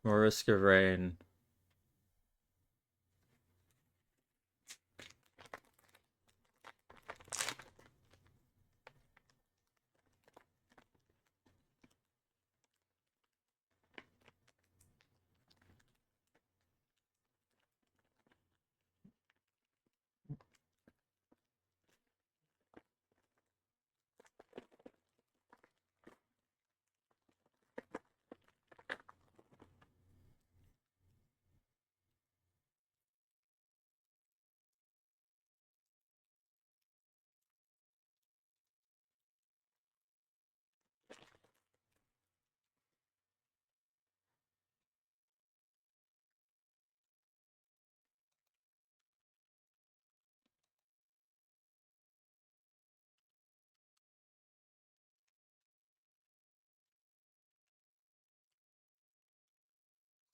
More risk of rain.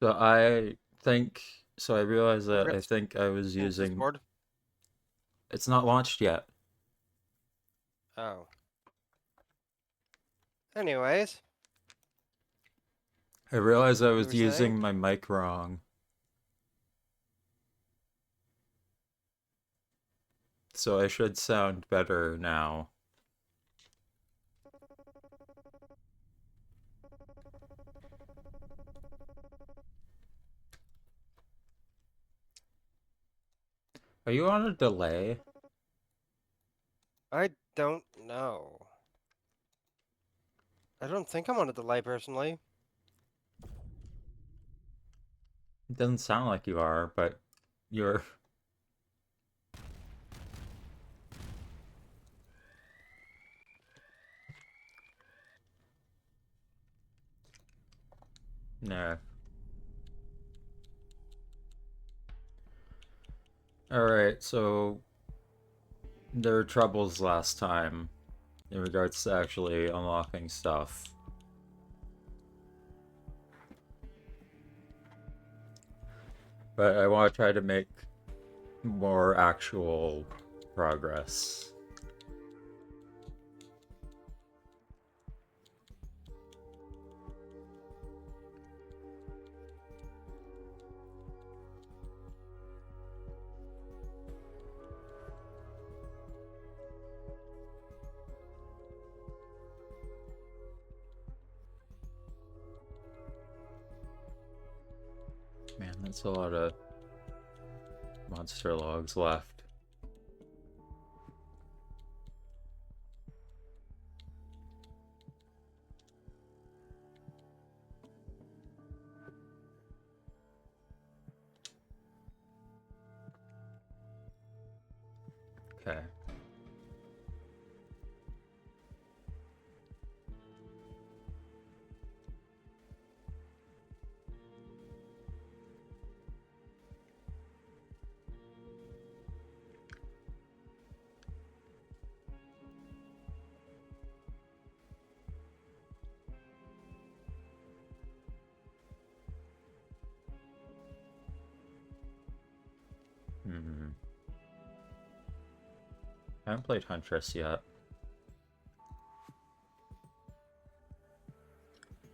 So I think, so I realized that I Rips think I was in using, Discord. it's not launched yet. Oh. Anyways, I realized I you was were saying? using my mic wrong. So I should sound better now. Are you on a delay? I don't know. I don't think I'm on a delay personally. It doesn't sound like you are, but you're. Nah. Alright, so there were troubles last time in regards to actually unlocking stuff. But I want to try to make more actual progress. Man, that's a lot of monster logs left. Okay. Hmm. I haven't played Huntress yet.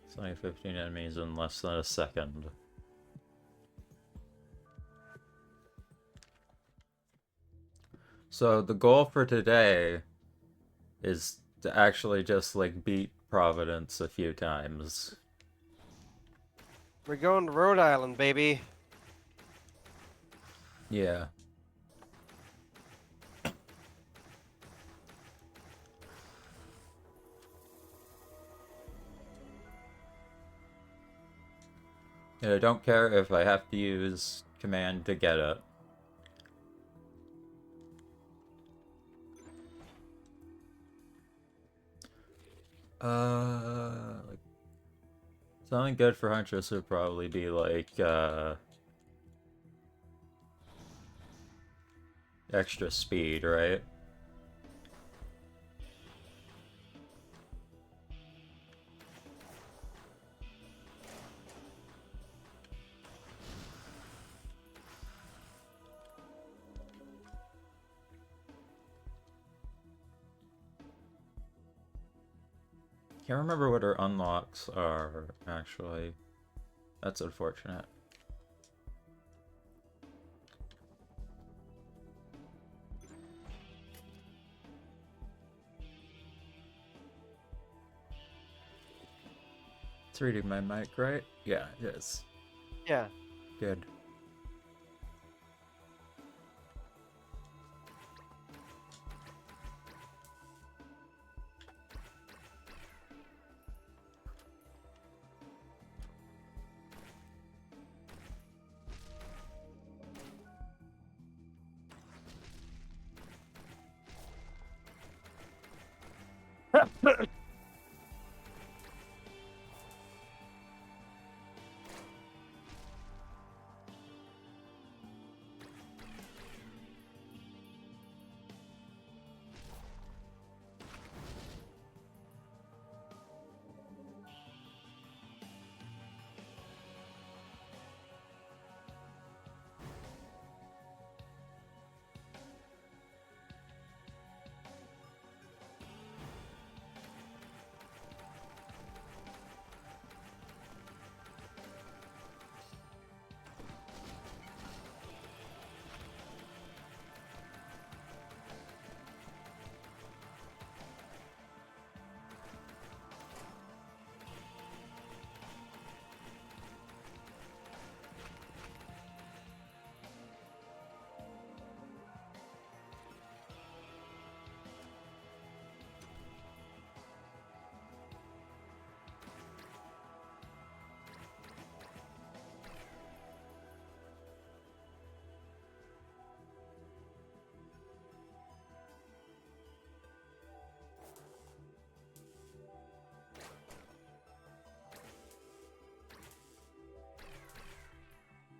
It's only 15 enemies in less than a second. So the goal for today is to actually just like beat Providence a few times. We're going to Rhode Island, baby. Yeah. And I don't care if I have to use command to get it. Like something good for Huntress would probably be like extra speed, right? Can't remember what her unlocks are actually. That's unfortunate. It's reading my mic, right? Yeah, it is. Yeah. Good.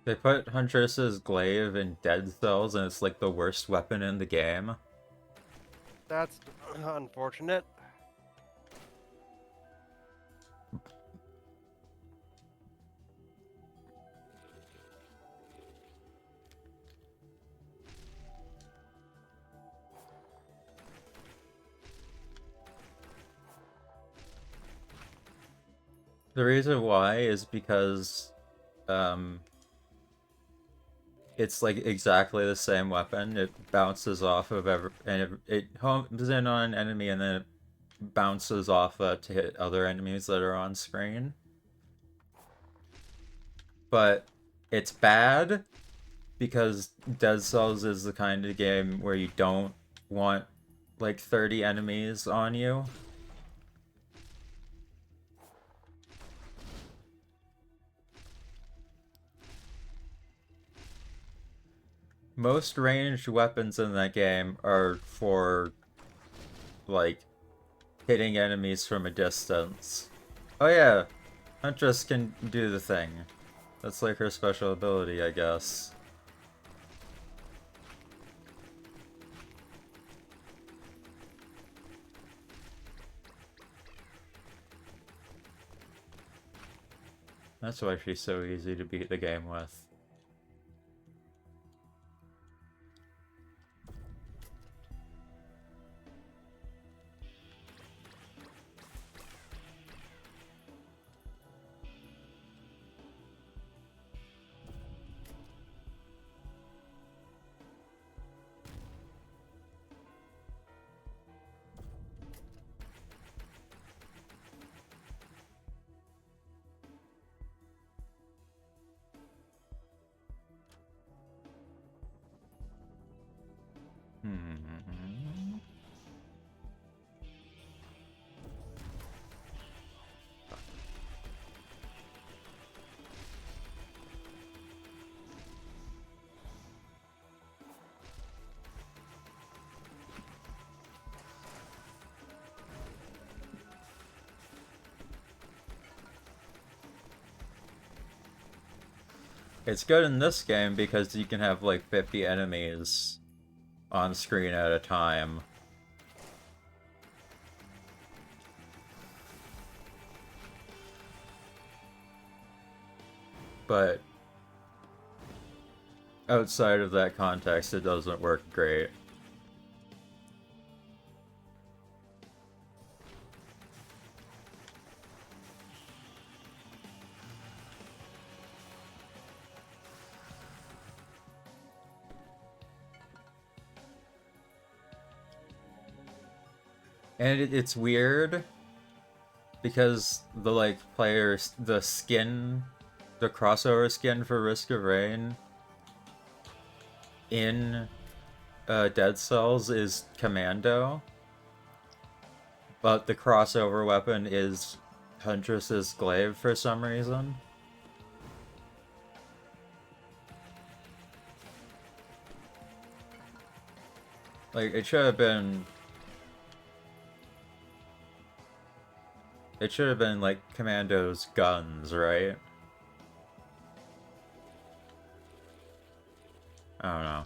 They put Huntress's glaive in Dead Cells, and it's like the worst weapon in the game. That's unfortunate. The reason why is because um, it's like exactly the same weapon. It bounces off of and it homes in on an enemy and then it bounces off to hit other enemies that are on screen. But it's bad because Dead Cells is the kind of game where you don't want like 30 enemies on you. Most ranged weapons in that game are for like hitting enemies from a distance. Oh yeah, Huntress can do the thing. That's like her special ability, I guess. That's why she's so easy to beat the game with. Hmm. It's good in this game because you can have like 50 enemies on screen at a time. But outside of that context, it doesn't work great. And it's weird because the like players, the skin, the crossover skin for Risk of Rain in Dead Cells is Commando, but the crossover weapon is Huntress's Glaive for some reason. Like, it should have been... It should have been, like, Commando's guns, right? I don't know.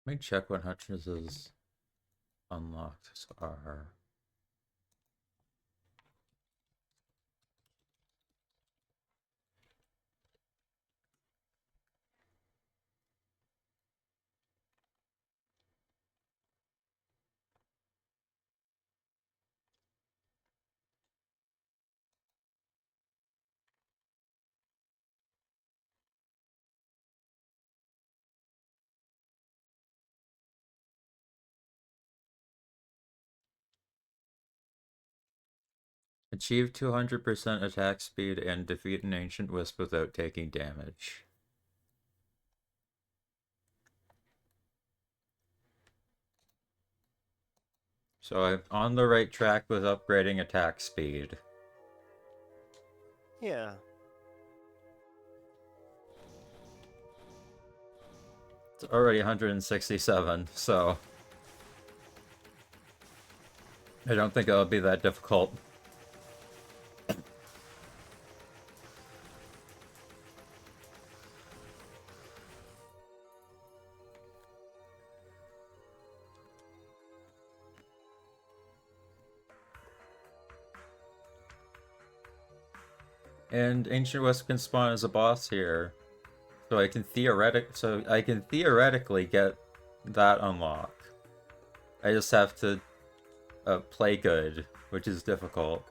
Let me check what Huntress's unlocked are. Achieve 200% attack speed and defeat an ancient wisp without taking damage. So I'm on the right track with upgrading attack speed. Yeah. It's already 167, so I don't think it'll be that difficult. And Ancient Wisp can spawn as a boss here. So I can theoretically get that unlock. I just have to play good, which is difficult.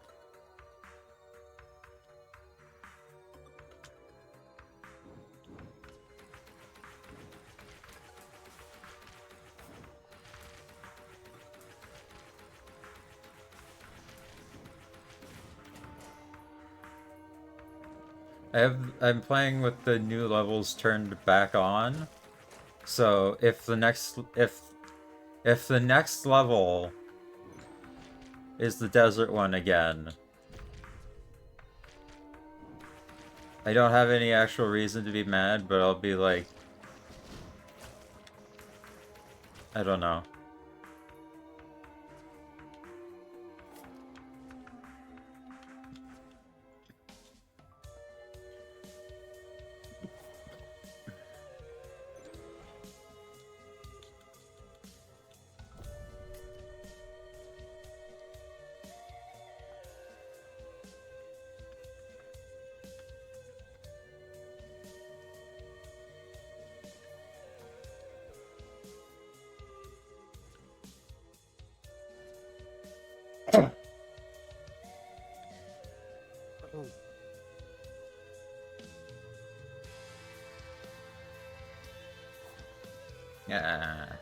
I'm playing with the new levels turned back on. So if the next level is the desert one again, I don't have any actual reason to be mad, but I'll be like, I don't know. Hmm. Yeah.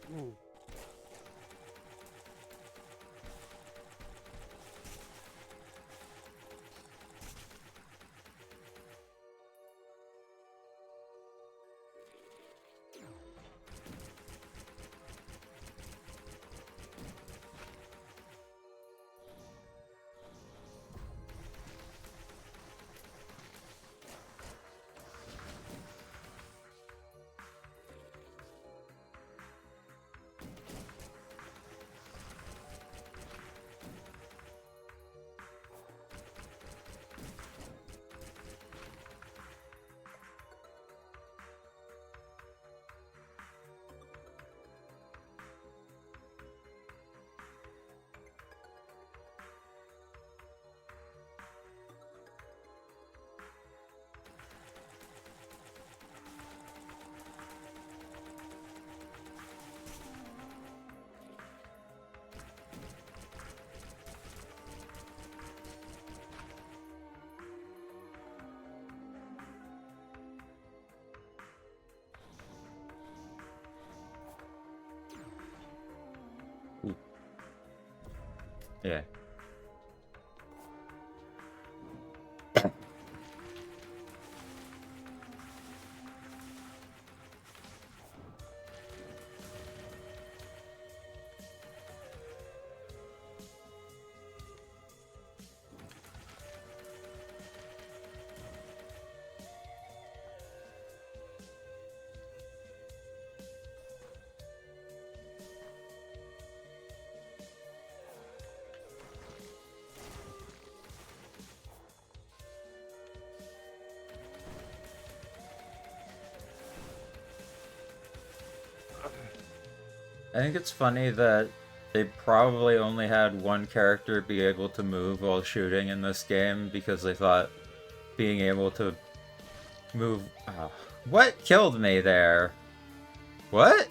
Hmm. Hmm. Yeah. I think it's funny that they probably only had one character be able to move while shooting in this game because they thought being able to move. What killed me there? What?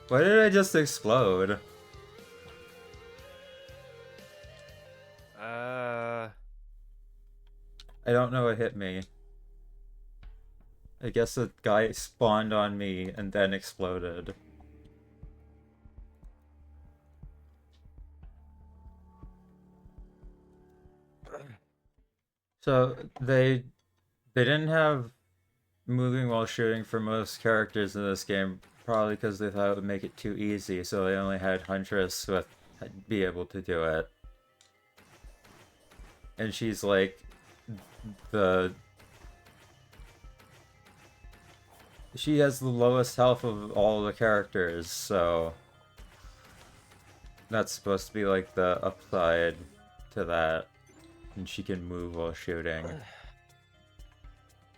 Why did I just explode? I don't know what hit me. I guess a guy spawned on me and then exploded. So they didn't have moving while shooting for most characters in this game, probably because they thought it would make it too easy, so they only had Huntress with be able to do it. And she's like the she has the lowest health of all the characters, so that's supposed to be like the upside to that. And she can move while shooting.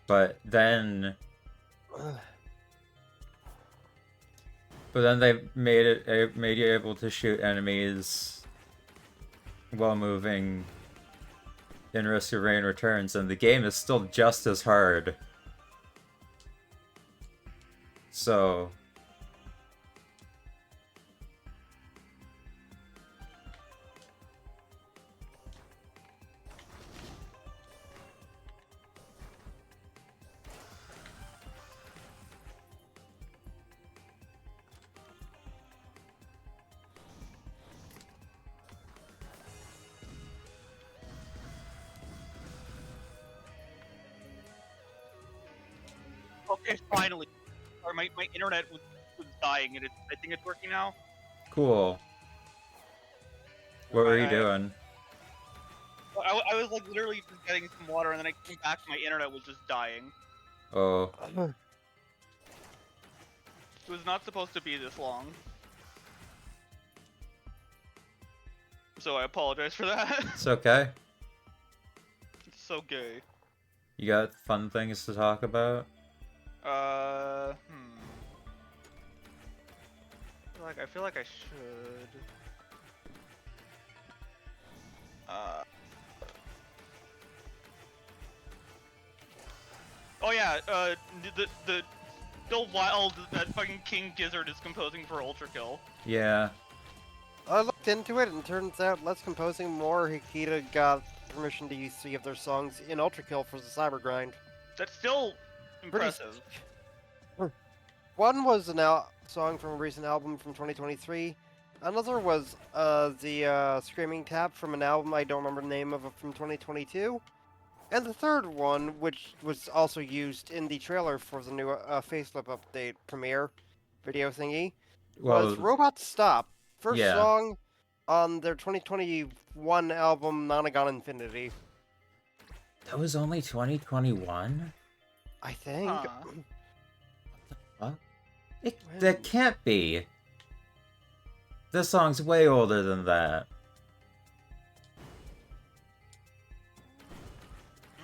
But then they made you able to shoot enemies while moving in Risk of Rain Returns, and the game is still just as hard. So Okay, finally. Or my internet was dying, and I think it's working now. Cool. What were you doing? I was like literally just getting some water, and then I came back, and my internet was just dying. Oh, It was not supposed to be this long. So I apologize for that. it's okay. It's so gay. You got fun things to talk about? I feel like I should. Oh yeah, the still wild that fucking King Gizzard is composing for Ultra Kill. Yeah. I looked into it, and turns out less composing, more Hikita got permission to use 3 of their songs in Ultra Kill for the Cyber Grind. That's still impressive. One was a song from a recent album from 2023. Another was the Screaming Tap from an album I don't remember the name of from 2022. And the third one, which was also used in the trailer for the new facelift update premiere video thingy, was Well, Robot Stop. First yeah. song on their 2021 album Nonagon Infinity. That was only 2021? I think. Huh. What? That can't be. This song's way older than that.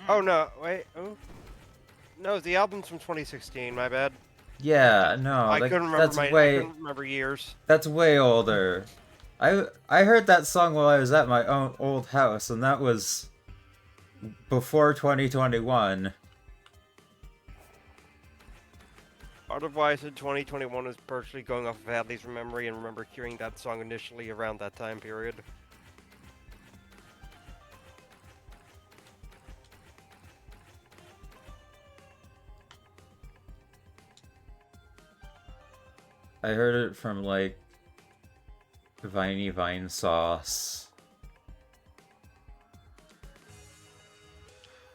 Oh no, wait. Oh. No, the album's from 2016, my bad. Yeah, no, I like, couldn't remember that's I way couldn't remember years. that's way older. I heard that song while I was at my own old house, and that was before 2021. Part of why I said 2021 is partially going off of Hadley's memory and remember hearing that song initially around that time period. I heard it from, like, Viney Vine Sauce.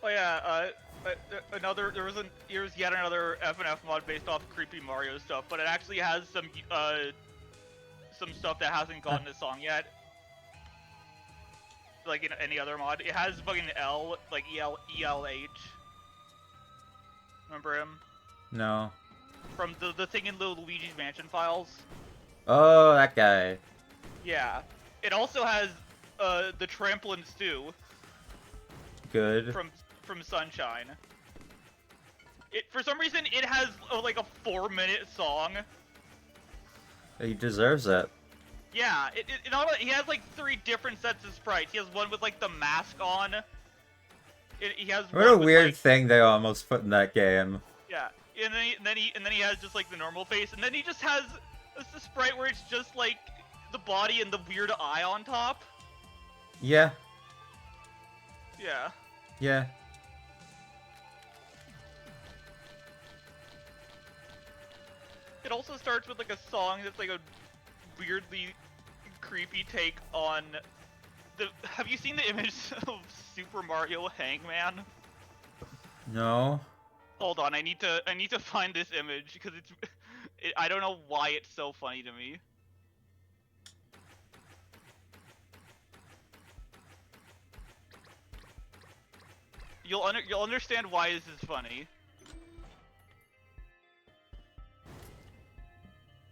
Oh yeah, there was yet another FNF mod based off Creepy Mario stuff, but it actually has some stuff that hasn't gotten a song yet. Like in any other mod, it has fucking L, like ELH. Remember him? No. From the thing in the Luigi's Mansion files. Oh, that guy. Yeah. It also has the Tramplin Stew Good. from Sunshine. For some reason it has like a 4-minute song. He deserves it. Yeah, he has like 3 different sets of sprites. He has one with like the mask on. He has What a one with, weird like, thing they almost put in that game. yeah, and then he has just like the normal face, and then he just has a sprite where it's just like the body and the weird eye on top. Yeah. Yeah. Yeah. It also starts with like a song that's like a weirdly creepy take on the. Have you seen the image of Super Mario Hangman? No. Hold on, I need to find this image because I don't know why it's so funny to me. You'll understand why this is funny.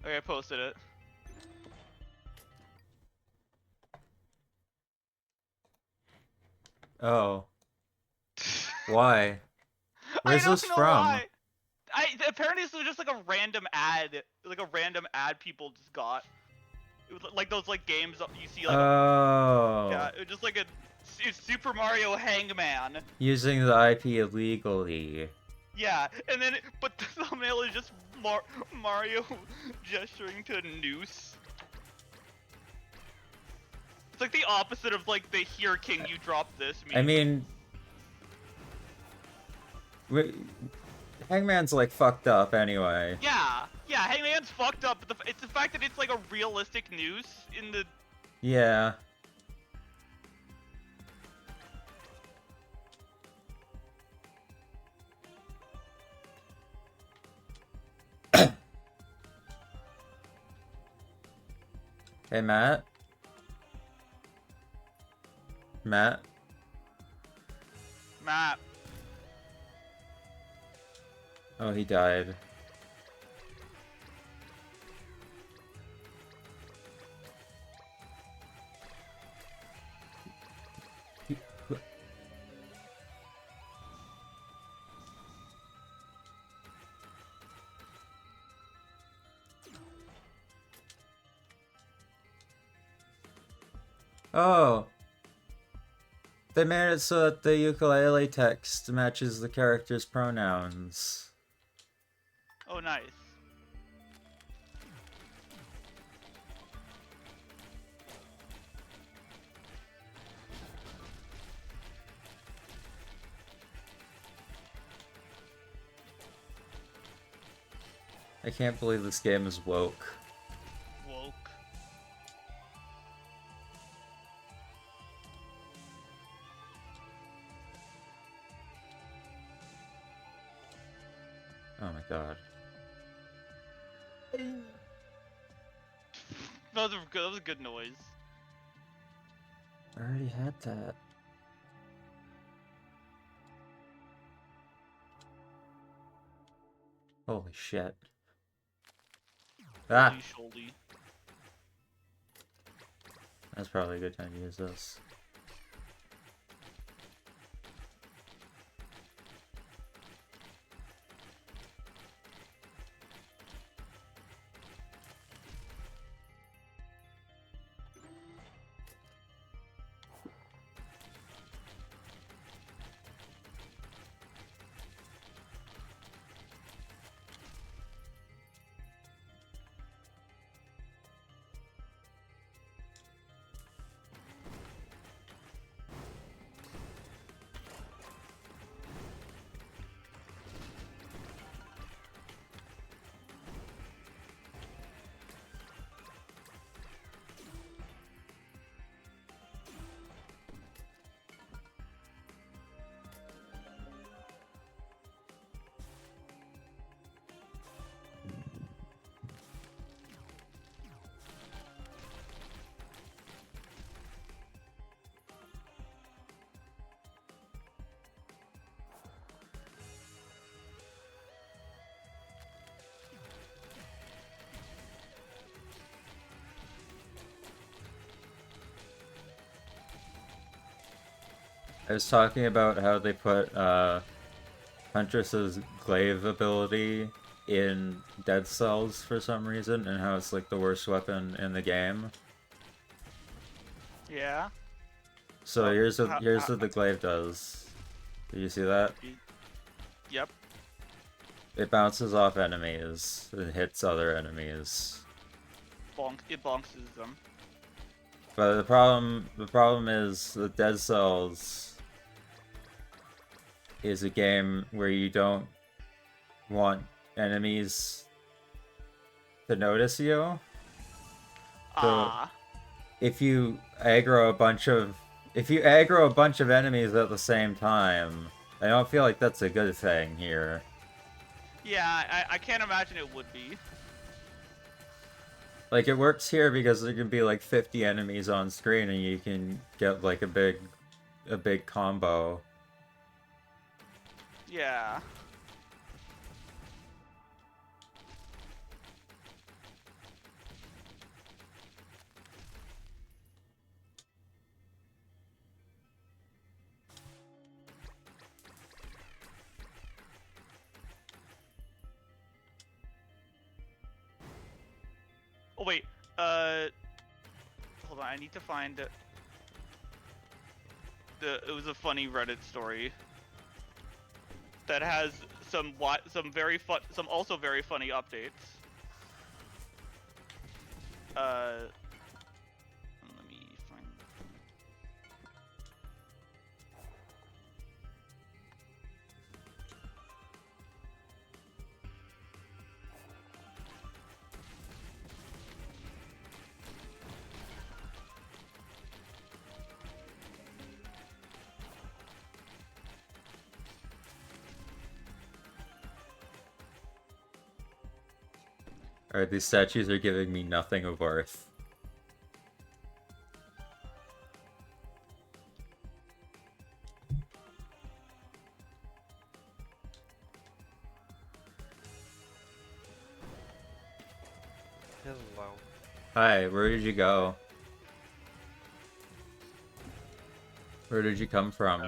Okay, I posted it. Oh. Why? Where's I don't this know from? why. Apparently this was just like a random ad people just got. It was like those like games you see like. Oh. Yeah, it was just like it's Super Mario Hangman. Using the IP illegally. Yeah, and then but the thumbnail is just Mario gesturing to Noose. It's like the opposite of like the "Here King, you drop this" meme. I mean, Hangman's like fucked up anyway. Yeah, Hangman's fucked up, but it's the fact that it's like a realistic Noose in the. Yeah. Hey, Matt? Matt? Matt. Oh, he died. Oh, they made it so that the ukulele text matches the character's pronouns. Oh, nice. I can't believe this game is woke. Woke. Oh my god. That was good. That was a good noise. I already had that. Holy shit. Ah! Holy shouldy. That's probably a good time to use this. I was talking about how they put Huntress's glaive ability in Dead Cells for some reason, and how it's like the worst weapon in the game. Yeah. So Well, here's what the glaive does. Do you see that? Yep. It bounces off enemies and hits other enemies. It bonks them. But the problem is that Dead Cells is a game where you don't want enemies to notice you. So Ah. if you aggro a bunch of enemies at the same time, I don't feel like that's a good thing here. Yeah, I can't imagine it would be. Like, it works here because there can be like 50 enemies on screen and you can get like a big combo. Yeah. Oh wait, hold on, I need to find it was a funny Reddit story that has some also very funny updates. Let me find. Alright, these statues are giving me nothing of worth. Hello. Hi, where did you go? Where did you come from?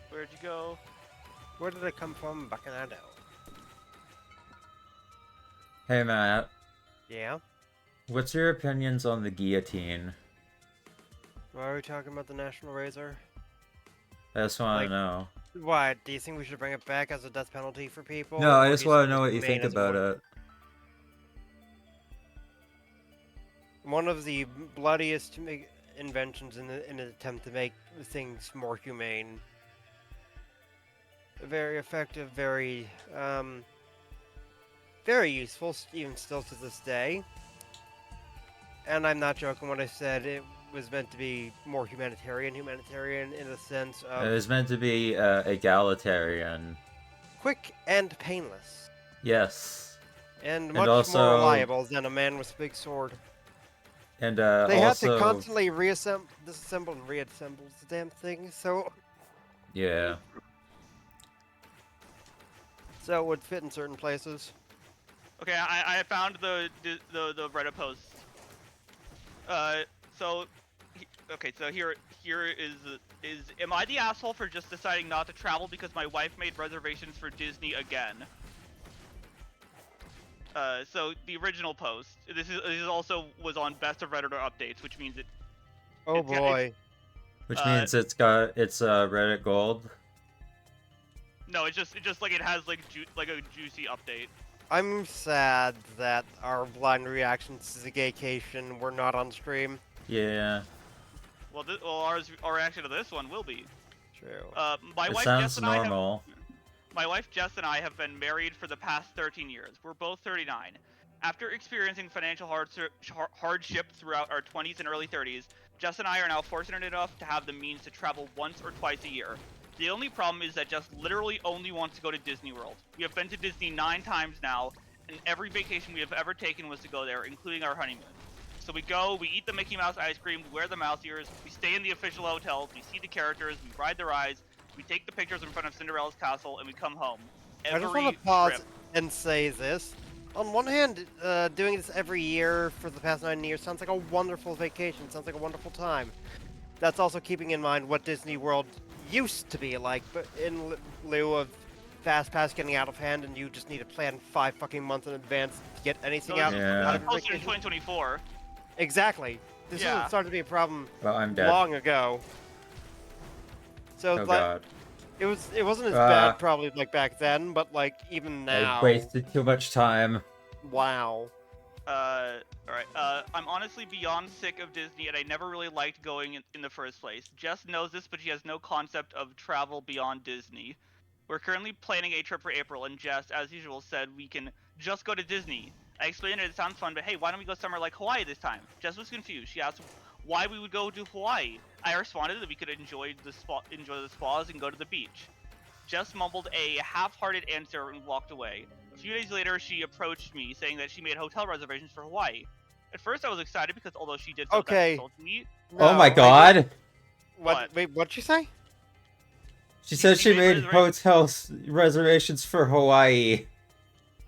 Where'd you go? Where did it come from, Bacchanado? Hey, Matt. Yeah? What's your opinions on the guillotine? Why are we talking about the National Razor? I just want Like, to know. what? Do you think we should bring it back as a death penalty for people? No, I Or do just you want think to know it's what you humane think as about it. one of the bloodiest inventions in an attempt to make things more humane. Very effective, very useful, even still to this day. And I'm not joking when I said it was meant to be more humanitarian in the sense It of was meant to be egalitarian. quick and painless, Yes. and And much more also, reliable than a man with a big sword. and They had to also, constantly disassemble and reassemble the damn thing, so yeah. it would fit in certain places. Okay, I found the Reddit post. Uh, so, okay, so here is am I the asshole for just deciding not to travel because my wife made reservations for Disney again? So the original post. This is also was on Best of Redditor updates, which means Oh it's boy. Which uh means it's Reddit Gold. no, it's just like it has like a juicy update. I'm sad that our blind reactions to the gaycation were not on stream. Yeah. Well, our reaction to this one will be. True. My It wife Jess sounds and I have normal. My wife Jess and I have been married for the past 13 years. We're both 39. After experiencing financial hardship throughout our 20s and early 30s, Jess and I are now fortunate enough to have the means to travel once or twice a year. The only problem is that Jess literally only wants to go to Disney World. We have been to Disney 9 times now, and every vacation we have ever taken was to go there, including our honeymoon. So we go, we eat the Mickey Mouse ice cream, we wear the mouse ears, we stay in the official hotels, we see the characters, we ride the rides, we take the pictures in front of Cinderella's castle, and we come home. I just Every want to pause trip. and say this. On one hand, doing this every year for the past 9 years sounds like a wonderful vacation, sounds like a wonderful time. That's also keeping in mind what Disney World used to be like, but in lieu of Fast Pass getting out of hand and you just need to plan 5 fucking months in advance to get anything So out, this Yeah. out is of your posted in vacation. 2024. Exactly. This Yeah. started to be a problem Well, I'm dead. long ago. So Oh like, god. it wasn't as Ah. bad probably like back then, but like even I now, wasted too much time. wow. Alright. I'm honestly beyond sick of Disney, and I never really liked going in the first place. Jess knows this, but she has no concept of travel beyond Disney. We're currently planning a trip for April, and Jess, as usual, said we can just go to Disney. I explained it sounds fun, but hey, why don't we go somewhere like Hawaii this time? Jess was confused. She asked why we would go to Hawaii. I responded that we could enjoy the spas and go to the beach. Jess mumbled a half-hearted answer and walked away. A few days later, she approached me, saying that she made hotel reservations for Hawaii. At first, I was excited because although she did so without Okay. consulting me, Oh my No, god! What? Wait, what'd you say? She said she made reservations. hotel reservations for Hawaii.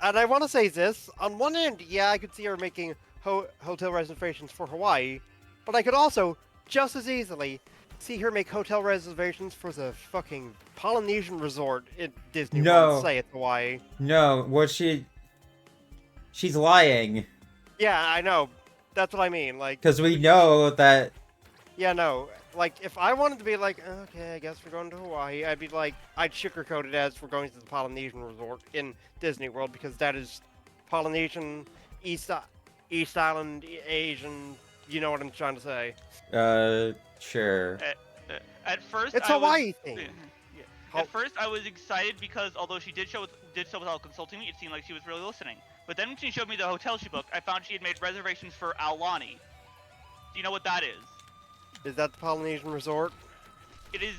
And I want to say this. On one end, yeah, I could see her making hotel reservations for Hawaii, but I could also, just as easily, see her make hotel reservations for the fucking Polynesian resort in Disney World. No. Say it's Hawaii. No, she's lying. Yeah, I know. That's what I mean. Like, Because we know that. yeah, no. Like, if I wanted to be like, okay, I guess we're going to Hawaii, I'd be like, I'd sugarcoat it as we're going to the Polynesian resort in Disney World because that is Polynesian, East Island, Asian. You know what I'm trying to say? Sure. At first, It's I Hawaii was, thing. yeah. At first, I was excited because although she did so without consulting me, it seemed like she was really listening. But then when she showed me the hotel she booked, I found she had made reservations for Aulani. Do you know what that is? Is that the Polynesian resort? It is.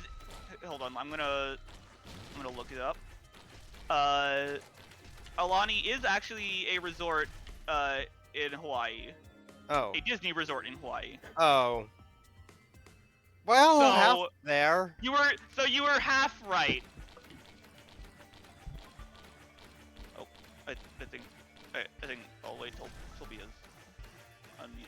Hold on, I'm gonna look it up. Aulani is actually a resort in Hawaii. Oh. A Disney resort in Hawaii. Oh. Well, So- half there. You were half right. I think I'll wait till Sylvia's unmuted.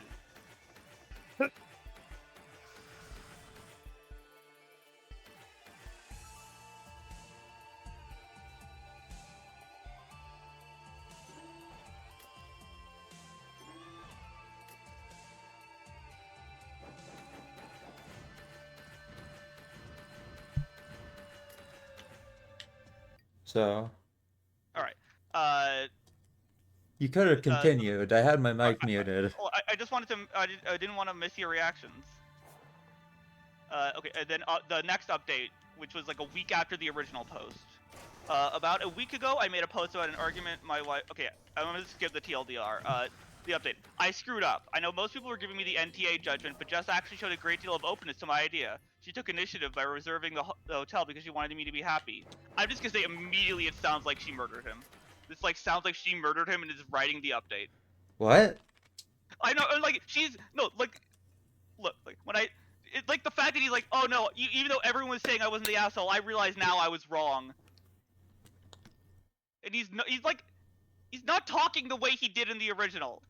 So, All right. you could have continued. I had my mic muted. Well, I just wanted to. I didn't want to miss your reactions. Okay, and then the next update, which was like a week after the original post. About a week ago, I made a post about an argument my wife. Okay, I'm gonna skip the TLDR. The update. I screwed up. I know most people were giving me the NTA judgment, but Jess actually showed a great deal of openness to my idea. She took initiative by reserving the hotel because she wanted me to be happy. I'm just gonna say immediately it sounds like she murdered him. This like sounds like she murdered him and is writing the update. What? I know, like she's no, like, look, like when like the fact that he's like, oh no, even though everyone was saying I wasn't the asshole, I realize now I was wrong. And he's not talking the way he did in the original.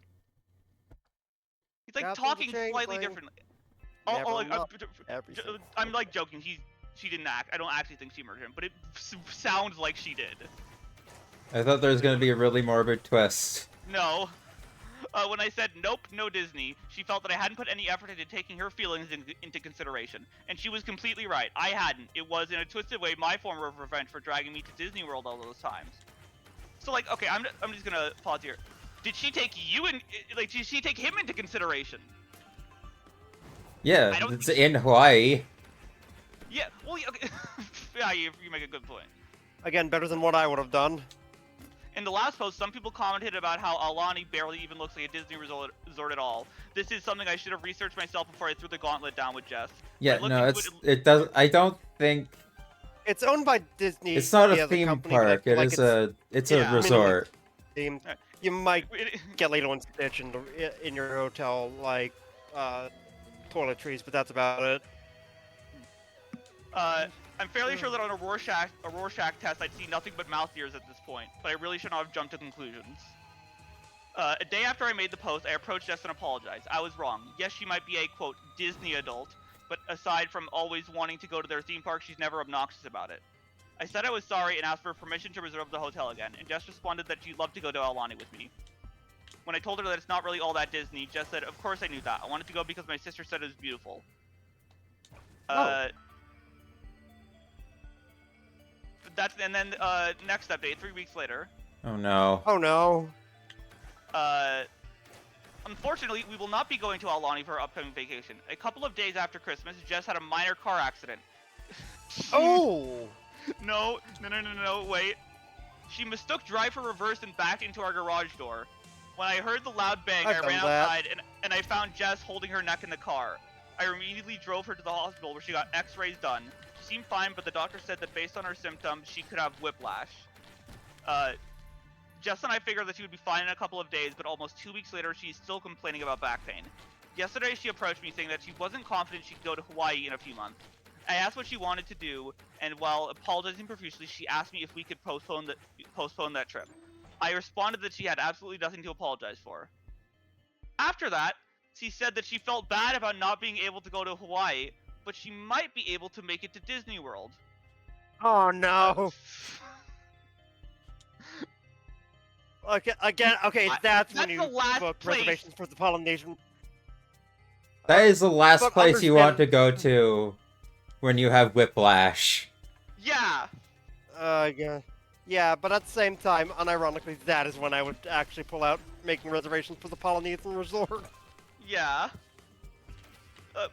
He's like Captain's talking a slightly changeling. differently. Never Like, everything. I'm like joking. She didn't act. I don't actually think she murdered him, but it sounds like she did. I thought there was gonna be a really morbid twist. No. When I said nope, no Disney, she felt that I hadn't put any effort into taking her feelings into consideration, and she was completely right. I hadn't. It was, in a twisted way, my form of revenge for dragging me to Disney World all those times. So, like, okay, I'm just gonna pause here. Did she take you in? Like, did she take him into consideration? Yeah, it's in Hawaii. Yeah. Well, okay. Yeah, you make a good point. Again, better than what I would have done. In the last post, some people commented about how Alani barely even looks like a Disney resort at all. This is something I should have researched myself before I threw the gauntlet down with Jess. Yeah, no, it does. I don't think It's owned by Disney. it's not a as theme company, park. but I feel It's Yeah. a resort. themed. You might get Lilo and Stitch in your hotel, like toiletries, but that's about it. I'm fairly sure that on a Rorschach test, I'd see nothing but mouth ears at this point, but I really should not have jumped to conclusions. A day after I made the post, I approached Jess and apologized. I was wrong. Yes, she might be a, quote, Disney adult, but aside from always wanting to go to their theme park, she's never obnoxious about it. I said I was sorry and asked for permission to reserve the hotel again, and Jess responded that she'd love to go to Aulani with me. When I told her that it's not really all that Disney, Jess said, of course I knew that. I wanted to go because my sister said it was beautiful. And then next update, 3 weeks later. Oh no. Oh no. Unfortunately, we will not be going to Aulani for our upcoming vacation. A couple of days after Christmas, Jess had a minor car accident. Oh! No, wait. She mistook drive for reverse and backed into our garage door. When I heard the loud bang, I ran outside and I found Jess holding her neck in the car. I immediately drove her to the hospital where she got x-rays done. She seemed fine, but the doctor said that based on her symptoms, she could have whiplash. Jess and I figured that she would be fine in a couple of days, but almost 2 weeks later, she's still complaining about back pain. Yesterday, she approached me saying that she wasn't confident she could go to Hawaii in a few months. I asked what she wanted to do, and while apologizing profusely, she asked me if we could postpone that trip. I responded that she had absolutely nothing to apologize for. After that, she said that she felt bad about not being able to go to Hawaii, but she might be able to make it to Disney World. Oh no. Okay, again, okay, that's when you book reservations for the Polynesian. That is the last but place you want to go to when you have whiplash. Yeah. Yeah, but at the same time, unironically, that is when I would actually pull out making reservations for the Polynesian resort. Yeah.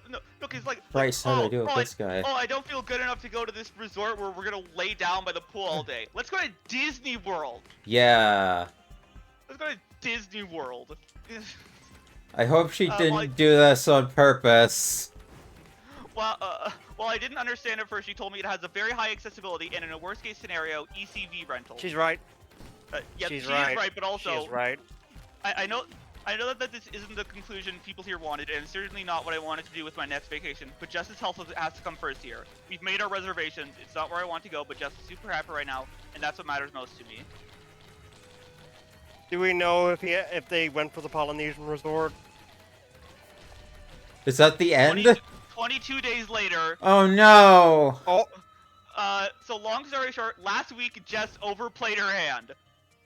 No, cause like. Bryce, how do I do with this guy? Oh, I don't feel good enough to go to this resort where we're gonna lay down by the pool all day. Let's go to Disney World. Yeah. Let's go to Disney World. I hope she didn't do this on purpose. Well, I didn't understand at first. She told me it has a very high accessibility and in a worst case scenario, ECV rental. She's right. Yep, she is right, but also. She is right. I know that this isn't the conclusion people here wanted, and it's certainly not what I wanted to do with my next vacation, but Jess's health has to come first here. We've made our reservations. It's not where I want to go, but Jess is super happy right now, and that's what matters most to me. Do we know if they went for the Polynesian resort? Is that the 20, end? 22 days later. Oh no! Oh, So long story short, last week Jess overplayed her hand.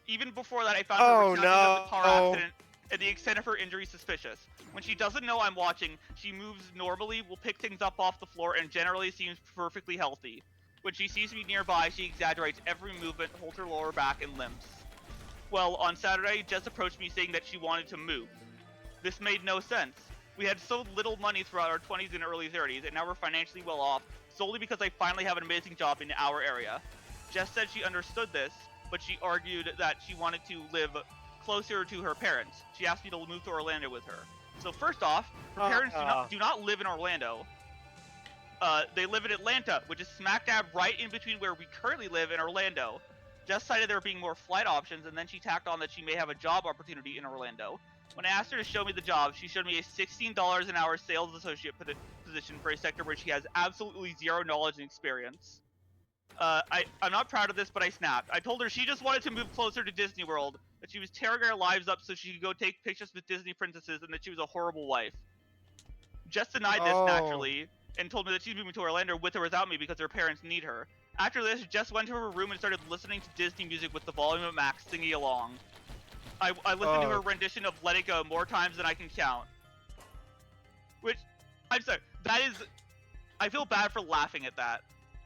Even before that, I found her oh recounting of the car no! accident and the extent of her injury suspicious. When she doesn't know I'm watching, she moves normally, will pick things up off the floor, and generally seems perfectly healthy. When she sees me nearby, she exaggerates every movement, holds her lower back, and limps. Well, on Saturday, Jess approached me saying that she wanted to move. This made no sense. We had so little money throughout our 20s and early 30s, and now we're financially well off, solely because I finally have an amazing job in our area. Jess said she understood this, but she argued that she wanted to live closer to her parents. She asked me to move to Orlando with her. So first off, her parents do not live in Orlando. They live in Atlanta, which is smack dab right in between where we currently live in Orlando. Jess cited there being more flight options, and then she tacked on that she may have a job opportunity in Orlando. When I asked her to show me the job, she showed me a $16 an hour sales associate position for a sector where she has absolutely zero knowledge and experience. I'm not proud of this, but I snapped. I told her she just wanted to move closer to Disney World, that she was tearing our lives up so she could go take pictures with Disney princesses, and that she was a horrible wife. Jess denied this naturally, and told me that she's moving to Orlando with or without me because her parents need her. After this, Jess went to her room and started listening to Disney music with the volume at max, singing along. I listened to her rendition of Let It Go more times than I can count. Which, I'm sorry, that is... I feel bad for laughing at that.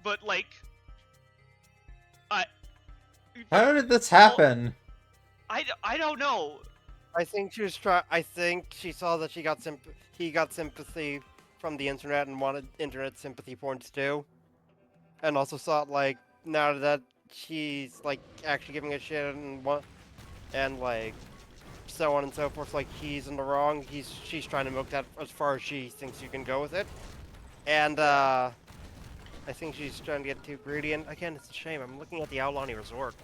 But, like... How did this happen? I don't know. I think she was I think she saw that he got sympathy from the internet and wanted internet sympathy points too, and also saw like now that she's like actually giving a shit and like so on and so forth. Like he's in the wrong. She's trying to milk that as far as she thinks you can go with it, and I think she's trying to get too greedy. And again, it's a shame. I'm looking at the Aulani Resort.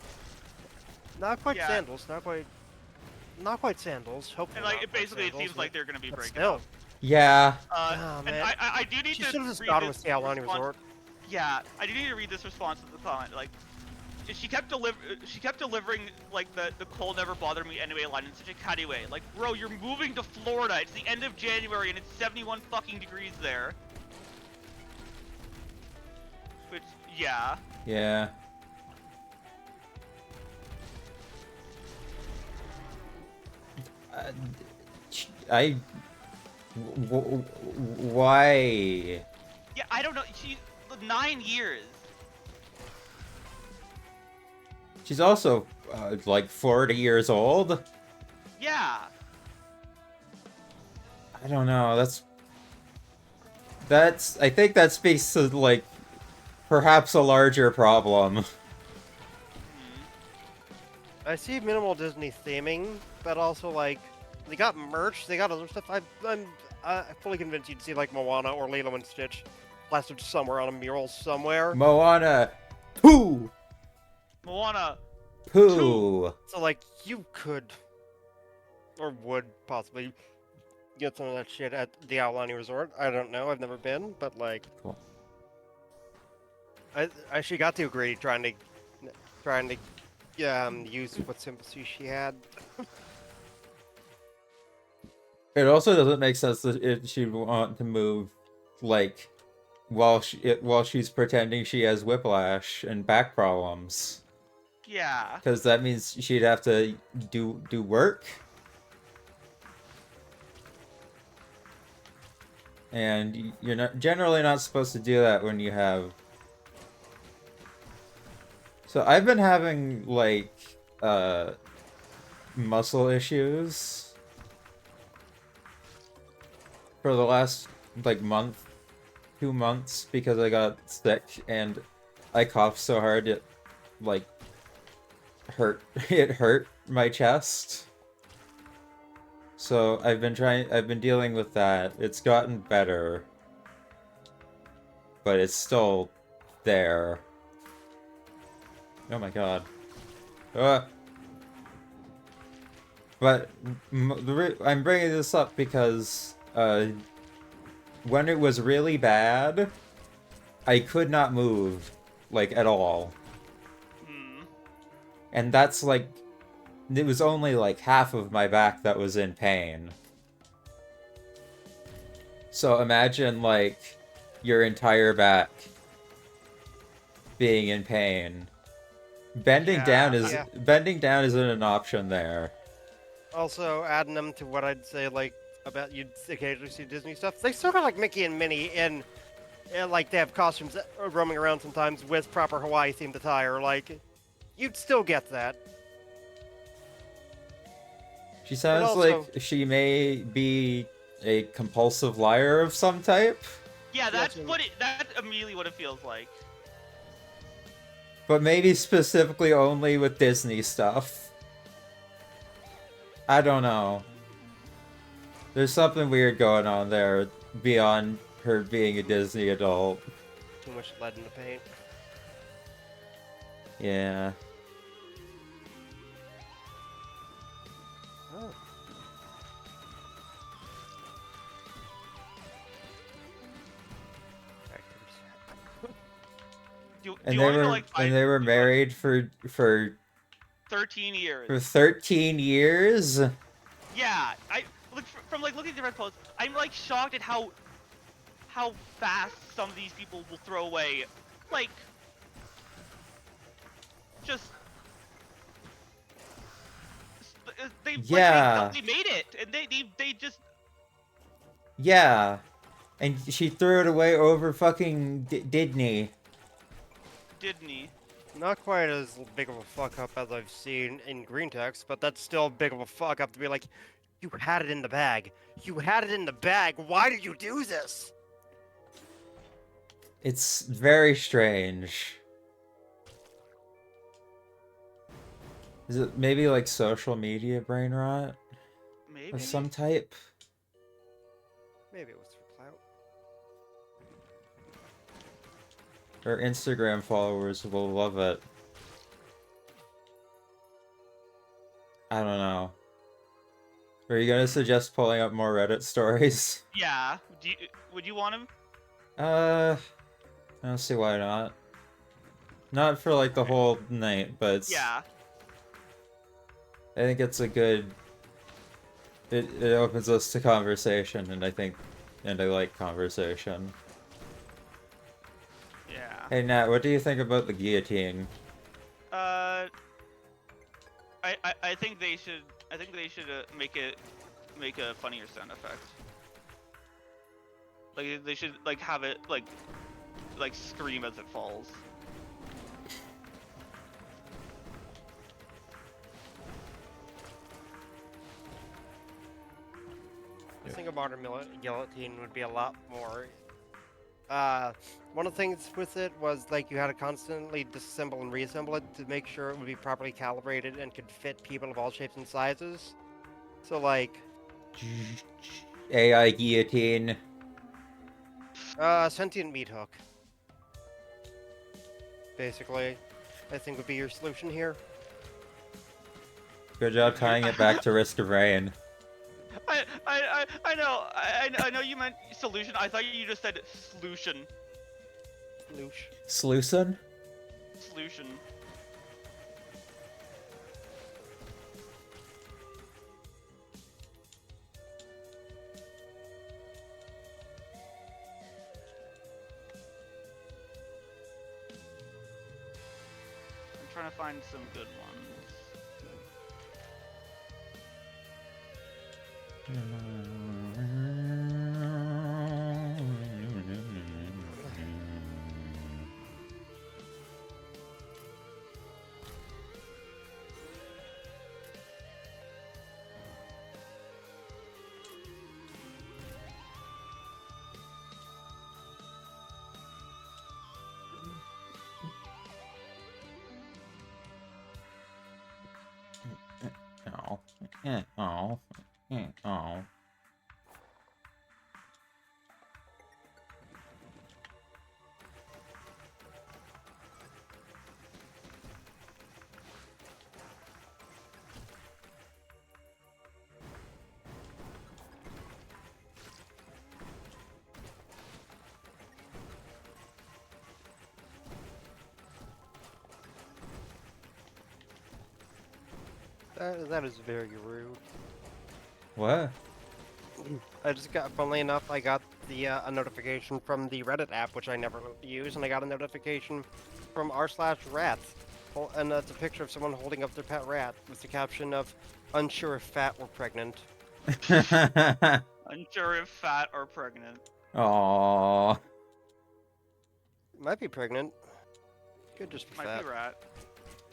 Not quite sandals. Not quite sandals. Hopefully And like not it basically sandals, it seems like they're gonna be but breaking still. up. Yeah. Oh, And man. I do need She to should have just read gone this with the Aulani response. Resort. Yeah, I do need to read this response to the comment. Like, she kept delivering like the cold never bothered me anyway line in such a catty way. Like, bro, you're moving to Florida. It's the end of January and it's 71 fucking degrees there. Which, yeah. Yeah. I... Why? Yeah, I don't know. She 9 years. She's also, like, 40 years old? Yeah. I don't know, that's... I think that speaks to, like, perhaps a larger problem. I see minimal Disney theming, but also like they got merch, they got other stuff. I'm fully convinced you'd see like Moana or Lilo and Stitch plastered somewhere on a mural somewhere. Moana. Pooh! Moana. Pooh! So like you could or would possibly get some of that shit at the Aulani Resort. I don't know. I've never been, but like, Cool. I she got too greedy trying to use what sympathy she had. It also doesn't make sense that if she'd want to move, like, while she's pretending she has whiplash and back problems. Yeah. Because that means she'd have to do work. And you're generally not supposed to do that when you have... So I've been having, like, muscle issues for the last, like, 2 months because I got sick and I coughed so hard it, like, it hurt my chest. So I've been dealing with that. It's gotten better. But it's still there. Oh my god. But I'm bringing this up because when it was really bad, I could not move, like, at all. And that's, like, it was only like half of my back that was in pain. So imagine like your entire back being in pain. Bending down is Yeah. bending down isn't an option there. Also, adding them to what I'd say, like, about you'd occasionally see Disney stuff, they still got, like, Mickey and Minnie in, like, they have costumes roaming around sometimes with proper Hawaii-themed attire. Like, you'd still get that. She sounds also- like she may be a compulsive liar of some type, Yeah, that's and- that's immediately what it feels like. but maybe specifically only with Disney stuff. I don't know. There's something weird going on there beyond her being a Disney adult. Too much lead in the paint. Yeah. Oh. Do And you they want to were know, like, and they were married for 13 years. 13 years? Yeah, I look from like looking at the red posts, I'm like shocked at how fast some of these people will throw away, like, just they Yeah. like, they made it, and they just Yeah. And she threw it away over fucking Disney. didn't he? Not quite as big of a fuck up as I've seen in green text, but that's still big of a fuck up to be like, you had it in the bag. You had it in the bag. Why did you do this? It's very strange. Is it maybe like social media brain rot Maybe. of some type? Maybe it was for clout. Her Instagram followers will love it. I don't know. Are you gonna suggest pulling up more Reddit stories? Yeah. Would you want him? I don't see why not. Not for like the whole night, but it's, Yeah. I think it's a good. It opens us to conversation, and I like conversation. Yeah. Hey Nat, what do you think about the guillotine? I think they should. I think they should make a funnier sound effect. Like they should like have it like scream as it falls. I think a modern guillotine would be a lot more. One of the things with it was like you had to constantly disassemble and reassemble it to make sure it would be properly calibrated and could fit people of all shapes and sizes. So like, AI guillotine. sentient meat hook. Basically, I think would be your solution here. Good job tying it back to Risk of Rain. I know you meant solution. I thought you just said solution. Loosh. Sluicin? Solution. I'm trying to find some good ones. Oh. Oh. Oh. That is very rude. What? I just got, funnily enough, I got the a notification from the Reddit app, which I never use, and I got a notification from r/rats, and it's a picture of someone holding up their pet rat with the caption of "unsure if fat or pregnant." Unsure if fat or pregnant. Aww. Might be pregnant. Could just be Might fat. be rat.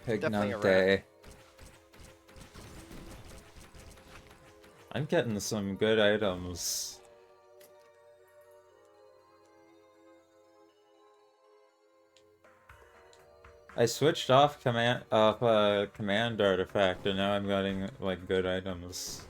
Definitely a Pignante. I'm getting some good items. I switched off command artifact and now I'm getting like good items.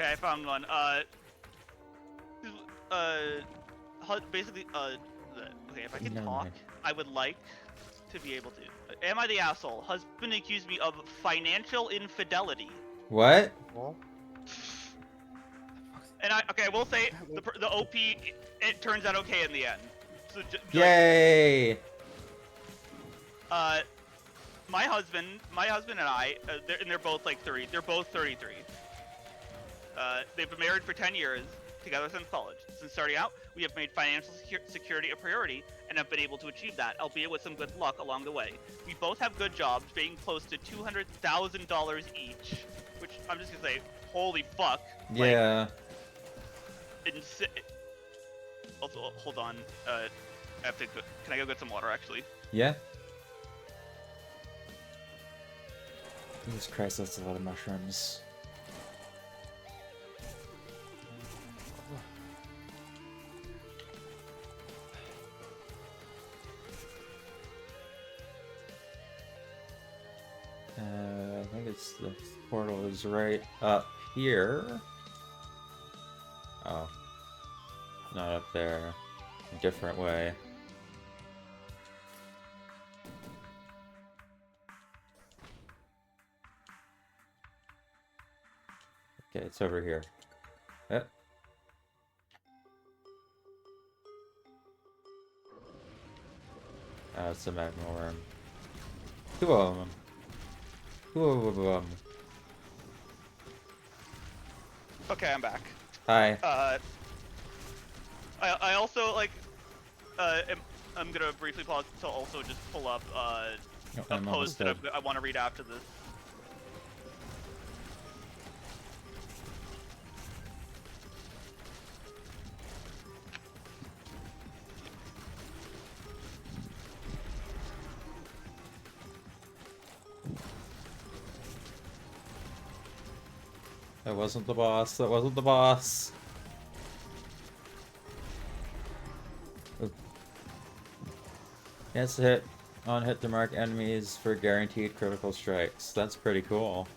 Okay, I found one. Basically, okay, if I can No, talk, man. I would like to be able to. Am I the asshole? Husband accused me of financial infidelity. What? Well, And okay, I will say the OP, it turns out okay in the end. So Yay! my husband and I, they're both like 30. They're both 33. They've been married for 10 years, together since college. Since starting out, we have made financial security a priority and have been able to achieve that, albeit with some good luck along the way. We both have good jobs, paying close to $200,000 each, which I'm just gonna say, holy fuck. Yeah. Also, hold on. I have to go. Can I go get some water, actually? Yeah. Jesus Christ, that's a lot of mushrooms. I think it's the portal is right up here. Oh. Not up there. A different way. Okay, it's over here. Yep. It's a magma worm. Two of them. Two of them. Okay, I'm back. Hi. I also like. I'm gonna briefly pause to also just pull up a I'm almost post that dead. I want to read after this. That wasn't the boss. That wasn't the boss. Yes, hit to mark enemies for guaranteed critical strikes. That's pretty cool.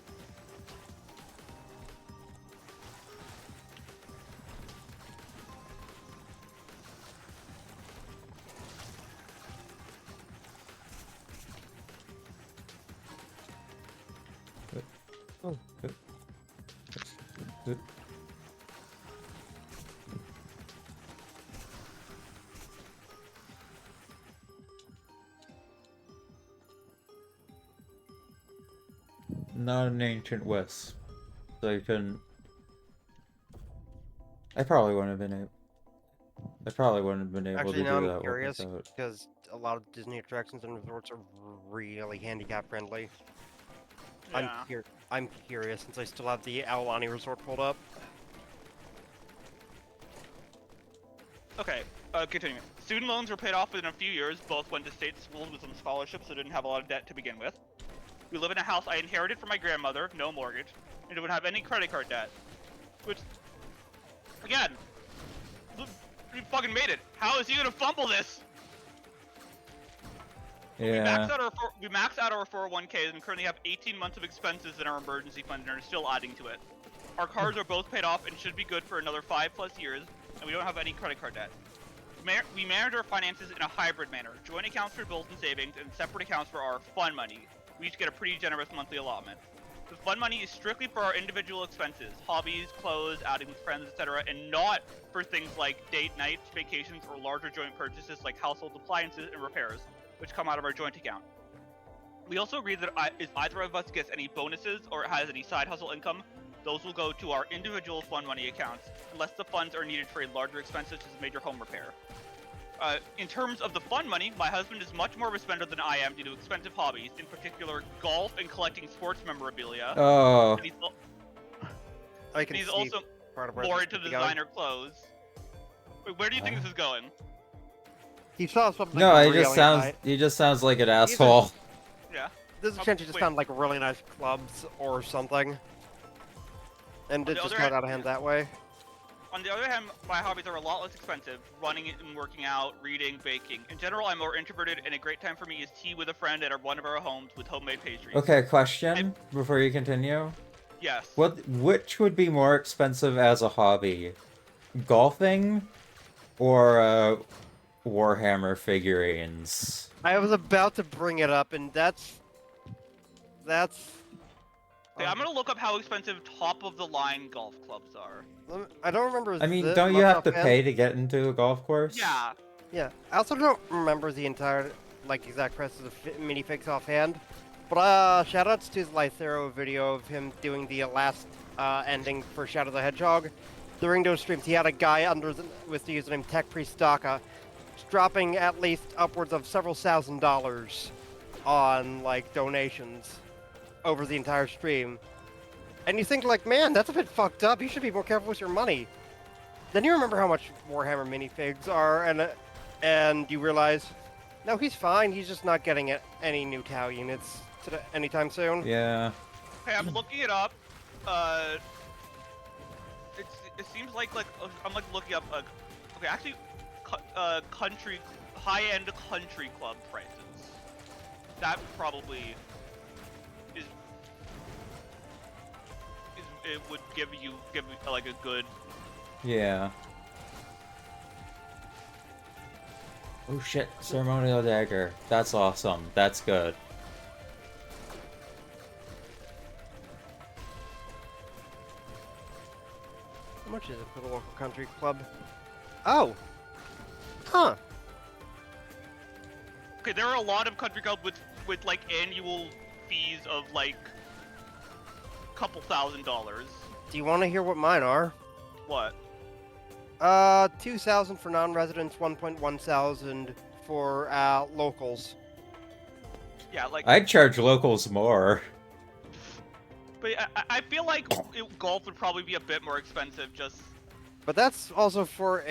Not an ancient wisp, so you couldn't. I probably wouldn't have been able. I probably wouldn't have been able actually, to now do I'm that curious without. because a lot of Disney attractions and resorts are really handicap friendly. Yeah. I'm curious since I still have the Aulani Resort pulled up. Okay. Continuing. Student loans were paid off within a few years. Both went to state schools with some scholarships, so didn't have a lot of debt to begin with. We live in a house I inherited from my grandmother, no mortgage, and don't have any credit card debt. Which, again, We fucking made it. How is he gonna fumble this? Yeah. We maxed out our 401ks and currently have 18 months of expenses in our emergency fund and are still adding to it. Our cars are both paid off and should be good for another 5+ years, and we don't have any credit card debt. We manage our finances in a hybrid manner. Joint accounts for bills and savings, and separate accounts for our fun money. We each get a pretty generous monthly allotment. The fun money is strictly for our individual expenses, hobbies, clothes, outing with friends, etc., and not for things like date nights, vacations, or larger joint purchases like household appliances and repairs, which come out of our joint account. We also agreed that if either of us gets any bonuses or has any side hustle income, those will go to our individual fund money accounts, unless the funds are needed for a larger expense such as a major home repair. In terms of the fun money, my husband is much more of a spender than I am due to expensive hobbies, in particular golf and collecting sports memorabilia. Oh. And he's see also part of where more this into could be going. designer clothes. Wait, where do you think this is going? He saw something. No, really he just sounds like an asshole. Yeah. There's a chance he just found like really nice clubs or something, and On it the just other got hand- out of hand that way. On the other hand, my hobbies are a lot less expensive, running and working out, reading, baking. In general, I'm more introverted, and a great time for me is tea with a friend at one of our homes with homemade pastries. Okay, question before you continue. Yes. Which would be more expensive as a hobby? Golfing or Warhammer figurines? I was about to bring it up, and that's. Okay, I'm gonna look up how expensive top-of-the-line golf clubs are. I don't remember. I mean, the don't you much have to offhand. pay to get into a golf course? Yeah. Yeah, I also don't remember the entire exact price of the minifigs offhand. But shoutouts to the Lythero video of him doing the last ending for Shadow the Hedgehog. During those streams, he had a guy with the username TechPriestDaka dropping at least upwards of several $1,000s on donations over the entire stream. And you think man, that's a bit fucked up. You should be more careful with your money. Then you remember how much Warhammer minifigs are, and you realize, no, he's fine. He's just not getting any new Tau units anytime soon. Yeah. Okay, I'm looking it up. It seems like I'm looking up okay, actually, high-end country club prices. That probably it would give you like a good. Yeah. Oh shit, ceremonial dagger. That's awesome. That's good. How much is it for the local country club? Oh! Huh. Okay, there are a lot of country clubs with like annual fees of like couple $1,000s. Do you want to hear what mine are? What? 2,000 for non-residents, 1,100 for locals. Yeah, like. I'd charge locals more. But I feel like golf would probably be a bit more expensive. Just. But that's also for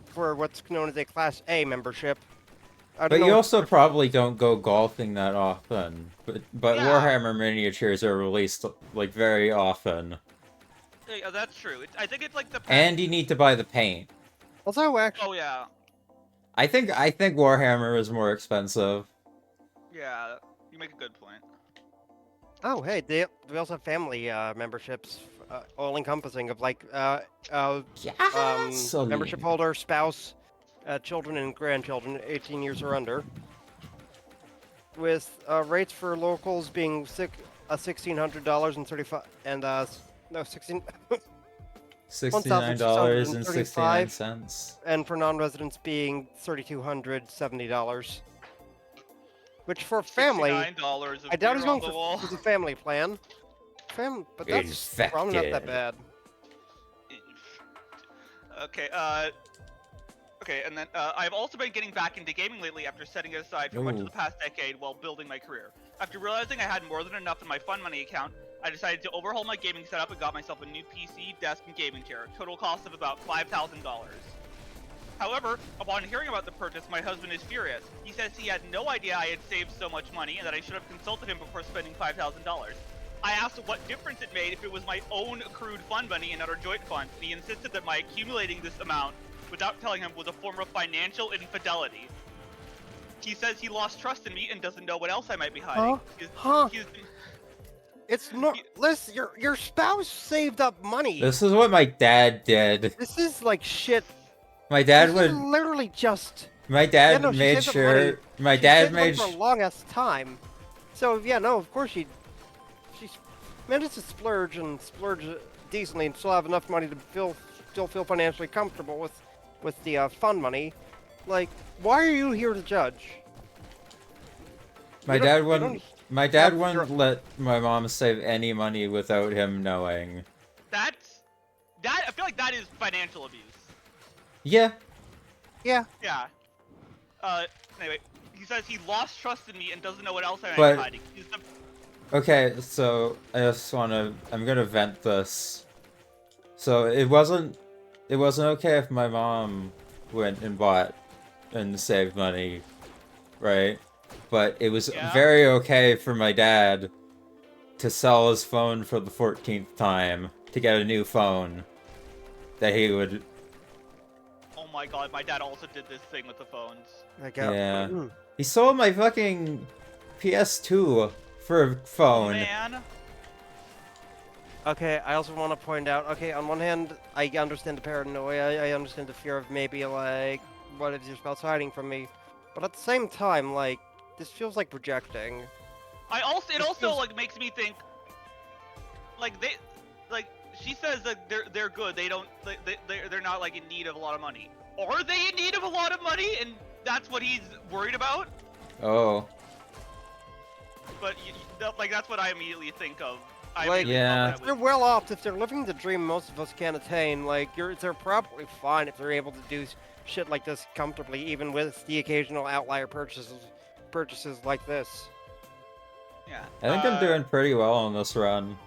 for what's known as a Class A membership. But you also probably don't go golfing that often. But Yeah. Warhammer miniatures are released like very often. Yeah, that's true. I think it's like the. And you need to buy the paint. Also, actually, Oh yeah. I think Warhammer is more expensive. Yeah, you make a good point. oh hey, they also have family memberships, all encompassing of membership holder, spouse, children and grandchildren, 18 years or under. With rates for locals being $1,600 and 35 and $69.69. and for non-residents being $3,270. Which for family, $69 I doubt he's beer on going the wall. for the family plan. But that's probably not that Infected. bad. Okay, okay, and then I've also been getting back into gaming lately after setting it aside for much of Ooh. the past decade while building my career. After realizing I had more than enough in my fun money account, I decided to overhaul my gaming setup and got myself a new PC, desk, and gaming chair, total cost of about $5,000. However, upon hearing about the purchase, my husband is furious. He says he had no idea I had saved so much money and that I should have consulted him before spending $5,000. I asked what difference it made if it was my own accrued fund money and not our joint fund, and he insisted that my accumulating this amount without telling him was a form of financial infidelity. He says he lost trust in me and doesn't know what else I might be hiding. Huh? He's- It's not. Listen, your spouse saved up money. This is what my dad did. This is like shit. My dad This would. is literally just. My dad Yeah, no, she made saved up money. sure. My She dad saved money made. for a long ass time. So yeah, no, of course she managed to splurge and splurge decently and still have enough money to still feel financially comfortable with the fund money. Like, why are you here to judge? My You don't- dad you wouldn't. don't My dad have wouldn't your- let my mom save any money without him knowing. that I feel like that is financial abuse. Yeah. Yeah. Yeah. Anyway, he says he lost trust in me and doesn't know what else I'm But- hiding. He's the Okay, so I just wanna. I'm gonna vent this. So it wasn't okay if my mom went and bought and saved money, right? But it was Yeah. very okay for my dad to sell his phone for the 14th time to get a new phone that he would. Oh my god, my dad also did this thing with the phones. Like, Yeah. He sold my fucking PS2 for a phone. Man. Okay, I also want to point out, okay, on one hand, I understand the paranoia, I understand the fear of maybe, like, what is your spouse hiding from me? But at the same time, like, this feels like projecting. It This also feels- like makes me think like she says that they're good. They don't they're not like in need of a lot of money. Are they in need of a lot of money? And that's what he's worried about? Oh. But like that's what I immediately think of. Like, Yeah. If they're well off, if they're living the dream most of us can't attain, like, they're probably fine if they're able to do shit like this comfortably, even with the occasional outlier purchases like this. Yeah. I think I'm doing pretty well on this run.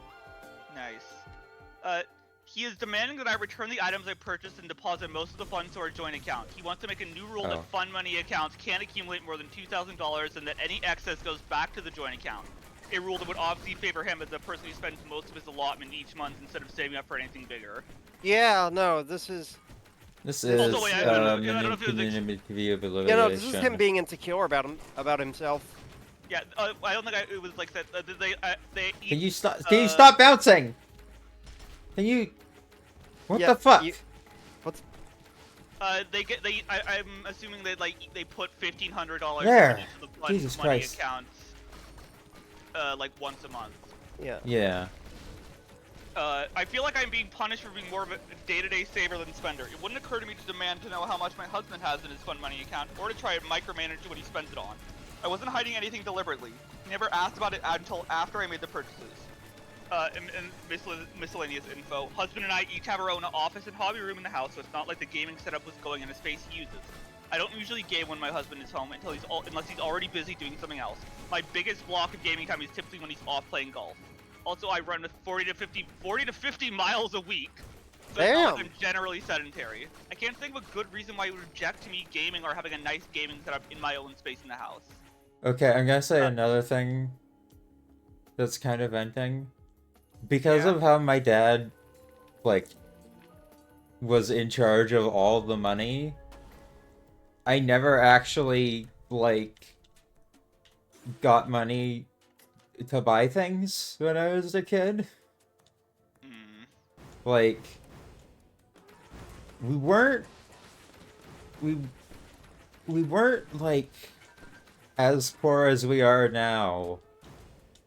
Nice. He is demanding that I return the items I purchased and deposit most of the funds to our joint account. He wants to make a new rule Oh. that fund money accounts can't accumulate more than $2,000 and that any excess goes back to the joint account. A rule that would obviously favor him as the person who spends most of his allotment each month instead of saving up for anything bigger. Yeah, no, this is... This Also, is wait, I don't know if it was manipulation. Yeah, no, this is him being insecure about himself. Yeah, I don't think it was like that. They eat, Can you stop? Can you stop bouncing? Can you? What Yeah, the fuck? What's... I'm assuming they put $1,500 There. into the fund Jesus money Christ. accounts, like once a month. Yeah. Yeah. I feel like I'm being punished for being more of a day-to-day saver than spender. It wouldn't occur to me to demand to know how much my husband has in his fund money account, or to try and micromanage what he spends it on. I wasn't hiding anything deliberately. He never asked about it until after I made the purchases. And miscellaneous info. Husband and I each have our own office and hobby room in the house, so it's not like the gaming setup was going in a space he uses. I don't usually game when my husband is home unless he's already busy doing something else. My biggest block of gaming time is typically when he's off playing golf. Also, I run with 40 to 50 miles a week. So it's not like I'm generally sedentary. I can't think of a good reason why you would reject me gaming or having a nice gaming setup in my own space in the house. Okay, I'm gonna say another thing that's kind of venting. Because Yeah. of how my dad, like, was in charge of all the money, I never actually, like, got money to buy things when I was a kid. Like, we weren't, like, as poor as we are now.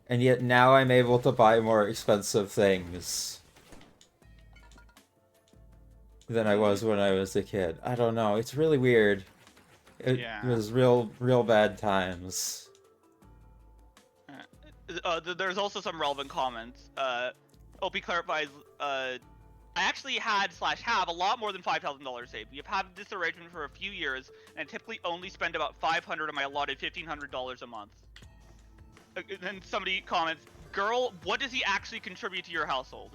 And yet now I'm able to buy more expensive things than I was when I was a kid. I don't know. It's really weird. It was real bad times. There's also some relevant comments. OP clarifies, I actually have a lot more than $5,000 saved. We have had this arrangement for a few years, and typically only spend about $500 of my allotted $1,500 a month. Then somebody comments, girl, what does he actually contribute to your household?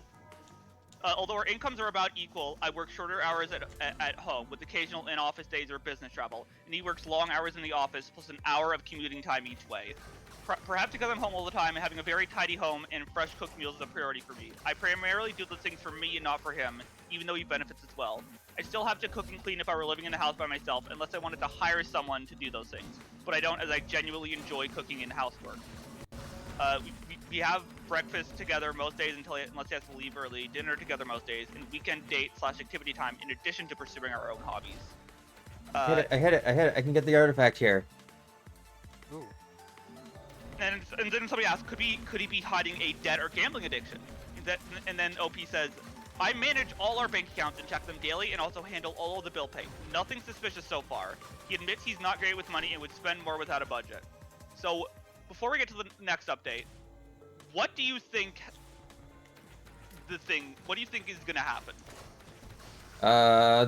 Although our incomes are about equal, I work shorter hours at home, with occasional in-office days or business travel, and he works long hours in the office, plus an hour of commuting time each way. Perhaps because I'm home all the time and having a very tidy home and fresh cooked meals is a priority for me. I primarily do those things for me and not for him, even though he benefits as well. I still have to cook and clean if I were living in a house by myself, unless I wanted to hire someone to do those things. But I don't, as I genuinely enjoy cooking and housework. We have breakfast together most days unless he has to leave early, dinner together most days, and weekend date/activity time in addition to pursuing our own hobbies. I hit it. I can get the artifact here. Ooh. And then somebody asked, could he be hiding a debt or gambling addiction? And then OP says, I manage all our bank accounts and check them daily and also handle all of the bill pay. Nothing suspicious so far. He admits he's not great with money and would spend more without a budget. So, before we get to the next update, what do you think is gonna happen?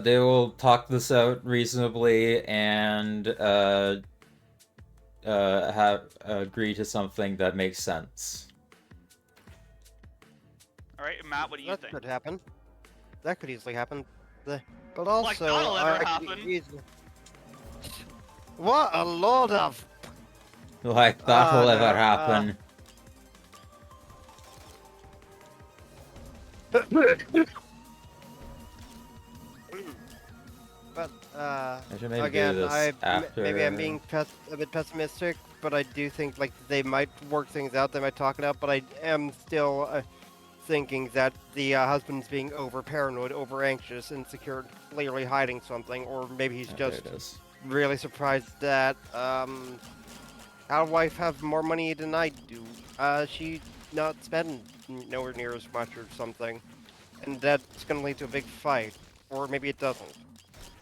They will talk this out reasonably and agree to something that makes sense. All right, Matt, what do you That think? could happen. That could easily happen. But also, Like, that'll ever happen. What a load of... Like, that'll no, ever happen. But, I should maybe again, do this after... maybe I'm being a bit pessimistic, but I do think, like, they might work things out, they might talk it out, but I am still thinking that the husband's being over-paranoid, over-anxious, insecure, clearly hiding something, or maybe he's There just it is. really surprised that, our wife have more money than I do. She not spend nowhere near as much or something, and that's gonna lead to a big fight, or maybe it doesn't.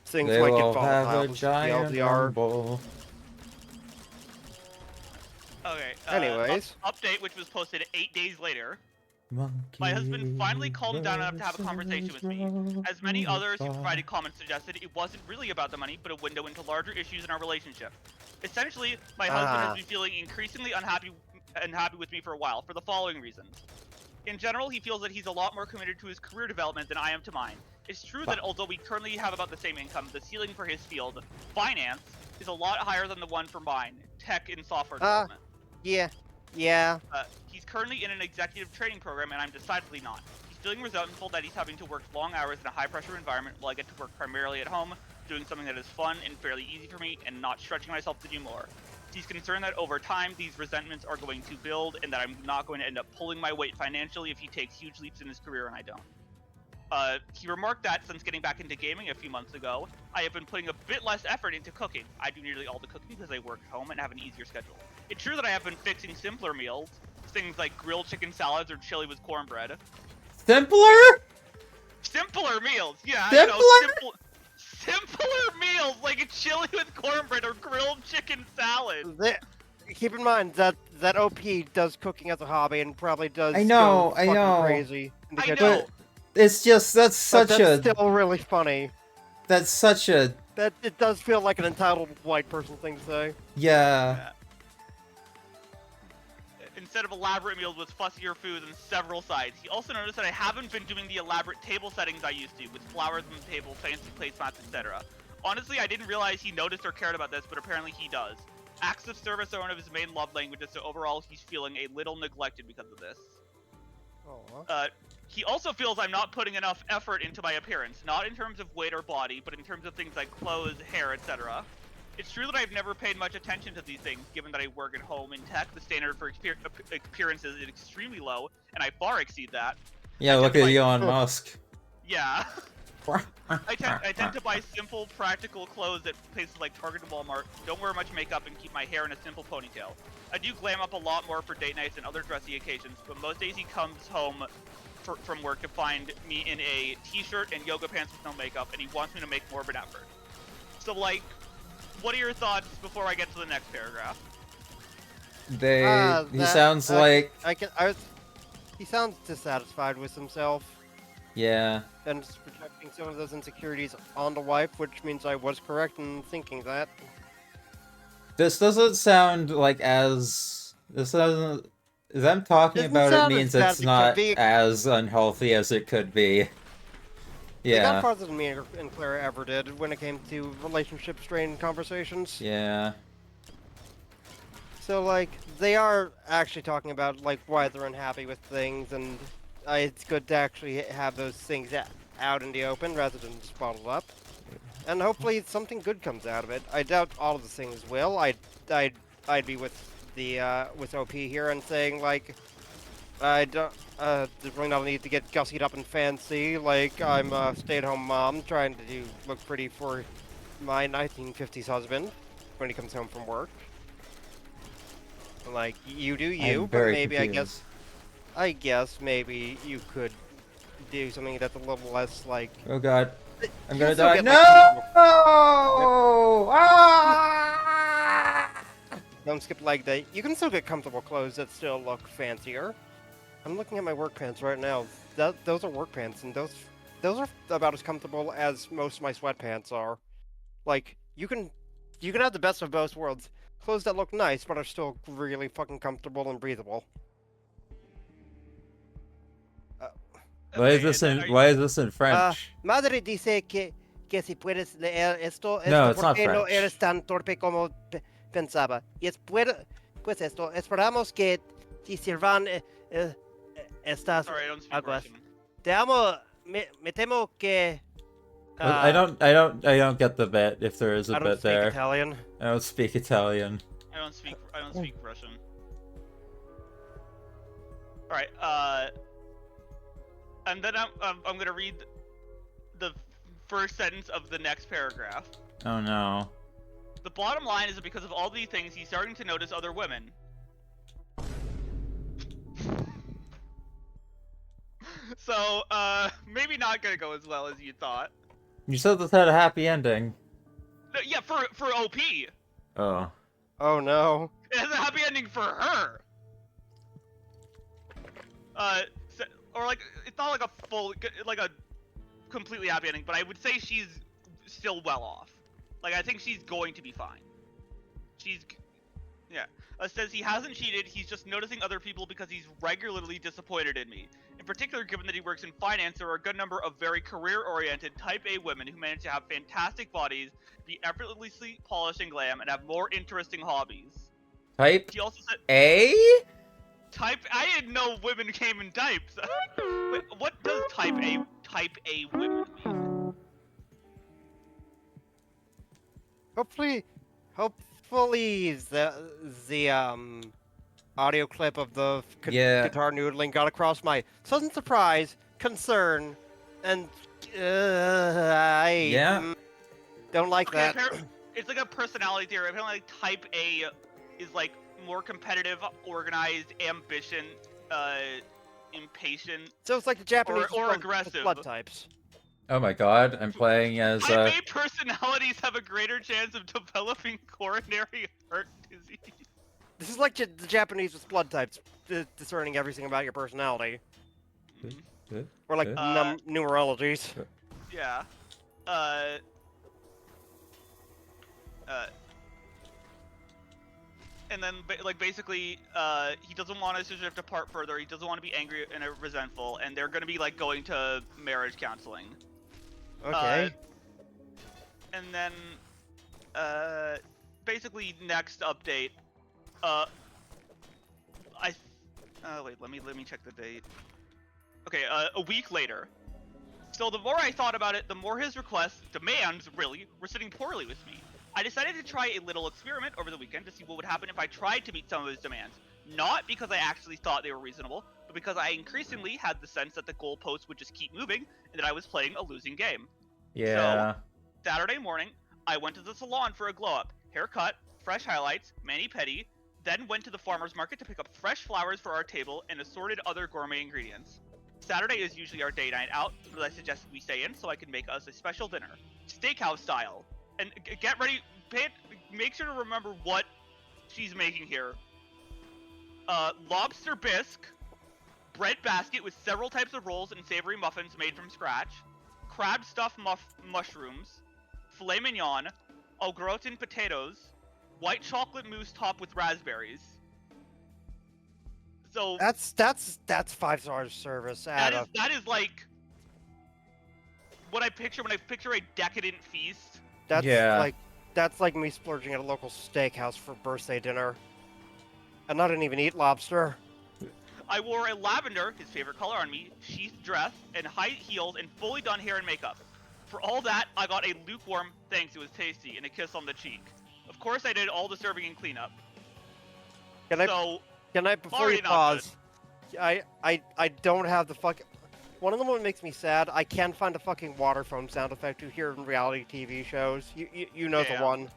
Things They might get will volatile. have a with the giant LDR. rumble. Okay. Anyways. Update, which was posted 8 days later. Monkey My husband finally calmed down enough to have a conversation with me. As many others who provided comments suggested, it wasn't really about the money, but a window into larger issues in our relationship. Essentially, my husband has been feeling increasingly unhappy with me for a while, for the following reasons. In general, he feels that he's a lot more committed to his career development than I am to mine. It's true that although we currently have about the same income, the ceiling for his field, finance, is a lot higher than the one for mine, tech and software development. Yeah. He's currently in an executive training program, and I'm decidedly not. He's feeling resentful that he's having to work long hours in a high-pressure environment while I get to work primarily at home, doing something that is fun and fairly easy for me, and not stretching myself to do more. He's concerned that over time, these resentments are going to build, and that I'm not going to end up pulling my weight financially if he takes huge leaps in his career and I don't. He remarked that since getting back into gaming a few months ago, I have been putting a bit less effort into cooking. I do nearly all the cooking because I work at home and have an easier schedule. It's true that I have been fixing simpler meals, things like grilled chicken salads or chili with cornbread. Simpler? Simpler meals, yeah. Simpler? You know, simpler meals like a chili with cornbread or grilled chicken salad. Keep in mind that OP does cooking as a hobby and probably does. I know. Crazy. I know. It's just that's still really funny. That's such a. That it does feel like an entitled white person thing to say. Yeah. Instead of elaborate meals with fussier foods and several sides. He also noticed that I haven't been doing the elaborate table settings I used to, with flowers on the table, fancy placemats, etc. Honestly, I didn't realize he noticed or cared about this, but apparently he does. Acts of service are one of his main love languages, so overall he's feeling a little neglected because of this. Aww. He also feels I'm not putting enough effort into my appearance, not in terms of weight or body, but in terms of things like clothes, hair, etc. It's true that I've never paid much attention to these things, given that I work at home in tech. The standard for appearances is extremely low, and I far exceed that. Yeah, look at Elon Musk. Yeah. I tend to buy simple, practical clothes at places like Target and Walmart, don't wear much makeup, and keep my hair in a simple ponytail. I do glam up a lot more for date nights and other dressy occasions, but most days he comes home from work to find me in a t-shirt and yoga pants with no makeup, and he wants me to make more of an effort. So, like, what are your thoughts before I get to the next paragraph? He sounds like... He sounds dissatisfied with himself. Yeah. And just projecting some of those insecurities on the wife, which means I was correct in thinking that. This doesn't sound like as... This doesn't... Them talking about it means it's not as unhealthy as it could be. They got Yeah. farther than me and Clara ever did when it came to relationship strain conversations. Yeah. So, like, they are actually talking about, like, why they're unhappy with things, and it's good to actually have those things out in the open rather than just bottled up. And hopefully something good comes out of it. I doubt all of the things will. I'd be with the with OP here and saying like I don't there's really not a need to get gussied up and fancy. Like I'm a stay-at-home mom trying to look pretty for my 1950s husband when he comes home from work. Like you do you, I'm but very maybe confused. I guess maybe you could do something that's a little less like. Oh god. I'm You gonna can still die. get No! like comfortable. Ah! Don't skip leg day. You can still get comfortable clothes that still look fancier. I'm looking at my work pants right now. Those are work pants, and those are about as comfortable as most of my sweatpants are. Like you can have the best of both worlds. Clothes that look nice but are still really fucking comfortable and breathable. Uh, Okay, and then are you, Why is this in Ah, French? madre dice que si puedes leer No, esto it's not porque no eres French. tan torpe como pensaba. Y es pues esto, esperamos que te sirvan estas sorry, I don't speak aguas. Russian. Te amo, me temo que... Well, I don't get the bit if there is a I don't bit speak there. Italian. I don't speak Italian. I don't speak Russian. All right. And then I'm gonna read the first sentence of the next paragraph. Oh no. The bottom line is that because of all these things, he's starting to notice other women. So, maybe not gonna go as well as you thought. You said this had a happy ending. No, yeah, for OP. Oh. Oh no. It has a happy ending for her. Or like, it's not like a full, like a completely happy ending, but I would say she's still well off. Like, I think she's going to be fine. Yeah. Says he hasn't cheated, he's just noticing other people because he's regularly disappointed in me. In particular, given that he works in finance, there are a good number of very career-oriented Type A women who manage to have fantastic bodies, be effortlessly polished and glam, and have more interesting hobbies. Type She also said, A? I didn't know women came in types. Wait, what does Type A women mean? Hopefully the audio clip of the Yeah. guitar noodling got across my sudden surprise, concern, and I Yeah. don't like Okay, that. it's like a personality theory. Apparently, like, Type A is like more competitive, organized, ambition, impatient, So it's like the Japanese or with aggressive. blood types. Oh my god, I'm playing as Type A personalities have a greater chance of developing coronary heart disease. This is like the Japanese with blood types, discerning everything about your personality, or like numerologies. Yeah. And then, like, basically, he doesn't want us to drift apart further. He doesn't want to be angry and resentful, and they're gonna be like going to marriage counseling. Okay. And then, basically, next update. Wait, let me check the date. Okay, a week later. So the more I thought about it, the more his requests, demands, really, were sitting poorly with me. I decided to try a little experiment over the weekend to see what would happen if I tried to meet some of his demands. Not because I actually thought they were reasonable, but because I increasingly had the sense that the goalposts would just keep moving and that I was playing a losing game. Yeah. So, Saturday morning, I went to the salon for a glow-up, haircut, fresh highlights, mani-pedi, then went to the farmer's market to pick up fresh flowers for our table and assorted other gourmet ingredients. Saturday is usually our day night out, but I suggested we stay in so I can make us a special dinner, steakhouse style. And get ready, make sure to remember what she's making here. Lobster bisque, bread basket with several types of rolls and savory muffins made from scratch, crab stuffed mushrooms, filet mignon, au gratin potatoes, white chocolate mousse topped with raspberries. So That's 5-star service. that is like what I picture when I picture a decadent feast. That's like me splurging at a local steakhouse for birthday dinner. And I didn't even eat lobster. I wore a lavender, his favorite color, on me, sheath dress, and high heels, and fully done hair and makeup. For all that, I got a lukewarm thanks, it was tasty, and a kiss on the cheek. Of course I did all the serving and cleanup. Can I before you already not pause? I don't have the fuck. One of them that makes me sad. I can't find a fucking water foam sound effect you hear in reality TV shows. You know the Yeah. one.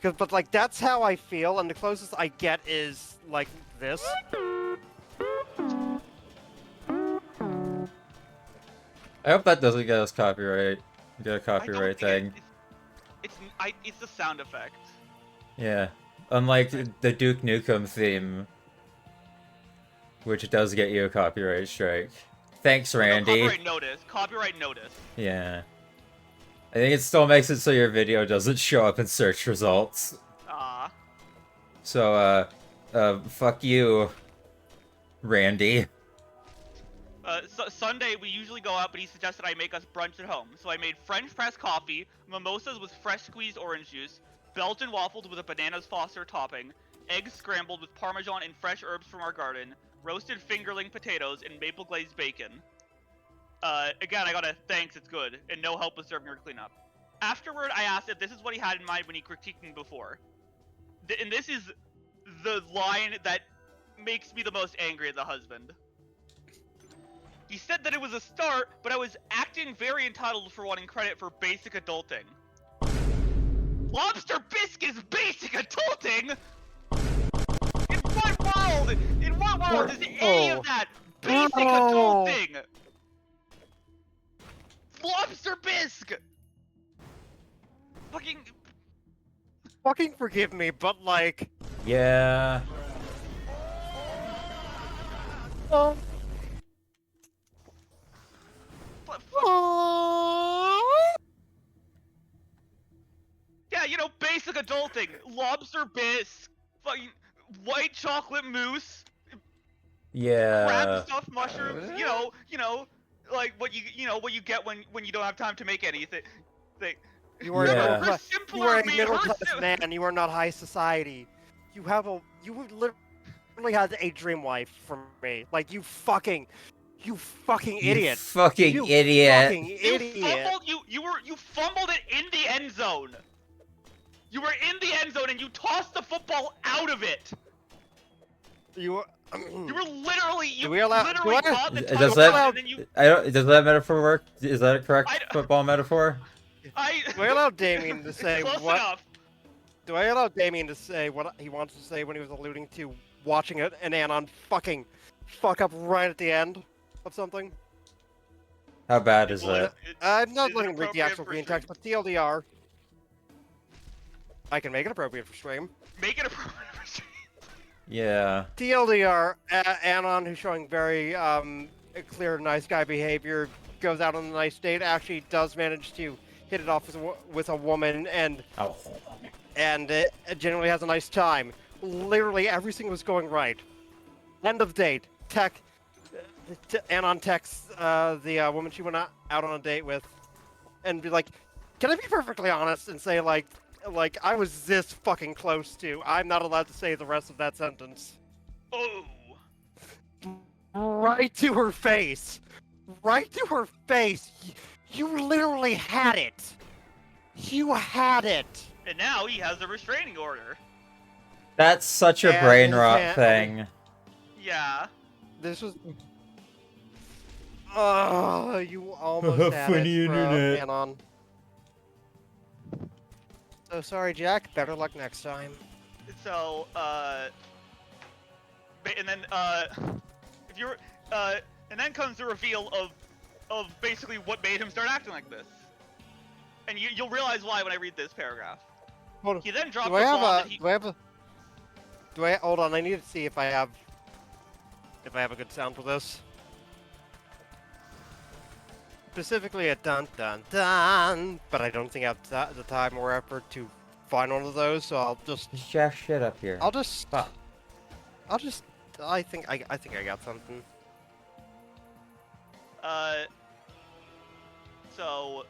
But like that's how I feel, and the closest I get is like this. I hope that doesn't get us get a I don't copyright think thing. it's the sound effect. Yeah. Unlike the Duke Nukem theme, which does get you a copyright strike. Thanks, Randy. No, copyright notice. Yeah. I think it still makes it so your video doesn't show up in search results. Ah. So, fuck you, Randy. Sunday we usually go out, but he suggested I make us brunch at home. So I made French press coffee, mimosas with fresh squeezed orange juice, Belgian waffles with a bananas Foster topping, eggs scrambled with Parmesan and fresh herbs from our garden, roasted fingerling potatoes, and maple glazed bacon. Again, I got a thanks, it's good, and no help with serving or cleanup. Afterward, I asked if this is what he had in mind when he critiqued me before. And this is the line that makes me the most angry as a husband. He said that it was a start, but I was acting very entitled for wanting credit for basic adulting. Lobster bisque is basic adulting? In what world is any of that basic adulting? Lobster bisque! Fucking forgive me, but like. Yeah. Oh. Yeah, you know, basic adulting. Lobster bisque, fucking white chocolate mousse, Yeah. crab stuffed mushrooms. You know, like what you get when you don't have time to make anything. You are Yeah. a middle class man. You are not high society. You literally had a dream wife from me. Like you fucking idiot. Fucking You idiot. fucking idiot. You fumbled it in the end zone. You were in the end zone and you tossed the football out of it. You were. You were literally Do we allow- literally do I- caught the Does touchdown that- and then you. Does that metaphor work? Is that a correct football metaphor? Do I allow Damien to say Close what? enough. Do I allow Damien to say what he wants to say when he was alluding to watching an Anon fucking fuck up right at the end of something? How bad is that? I'm not Is it letting him read the appropriate actual for green stream? text, but TLDR. I can make it appropriate for stream. Make it appropriate for stream. Yeah. TLDR, Anon, who's showing very clear nice guy behavior, goes out on a nice date, actually does manage to hit it off with a woman, and generally has a nice time. Literally everything was going right. End of date. Anon texts the woman she went out on a date with, and be like, "Can I be perfectly honest and say like I was this fucking close to? I'm not allowed to say the rest of that sentence." Oh. Right to her face. Right to her face. You literally had it. You had it. And now he has a restraining order. That's such a Yeah, brain you rot can't- thing. Yeah. This was. Oh, you almost had Funny it, bro. internet. Anon. So sorry, Jack. Better luck next time. So, and then, if you're, and then comes the reveal of basically what made him start acting like this. And you'll realize why when I read this paragraph. Hold on. He then dropped Do I the have bomb a? that he... Hold on. I need to see if I have a good sound for this. Specifically a dun dun dun, but I don't think I have the time or effort to find one of those, so I'll just. Just jack shit up here. I think I got something. So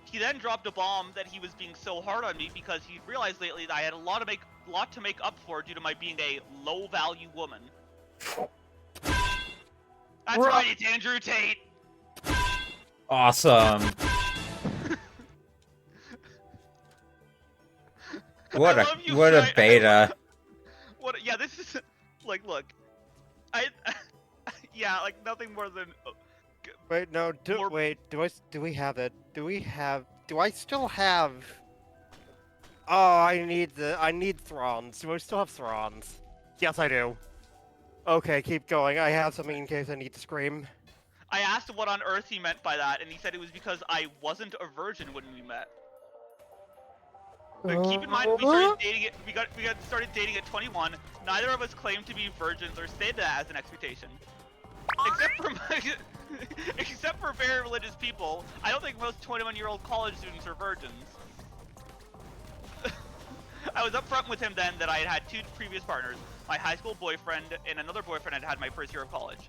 he then dropped a bomb that he was being so hard on me because he realized lately that I had a lot to make up for due to my being a low-value woman. That's We're- right, it's Andrew Tate. Awesome. What I a love you, what a Shai- beta. What? Yeah, this is like, look, I, yeah, like nothing more than. Wait, no. More- Wait. Do we have it? Do I still have? Oh, I need Thrawns. Do I still have Thrawns? Yes, I do. Okay, keep going. I have something in case I need to scream. I asked what on earth he meant by that, and he said it was because I wasn't a virgin when we met. But keep in mind, we started dating it. We got started dating at 21. Neither of us claimed to be virgins or stated that as an expectation. Except for very religious people, I don't think most 21-year-old college students are virgins. I was upfront with him then that I had had 2 previous partners, my high school boyfriend and another boyfriend I'd had my first year of college.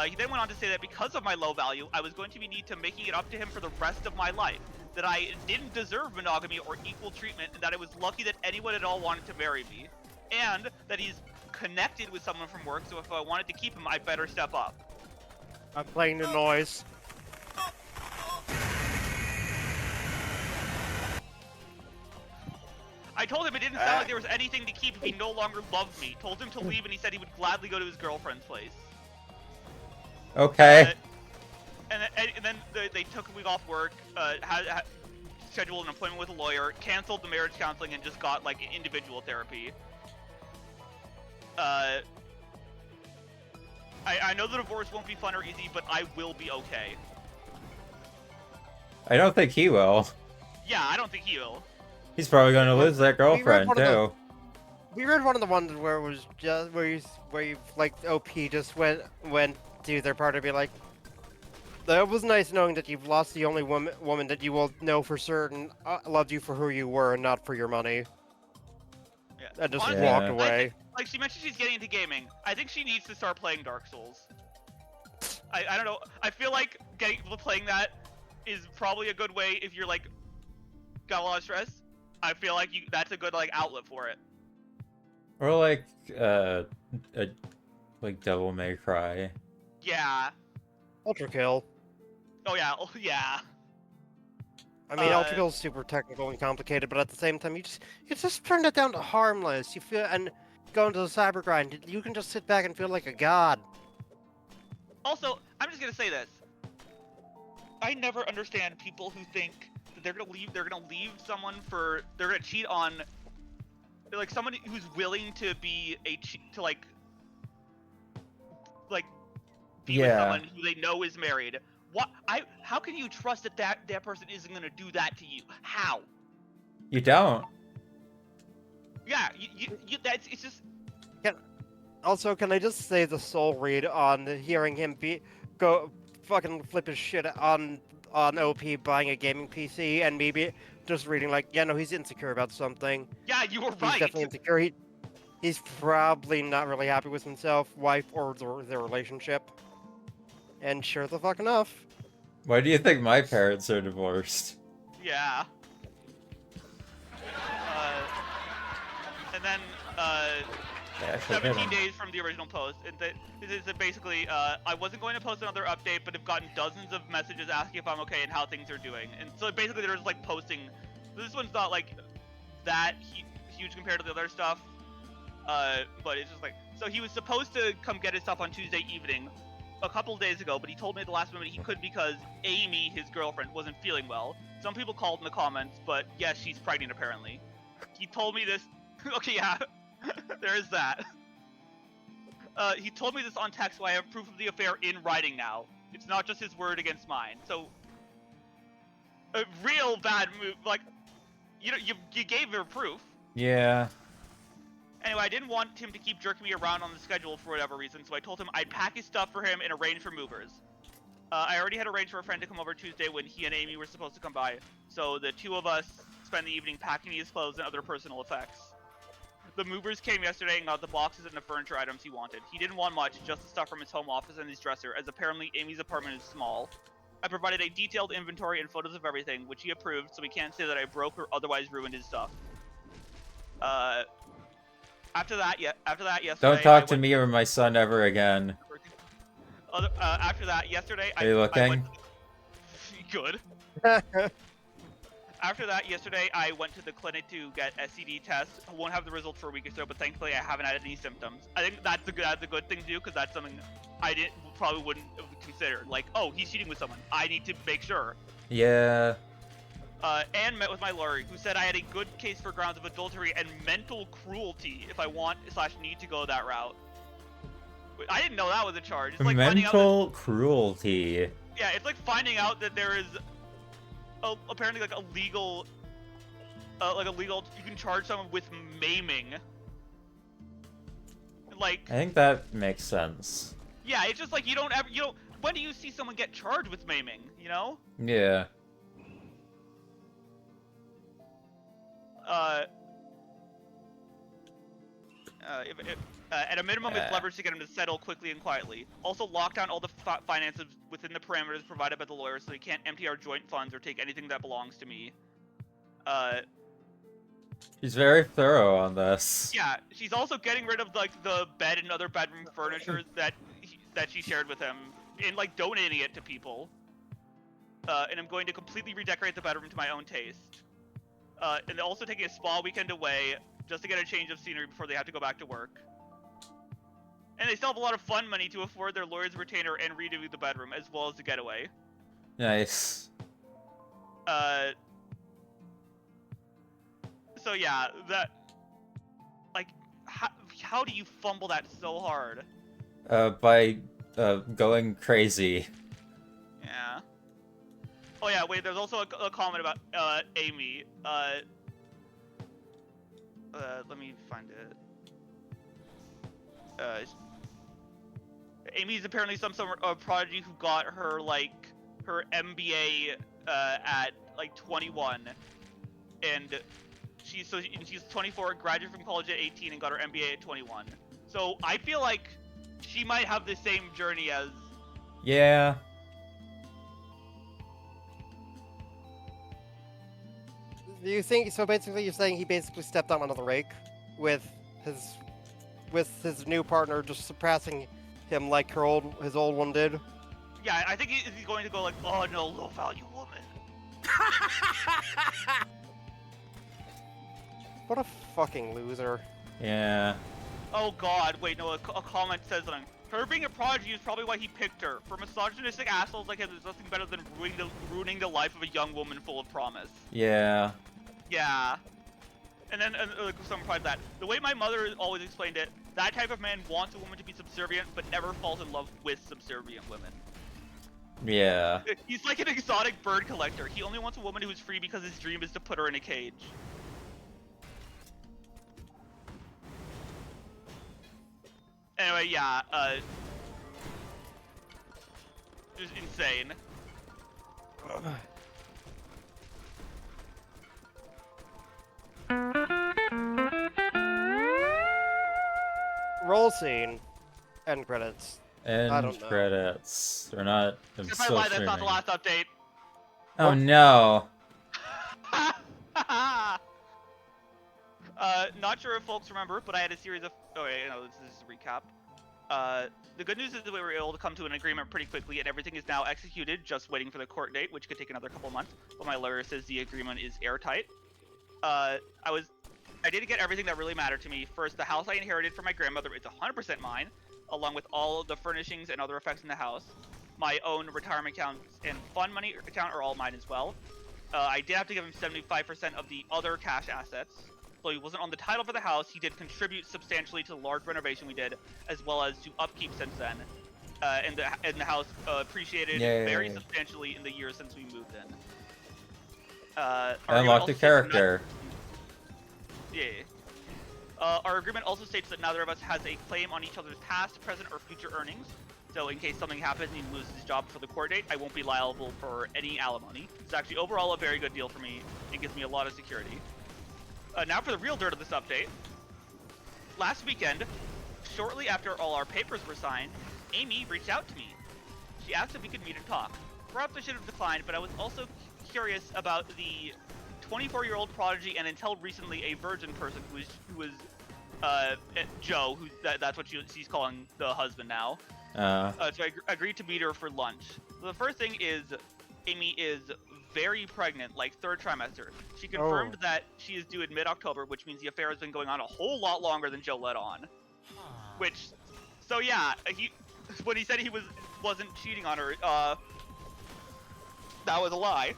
He then went on to say that because of my low value, I was going to need to making it up to him for the rest of my life, that I didn't deserve monogamy or equal treatment, and that I was lucky that anyone at all wanted to marry me, and that he's connected with someone from work, so if I wanted to keep him, I'd better step up. I'm playing the noise. I told him it didn't sound like there was anything to keep if he no longer loved me. Told him to leave, and he said he would gladly go to his girlfriend's place. Okay. And then they took a week off work, scheduled an appointment with a lawyer, canceled the marriage counseling, and just got like individual therapy. I know the divorce won't be fun or easy, but I will be okay. I don't think he will. Yeah, I don't think he will. He's probably gonna lose that girlfriend one of the- too. We read one of the ones where it was just where you like OP just went to their partner, be like, "That was nice knowing that you've lost the only woman that you will know for certain loved you for who you were and not for your money." Yeah. And just Honestly, walked Yeah. away. Like she mentioned, she's getting into gaming. I think she needs to start playing Dark Souls. I don't know. I feel like playing that is probably a good way if you're like got a lot of stress. I feel like that's a good like outlet for it. Or like like Devil May Cry. Yeah. Ultra kill. Oh yeah. Oh yeah. I mean, Ultra kill is super technical and complicated, but at the same time, you just turn it down to harmless. You feel and go into the cyber grind. You can just sit back and feel like a god. Also, I'm just gonna say this. I never understand people who think that they're gonna leave someone for they're gonna cheat on like someone who's willing to be like be with Yeah. someone who they know is married. How can you trust that person isn't gonna do that to you? How? You don't. Yeah, it's just Also, can I just say the soul read on hearing him go fucking flip his shit on OP buying a gaming PC and maybe just reading like, yeah, no, he's insecure about something. yeah, you were He's right. definitely insecure. He's probably not really happy with himself, wife, or their relationship. And sure the fuck enough. Why do you think my parents are divorced? Yeah. And then They actually did 17 them. days from the original post. And this is basically, I wasn't going to post another update, but have gotten dozens of messages asking if I'm okay and how things are doing. And so basically they're just like posting. This one's not like that huge compared to the other stuff. But it's just like, so he was supposed to come get his stuff on Tuesday evening a couple of days ago, but he told me at the last moment he couldn't because Amy, his girlfriend, wasn't feeling well. Some people called in the comments, but yes, she's pregnant apparently. He told me this. Okay, yeah, there is that. He told me this on text, so I have proof of the affair in writing now. It's not just his word against mine. So, a real bad move. Like, you gave her proof. Yeah. Anyway, I didn't want him to keep jerking me around on the schedule for whatever reason, so I told him I'd pack his stuff for him and arrange for movers. I already had arranged for a friend to come over Tuesday when he and Amy were supposed to come by, so the two of us spent the evening packing his clothes and other personal effects. The movers came yesterday and got the boxes and the furniture items he wanted. He didn't want much, just the stuff from his home office and his dresser, as apparently Amy's apartment is small. I provided a detailed inventory and photos of everything, which he approved, so he can't say that I broke or otherwise ruined his stuff. After that, yesterday. Don't talk to me or my son ever again. After that, yesterday, Are you I went. looking? Good. After that, yesterday, I went to the clinic to get STD tests. I won't have the results for a week or so, but thankfully, I haven't had any symptoms. I think that's a good thing to do because that's something I probably wouldn't have considered. Like, oh, he's cheating with someone. I need to make sure. Yeah. And met with my lawyer, who said I had a good case for grounds of adultery and mental cruelty if I want/need to go that route. I didn't know that was a charge. It's like finding out Mental cruelty. yeah, it's like finding out that there is apparently like a legal, you can charge someone with maiming. Like, I think that makes sense. yeah, it's just like you don't. When do you see someone get charged with maiming? You know? Yeah. At a minimum, it's leverage to get him to settle quickly and quietly. Also, lock down all the finances within the parameters provided by the lawyer, so he can't empty our joint funds or take anything that belongs to me. He's very thorough on this. Yeah, she's also getting rid of like the bed and other bedroom furniture that she shared with him, and like donating it to people. And I'm going to completely redecorate the bedroom to my own taste. And also taking a spa weekend away just to get a change of scenery before they have to go back to work. And they still have a lot of fun money to afford their lawyer's retainer and redo the bedroom, as well as the getaway. Nice. So yeah, that... Like, how do you fumble that so hard? By going crazy. Yeah. Oh yeah, wait, there's also a comment about, Amy. Let me find it. Amy's apparently some sort of prodigy who got her, like, her MBA, at, like, 21. And she's 24, graduated from college at 18, and got her MBA at 21. So I feel like she might have the same journey as... Yeah. Do you think so? Basically, you're saying he basically stepped on another rake with his new partner, just surpassing him like his old one did. Yeah, I think he's going to go like, oh no, low value woman. What a fucking loser. Yeah. Oh god, wait, no, a comment says something. Her being a prodigy is probably why he picked her. For misogynistic assholes like him, there's nothing better than ruining the life of a young woman full of promise. Yeah. Yeah. And then someone replied that. The way my mother always explained it, that type of man wants a woman to be subservient, but never falls in love with subservient women. Yeah. He's like an exotic bird collector. He only wants a woman who's free because his dream is to put her in a cage. Anyway, yeah, just insane. Roll scene. End credits. End I don't know. credits. Or not. I'm If I still lie, that's not the streaming. last update. Oh no. Not sure if folks remember, but I had a series of... Oh, wait, no, this is a recap. The good news is that we were able to come to an agreement pretty quickly, and everything is now executed, just waiting for the court date, which could take another couple months. But my lawyer says the agreement is airtight. I did get everything that really mattered to me. First, the house I inherited from my grandmother is 100% mine, along with all of the furnishings and other effects in the house. My own retirement accounts and fund money account are all mine as well. I did have to give him 75% of the other cash assets. So he wasn't on the title for the house. He did contribute substantially to the large renovation we did, as well as to upkeep since then. And the house appreciated very substantially in the years since we moved in. Unlock the character. Our agreement also states that neither of us has a claim on each other's past, present, or future earnings. So in case something happens and he loses his job for the court date, I won't be liable for any alimony. It's actually overall a very good deal for me. It gives me a lot of security. Now for the real dirt of this update. Last weekend, shortly after all our papers were signed, Amy reached out to me. She asked if we could meet and talk. Perhaps I should have declined, but I was also curious about the 24-year-old prodigy and until recently a virgin person who was Joe, that's what she's calling the husband now. So I agreed to meet her for lunch. The first thing is, Amy is very pregnant, like 3rd trimester. She confirmed that she is due in mid-October, which means the affair has been going on a whole lot longer than Joe let on. So yeah, when he said he wasn't cheating on her, that was a lie.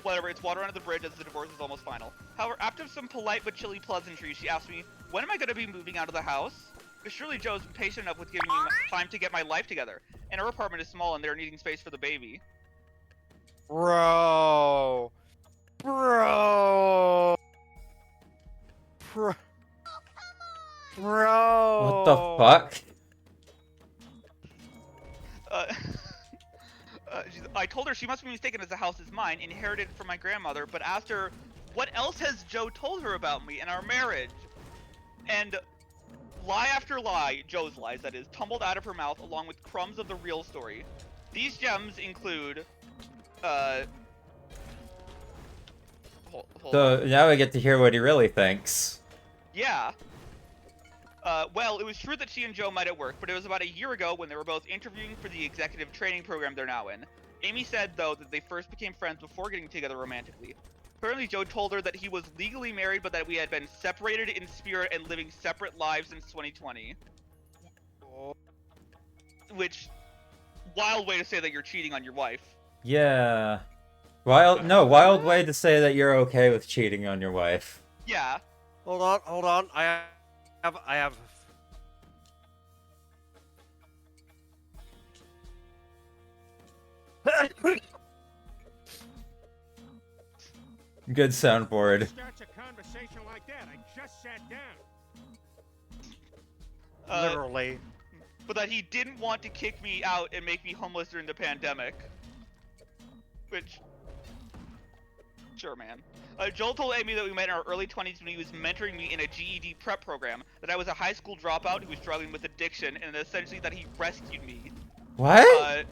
Whatever, it's water under the bridge as the divorce is almost final. However, after some polite but chilly pleasantries, she asked me, when am I going to be moving out of the house? Because surely Joe's been patient enough with giving me time to get my life together. And her apartment is small and they're needing space for the baby. Bro. Bro. What the fuck? I told her she must be mistaken as the house is mine, inherited from my grandmother, but asked her, what else has Joe told her about me and our marriage? And lie after lie, Joe's lies that is, tumbled out of her mouth along with crumbs of the real story. These gems include, So now we get to hear what he really thinks. Yeah. Well, it was true that she and Joe met at work, but it was about a year ago when they were both interviewing for the executive training program they're now in. Amy said, though, that they first became friends before getting together romantically. Apparently, Joe told her that he was legally married, but that we had been separated in spirit and living separate lives since 2020. Which, wild way to say that you're cheating on your wife. Yeah. Wild way to say that you're okay with cheating on your wife. Yeah. Hold on. I have. Good soundboard. Starts a conversation like that. I just sat down. Literally. But that he didn't want to kick me out and make me homeless during the pandemic. Which, sure, man. Joel told Amy that we met in our early 20s when he was mentoring me in a GED prep program, that I was a high school dropout who was struggling with addiction, and essentially that he rescued me. What?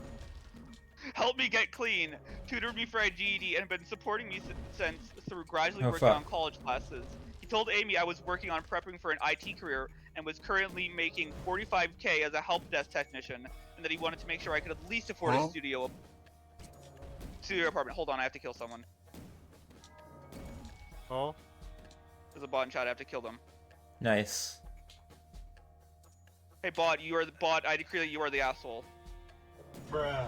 Helped me get clean, tutored me for a GED, and been supporting me since through gradually working on college classes. He told Amy I was working on prepping for an IT career and was currently making $45K as a help desk technician, and that he wanted to make sure I could at least afford a studio apartment. Hold on, I have to kill someone. Oh? There's a bot in chat, I have to kill them. Nice. Hey bot, you are the bot, I decree that you are the asshole. Bruh.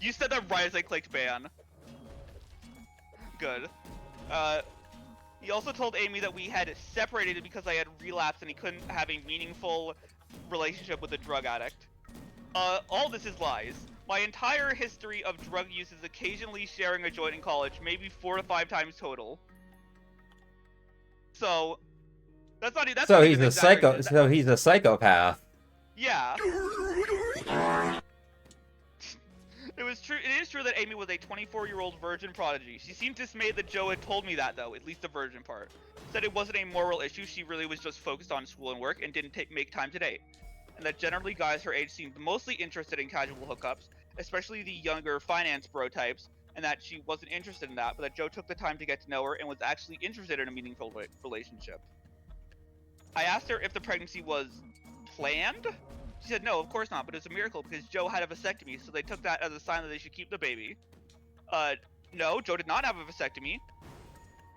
You said that right as I clicked ban. Good. He also told Amy that we had separated because I had relapsed and he couldn't have a meaningful relationship with a drug addict. All this is lies. My entire history of drug use is occasionally sharing a joint in college, maybe 4 to 5 times total. So, that's not even. So he's a psycho. So he's a psychopath. Yeah. It is true that Amy was a 24-year-old virgin prodigy. She seemed dismayed that Joe had told me that, though, at least the virgin part. Said it wasn't a moral issue, she really was just focused on school and work and didn't make time to date. And that generally guys her age seemed mostly interested in casual hookups, especially the younger finance bro types, and that she wasn't interested in that, but that Joe took the time to get to know her and was actually interested in a meaningful relationship. I asked her if the pregnancy was planned. She said no, of course not, but it's a miracle because Joe had a vasectomy, so they took that as a sign that they should keep the baby. No, Joe did not have a vasectomy.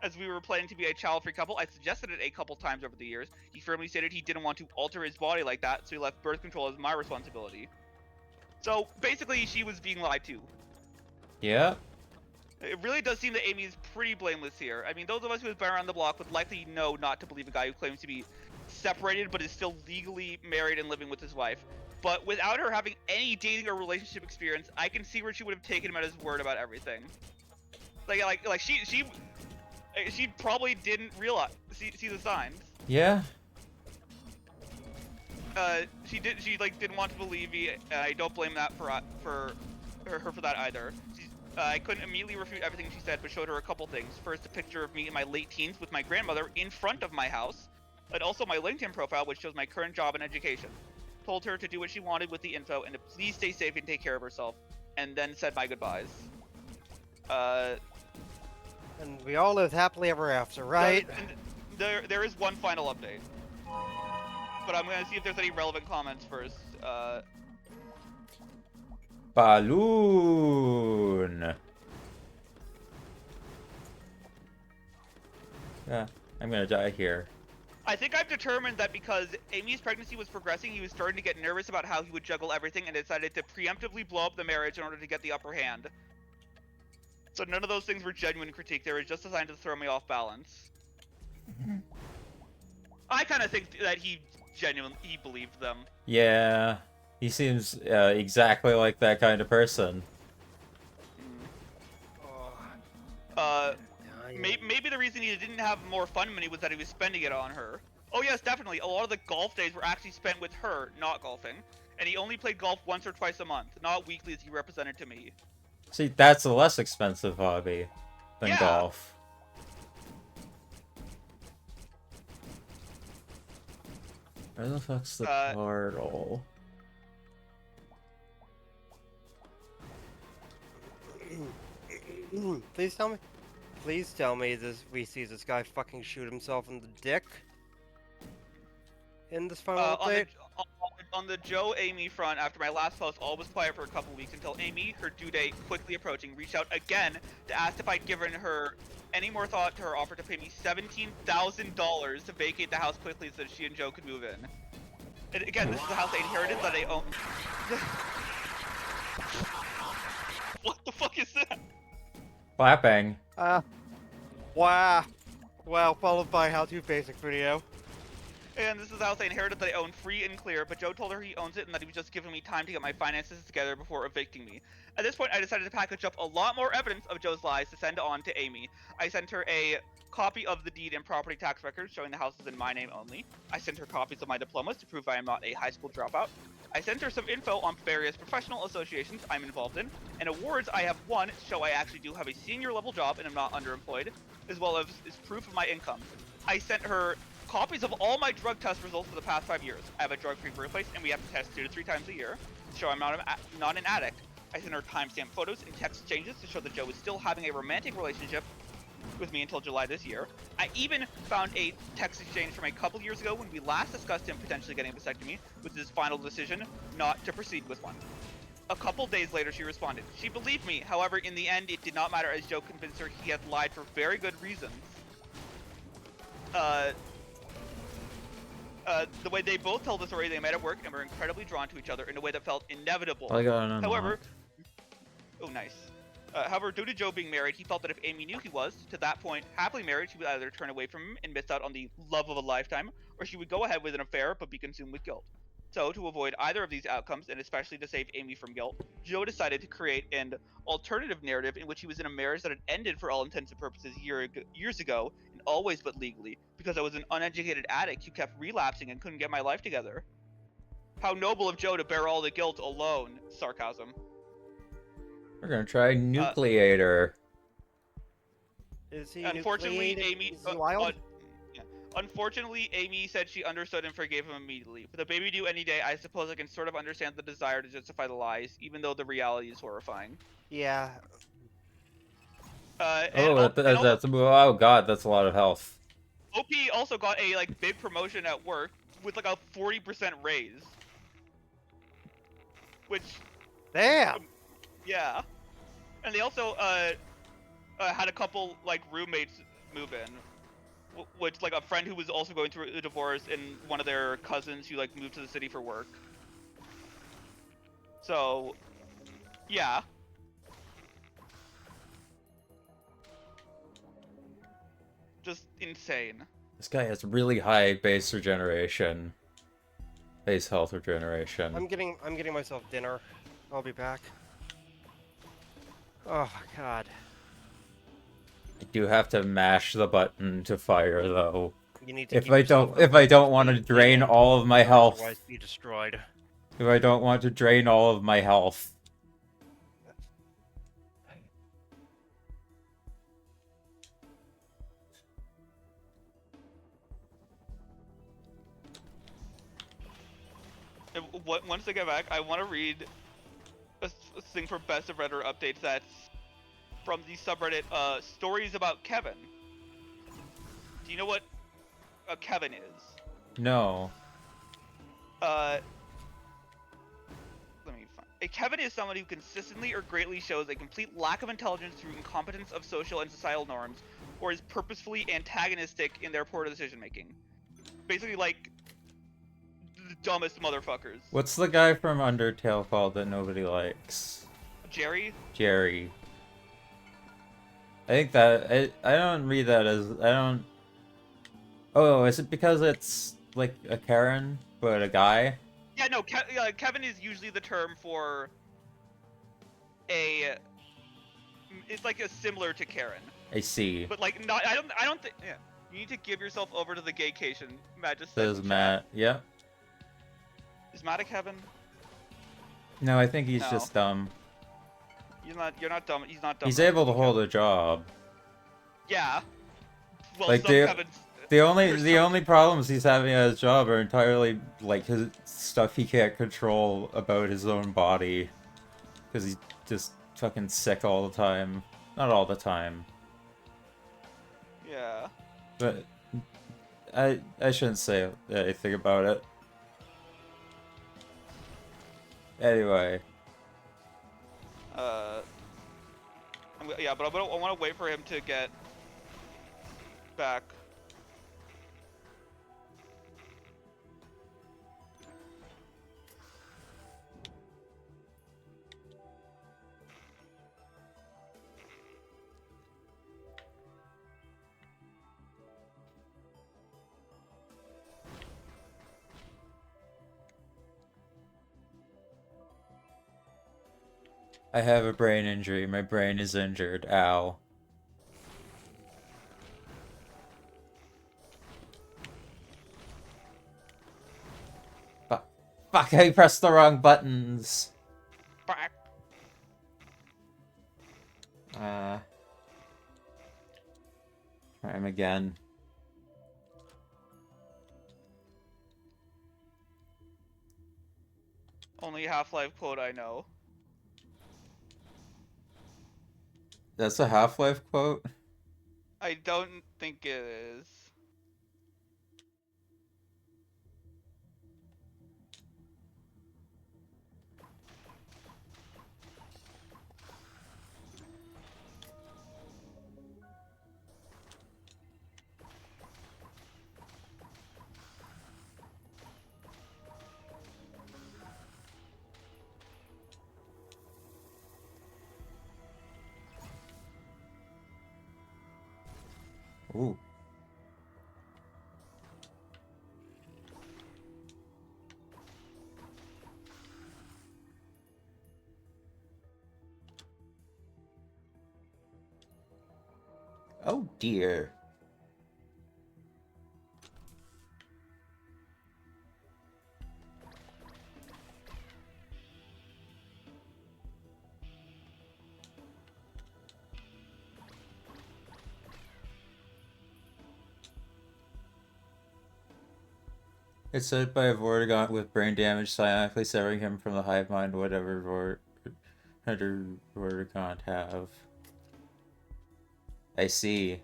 As we were planning to be a child-free couple, I suggested it a couple times over the years. He firmly stated he didn't want to alter his body like that, so he left birth control as my responsibility. So, basically, she was being lied to. Yeah. It really does seem that Amy is pretty blameless here. I mean, those of us who have been around the block would likely know not to believe a guy who claims to be separated but is still legally married and living with his wife. But without her having any dating or relationship experience, I can see where she would have taken him at his word about everything. Like she probably didn't realize see the signs. Yeah. She didn't want to believe me. I don't blame that for her for that either. I couldn't immediately refute everything she said, but showed her a couple things. First, a picture of me in my late teens with my grandmother in front of my house, and also my LinkedIn profile, which shows my current job and education. Told her to do what she wanted with the info and to please stay safe and take care of herself, and then said my goodbyes. And we all lived happily ever after, right? There is one final update. But I'm gonna see if there's any relevant comments first. Balloon. Yeah, I'm gonna die here. I think I've determined that because Amy's pregnancy was progressing, he was starting to get nervous about how he would juggle everything and decided to preemptively blow up the marriage in order to get the upper hand. So none of those things were genuine critique, they were just designed to throw me off balance. I kind of think that he believed them. Yeah, he seems exactly like that kind of person. Maybe the reason he didn't have more fun money was that he was spending it on her. Oh yes, definitely. A lot of the golf days were actually spent with her, not golfing. And he only played golf once or twice a month, not weekly as he represented to me. See, that's a less expensive hobby than golf. Where the fuck's the portal? Please tell me we see this guy fucking shoot himself in the dick in this final update. On the Joe Amy front, after my last post, all was quiet for a couple weeks until Amy, her due date quickly approaching, reached out again to ask if I'd given her any more thought to her offer to pay me $17,000 to vacate the house quickly so that she and Joe could move in. And again, this is the house I inherited that I own. What the fuck is that? Clapping. Wow. Wow, followed by how-to basic video. And this is the house I inherited that I own free and clear, but Joe told her he owns it and that he was just giving me time to get my finances together before evicting me. At this point, I decided to package up a lot more evidence of Joe's lies to send on to Amy. I sent her a copy of the deed and property tax records showing the house is in my name only. I sent her copies of my diplomas to prove I am not a high school dropout. I sent her some info on various professional associations I'm involved in, and awards I have won to show I actually do have a senior level job and am not underemployed, as well as proof of my income. I sent her copies of all my drug test results for the past 5 years. I have a drug-free workplace, and we have to test 2 to 3 times a year to show I'm not an addict. I sent her timestamp photos and text exchanges to show that Joe is still having a romantic relationship with me until July this year. I even found a text exchange from a couple years ago when we last discussed him potentially getting a vasectomy, with his final decision not to proceed with one. A couple days later, she responded. She believed me, however, in the end, it did not matter as Joe convinced her he had lied for very good reasons. The way they both told the story, they met at work and were incredibly drawn to each other in a way that felt inevitable. However, oh nice. However, due to Joe being married, he felt that if Amy knew he was, to that point, happily married, she would either turn away from him and miss out on the love of a lifetime, or she would go ahead with an affair but be consumed with guilt. So, to avoid either of these outcomes, and especially to save Amy from guilt, Joe decided to create an alternative narrative in which he was in a marriage that had ended for all intents and purposes years ago, and always but legally, because I was an uneducated addict who kept relapsing and couldn't get my life together. How noble of Joe to bear all the guilt alone. Sarcasm. We're gonna try Nucleator. Is he Unfortunately, Amy. Is he wild? Unfortunately, Amy said she understood and forgave him immediately. With a baby due any day, I suppose I can sort of understand the desire to justify the lies, even though the reality is horrifying. Yeah. Oh god, that's a lot of health. OP also got a big promotion at work with a 40% raise. Which, damn. Yeah. And they also had a couple roommates move in. Which, a friend who was also going through a divorce and one of their cousins who, moved to the city for work. So, yeah. Just insane. This guy has really high base regeneration. Base health regeneration. I'm getting myself dinner. I'll be back. Oh, God. I do have to mash the button to fire, though. You need to if I don't want to drain all of my health. Otherwise be destroyed. If I don't want to drain all of my health. Once I get back, I want to read a thing for Best of Redder updates that's from the subreddit Stories About Kevin. Do you know what a Kevin is? No. Let me find. A Kevin is someone who consistently or greatly shows a complete lack of intelligence through incompetence of social and societal norms, or is purposefully antagonistic in their poor decision making. Basically, like the dumbest motherfuckers. What's the guy from Undertale called that nobody likes? Jerry? Jerry. I think that I don't read that as I don't. Oh, is it because it's like a Karen but a guy? Yeah, no. Kevin is usually the term for a. It's like a similar to Karen, I see. but like not. I don't think. Yeah. You need to give yourself over to the gaycation. Matt just said Says in chat. Matt. Yep. Is Matt a Kevin? No, I think he's No. just dumb. You're not dumb. He's not dumb. He's enough able be to hold Kevin. a job. Yeah. Well, Like, some Kevins. The there's some- only problems he's having at his job are entirely like his stuff he can't control about his own body, because he's just fucking sick all the time. Not all the time, Yeah. but I shouldn't say anything about it. Anyway, Yeah, but I want to wait for him to get back. I have a brain injury. My brain is injured. Ow. Fuck, I pressed the wrong buttons. Back. Try him again. Only Half-Life quote I know. That's a Half-Life quote? I don't think it is. Ooh. Oh dear. It's said by a Vortigaunt with brain damage, psionically severing him from the hive mind, whatever Hunter Vortigaunt have. I see.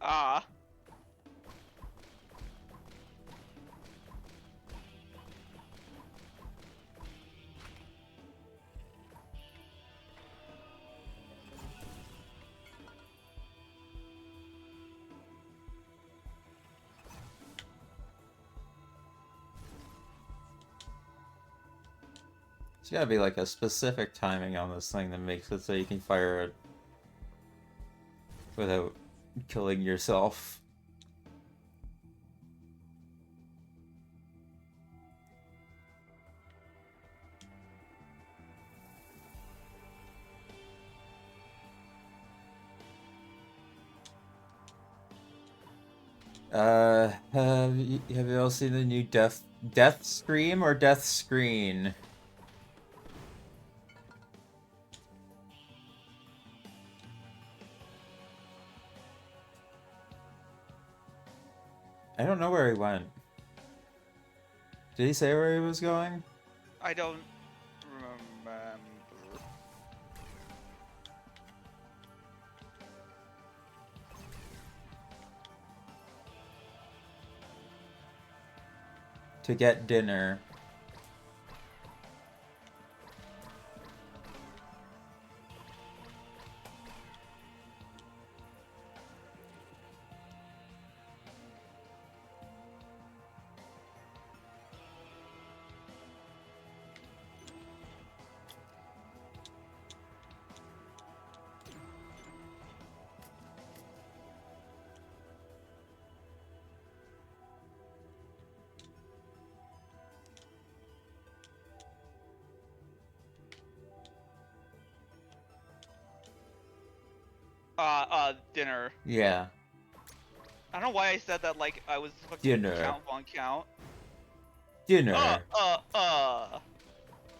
Ah. There's gotta be like a specific timing on this thing that makes it so you can fire it without killing yourself. Have you all seen the new Death Scream or Death Screen? I don't know where he went. Did he say where he was going? I don't remember. to get dinner. Dinner. Yeah, I don't know why I said that like I was fucking dinner. Count Von Count. Dinner. Uh.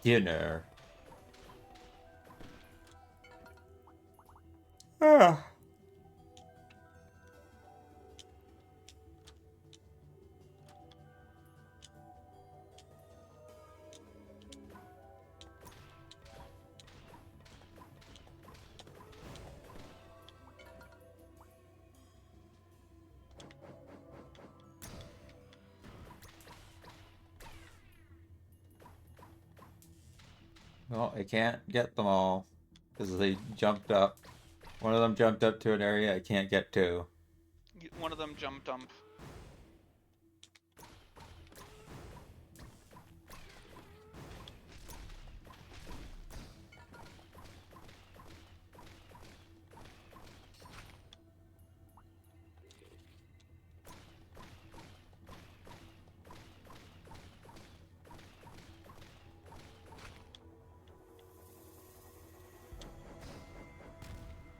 Dinner. Ah. Well, I can't get them all because they jumped up. One of them jumped up to an area I can't get to. One of them jump dump.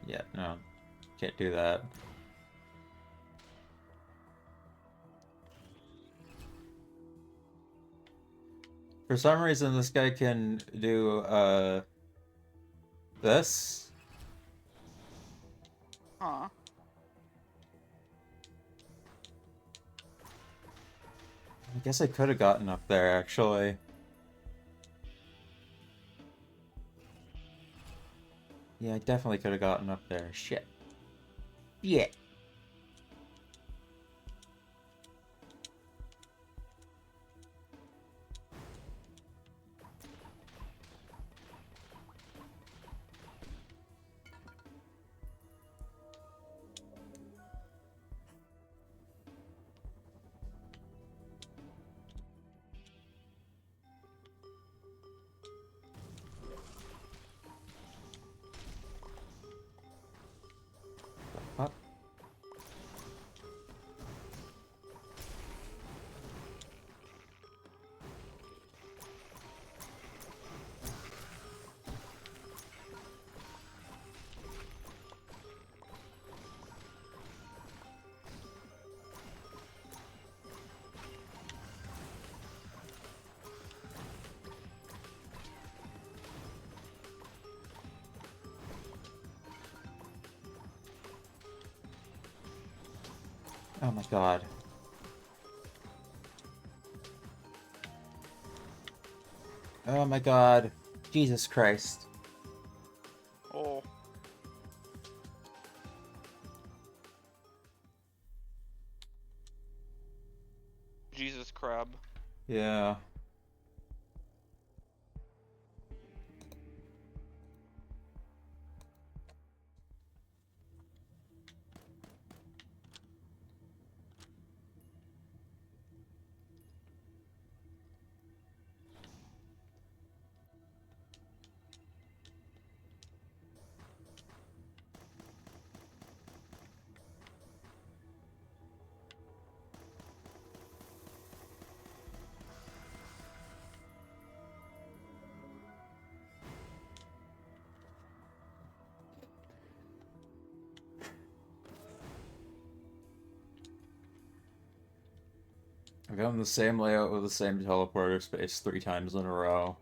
Yeah, no. Can't do that. For some reason, this guy can do, this. Huh. I guess I could have gotten up there, actually. Yeah, I definitely could have gotten up there. Shit. Yeah. Fuck. Oh my god. Oh my god. Jesus Christ. Oh. Jesus crab. Yeah. I've gotten the same layout with the same teleporter space 3 times in a row.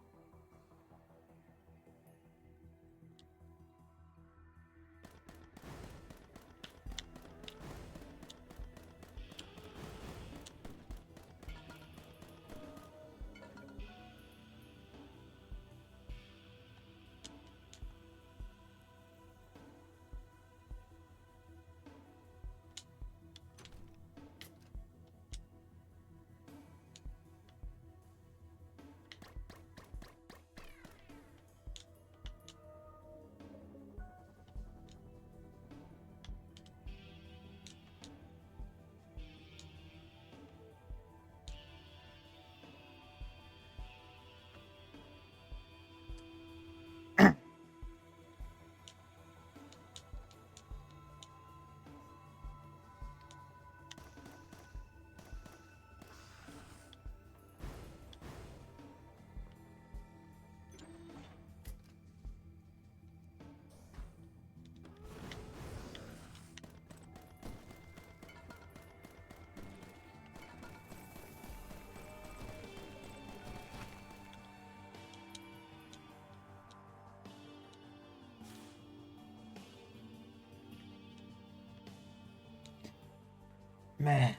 Man,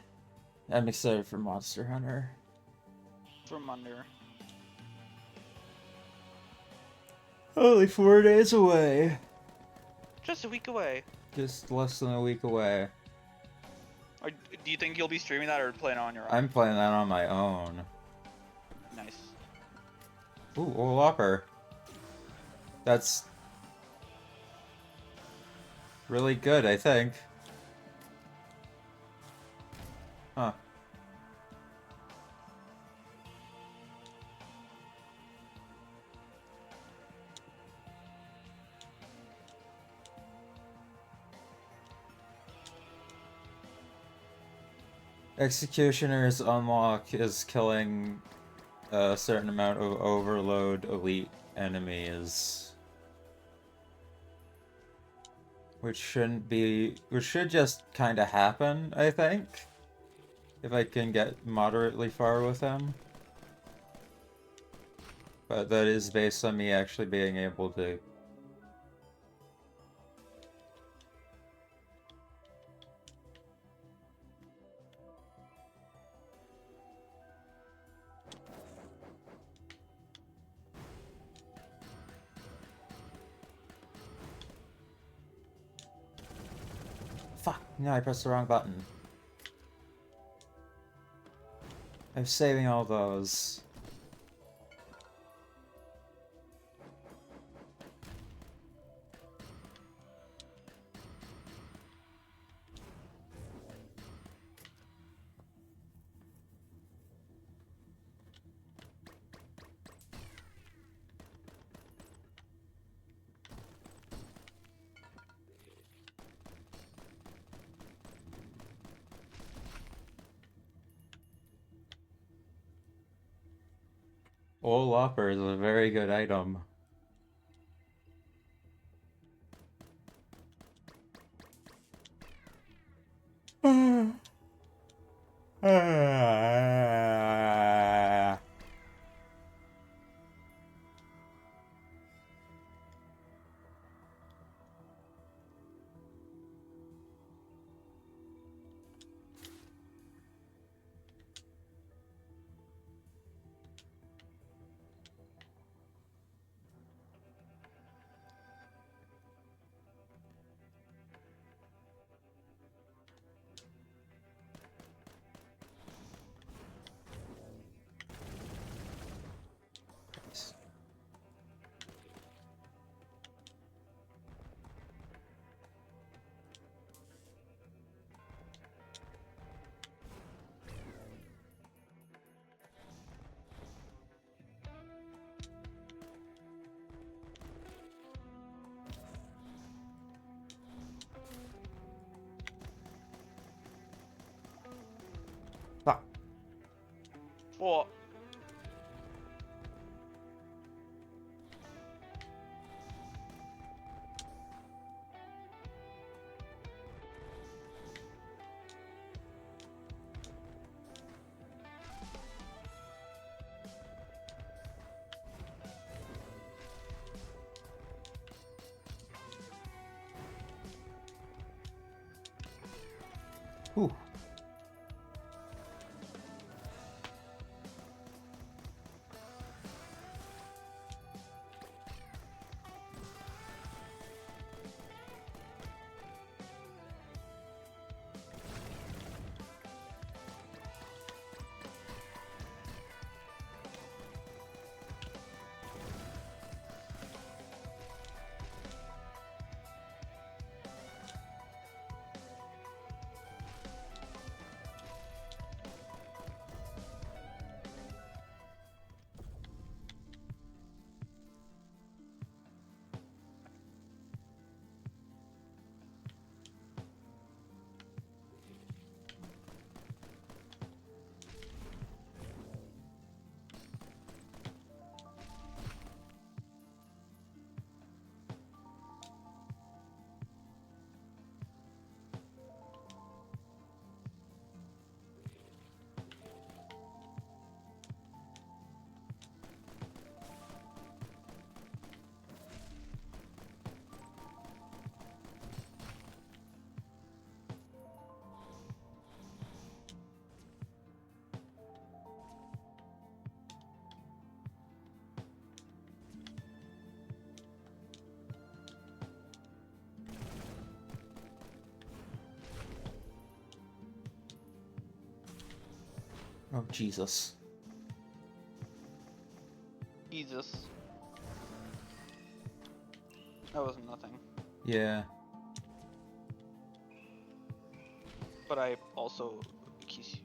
I'm excited for Monster Hunter. From under. Only 4 days away. Just a week away. Just less than a week away. Or do you think you'll be streaming that or playing it on your own? I'm playing that on my own. Nice. Ooh, old Whopper. That's really good, I think. Huh. Executioner's unlock is killing a certain amount of overload elite enemies. Which should just kind of happen, I think. If I can get moderately far with them. But that is based on me actually being able to... Fuck! No, I pressed the wrong button. I'm saving all those. Old Whopper is a very good item. Fuck. Well, Whew. Oh, Jesus. Jesus. That wasn't nothing. Yeah. But I also kiss you.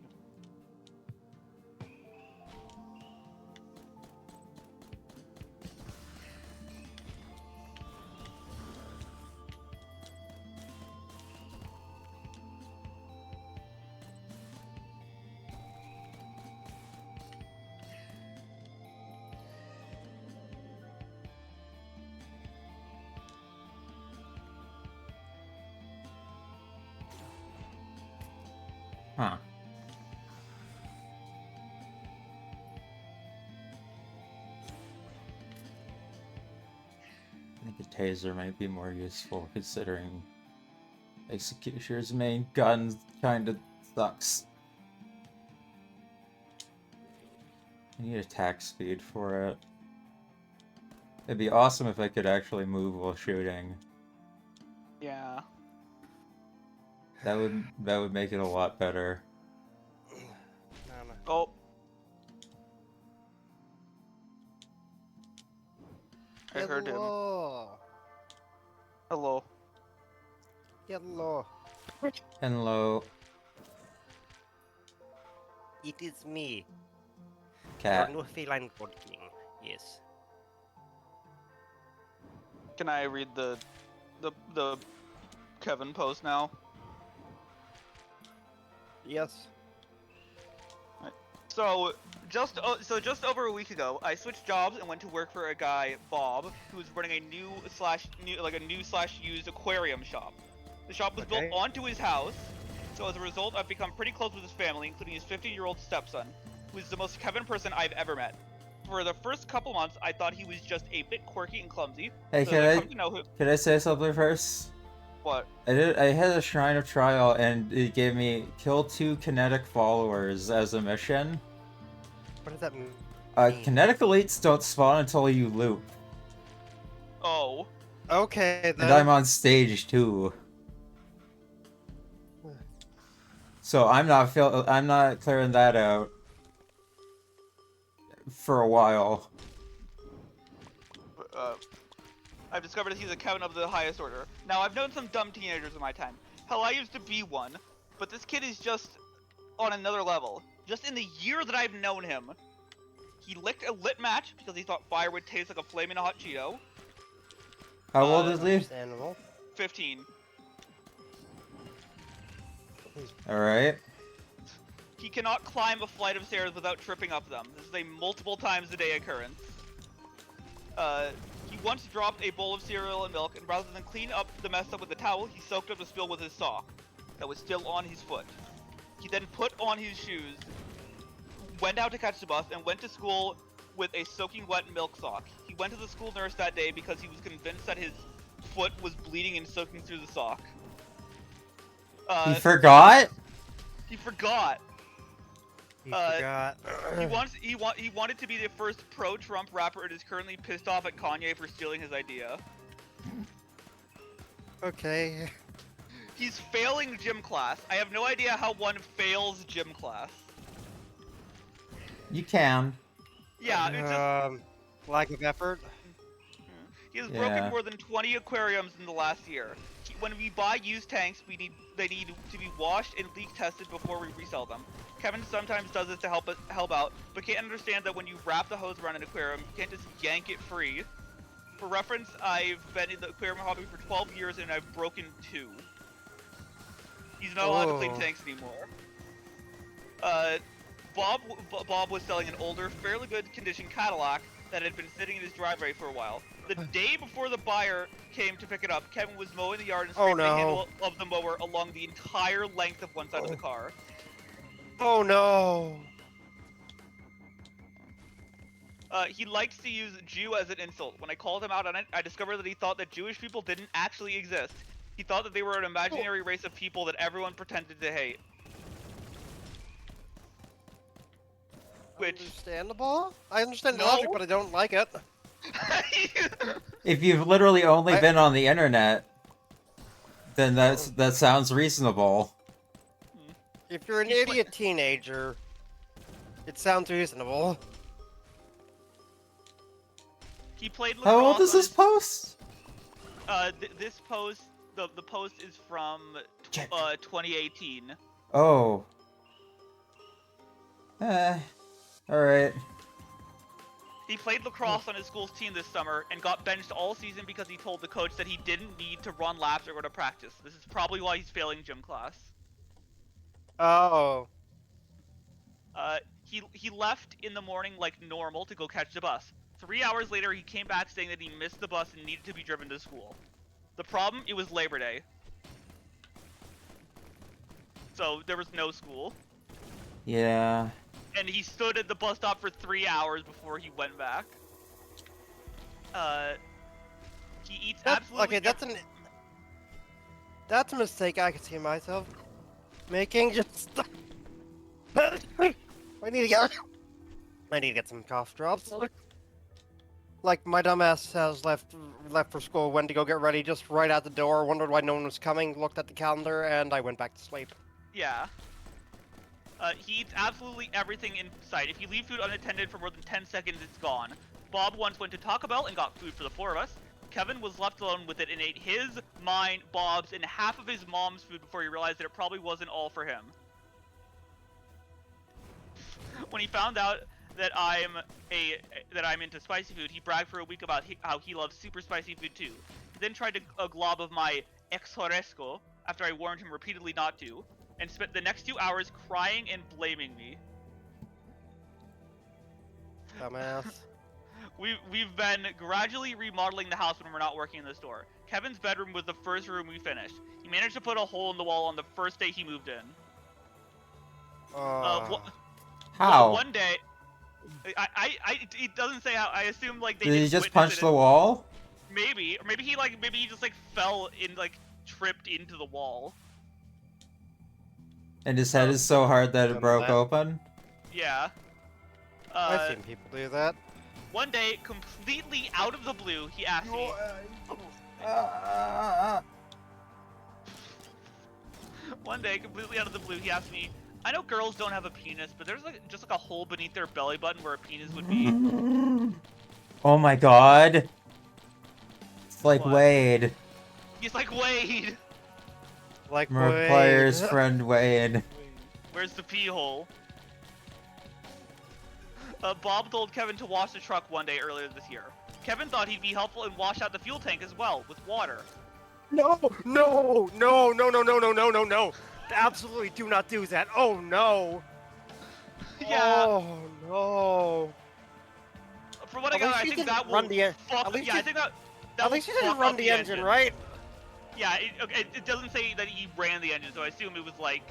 Huh. I think a taser might be more useful considering Executioner's main gun kinda sucks. I need attack speed for it. It'd be awesome if I could actually move while shooting. Yeah. That would make it a lot better. No. Oh. I heard him. Hello. Hello. Hello. Hello, It is me, cat. your new feline god king. Yes. Can I read the Kevin post now? Yes. So just over a week ago, I switched jobs and went to work for a guy, Bob, who was running a new slash used aquarium shop. The shop was built Okay. onto his house, so as a result, I've become pretty close with his family, including his 15-year-old stepson, who is the most Kevin person I've ever met. For the first couple months, I thought he was just a bit quirky and clumsy. Hey, so can I I come to know who? can I say something first? What? I had a Shrine of Trial and it gave me kill 2 kinetic followers as a mission. What does that mean? Kinetic elites don't spawn until you loop. Oh. Okay, then. And I'm on stage 2. So I'm not clearing that out for a while. I've discovered that he's a Kevin of the highest order. Now, I've known some dumb teenagers in my time. Hell, I used to be one. But this kid is just on another level. Just in the year that I've known him, he licked a lit match because he thought fire would taste like a flaming hot Cheeto. How old is he? Understandable. 15. Alright. He cannot climb a flight of stairs without tripping up them. This is a multiple times a day occurrence. He once dropped a bowl of cereal and milk, and rather than clean up the mess up with a towel, he soaked up the spill with his sock that was still on his foot. He then put on his shoes, went out to catch the bus, and went to school with a soaking wet milk sock. He went to the school nurse that day because he was convinced that his foot was bleeding and soaking through the sock. He forgot? He forgot. He forgot. He wanted to be the first pro-Trump rapper and is currently pissed off at Kanye for stealing his idea. Okay. He's failing gym class. I have no idea how one fails gym class. You can. Yeah, it's just, Lack of effort. he has Yeah. broken more than 20 aquariums in the last year. When we buy used tanks, they need to be washed and leak tested before we resell them. Kevin sometimes does this to help out, but can't understand that when you wrap the hose around an aquarium, you can't just yank it free. For reference, I've been in the aquarium hobby for 12 years and I've broken 2. He's not allowed to clean tanks anymore. Bob was selling an older, fairly good condition Cadillac that had been sitting in his driveway for a while. The day before the buyer came to pick it up, Kevin was mowing the yard and scraping the handle of the mower along the entire length of one side of the car. Oh no! He likes to use Jew as an insult. When I called him out on it, I discovered that he thought that Jewish people didn't actually exist. He thought that they were an imaginary race of people that everyone pretended to hate. Which... Understandable? I understand the No. logic, but I don't like it. If you've literally only been on the internet, then that sounds reasonable. If you're an He's idiot teenager, It sounds reasonable. He played lacrosse. How old is on this post? this post, the post is from Check. 2018. Oh. Alright. He played lacrosse on his school's team this summer and got benched all season because he told the coach that he didn't need to run laps or go to practice. This is probably why he's failing gym class. Oh. He left in the morning like normal to go catch the bus. 3 hours later, he came back saying that he missed the bus and needed to be driven to school. The problem, it was Labor Day. So there was no school. Yeah. And he stood at the bus stop for 3 hours before he went back. He eats absolutely... Okay, that's a mistake I could see myself making. Just I need to get some cough drops. Like my dumbass has left for school, went to go get ready, just right at the door, wondered why no one was coming, looked at the calendar, and I went back to sleep. Yeah. He eats absolutely everything in sight. If you leave food unattended for more than 10 seconds, it's gone. Bob once went to Taco Bell and got food for the 4 of us. Kevin was left alone with it and ate his, mine, Bob's, and half of his mom's food before he realized that it probably wasn't all for him. When he found out that I'm into spicy food, he bragged for a week about how he loves super spicy food too. He then tried a glob of my exoresco after I warned him repeatedly not to, and spent the next 2 hours crying and blaming me. Dumbass. We've been gradually remodeling the house when we're not working in the store. Kevin's bedroom was the first room we finished. He managed to put a hole in the wall on the first day he moved in. How? Well, one day, it doesn't say how. I assume like they Did he didn't just witness punch it. the wall? Maybe, or maybe he just like fell in, like tripped into the wall. And his head is so hard that it Done broke that. open? Yeah. I've seen people do that. One day, completely out of the blue, he asked me. One day, completely out of the blue, he asked me, I know girls don't have a penis, but there's like just like a hole beneath their belly button where a penis would be. Oh my god. It's like What? Wade. He's like, Wade, Like Markiplier's friend Wade. where's the pee hole? Bob told Kevin to wash the truck one day earlier this year. Kevin thought he'd be helpful and wash out the fuel tank as well, with water. No! Absolutely do not do that. Oh no! Yeah. Oh no! From what I At got, least I you think didn't that run will the fuck. at least Yeah, you- I think that. At least you didn't run the engine, right? Yeah, it doesn't say that he ran the engine, so I assume it was like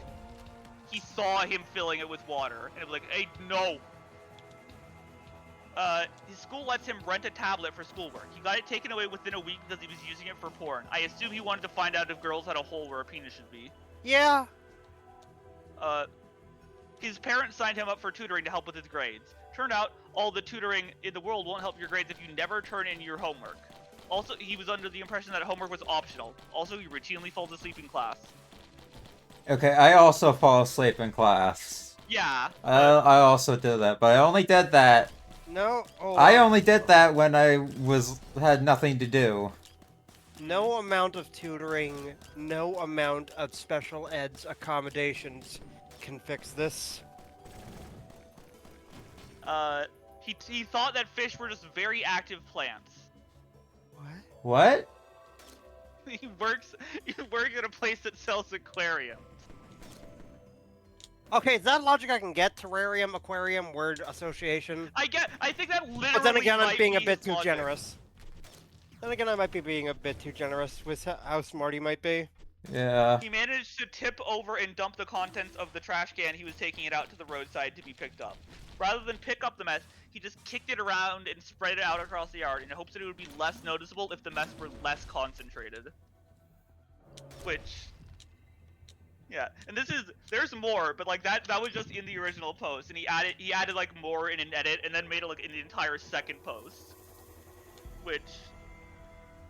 he saw him filling it with water, and it was like, hey, no. His school lets him rent a tablet for schoolwork. He got it taken away within a week because he was using it for porn. I assume he wanted to find out if girls had a hole where a penis should be. Yeah. His parents signed him up for tutoring to help with his grades. Turned out, all the tutoring in the world won't help your grades if you never turn in your homework. Also, he was under the impression that homework was optional. Also, he routinely falls asleep in class. Okay, I also fall asleep in class. Yeah. I also did that, but I only did that. No. Oh, I only did that when I had nothing to do. No amount of tutoring, no amount of special eds accommodations can fix this. He thought that fish were just very active plants. What? He works at a place that sells aquariums. Okay, that logic I can get. Terrarium, aquarium, word association. I think that literally. But then again, I'm might being a be bit his too logic. generous. Then again, I might be being a bit too generous with how smart he might be. Yeah. He managed to tip over and dump the contents of the trash can he was taking it out to the roadside to be picked up. Rather than pick up the mess, he just kicked it around and spread it out across the yard in hopes that it would be less noticeable if the mess were less concentrated. Which... yeah, and there's more, but like that was just in the original post, and he added like more in an edit, and then made it like an entire second post. Which...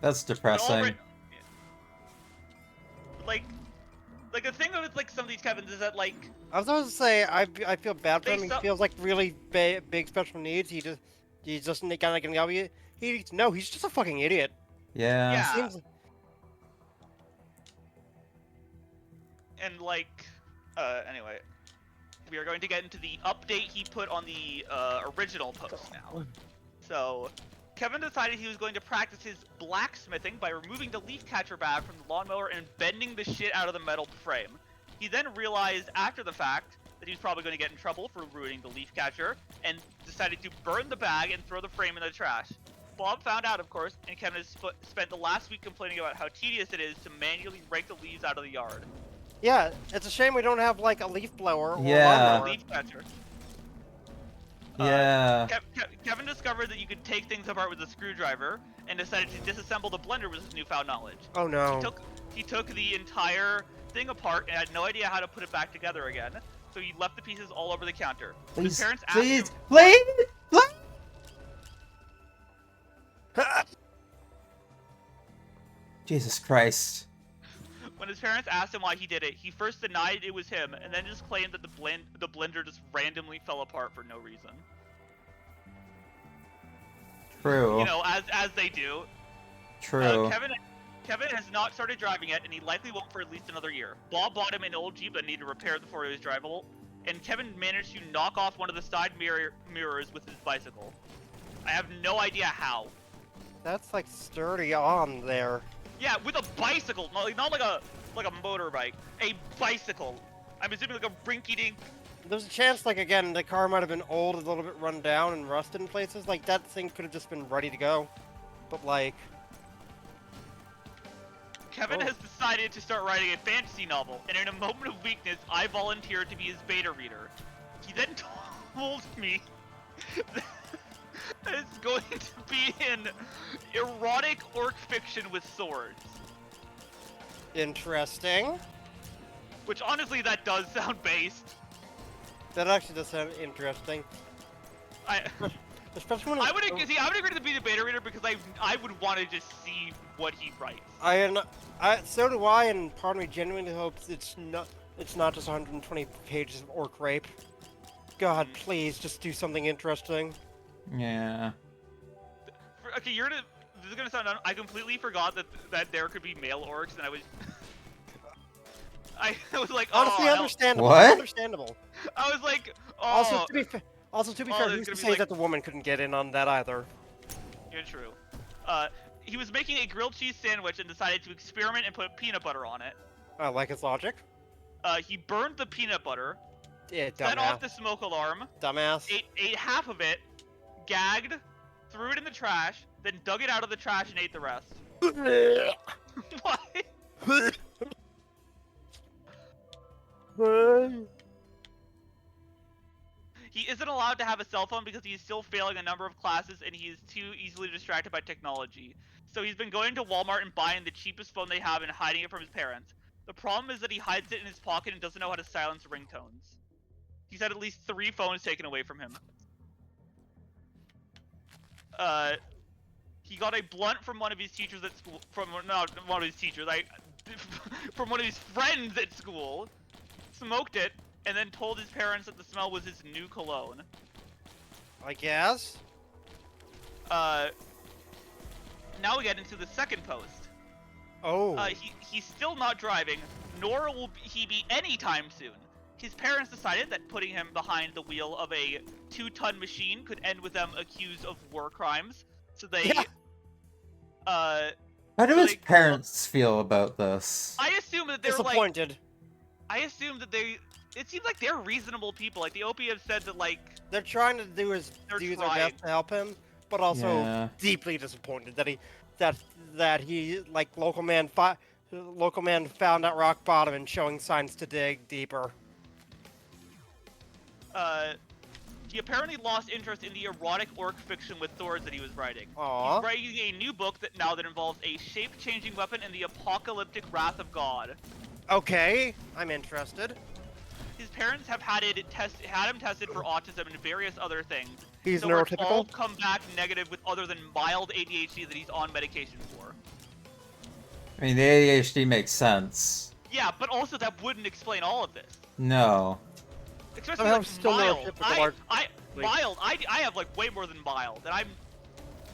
That's depressing. like, Like the thing with like some of these Kevins is that like I was about to say, I feel bad for They him. He suck. feels like really big special needs. He's just kind of gonna help you. No, he's just a fucking idiot. Yeah. He Yeah. seems. And like anyway, we are going to get into the update he put on the original post now. So Kevin decided he was going to practice his blacksmithing by removing the leaf catcher bag from the lawnmower and bending the shit out of the metal frame. He then realized after the fact that he was probably going to get in trouble for ruining the leaf catcher and decided to burn the bag and throw the frame in the trash. Bob found out, of course, and Kevin has spent the last week complaining about how tedious it is to manually rake the leaves out of the yard. Yeah, it's a shame we don't have like a leaf blower or Yeah. a lawnmower. Leaf catcher. Yeah. Kevin discovered that you could take things apart with a screwdriver and decided to disassemble the blender with his newfound knowledge. Oh no. He took the entire thing apart and had no idea how to put it back together again. So he left the pieces all over the counter. When his Please, parents asked please, him, please. Jesus Christ. when his parents asked him why he did it, he first denied it was him, and then just claimed that the blender just randomly fell apart for no reason. True. You know, as they do. True. Kevin has not started driving yet, and he likely won't for at least another year. Bob bought him an old Jeep that needed repaired before it was drivable, and Kevin managed to knock off one of the side mirrors with his bicycle. I have no idea how. That's like sturdy on there. Yeah, with a bicycle, not like a motorbike, a bicycle. I'm assuming like a rinky-dink. There's a chance, like again, the car might have been old, a little bit run down, and rusted in places. Like that thing could have just been ready to go, but like. Kevin has decided to start writing a fantasy novel, and in a moment of weakness, I volunteered to be his beta reader. He then told me that it's going to be an erotic orc fiction with swords. Interesting. Which honestly, that does sound based. That actually does sound interesting. Especially when I would agree to be the beta reader because I would want to just see what he writes. So do I, and part of me genuinely hopes it's not just 120 pages of orc rape. God, please, just do something interesting. Yeah. Okay, this is gonna sound. I completely forgot that there could be male orcs, and I was like, oh, Honestly, understandable. What? Understandable. I was like, oh. Also, to be fair, there's who's to gonna be, say like- that the woman couldn't get in on that either? Yeah, true. He was making a grilled cheese sandwich and decided to experiment and put peanut butter on it. I like his logic. He burned the peanut butter, Yeah, set off dumbass. the smoke alarm, Dumbass. ate half of it, gagged, threw it in the trash, then dug it out of the trash and ate the rest. What? He isn't allowed to have a cell phone because he is still failing a number of classes and he is too easily distracted by technology. So he's been going to Walmart and buying the cheapest phone they have and hiding it from his parents. The problem is that he hides it in his pocket and doesn't know how to silence ringtones. He's had at least 3 phones taken away from him. He got a blunt from one of his teachers at school. From one of his teachers, from one of his friends at school. Smoked it, and then told his parents that the smell was his new cologne. I guess. Now we get into the second post. Oh. He's still not driving, nor will he be anytime soon. His parents decided that putting him behind the wheel of a 2-ton machine could end with them accused of war crimes. So they, How do his parents feel about this? I assume that they're like, Disappointed. it seems like they're reasonable people. Like the OP have said that like, They're trying to do their best to help him, but also Yeah. deeply disappointed that he like local man found out rock bottom and showing signs to dig deeper. he apparently lost interest in the erotic orc fiction with swords that he was writing. Aww. He's writing a new book that involves a shape-changing weapon and the apocalyptic wrath of God. Okay, I'm interested. His parents have had him tested for autism and various other things. He's so it's all neurotypical. come back negative with other than mild ADHD that he's on medication for. I mean, the ADHD makes sense. Yeah, but also that wouldn't explain all of this. No. Especially Somehow like still mild. neurotypical Mild. I have like way more than mild, and I'm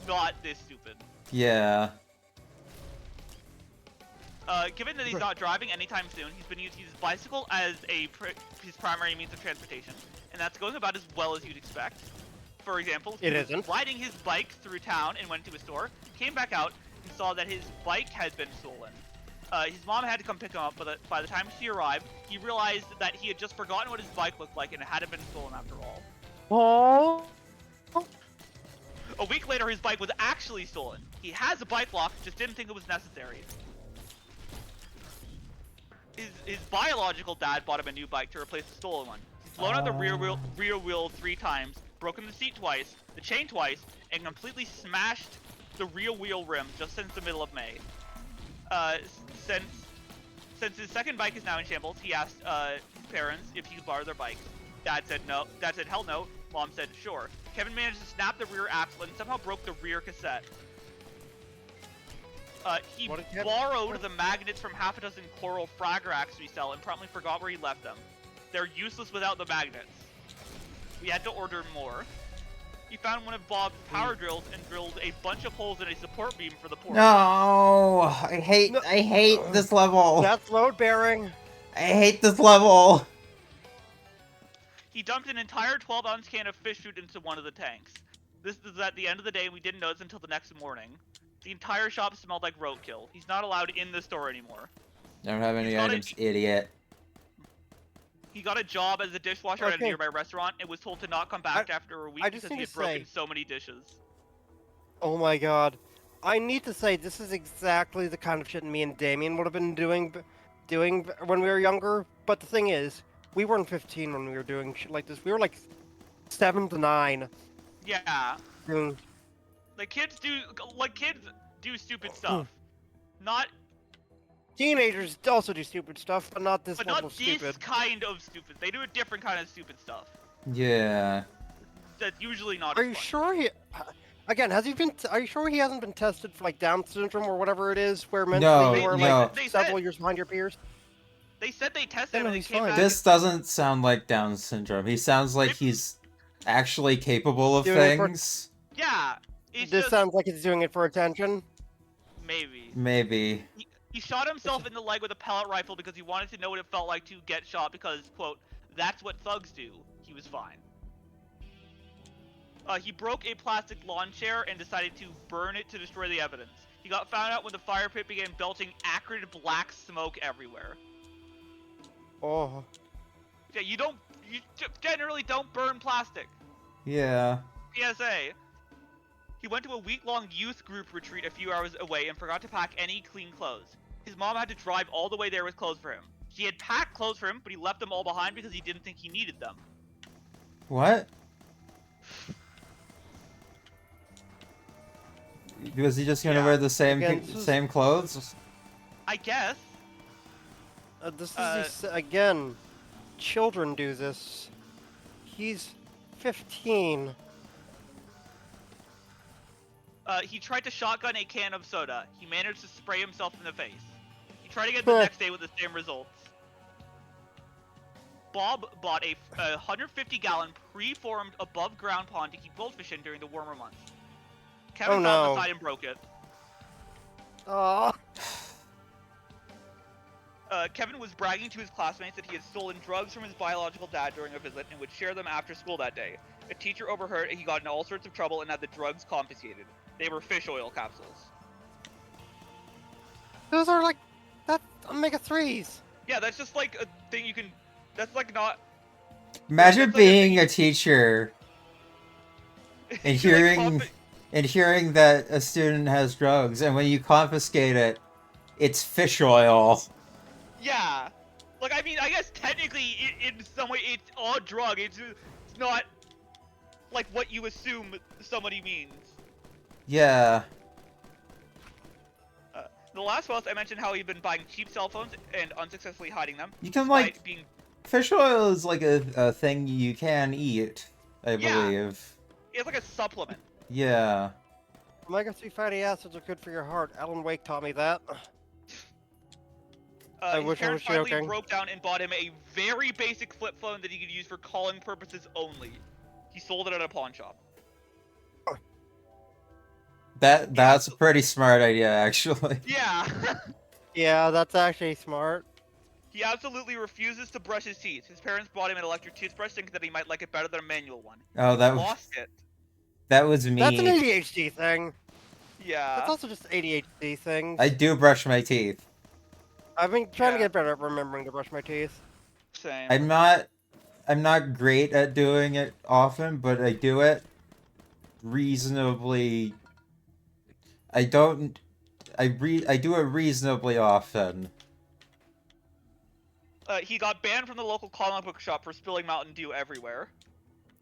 not this stupid. Yeah. Given that he's not driving anytime soon, he's been using his bicycle as his primary means of transportation, and that's going about as well as you'd expect. For example, he was riding his bike through town and went to a store, came back out, and saw that his bike had been stolen. His mom had to come pick him up, but by the time she arrived, he realized that he had just forgotten what his bike looked like and it hadn't been stolen after all. Oh. A week later, his bike was actually stolen. He has a bike lock, just didn't think it was necessary. His biological dad bought him a new bike to replace the stolen one. He's blown out the rear wheel 3 times, broken the seat twice, the chain twice, and completely smashed the rear wheel rim just since the middle of May. Since his second bike is now in shambles, he asked his parents if he could borrow their bike. Dad said no. Dad said hell no. Mom said sure. Kevin managed to snap the rear axle and somehow broke the rear cassette. He borrowed the magnets from half a dozen coral frag racks we sell and promptly forgot where he left them. They're useless without the magnets. We had to order more. He found one of Bob's power drills and drilled a bunch of holes in a support beam for the port. No, I hate this level. That's load bearing. I hate this level. He dumped an entire 12-ounce can of fish food into one of the tanks. This is at the end of the day, and we didn't notice until the next morning. The entire shop smelled like roadkill. He's not allowed in the store anymore. I don't have any items, idiot. He got a job as a dishwasher at a nearby restaurant and was told to not come back after a week because he had broken so many dishes. Oh my god. I need to say, this is exactly the kind of shit me and Damien would have been doing when we were younger. But the thing is, we weren't 15 when we were doing shit like this. We were like 7 to 9. Yeah. Mm. Kids do stupid stuff. Not Teenagers also do stupid stuff, but not this level of stupid. But not this kind of stupid. They do a different kind of stupid stuff. Yeah. That's usually not. Are you sure he? Again, are you sure he hasn't been tested for like Down syndrome or whatever it is, where mentally you are like several years behind your peers? They said they tested him and he came back. This doesn't sound like Down syndrome. He sounds like he's actually capable of things. Yeah. This sounds like he's doing it for attention. Maybe. He shot himself in the leg with a pellet rifle because he wanted to know what it felt like to get shot because, quote, that's what thugs do. He was fine. He broke a plastic lawn chair and decided to burn it to destroy the evidence. He got found out when the fire pit began belching acrid black smoke everywhere. Oh. Yeah, you generally don't burn plastic. Yeah. PSA. He went to a week-long youth group retreat a few hours away and forgot to pack any clean clothes. His mom had to drive all the way there with clothes for him. She had packed clothes for him, but he left them all behind because he didn't think he needed them. What? Was he just gonna wear the same clothes? I guess. This is again, children do this. He's 15. He tried to shotgun a can of soda. He managed to spray himself in the face. He tried again the next day with the same results. Bob bought a 150-gallon pre-formed above-ground pond to keep goldfish in during the warmer months. Kevin got inside and broke it. Aww. Kevin was bragging to his classmates that he had stolen drugs from his biological dad during a visit and would share them after school that day. A teacher overheard and he got in all sorts of trouble and had the drugs confiscated. They were fish oil capsules. Those are like, that's omega-3s. Yeah, that's just like a thing you can, that's like not... Imagine being a teacher and hearing that a student has drugs, and when you confiscate it, it's fish oil. Yeah. Like, I mean, I guess technically, in some way, it's a drug. It's not, like, what you assume somebody means. Yeah. The last post, I mentioned how he'd been buying cheap cell phones and unsuccessfully hiding them. You can, like, fish oil is, like, a thing you can eat, I believe. It's like a supplement. Yeah. Omega-3 fatty acids are good for your heart. Alan Wake taught me that. I His wish I parents was finally joking. broke down and bought him a very basic flip phone that he could use for calling purposes only. He sold it at a pawn shop. That's a pretty smart idea, actually. Yeah. Yeah, that's actually smart. He absolutely refuses to brush his teeth. His parents bought him an electric toothbrush thinking that he might like it better than a manual one. Oh, He lost it. that was me. That's an ADHD thing. Yeah. That's also just ADHD things. I do brush my teeth. I've been trying to Yeah. get better at remembering to brush my teeth. Same. I'm not great at doing it often, but I do it reasonably. I do it reasonably often. He got banned from the local comic book shop for spilling Mountain Dew everywhere.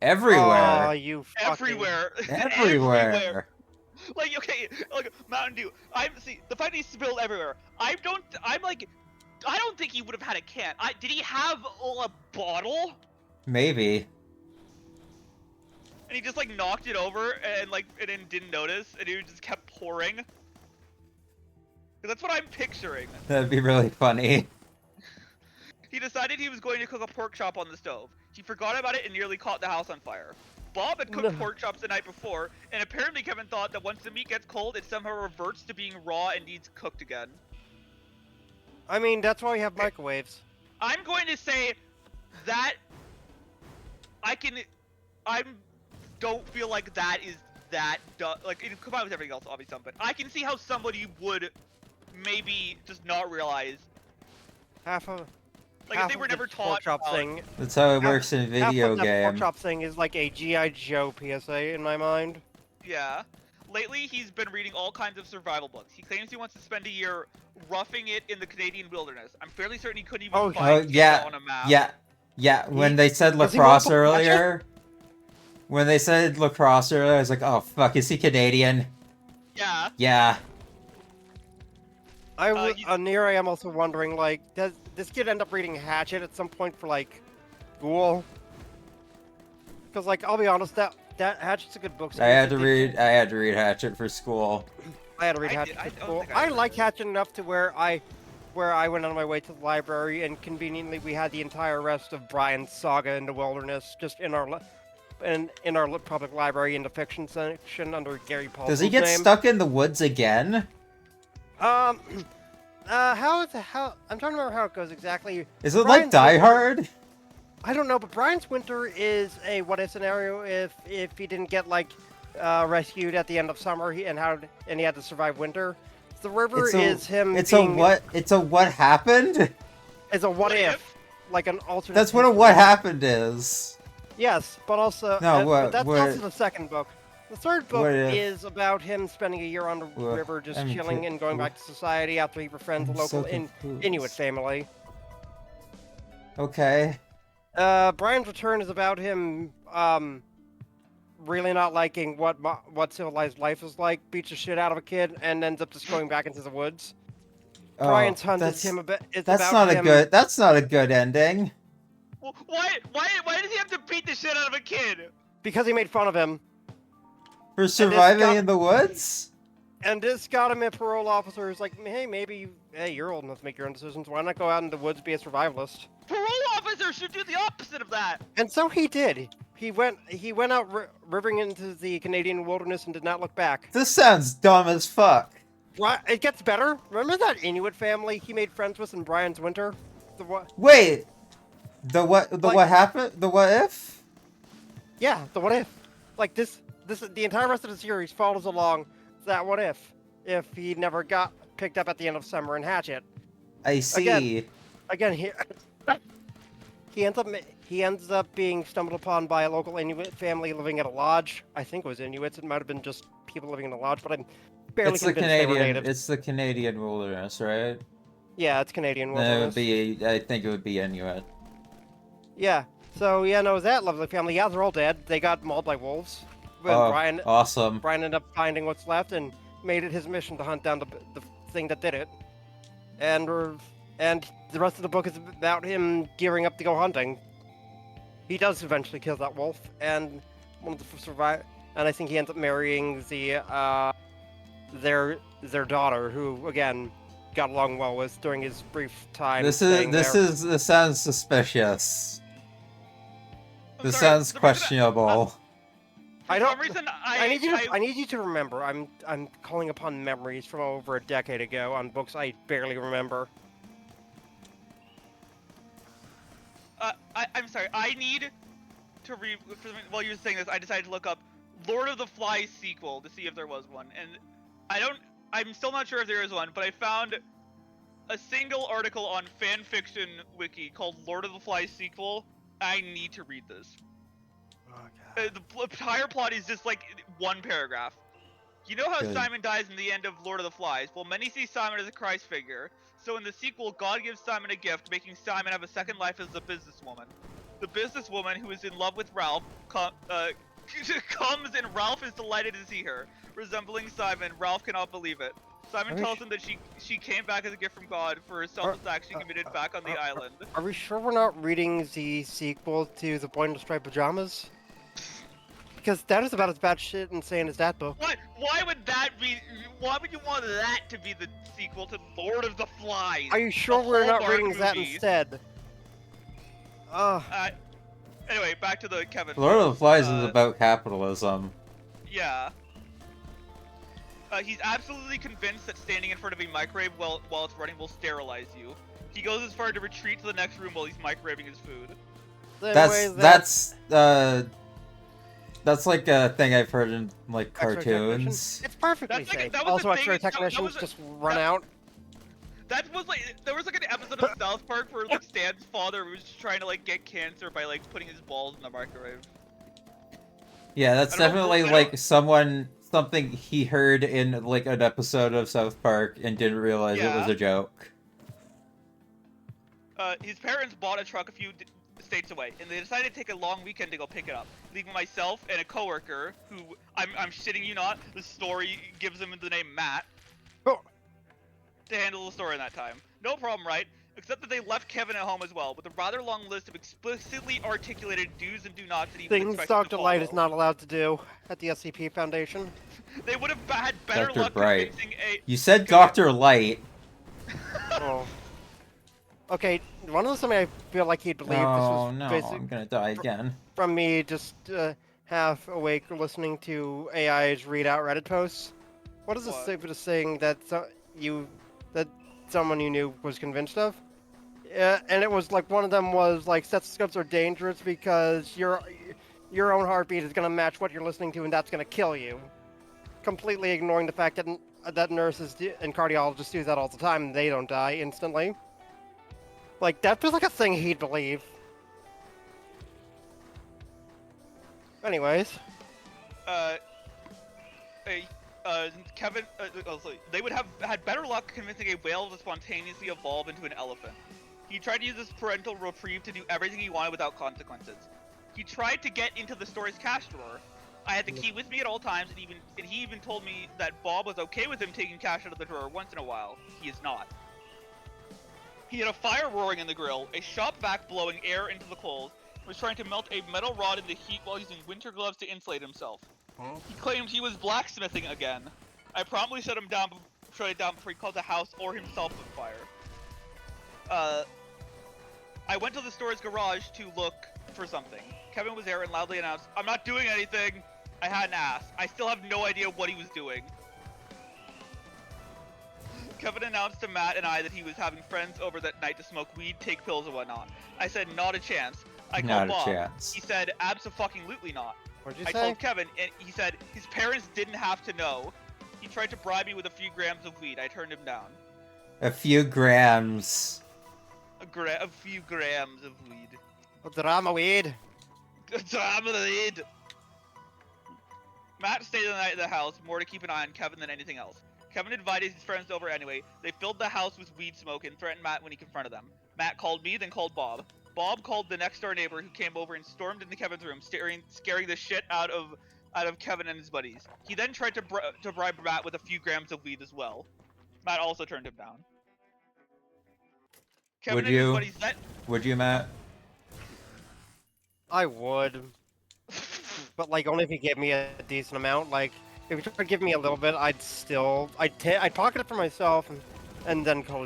Everywhere. Oh, you fucking... Everywhere. Everywhere. Like, okay, like Mountain Dew. The fact that he spilled everywhere. I don't think he would have had a can. Did he have a bottle? Maybe. And he just like knocked it over and then didn't notice, and he just kept pouring. 'Cause that's what I'm picturing. That'd be really funny. He decided he was going to cook a pork chop on the stove. He forgot about it and nearly caught the house on fire. Bob had cooked pork chops the night before, and apparently Kevin thought that once the meat gets cold, it somehow reverts to being raw and needs cooked again. I mean, that's why we have microwaves. I'm going to say that I don't feel like that is that like it combined with everything else, obviously, but I can see how somebody would maybe just not realize. Half of... Like half if they were of never the taught. pork chop thing. That's how it works in Half video of that pork game. chop thing is like a G.I. Joe PSA in my mind. Yeah. Lately, he's been reading all kinds of survival books. He claims he wants to spend a year roughing it in the Canadian wilderness. I'm fairly certain he couldn't even Oh, find yeah, Canada on a map. Yeah. When they said does he lacrosse want to watch it? earlier, I was like, oh fuck, is he Canadian? Yeah. Yeah. Near I am also wondering, like, does this kid end up reading Hatchet at some point for, like, school? Because, like, I'll be honest, that Hatchet's a good book. I had to read Hatchet for school. I had to read I Hatchet did- I for don't school. think I I ever like did. Hatchet enough to where I went on my way to the library, and conveniently we had the entire rest of Brian's saga in the wilderness just in our public library in the fiction section under Gary Paulson's Does he get name. stuck in the woods again? How I'm trying to remember how it goes exactly. Is it Brian's like Die Winter- Hard? I don't know, but Brian's Winter is a what-if scenario if he didn't get like rescued at the end of summer and he had to survive winter. The river is him. It's a what happened? It's a what if, like an alternate. That's what a history. what happened is. Yes, but also No, but that's what- also the second book. The third book What if- is about him spending a year on the What- river, just I'm chilling ki- and going back to society after he befriends a I'm local so confused. Inuit family. Okay. Brian's Return is about him really not liking what civilized life is like, beats the shit out of a kid, and ends up just going back into the woods. Brian's Hunt is him a bit. That's not a good ending. Well, why does he have to beat the shit out of a kid? because he made fun of him, For surviving got- in the woods? and this got him a parole officer who's like, hey, you're old enough to make your own decisions. Why not go out in the woods, be a survivalist? Parole officers should do the opposite of that. And so he did. He went out rivering into the Canadian wilderness and did not look back. This sounds dumb as fuck. It gets better. Remember that Inuit family he made friends with in Brian's Winter? The what? Wait. The what Like- happened? The what if? Yeah, the what if? Like the entire rest of the series follows along that what if he never got picked up at the end of Summer and Hatchet. I see. Again, he ends up being stumbled upon by a local Inuit family living at a lodge. I think it was Inuits. It might have been just people living in a lodge, but I'm barely It's the convinced they were Canadian. natives. It's the Canadian wilderness, right? Yeah, it's Canadian Then wilderness. I think it would be Inuit. Yeah. So yeah, no, that lovely family. Yeah, they're all dead. They got mauled by wolves. But Oh, Brian awesome. ended up finding what's left and made it his mission to hunt down the thing that did it. And the rest of the book is about him gearing up to go hunting. He does eventually kill that wolf and one of the survive. And I think he ends up marrying their daughter, who again got along well with during his brief time This staying there. this sounds suspicious. I'm This sorry, sounds the reason questionable. for I some don't- reason, I need you to remember. I'm calling upon memories from over a decade ago on books I barely remember. I'm sorry. I need to read. While you were saying this, I decided to look up Lord of the Flies sequel to see if there was one, and I'm still not sure if there is one, but I found a single article on fanfiction wiki called Lord of the Flies sequel. I need to read this. The entire plot is just like one paragraph. You know how Good. Simon dies in the end of Lord of the Flies? Well, many see Simon as a Christ figure. So in the sequel, God gives Simon a gift, making Simon have a second life as a businesswoman. The businesswoman, who is in love with Ralph, comes and Ralph is delighted to see her. Resembling Simon, Ralph cannot believe it. Simon tells him that she came back as a gift from God for a selfless act she committed back on the island. Are we sure we're not reading the sequel to The Boy in the Striped Pajamas? Because that is about as bad shit insane as that book. What? Why would that be? Why would you want that to be the sequel to Lord of the Flies? Are you sure we're not Hallmark reading that movie? instead? Anyway, back to the Kevin. Lord of the Flies is Uh, about capitalism. Yeah. He's absolutely convinced that standing in front of a microwave while it's running will sterilize you. He goes as far to retreat to the next room while he's microwaving his food. That's like a thing I've heard in like X-ray technician. cartoons. It's perfectly That's like- safe. that was Also, the X-ray thing, that technicians was a- just run that- out. That was like there was like an episode of South Park where like Stan's father was trying to like get cancer by like putting his balls in the microwave. Yeah, that's I don't- definitely I don't- like something he heard in like an episode of South Park and didn't realize it was Yeah. a joke. His parents bought a truck a few states away, and they decided to take a long weekend to go pick it up, leaving myself and a coworker, who I'm shitting you not, the story gives him the name Matt, Oh. to handle the story in that time. No problem, right? Except that they left Kevin at home as well, with a rather long list of explicitly articulated do's and do nots that he was Things expected Dr. to Light is follow. not allowed to do at the SCP Foundation. They would have had better Dr. luck Bright. convincing a. You said Dr. Light. Oh. Okay, one of the something I feel like he'd believe. This Oh was no, basic I'm gonna die again. from me just half awake listening to AI's readout Reddit posts. What is the What? safest thing that that someone you knew was convinced of? Yeah, and it was like one of them was like stethoscopes are dangerous because your own heartbeat is gonna match what you're listening to, and that's gonna kill you. Completely ignoring the fact that nurses and cardiologists do that all the time, and they don't die instantly. Like that feels like a thing he'd believe. Anyways. Kevin, they would have had better luck convincing a whale to spontaneously evolve into an elephant. He tried to use his parental reprieve to do everything he wanted without consequences. He tried to get into the store's cash drawer. I had the key with me at all times, and he even told me that Bob was okay with him taking cash out of the drawer once in a while. He is not. He had a fire roaring in the grill, a shop vac blowing air into the coals, was trying to melt a metal rod in the heat while using winter gloves to insulate himself. He claimed he was blacksmithing again. I promptly shut it down before he called the house or himself on fire. I went to the store's garage to look for something. Kevin was there and loudly announced, "I'm not doing anything." I hadn't asked. I still have no idea what he was doing. Kevin announced to Matt and I that he was having friends over that night to smoke weed, take pills, and whatnot. I said, "Not a chance." I Not called a Bob. chance. He said, "Abso-fucking-lutely not." What'd you I say? told Kevin, and he said his parents didn't have to know. He tried to bribe me with a few grams of weed. I turned him down. A few grams. A few grams of weed. Drama weed. Damn it. Matt stayed the night at the house, more to keep an eye on Kevin than anything else. Kevin invited his friends over anyway. They filled the house with weed smoke and threatened Matt when he confronted them. Matt called me, then called Bob. Bob called the next door neighbor, who came over and stormed into Kevin's room, scaring the shit out of Kevin and his buddies. He then tried to bribe Matt with a few grams of weed as well. Matt also turned him down. Kevin Would and his you? buddies then Would you, Matt? I would. But like only if you give me a decent amount. Like if you try to give me a little bit, I'd pocket it for myself and and then call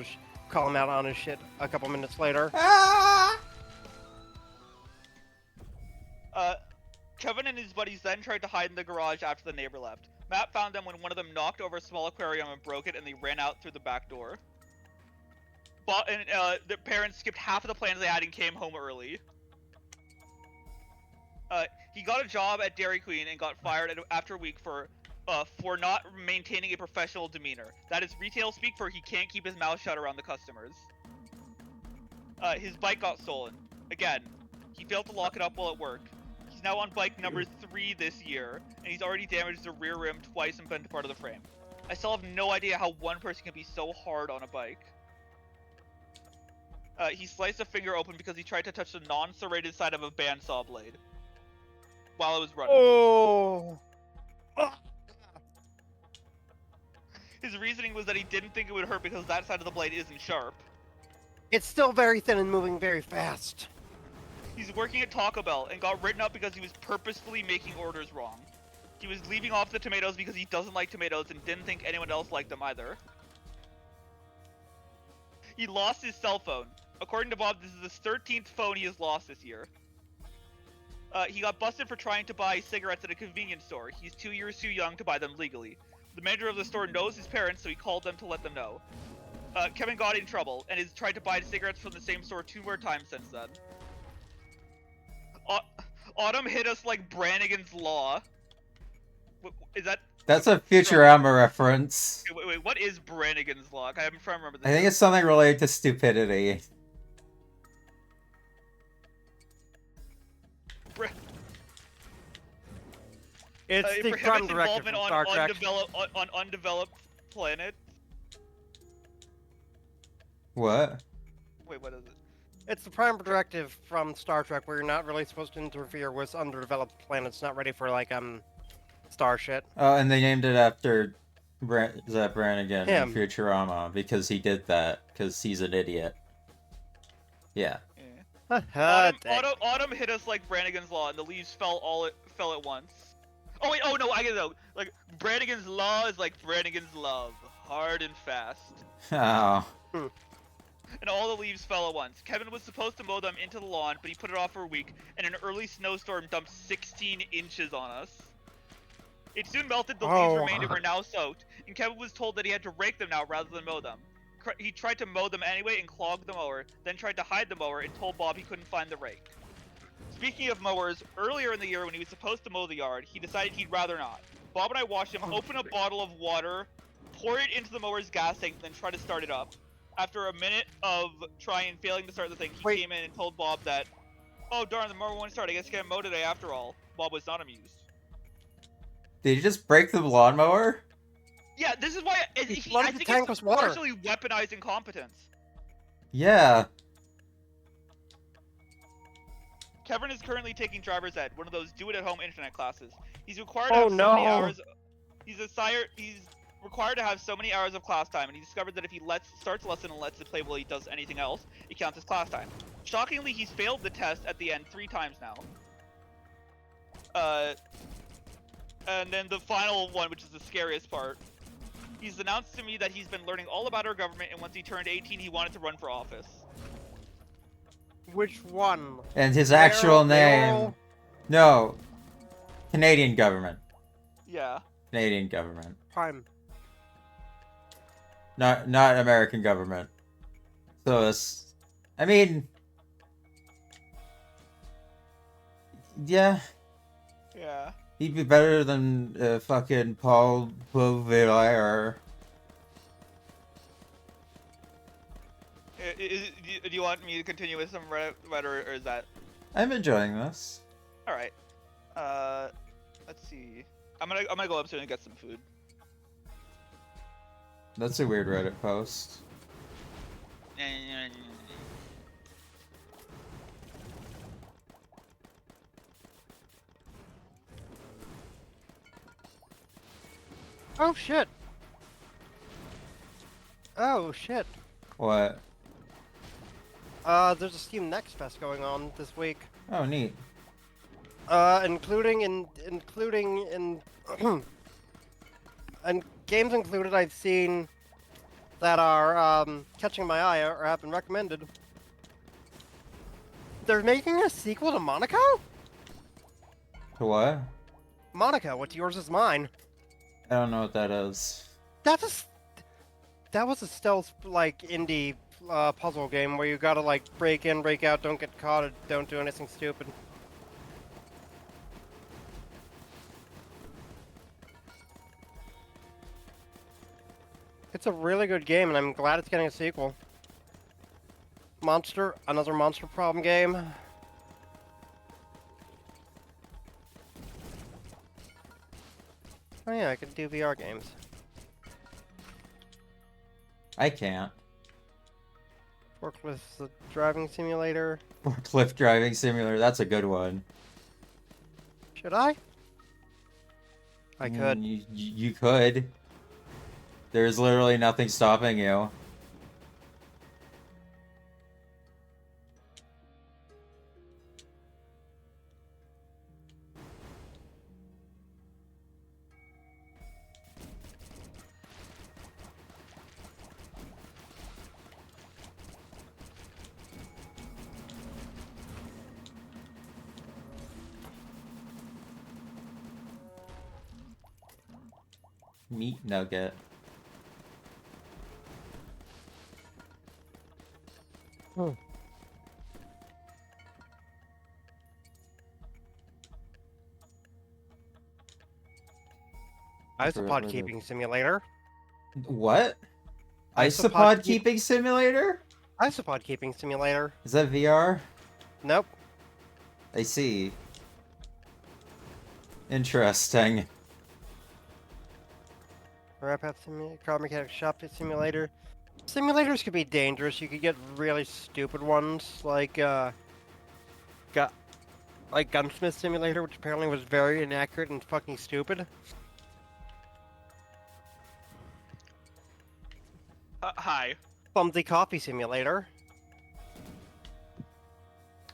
him out on his shit a couple minutes later. Kevin and his buddies then tried to hide in the garage after the neighbor left. Matt found them when one of them knocked over a small aquarium and broke it, and they ran out through the back door. The parents skipped half of the plans they had and came home early. He got a job at Dairy Queen and got fired after a week for not maintaining a professional demeanor. That is retail speak for he can't keep his mouth shut around the customers. His bike got stolen. Again, he failed to lock it up while at work. He's now on bike number 3 this year, and he's already damaged the rear rim twice and bent part of the frame. I still have no idea how one person can be so hard on a bike. He sliced a finger open because he tried to touch the non-serrated side of a bandsaw blade while it was running. Oh! His reasoning was that he didn't think it would hurt because that side of the blade isn't sharp. It's still very thin and moving very fast. He's working at Taco Bell and got written up because he was purposefully making orders wrong. He was leaving off the tomatoes because he doesn't like tomatoes and didn't think anyone else liked them either. He lost his cell phone. According to Bob, this is his 13th phone he has lost this year. He got busted for trying to buy cigarettes at a convenience store. He's 2 years too young to buy them legally. The manager of the store knows his parents, so he called them to let them know. Kevin got in trouble and has tried to buy cigarettes from the same store 2 more times since then. Autumn hit us like Brannigan's Law. Is that... That's a Futurama reference. Wait, what is Brannigan's Law? I'm trying to remember this. I think it's something related to stupidity. It's the crime directive from Star Trek. On undeveloped planet. What? Wait, what is it? It's the prime directive from Star Trek where you're not really supposed to interfere with underdeveloped planets not ready for, like, star shit. Oh, and they named it after Zach Brannigan in Him. Futurama because he did that, because he's an idiot. Yeah. Autumn hit us like Brannigan's Law, and the leaves fell at once. Oh wait, oh no, I get it though. Like, Brannigan's Law is like Brannigan's love, hard and fast. Oh. And all the leaves fell at once. Kevin was supposed to mow them into the lawn, but he put it off for a week, and an early snowstorm dumped 16 inches on us. It soon melted, the leaves remained and were now soaked, and Kevin was told that he had to rake them now rather than mow them. He tried to mow them anyway and clogged the mower, then tried to hide the mower and told Bob he couldn't find the rake. Speaking of mowers, earlier in the year when he was supposed to mow the yard, he decided he'd rather not. Bob and I watched him open a bottle of water, pour it into the mower's gas tank, then try to start it up. After a minute of trying and failing to start the thing, he came in and told Bob that, "Oh darn, the mower won't start, I guess I can't mow today after all." Bob was not amused. Did you just break the lawnmower? Yeah, this is why I think the tank it's with water. partially weaponized incompetence. Yeah. Kevin is currently taking driver's ed, one of those do-it-at-home internet classes. He's required to have so many no. hours. He's required to have so many hours of class time, and he discovered that if he starts a lesson and lets it play while he does anything else, it counts as class time. Shockingly, he's failed the test at the end 3 times now. And then the final one, which is the scariest part. He's announced to me that he's been learning all about our government, and once he turned 18, he wanted to run for office. Which one? And his actual name... Mayoral? No. Canadian government. Yeah. Canadian government. Prime. Not American government. So it's... I mean... Yeah. Yeah. He'd be better than fucking Paul Beauvillier. Do you want me to continue with some Reddit, or is that... I'm enjoying this. Alright. Let's see. I'm gonna go upstairs and get some food. That's a weird Reddit post. Oh shit. Oh shit. What? There's a Steam Next Fest going on this week. Oh, neat. Including in and games included, I've seen that are catching my eye or have been recommended. They're making a sequel to Monaco? What? Monaco, what's yours is mine. I don't know what that is. That was a stealth, like, indie puzzle game where you gotta, like, break in, break out, don't get caught, or don't do anything stupid. It's a really good game, and I'm glad it's getting a sequel. Monster, another monster problem game. Oh yeah, I can do VR games. I can't. Forklift the driving simulator. Forklift driving simulator, that's a good one. Should I? I could. You could. There's literally nothing stopping you. Meat nugget. Isopod keeping simulator. What? Isopod Isopod keep- keeping simulator? Isopod keeping simulator. Is that VR? Nope. I see. Interesting. Wrap-up simulator, car mechanic shop simulator. Simulators could be dangerous. You could get really stupid ones, like Gunsmith Simulator, which apparently was very inaccurate and fucking stupid. Hi. Clumsy Coffee Simulator.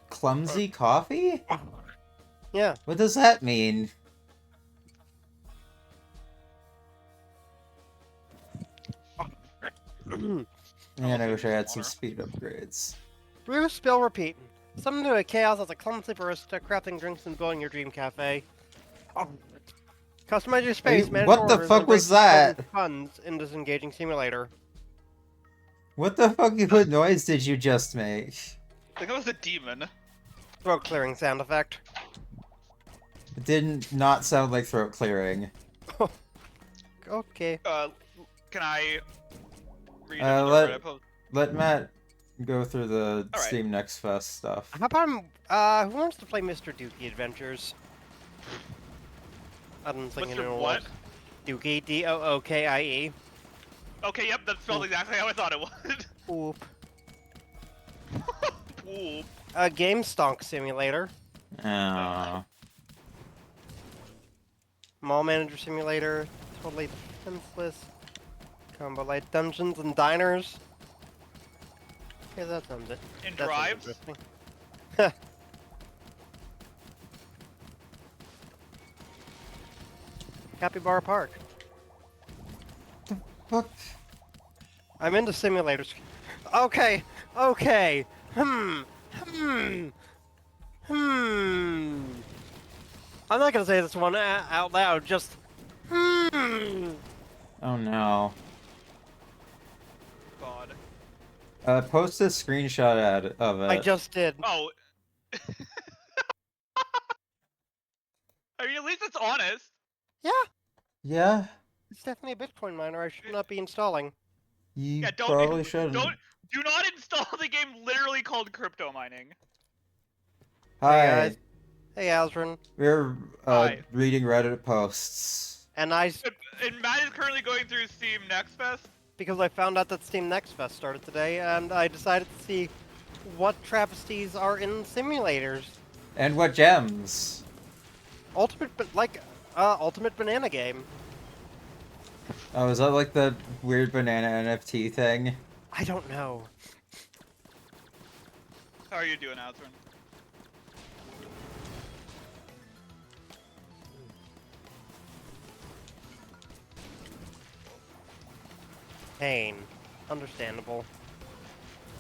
Clumsy coffee? Yeah. What does that mean? Man, I wish I had some speed upgrades. Brew, spill, repeat. Summon to a chaos as a clumsy barista, crafting drinks and building your dream cafe. Customize your space, manage what the orders, fuck and was break that? funds in this engaging simulator. What the fuck what noise did you just make? I think it was a demon. Throat clearing sound effect. It didn't not sound like throat clearing. Okay. Can I read Let Matt go through the All right. Steam Next Fest stuff. How about who wants to play Mr. Dookie Adventures? I don't think Mr. anyone What? wants. Dookie, D-O-O-K-I-E. Okay, yep, that spelled exactly how I thought it would. Oop. Ooh. Game Stonk Simulator. Oh. Mall Manager Simulator. Totally defenseless. Combo Light Dungeons and Diners. Okay, that sounds it. In That sounds drives? interesting. Capybara Park. Fuck. I'm into simulators. Okay, okay. I'm not gonna say this one out loud, just Oh no. God. Post a screenshot of it. I just did. Oh. I mean, at least it's honest. Yeah, Yeah? it's definitely a Bitcoin miner I should not be installing. You Yeah, probably shouldn't. Do not install the game literally called crypto mining. Hi. Hey guys. Hey Azrin. We're Hi. reading Reddit posts. And I, And Matt is currently going through Steam Next Fest. because I found out that Steam Next Fest started today, and I decided to see what travesties are in simulators. And what gems? Ultimate banana game. Oh, is that like the weird banana NFT thing? I don't know. How are you doing, Azrin? Pain. Understandable.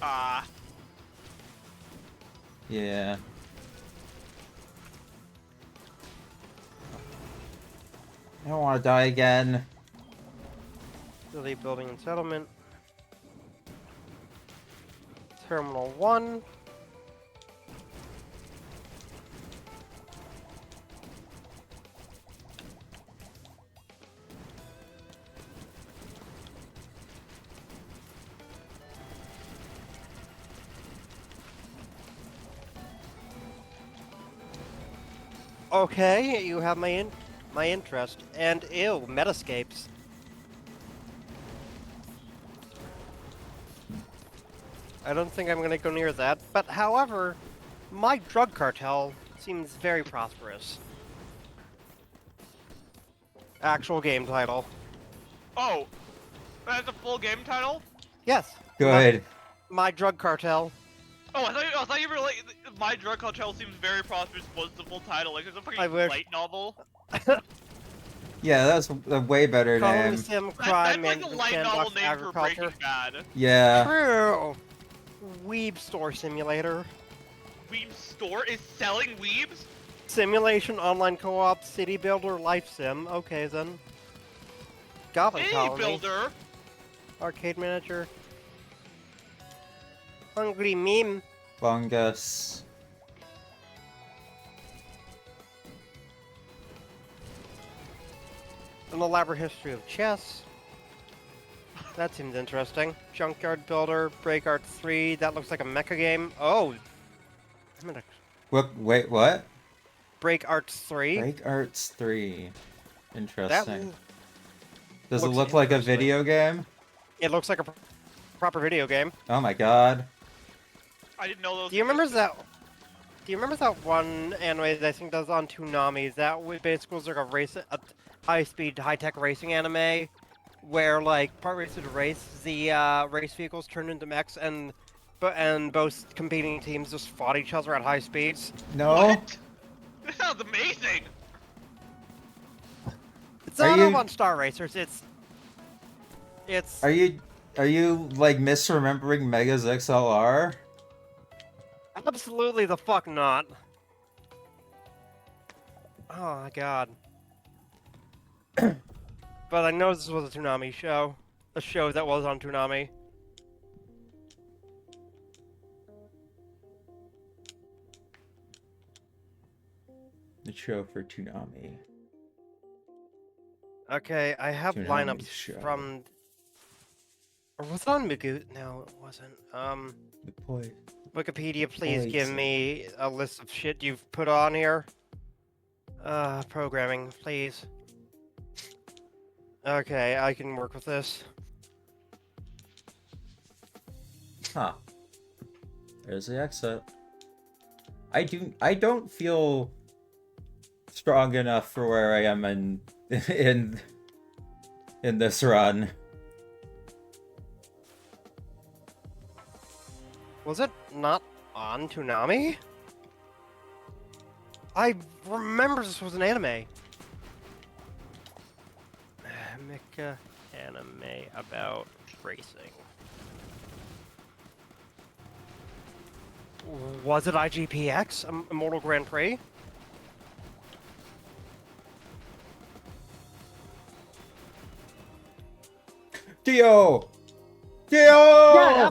Ah. Yeah. I don't want to die again. City building and settlement. Terminal 1. Okay, you have my interest. And ew, metascapes. I don't think I'm gonna go near that, but however, my drug cartel seems very prosperous. Actual game title. Oh, that's a full game title? Yes. Good. My drug cartel. Oh, I thought you were like, My Drug Cartel Seems Very Prosperous was the full title. Like, it's a I fucking wish. light novel. Yeah, that's a way better Colony name. sim, crime, That's like the management, light novel sandbox, name for Breaking agriculture. Bad. Yeah. True. Weeb store simulator. Weeb Store is selling weebs? Simulation, online co-op, city builder, life sim. Okay then. Goblin City colony. Builder? Arcade manager. Hungry meme. Fungus. An elaborate history of chess. That seems interesting. Junkyard builder, Break Art 3. That looks like a mecha game. Oh. I'm gonna Wait, what? Break Art 3. Break Arts 3. That Interesting. Does it looks look like a interesting. video game? It looks like a proper video game. Oh my god. I didn't know those. Do you remember that? Do you remember that one anime that I think that was on Toonami? Basically was like a high-speed, high-tech racing anime, where like partway through the race, the race vehicles turned into mechs, and both competing teams just fought each other at high speeds. No? What? This sounds amazing. It's Are not you- up on Star Racers. It's Are you like misremembering Megas XLR? absolutely the fuck not. Oh my god. But I know this was a Toonami show. A show that was on Toonami. The show for Toonami. Okay, I have Toonami lineups show. from... Or was it on Magoo? No, it wasn't. The boy. Wikipedia, please Wait. give me a list of shit you've put on here. Programming, please. Okay, I can work with this. Huh. There's the exit. I don't feel strong enough for where I am in this run. Was it not on Toonami? I remember this was an anime. Mecha anime about racing. Was it IGPX? Immortal Grand Prix? Dio! Dio! Yeah,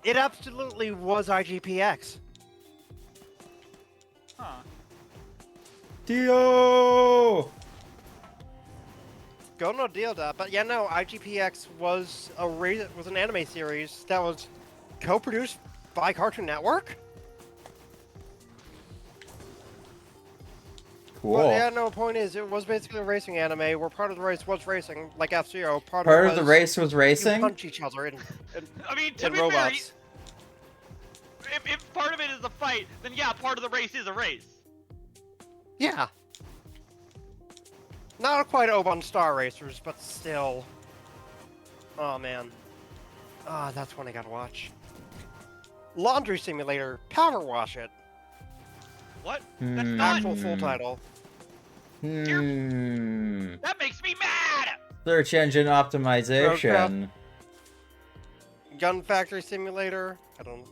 it absolutely was IGPX. Huh. Dio! Go no deal that, but yeah, no, IGPX was an anime series that was co-produced by Cartoon Network. Cool. Well, yeah, no, point is, it was basically a racing anime where part of the race was racing, like F-Zero. Part Part of of it the was race was you racing? punch each other in I mean, to be robots. fair, if part of it is a fight, then yeah, part of the race is a race. Yeah. Not quite Oban Star Racers, but still. Oh, man. Ah, that's one I gotta watch. Laundry Simulator. Power Wash It. What? That's not. Actual full title. Hmm. That makes me mad. Search engine optimization. Gun Factory Simulator. I don't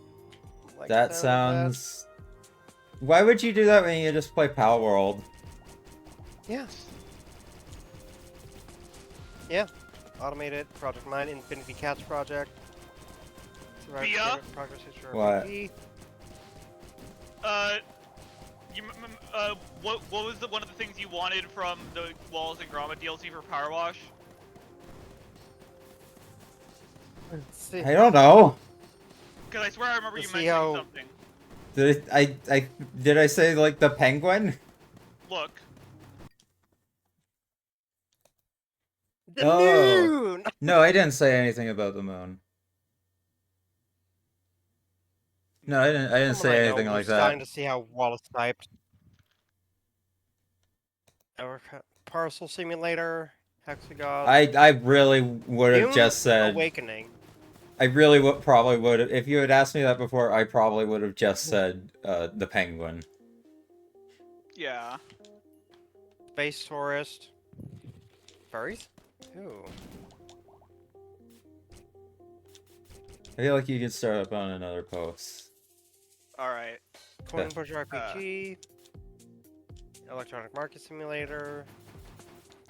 like the That sound of sounds... Why would you do that when you just play Pal World? that. Yeah. Yeah. Automated Project 9 Infinity Cats Project. Via? Progress History What? RPG. What was one of the things you wanted from the Walls and Grommet DLC for Power Wash? Let's see. I don't know. Because I swear I remember To you see mentioning how- something. Did I say like the penguin? Look, The Oh. moon! No, I didn't say anything about the moon. No, I didn't Someone I say know anything like was dying that. to see how well it's typed. Parcel Simulator. Hexagon. I really would have Dune just said... Awakening. I really probably would have... If you had asked me that before, I probably would have just said the penguin. yeah. Space Tourist. Furries? Ooh. I feel like you could start up on another post. Alright. Coin Pusher RPG. Electronic Market Simulator.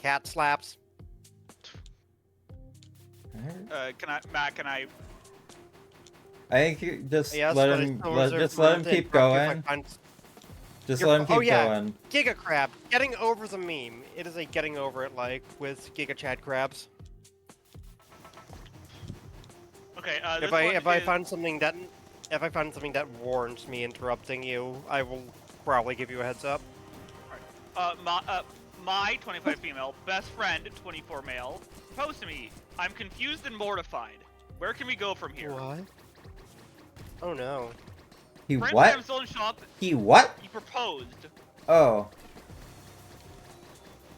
Cat Slaps. Matt, can I... I think you just Yes, let but him it's still reserved just for let him the keep property if I going. find- Just You're let him fu- oh, keep yeah. going. Giga Crab. Getting over the meme. It is a getting over it like with Giga Chad Crabs. Okay, If I find something that warrants me interrupting you, I will probably give you a heads up. My 25 female, best friend, 24 male, proposed to me. I'm confused and mortified. Where can we go from here? What? Oh no. He Frankly, what? I'm still in shock. He what? He proposed. Oh.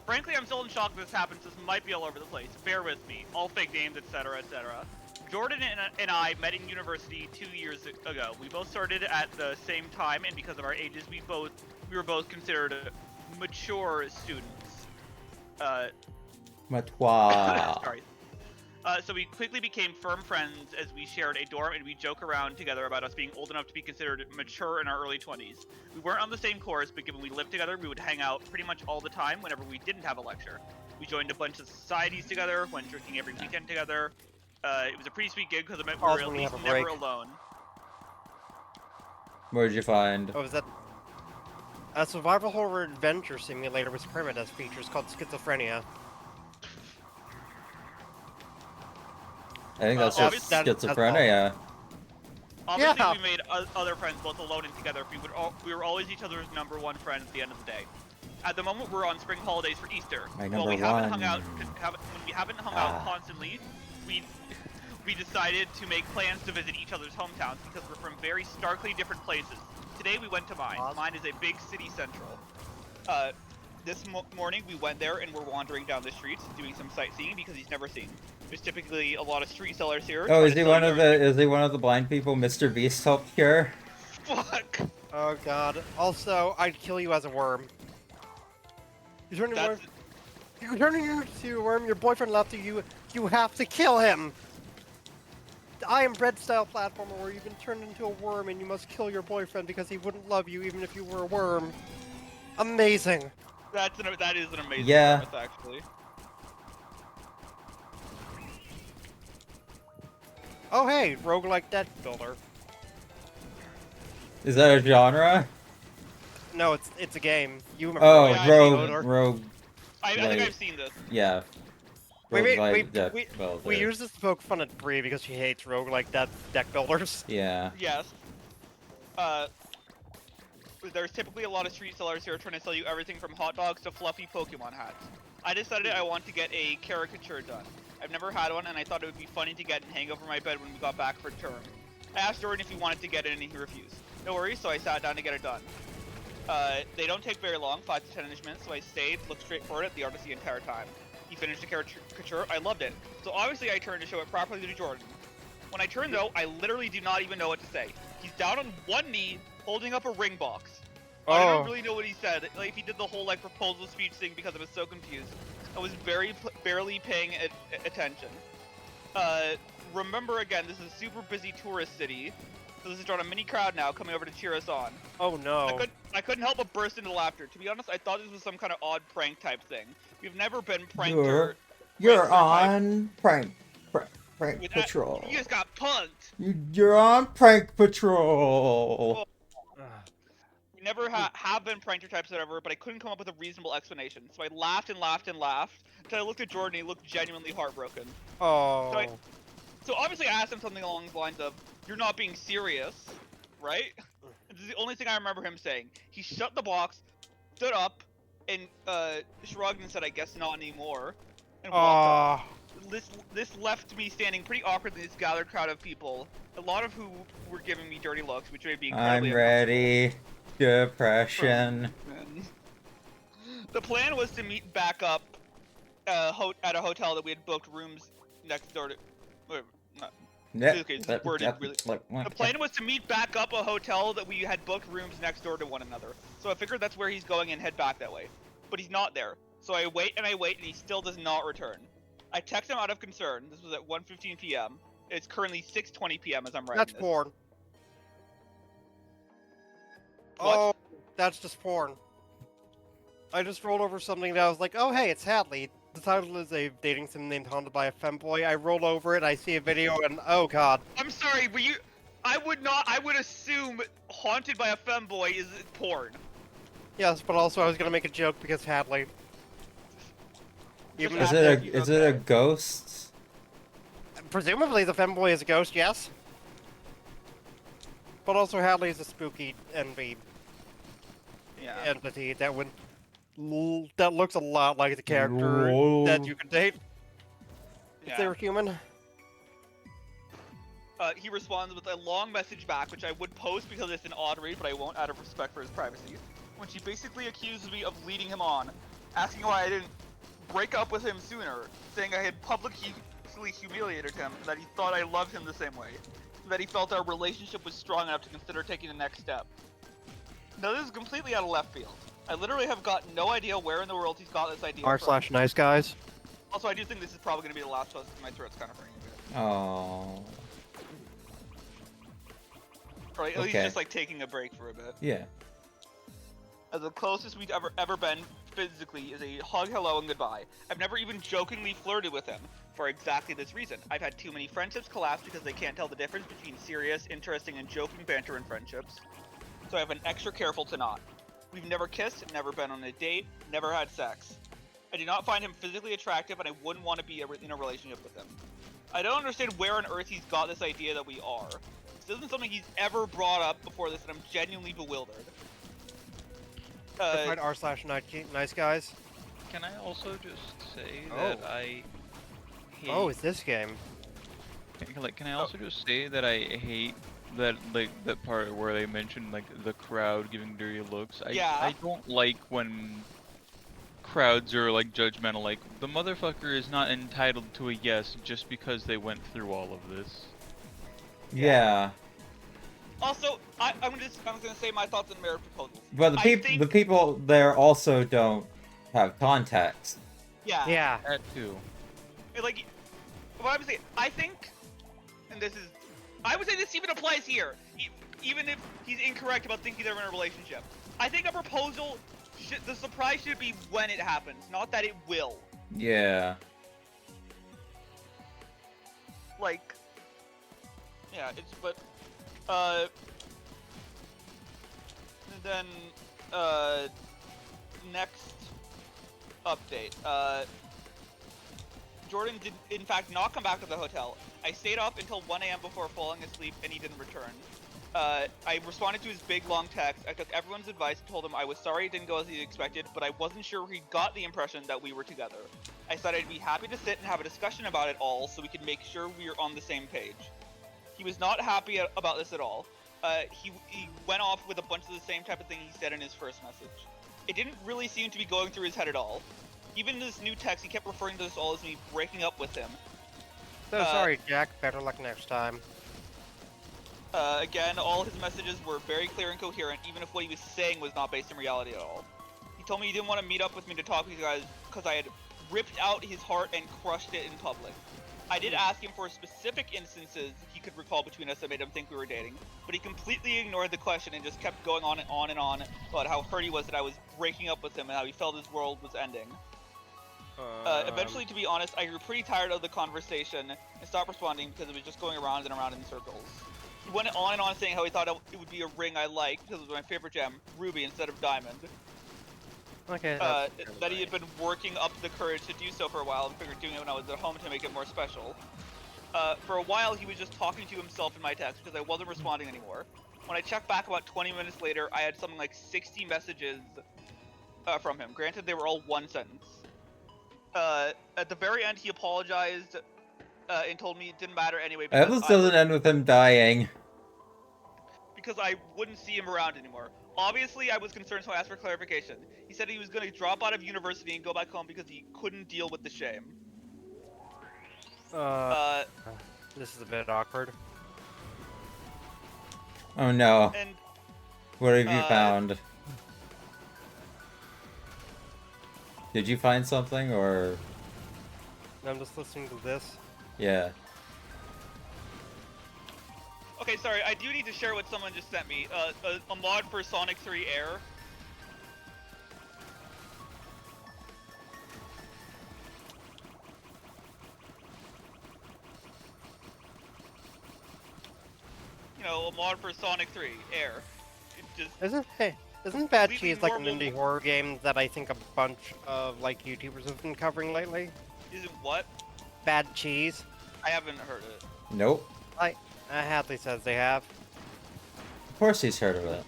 Frankly, I'm still in shock this happens. This might be all over the place. Bear with me. All fake names, etc., etc. Jordan and I met in university 2 years ago. We both started at the same time, and because of our ages, we were both considered mature students. Matois. Sorry. So we quickly became firm friends as we shared a dorm, and we joke around together about us being old enough to be considered mature in our early 20s. We weren't on the same course, but given we lived together, we would hang out pretty much all the time whenever we didn't have a lecture. We joined a bunch of societies together, went drinking every weekend together. It was a pretty sweet gig because it meant we were Also at when you least have a never break. alone. Where'd you find? Oh, is that a survival horror adventure simulator with primitive features called Schizophrenia? I think that's That's- just that's schizophrenia. Obviously, Yeah. we made other friends both alone and together. We were always each other's number one friends at the end of the day. At the moment, we're on spring holidays for Easter. My While number we haven't one. hung out, when we haven't hung out constantly, we decided to make plans to visit each other's hometowns because we're from very starkly different places. Today we went to mine. Awesome. Mine is a big city central. This morning we went there and we're wandering down the streets doing some sightseeing because he's never seen. There's typically a lot of street sellers here. Oh, trying is to he sell one you of the blind people Mr. Beast helped cure? Fuck. Oh god. Also, I'd kill you as a worm. You turn into a worm. That's You turn into a worm. Your boyfriend left you. You have to kill him. I am Bread style platformer where you've been turned into a worm and you must kill your boyfriend because he wouldn't love you even if you were a worm. Amazing. that is an amazing Yeah. premise, actually. Oh hey, roguelike deck builder. Is that a genre? No, it's a game. You remember Oh, Yeah, rogue. I think Like- I've seen this. Yeah. We use this to poke fun at Bree because she hates roguelike deck builders. Yeah. Yes. There's typically a lot of street sellers here trying to sell you everything from hot dogs to fluffy Pokemon hats. I decided I want to get a caricature done. I've never had one, and I thought it would be funny to get and hang over my bed when we got back for term. I asked Jordan if he wanted to get it, and he refused. No worries, so I sat down to get it done. They don't take very long, 5 to 10 minutes, so I stayed, looked straight forward at the artist the entire time. He finished the caricature, I loved it. So obviously I turned to show it properly to Jordan. When I turned though, I literally do not even know what to say. He's down on one knee, holding up a ring box. I Oh. don't really know what he said. Like if he did the whole like proposal speech thing because I was so confused. I was barely paying attention. remember again, this is a super busy tourist city, so this is drawing a mini crowd now coming over to cheer us on. Oh no. I couldn't help but burst into laughter. To be honest, I thought this was some kind of odd prank type thing. We've never been pranked or You're type on prank with patrol. You just got punked. You're on prank patrol. We never have been pranked or types or whatever, but I couldn't come up with a reasonable explanation. So I laughed and laughed and laughed until I looked at Jordan and he looked genuinely heartbroken. Oh. So obviously I asked him something along the lines of, "You're not being serious, right?" This is the only thing I remember him saying. He shut the box, stood up, and shrugged and said, "I guess not anymore," and walked off. This left me standing pretty awkwardly in this gathered crowd of people, a lot of who were giving me dirty looks, which made me incredibly I'm ready. Depression. The plan was to meet back up at a hotel that we had booked rooms next door to. The plan was to meet back up a hotel that we had booked rooms next door to one another. So I figured that's where he's going and head back that way. But he's not there. So I wait and he still does not return. I text him out of concern. This was at 1:15 p.m. It's currently 6:20 p.m. as I'm writing That's this. porn. What? Oh, that's just porn. I just rolled over something that I was like, oh hey, it's Hadley. The title is a dating sim named Haunted by a Femboy. I roll over it, I see a video, and oh god. I'm sorry, but I would assume Haunted by a Femboy is porn. Yes, but also I was gonna make a joke because Hadley. Even Is it a ghost? Presumably the femboy is a ghost, yes. But also Hadley is a spooky envy entity that would that looks a lot like the character that you could date if they were human. He responds with a long message back, which I would post because it's an odd read, but I won't out of respect for his privacy. When she basically accused me of leading him on, asking why I didn't break up with him sooner, saying I had publicly humiliated him, and that he thought I loved him the same way, and that he felt our relationship was strong enough to consider taking the next step. Now this is completely out of left field. I literally have got no idea where in the world he's got this idea from. /nice guys. Also, I do think this is probably going to be the last post because my throat's kind of hurting a bit. Oh. Or at least just like taking a break for a bit. Yeah. The closest we've ever been physically is a hug, hello, and goodbye. I've never even jokingly flirted with him for exactly this reason. I've had too many friendships collapse because they can't tell the difference between serious, interesting, and joking banter in friendships. So I've been extra careful to not. We've never kissed, never been on a date, never had sex. I do not find him physically attractive, and I wouldn't want to be in a relationship with him. I don't understand where on earth he's got this idea that we are. This isn't something he's ever brought up before this, and I'm genuinely bewildered. /nice guys. Can I also just say that I hate... Oh, it's this game. Can I also just say that I hate that that part where they mentioned like the crowd giving dirty looks? I don't like when crowds are like judgmental. Like the motherfucker is not entitled to a yes just because they went through all of this. Yeah. Also, I'm gonna say my thoughts on merit proposals. But the people there also don't have context. Yeah. Yeah. That too. Like, what I'm saying, I think, and I would say this even applies here, even if he's incorrect about thinking they're in a relationship. I think a proposal, the surprise should be when it happens, not that it will. Yeah. Like, yeah, then, next update. Jordan did, in fact, not come back to the hotel. I stayed up until 1 a.m. before falling asleep, and he didn't return. I responded to his big, long text. I took everyone's advice and told him I was sorry it didn't go as he expected, but I wasn't sure he got the impression that we were together. I said I'd be happy to sit and have a discussion about it all so we could make sure we were on the same page. He was not happy about this at all. He went off with a bunch of the same type of thing he said in his first message. It didn't really seem to be going through his head at all. Even in this new text, he kept referring to this all as me breaking up with him. So sorry, Jack. Better luck next time. Again, all his messages were very clear and coherent, even if what he was saying was not based in reality at all. He told me he didn't want to meet up with me to talk to you guys because I had ripped out his heart and crushed it in public. I did ask him for specific instances he could recall between us that made him think we were dating, but he completely ignored the question and just kept going on and on and on about how hurt he was that I was breaking up with him and how he felt his world was ending. Eventually, to be honest, I grew pretty tired of the conversation and stopped responding because it was just going around and around in circles. He went on and on saying how he thought it would be a ring I liked because it was my favorite gem, ruby instead of diamond. Okay. That he had been working up the courage to do so for a while and figured doing it when I was at home to make it more special. For a while, he was just talking to himself in my text because I wasn't responding anymore. When I checked back about 20 minutes later, I had something like 60 messages from him. Granted, they were all one sentence. At the very end, he apologized and told me it didn't matter anyway. Atlas doesn't end with him dying. Because I wouldn't see him around anymore. Obviously, I was concerned, so I asked for clarification. He said he was going to drop out of university and go back home because he couldn't deal with the shame. This is a bit awkward. Oh no. And What have you found? Did you find something, or...? I'm just listening to this. Yeah. okay, sorry, I do need to share what someone just sent me. A mod for Sonic 3 Air. You know, a mod for Sonic 3 Air. It just Isn't Bad completely Cheese like an normal- indie horror game that I think a bunch of like YouTubers have been covering lately? isn't what? Bad Cheese. I haven't heard it. Nope. Hadley says they have. Of course he's heard of it.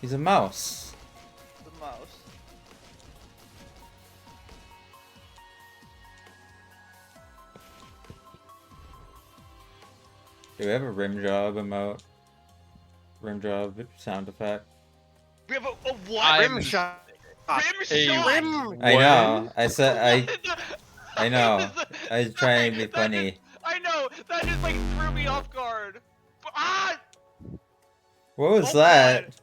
He's a mouse. The mouse. Do we have a rim job emote? Rim job sound effect? We have a what? I'm- Rim shot. Rim Hey, shot! Rim. I know. I said What? I know. I was trying to be That funny. just- I know. That just like threw me off guard. Ah! What was Oh, that? God.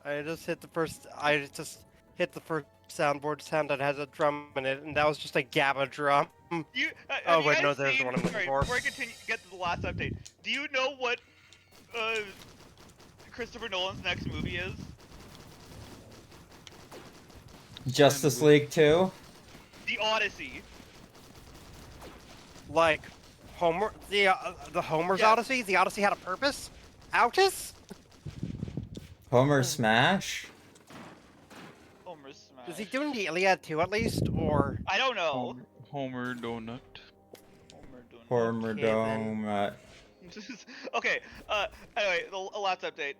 I just hit the first soundboard sound that has a drum in it, and that was just a GABA drum. You, Oh, have you wait, guys no, there's the seen- one I'm looking sorry, for. Before I continue, get to the last update, do you know what Christopher Nolan's next movie is? Justice League 2? The Odyssey. Like Homer, the Homer's Yeah. Odyssey. The Odyssey had a purpose. Outis. Homer Smash? Homer Smash. Is he doing the Iliad too at least, or? I don't know. Homer Donut. Homer doing Homer Okay, then. Dome. okay. Anyway, the last update.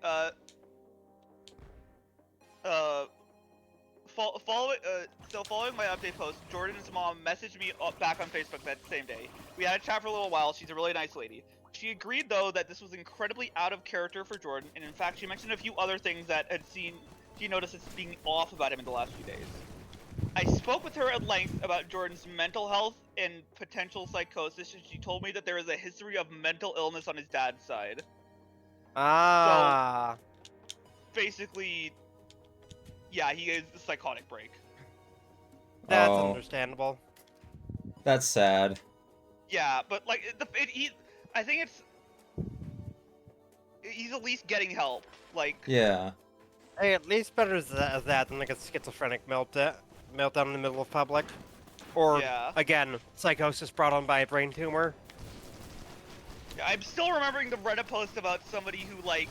Following my update post, Jordan's mom messaged me back on Facebook that same day. We had a chat for a little while. She's a really nice lady. She agreed though that this was incredibly out of character for Jordan, and in fact, she mentioned a few other things that she noticed as being off about him in the last few days. I spoke with her at length about Jordan's mental health and potential psychosis, and she told me that there is a history of mental illness on his dad's side. Ah. Basically, yeah, he is a psychotic break. That's Oh. understandable. That's sad. Yeah, but like I think he's at least getting help. Like, Yeah. Hey, at least better that than like a schizophrenic meltdown in the middle of public. Or, Yeah. again, psychosis brought on by a brain tumor. I'm still remembering the Reddit post about somebody who like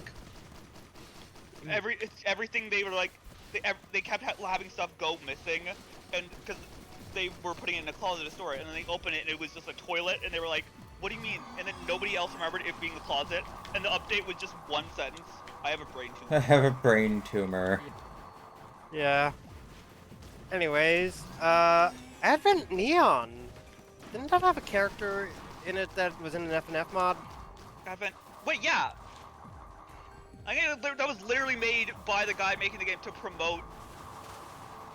everything they were like they kept having stuff go missing, and because they were putting it in a closet to store it, and then they opened it and it was just a toilet, and they were like, "What do you mean?" And then nobody else remembered it being the closet, and the update was just one sentence: "I have a brain I tumor." have a brain tumor. Yeah. Anyways, Advent Neon. Didn't that have a character in it that was in an FNF mod? Wait, yeah. I think that was literally made by the guy making the game to promote.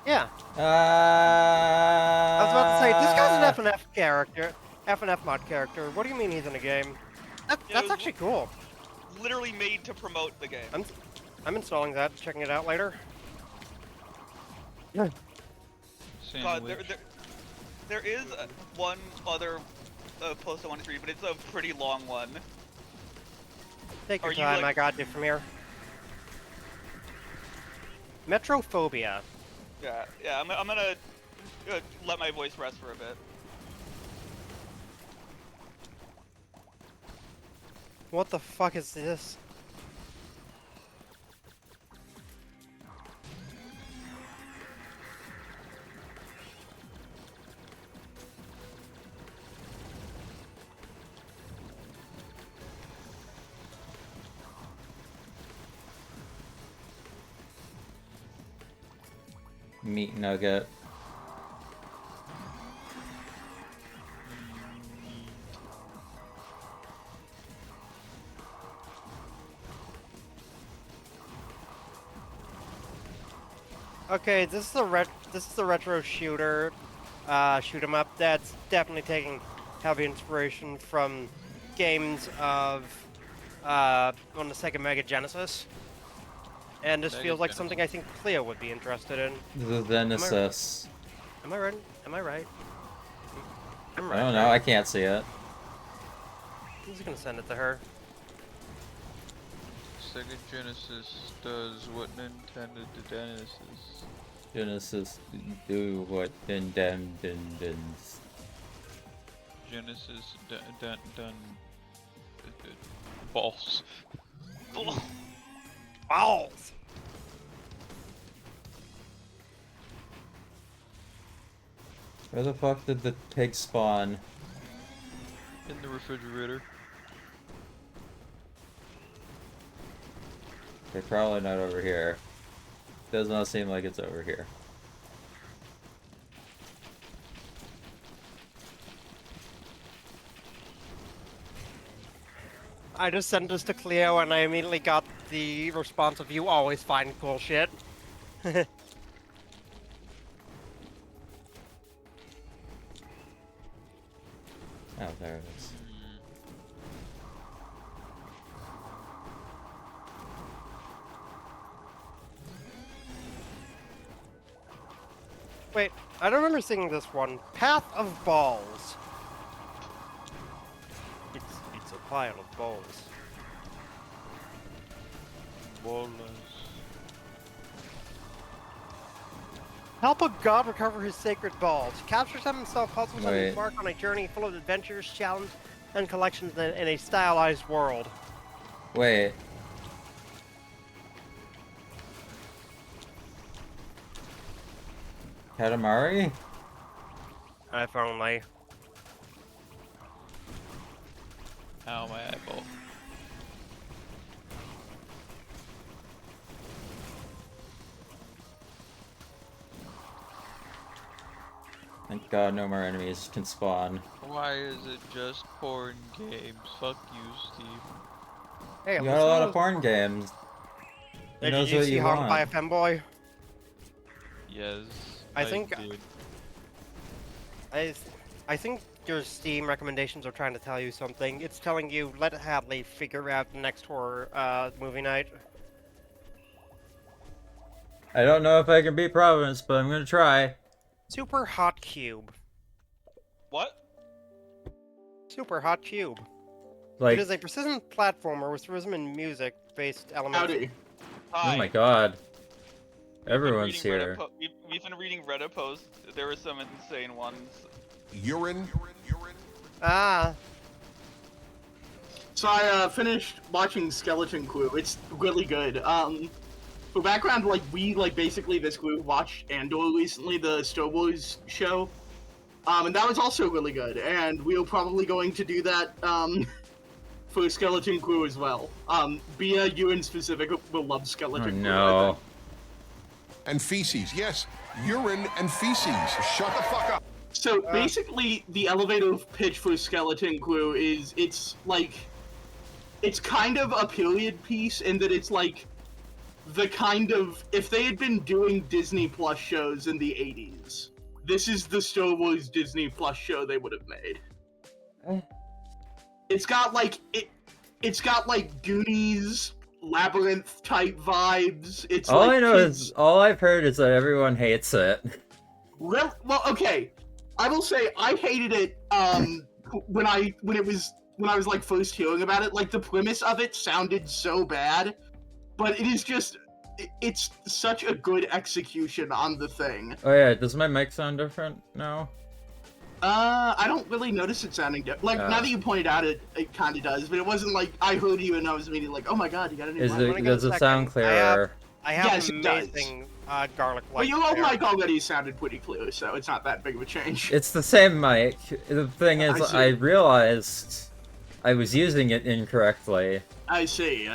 Yeah. I was about to say, this guy's an FNF character. FNF mod character. What do you mean he's in a game? Yeah, That's it was- actually cool. Literally made to promote the game. I'm installing that, checking it out later. God, Sandwich. There is one other post I want to read, but it's a pretty long one. Take your Are you, time, like- I got you from here. Metrophobia. Yeah, I'm gonna let my voice rest for a bit. What the fuck is this? Meat nugget. Okay, this is the retro shooter, shoot 'em up. That's definitely taking heavy inspiration from games of on the Sega Mega Genesis, and this Mega feels like Genesis. something I think Cleo would be interested in. The Genesis. Am I right? Am I right? I'm I right. don't know, I can't see it. I'm just gonna send it to her. Sega Genesis does what Nintendo did Genesis. Genesis do what done. Genesis done balls. Balls. Where the fuck did the pig spawn? In the refrigerator. They're probably not over here. Does not seem like it's over here. I just sent this to Cleo and I immediately got the response of you always find cool shit. Oh, there it is. Wait, I don't remember seeing this one. Path of Balls. It's a pile of balls. Balls. Help a god recover his sacred balls. Captures them himself, puzzles and Wait. embark on a journey full of adventures, challenge, and collections in a stylized world. Wait. Katamari? If only. Ow, my eyeball. Thank God no more enemies can spawn. Why is it just porn games? Fuck you, Steve. Hey, You got a lot of porn games. Who Did knows you what see you Hung by a want? Femboy? Yes. I think- did. I think your Steam recommendations are trying to tell you something. It's telling you, let Hadley figure out the next horror movie night. I don't know if I can beat Providence, but I'm gonna try. Super Hot Cube. What? Super Hot Cube. Like, It is a precision platformer with rhythm and music-based elements. Howdy. Hi. oh my God. We've been Everyone's reading here. We've been reading Reddit posts. There were some insane ones. Urine. Ah, So I finished watching Skeleton Crew. It's really good. For background, we basically this group watched Andor recently, the Star Wars show. And that was also really good. And we are probably going to do that for Skeleton Crew as well. Bia, you in specific will love Oh Skeleton Crew. I no. think. And feces. Yes, urine and feces. Shut the fuck up. So basically, the elevator pitch for Skeleton Crew is it's kind of a period piece in that it's like the kind of if they had been doing Disney Plus shows in the 80s, this is the Star Wars Disney Plus show they would have made. It's got it's got Goonies, Labyrinth type vibes. It's All like I know kids- is, all I've heard is that everyone hates it. Well, okay. I will say I hated it when I was like first hearing about it. Like the premise of it sounded so bad, but it is just it's such a good execution on the thing. Oh yeah, does my mic sound different now? I don't really notice it sounding different. Like now that you pointed out, it kind of does, but it wasn't like I heard you and I was immediately like, oh my god, you got a new mic. Does it sound clearer? I have Yes, an it does. amazing garlic light. But your old there. mic already sounded pretty clear, so it's not that big of a change. It's the same mic. The thing is, I see. I realized I was using it incorrectly. I see.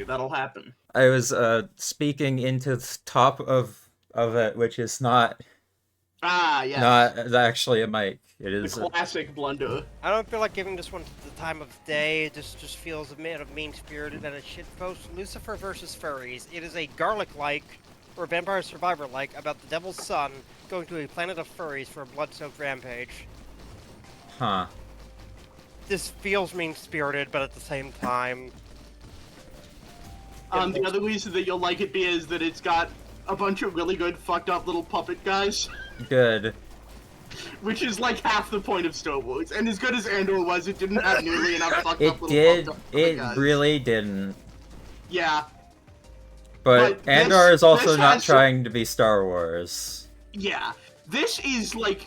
That'll happen. I was speaking into the top of it, which is not Yes. not actually a mic. It is the classic blunder. I don't feel like giving this one the time of day. It just feels a bit of mean-spirited and a shitpost. Lucifer versus Furries. It is a garlic-like, or Vampire Survivor-like, about the Devil's Son going to a planet of furries for a blood-soaked rampage. Huh. This feels mean-spirited, but at the same time... The other reason that you'll like it is that it's got a bunch of really good fucked up little puppet guys. Good. Which is like half the point of Star Wars. And as good as Andor was, it didn't have nearly enough fucked It up little did. fucked up puppet It guys. really didn't. Yeah. But But Andor is also this not has some- trying to be Star Wars. Yeah. This is like...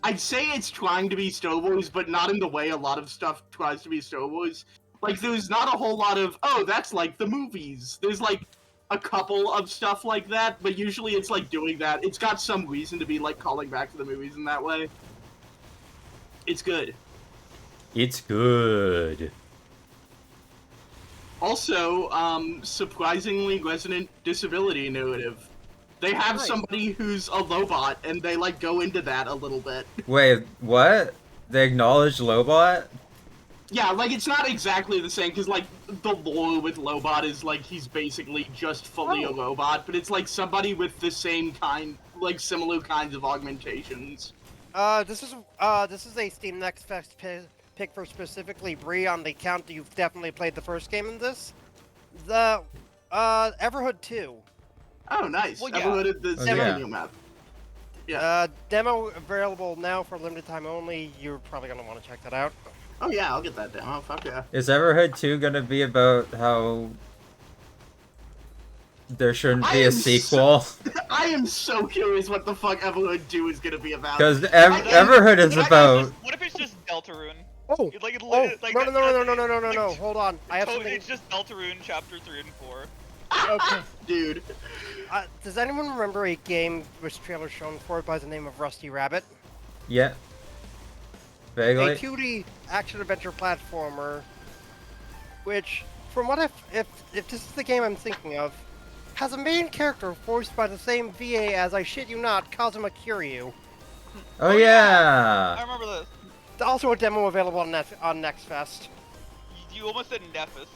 I'd say it's trying to be Star Wars, but not in the way a lot of stuff tries to be Star Wars. Like, there's not a whole lot of, oh, that's like the movies. There's like a couple of stuff like that, but usually it's like doing that. It's got some reason to be like calling back to the movies in that way. It's good. It's good. Also, surprisingly resonant disability narrative. They have Nice. somebody who's a Lobot, and they like go into that a little bit. Wait, what? They acknowledge Lobot? Yeah, like it's not exactly the same because like the lore with Lobot is like he's basically just fully a robot, but it's like somebody with the same kind, like similar kinds of augmentations. This is a Steam Next Fest pick for specifically Bree on the account that you've definitely played the first game in this. The, Everhood 2. Oh, nice! Well, yeah. Ever heard of the Oh, yeah. new map? Yeah. Demo available now for limited time only. You're probably gonna want to check that out. Oh yeah, I'll get that demo. Fuck yeah. Is Everhood 2 gonna be about how there shouldn't be I a am sequel? I am so curious what the fuck Everhood 2 is gonna be about. Because Everhood is about... What if it's just Deltarune? Oh, Like, oh, like no, hold on. I have something. It's just Deltarune Chapter 3 and 4. Okay. Dude. Does anyone remember a game which trailer shown for it by the name of Rusty Rabbit? Yeah. A Vaguely? 2D action-adventure platformer, which, from what if this is the game I'm thinking of, has a main character voiced by the same VA as, I shit you not, Kazuma Kiryu. Oh I yeah! remember this. Also a demo available on Next Fest. You almost said Nephis.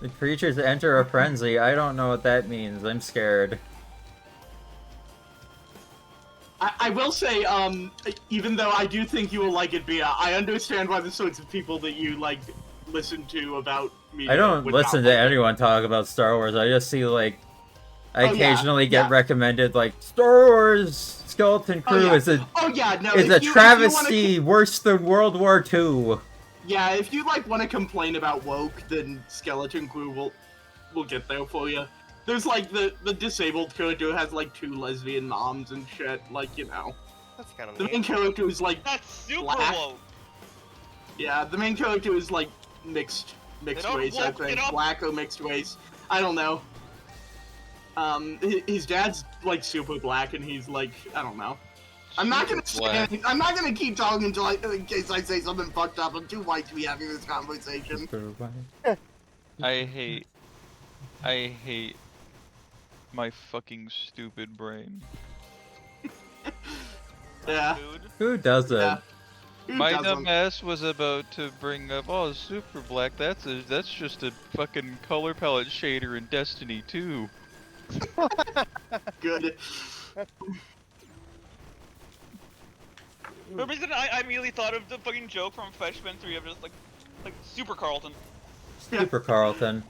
The creatures enter a frenzy. I don't know what that means. I'm scared. I will say, even though I do think you will like it, Bia, I understand why the sorts of people that you, like, listen to about media I don't would listen not to like it. anyone talk about Star Wars. I just see, like... I Oh, yeah, occasionally get yeah. recommended, like, Star Wars Skeleton Crew yeah. is a... Oh yeah, no, Is if a you travesty worse than World War II. Yeah, if you, like, want to complain about woke, then Skeleton Crew will get there for you. There's, like, the disabled character has, like, 2 lesbian moms and shit, like, you know. That's kind of The neat. main character is, like, That's super Black. woke. yeah, the main character is, like, mixed don't race, I woke it think. up. Black or mixed race. I don't know. His dad's, like, super black, and he's, like, I don't know. I'm not gonna say Black. anything. I'm not gonna keep talking until in case I say something fucked up. I'm too white to be having this conversation. I hate my fucking stupid brain. Yeah. Dude. Who doesn't? Yeah. Who My doesn't? dumb ass was about to bring up, oh, super black. That's just a fucking color palette shader in Destiny 2. Good. For some reason, I immediately thought of the fucking joke from Fetchman 3 of just like Super Carlton. Super Carlton.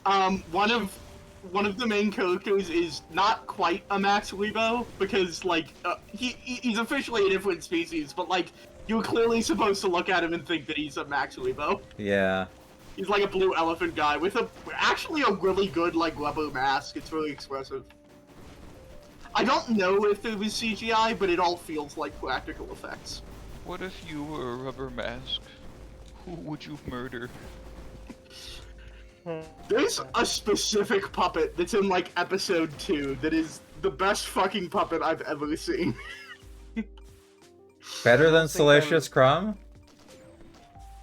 One of one of the main characters is not quite a Max Rebo, because, like, he's officially a different species, but, like, you're clearly supposed to look at him and think that he's a Max Rebo. Yeah. He's like a blue elephant guy with actually a really good, like, rubber mask. It's really expressive. I don't know if it was CGI, but it all feels like practical effects. What if you were a rubber mask? Who would you murder? There's a specific puppet that's in, like, episode 2 that is the best fucking puppet I've ever seen. Better than Salacious Crumb?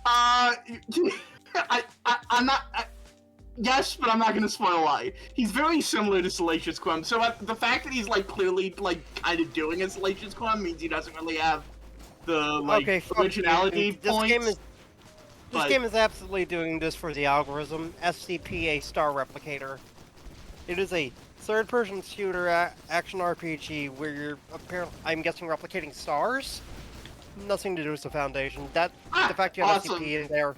I'm not. Yes, but I'm not gonna spoil why. He's very similar to Salacious Crumb, so the fact that he's, like, clearly, like, kind of doing a Salacious Crumb means he doesn't really have the, like, originality points. This game is absolutely doing this for the algorithm. SCP, a star replicator. It is a third-person shooter action RPG where you're apparently, I'm guessing, replicating stars. Nothing to do with the Foundation. The fact you have awesome. SCP in there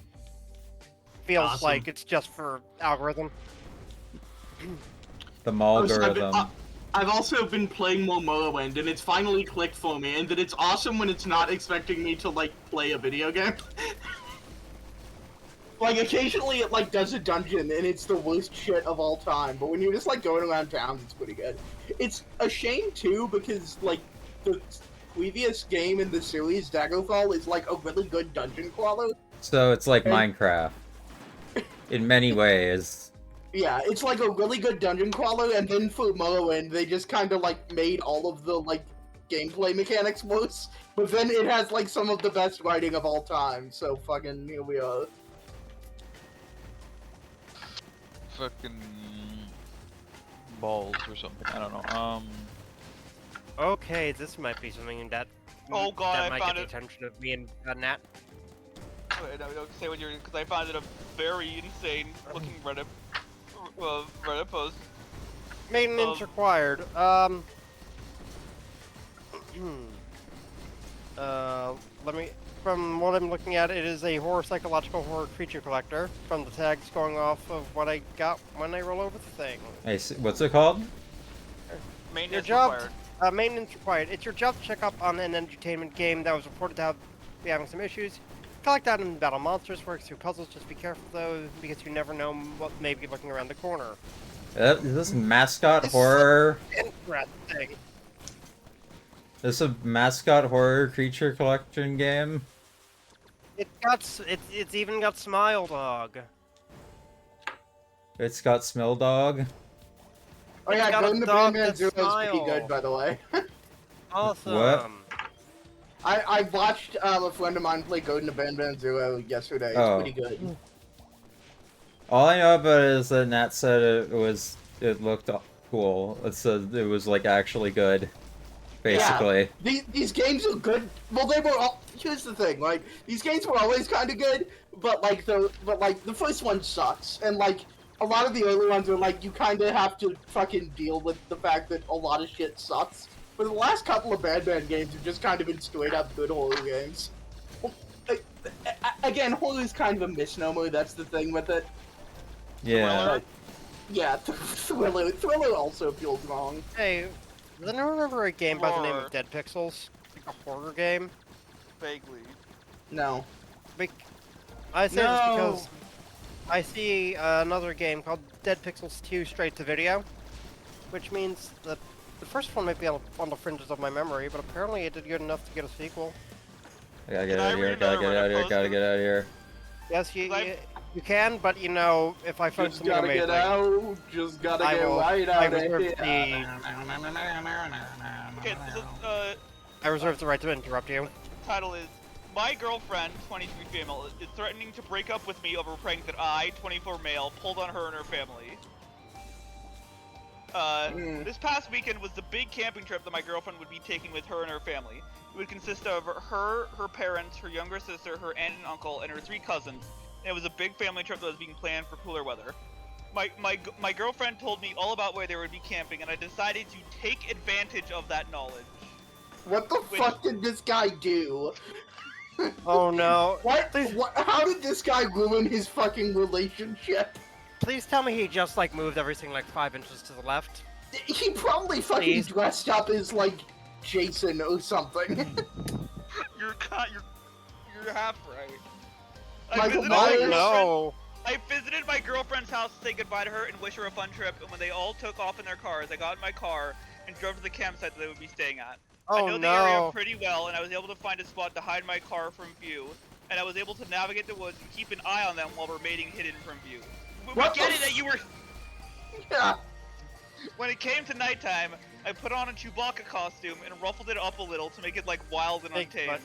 feels Awesome. like it's just for algorithm. The Malgorithm. I've also been playing more Morrowind, and it's finally clicked for me, and that it's awesome when it's not expecting me to, like, play a video game. Like, occasionally it, like, does a dungeon, and it's the worst shit of all time, but when you're just, like, going around towns, it's pretty good. It's a shame, too, because, like, the previous game in the series, Daggerfall, is, like, a really good dungeon crawler. So it's like Minecraft. In many ways. Yeah, it's, like, a really good dungeon crawler, and then for Morrowind, they just kind of, like, made all of the, like, gameplay mechanics worse, but then it has, like, some of the best writing of all time, so fucking here we are. Fucking balls or something. I don't know. Okay, this might be something that Oh god, that I might found get it. the attention of me and Nat. Wait, no, don't say what you're, because I found it a very insane looking Reddit post. Maintenance required. Let me. From what I'm looking at, it is a psychological horror creature collector. From the tags going off of what I got when I roll over the thing. Hey, what's it called? Maintenance job- required. Maintenance required. It's your job to check up on an entertainment game that was reported to be having some issues. Collect items and battle monsters, work through puzzles. Just be careful though, because you never know what may be looking around the corner. Is this mascot horror? Interesting. This a mascot horror creature collection game? It's even got Smile Dog. It's got Smell Dog. Oh yeah, It's got a going to dog Bandman that Zero is pretty smiles. good, by the way. Awesome. What? I watched a friend of mine play Golden Abandon Zero yesterday. It's Oh. pretty good. All I know about it is that Nat said it looked cool. It said it was like actually good. Basically. These games are good. Well, they were all. Here's the thing, like these games were always kind of good, but the first one sucks, and like a lot of the early ones are like you kind of have to fucking deal with the fact that a lot of shit sucks. But the last couple of Bad games have just kind of been straight up good horror games. Well, again, horror is kind of a misnomer. That's the thing with it. Yeah. Yeah, thriller also feels wrong. Hey, does anyone remember a game by the name Horror. of Dead Pixels? Like a horror game? Vaguely. No. I say this No. because I see another game called Dead Pixels 2 straight to video, which means that the first one might be on the fringes of my memory, but apparently it did good enough to get a sequel. I gotta get Can I out of here, read gotta another get out of here, Reddit gotta post? get out of here. Yes, you, Like- you, you can, but you know, if I find Just something gotta amazing, get out. Just gotta I get will- right I out of reserve here. Okay, so I reserve the right to interrupt you. title is My girlfriend, 23 female, is threatening to break up with me over a prank that I, 24 male, pulled on her and her family. This past weekend was the big camping trip that my girlfriend would be taking with her and her family. It would consist of her parents, her younger sister, her aunt and uncle, and her 3 cousins. And it was a big family trip that was being planned for cooler weather. My girlfriend told me all about where they would be camping, and I decided to take advantage of that knowledge. What the Wait. fuck did this guy do? Oh no. What? How did this guy ruin his fucking relationship? Please tell me he just like moved everything like 5 inches to the left. He probably fucking Please. dressed up as like Jason or something. You're half right. Michael visited Myers? my No. I visited my girlfriend's house to say goodbye to her and wish her a fun trip, and when they all took off in their cars, I got in my car and drove to the campsite that they would be staying at. I Oh know the area no. pretty well, and I was able to find a spot to hide my car from view, and I was able to navigate the woods and keep an eye on them while remaining hidden from view. We What get the it that you were... Yeah. When it came to nighttime, I put on a Chewbacca costume and ruffled it up a little to make it like wild and Thanks, untamed.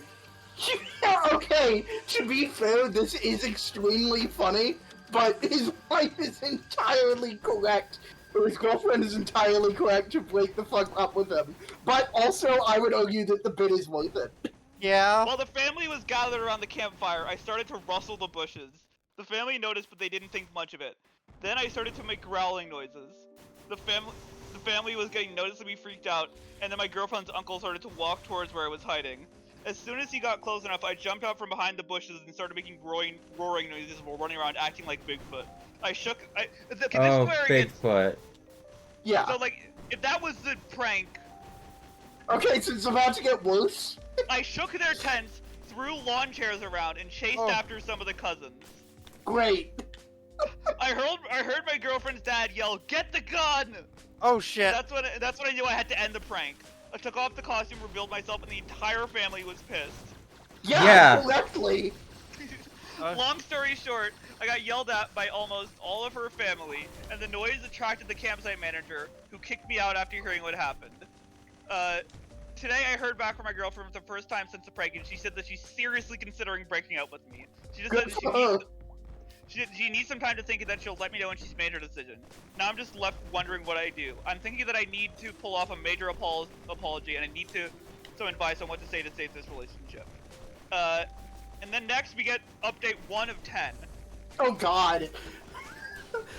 Yeah, okay, to be fair, this is extremely funny, but his wife is entirely correct, or his girlfriend is entirely correct to break the fuck up with him. But also, I would argue that the bit is worth it. Yeah. While the family was gathered around the campfire, I started to rustle the bushes. The family noticed, but they didn't think much of it. Then I started to make growling noises. The family was getting noticeably freaked out, and then my girlfriend's uncle started to walk towards where I was hiding. As soon as he got close enough, I jumped out from behind the bushes and started making roaring noises while running around acting like Bigfoot. Okay, this is Oh, where it gets... Bigfoot. Yeah. So, like, if that was the prank, Okay, so it's about to get worse. I shook their tents, threw lawn chairs around, and chased after some of the cousins. Great. I heard my girlfriend's dad yell, "Get the gun!" Oh shit. That's when I knew I had to end the prank. I took off the costume, revealed myself, and the entire family was pissed. Yeah, correctly. Long story short, I got yelled at by almost all of her family, and the noise attracted the campsite manager, who kicked me out after hearing what happened. Today I heard back from my girlfriend for the first time since the prank, and she said that she's seriously considering breaking up with me. She just Good said for her. she needs some time to think and that she'll let me know when she's made her decision. Now I'm just left wondering what I do. I'm thinking that I need to pull off a major apology, and I need some advice on what to say to save this relationship. And then next we get update 1 of 10. Oh god.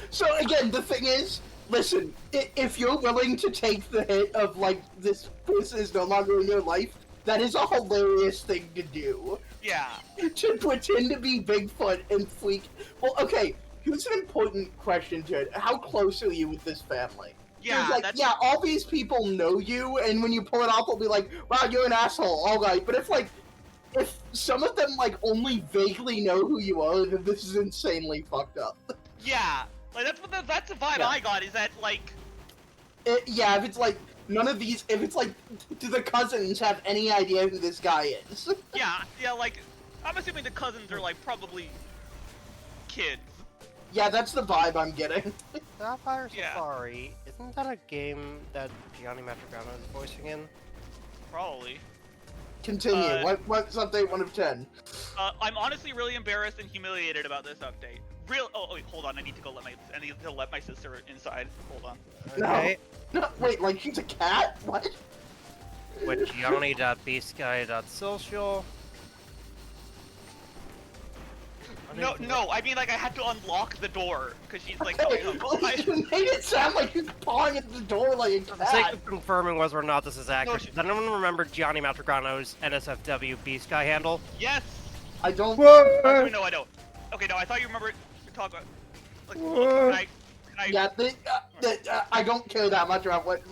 So again, the thing is, listen, if you're willing to take the hit of, like, this person is no longer in your life, that is a hilarious thing to do. Yeah. To pretend to be Bigfoot and freak. Well, okay, here's an important question, Jed. How close are you with this family? Yeah, Like, yeah, all these people know you, and when you pull it off, they'll be like, wow, you're an asshole, alright. But if some of them, like, only vaguely know who you are, then this is insanely fucked up. Yeah. Like, that's the vibe I got, is that, like... Yeah, if it's like, none of these, if it's like, do the cousins have any idea who this guy is? Yeah, like, I'm assuming the cousins are, like, probably kids. Yeah, that's the vibe I'm getting. Sapphire Yeah. Safari, isn't that a game that Gianni Matrigano is voicing in? Probably. Continue. What's update 1 of 10? I'm honestly really embarrassed and humiliated about this update. Oh wait, hold on. I need to let my sister inside. Hold on. Okay. No, wait, like she's a cat? What? With Gianni.bsky.social. No, I mean like I had to unlock the door because she's like. Hey, you made it sound like you're pawing at the door like a For the sake cat. of confirming whether or not this is accurate, she- does anyone remember Gianni Matrigano's NSFW B-Sky handle? Yes. I don't. Actually, no, I don't. Okay, no, I thought you remembered. Talk about. Like, can I? Yeah, I don't care that much about what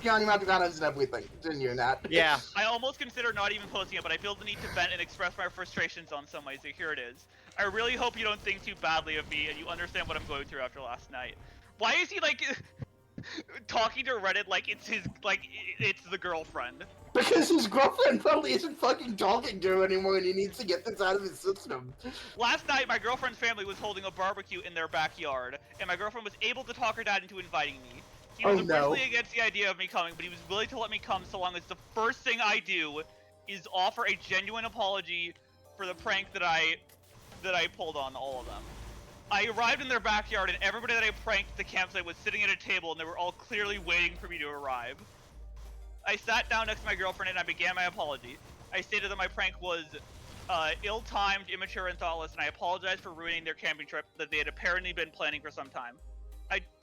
Gianni Matrigano is and everything. Continue that. Yeah. I almost consider not even posting it, but I feel the need to vent and express my frustrations on some way, so here it is. I really hope you don't think too badly of me and you understand what I'm going through after last night. Why is he, like, talking to Reddit like it's it's the girlfriend? Because his girlfriend probably isn't fucking talking to him anymore and he needs to get this out of his system. Last night, my girlfriend's family was holding a barbecue in their backyard, and my girlfriend was able to talk her dad into inviting me. He was originally against the idea of me coming, but he was willing to let me come so long as the first thing I do is offer a genuine apology for the prank that I pulled on all of them. I arrived in their backyard, and everybody that I pranked at the campsite was sitting at a table, and they were all clearly waiting for me to arrive. I sat down next to my girlfriend, and I began my apology. I stated that my prank was ill-timed, immature, and thoughtless, and I apologized for ruining their camping trip that they had apparently been planning for some time.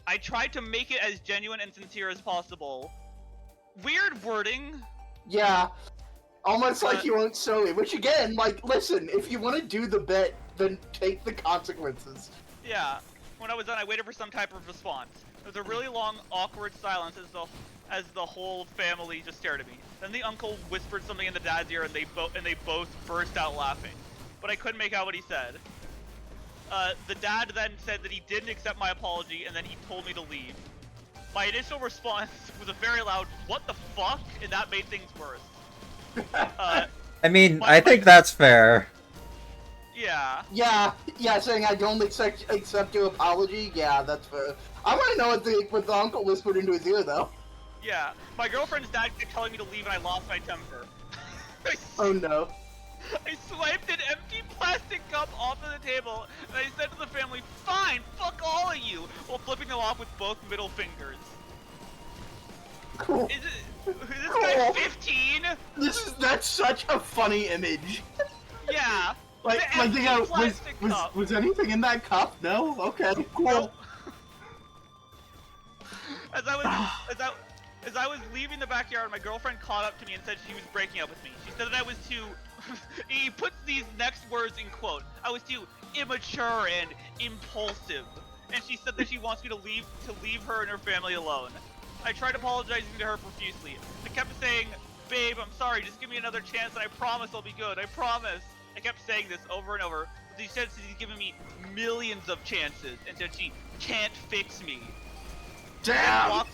I tried to make it as genuine and sincere as possible. Weird wording. Yeah. Almost like you weren't sorry, which again, like, listen, if you want to do the bit, then take the consequences. Yeah. when I was done, I waited for some type of response. There was a really long, awkward silence as the whole family just stared at me. Then the uncle whispered something in the dad's ear, and they both burst out laughing. But I couldn't make out what he said. The dad then said that he didn't accept my apology, and then he told me to leave. My initial response was a very loud, "What the fuck?" and that made things worse. I mean, I think that's fair. Yeah. Yeah, saying I don't accept your apology, yeah, that's fair. I want to know what the uncle whispered into his ear, though. Yeah. My girlfriend's dad kept telling me to leave, and I lost my temper. Oh no. I swiped an empty plastic cup off of the table, and I said to the family, "Fine, fuck all of you," while flipping them off with both middle fingers. Cool. Is this guy 15? That's such a funny image. Yeah. Like, The empty plastic cup. was anything in that cup? No? Okay, cool. No. As I was leaving the backyard, my girlfriend caught up to me and said she was breaking up with me. She said that I was too... he puts these next words in quote. I was too immature and impulsive. And she said that she wants me to leave her and her family alone. I tried apologizing to her profusely. I kept saying, "Babe, I'm sorry, just give me another chance and I promise I'll be good, I promise." I kept saying this over and over, but she said she's given me millions of chances and said she can't fix me. Damn!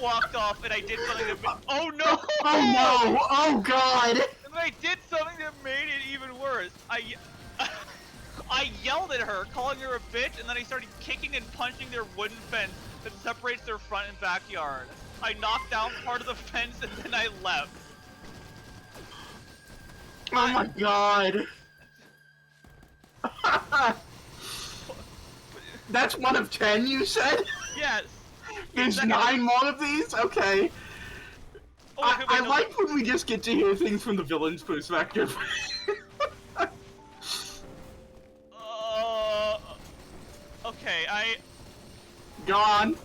Walked off, and I did something that oh no! Oh no! Oh god! And I did something that made it even worse. I yelled at her, calling her a bitch, and then I started kicking and punching their wooden fence that separates their front and backyard. I knocked down part of the fence, and then I left. Oh my god! That's one of 10, you said? Yes. There's 9 more of these? Okay. Oh, I like when we just get to hear things from the villain's perspective. Okay, Go on.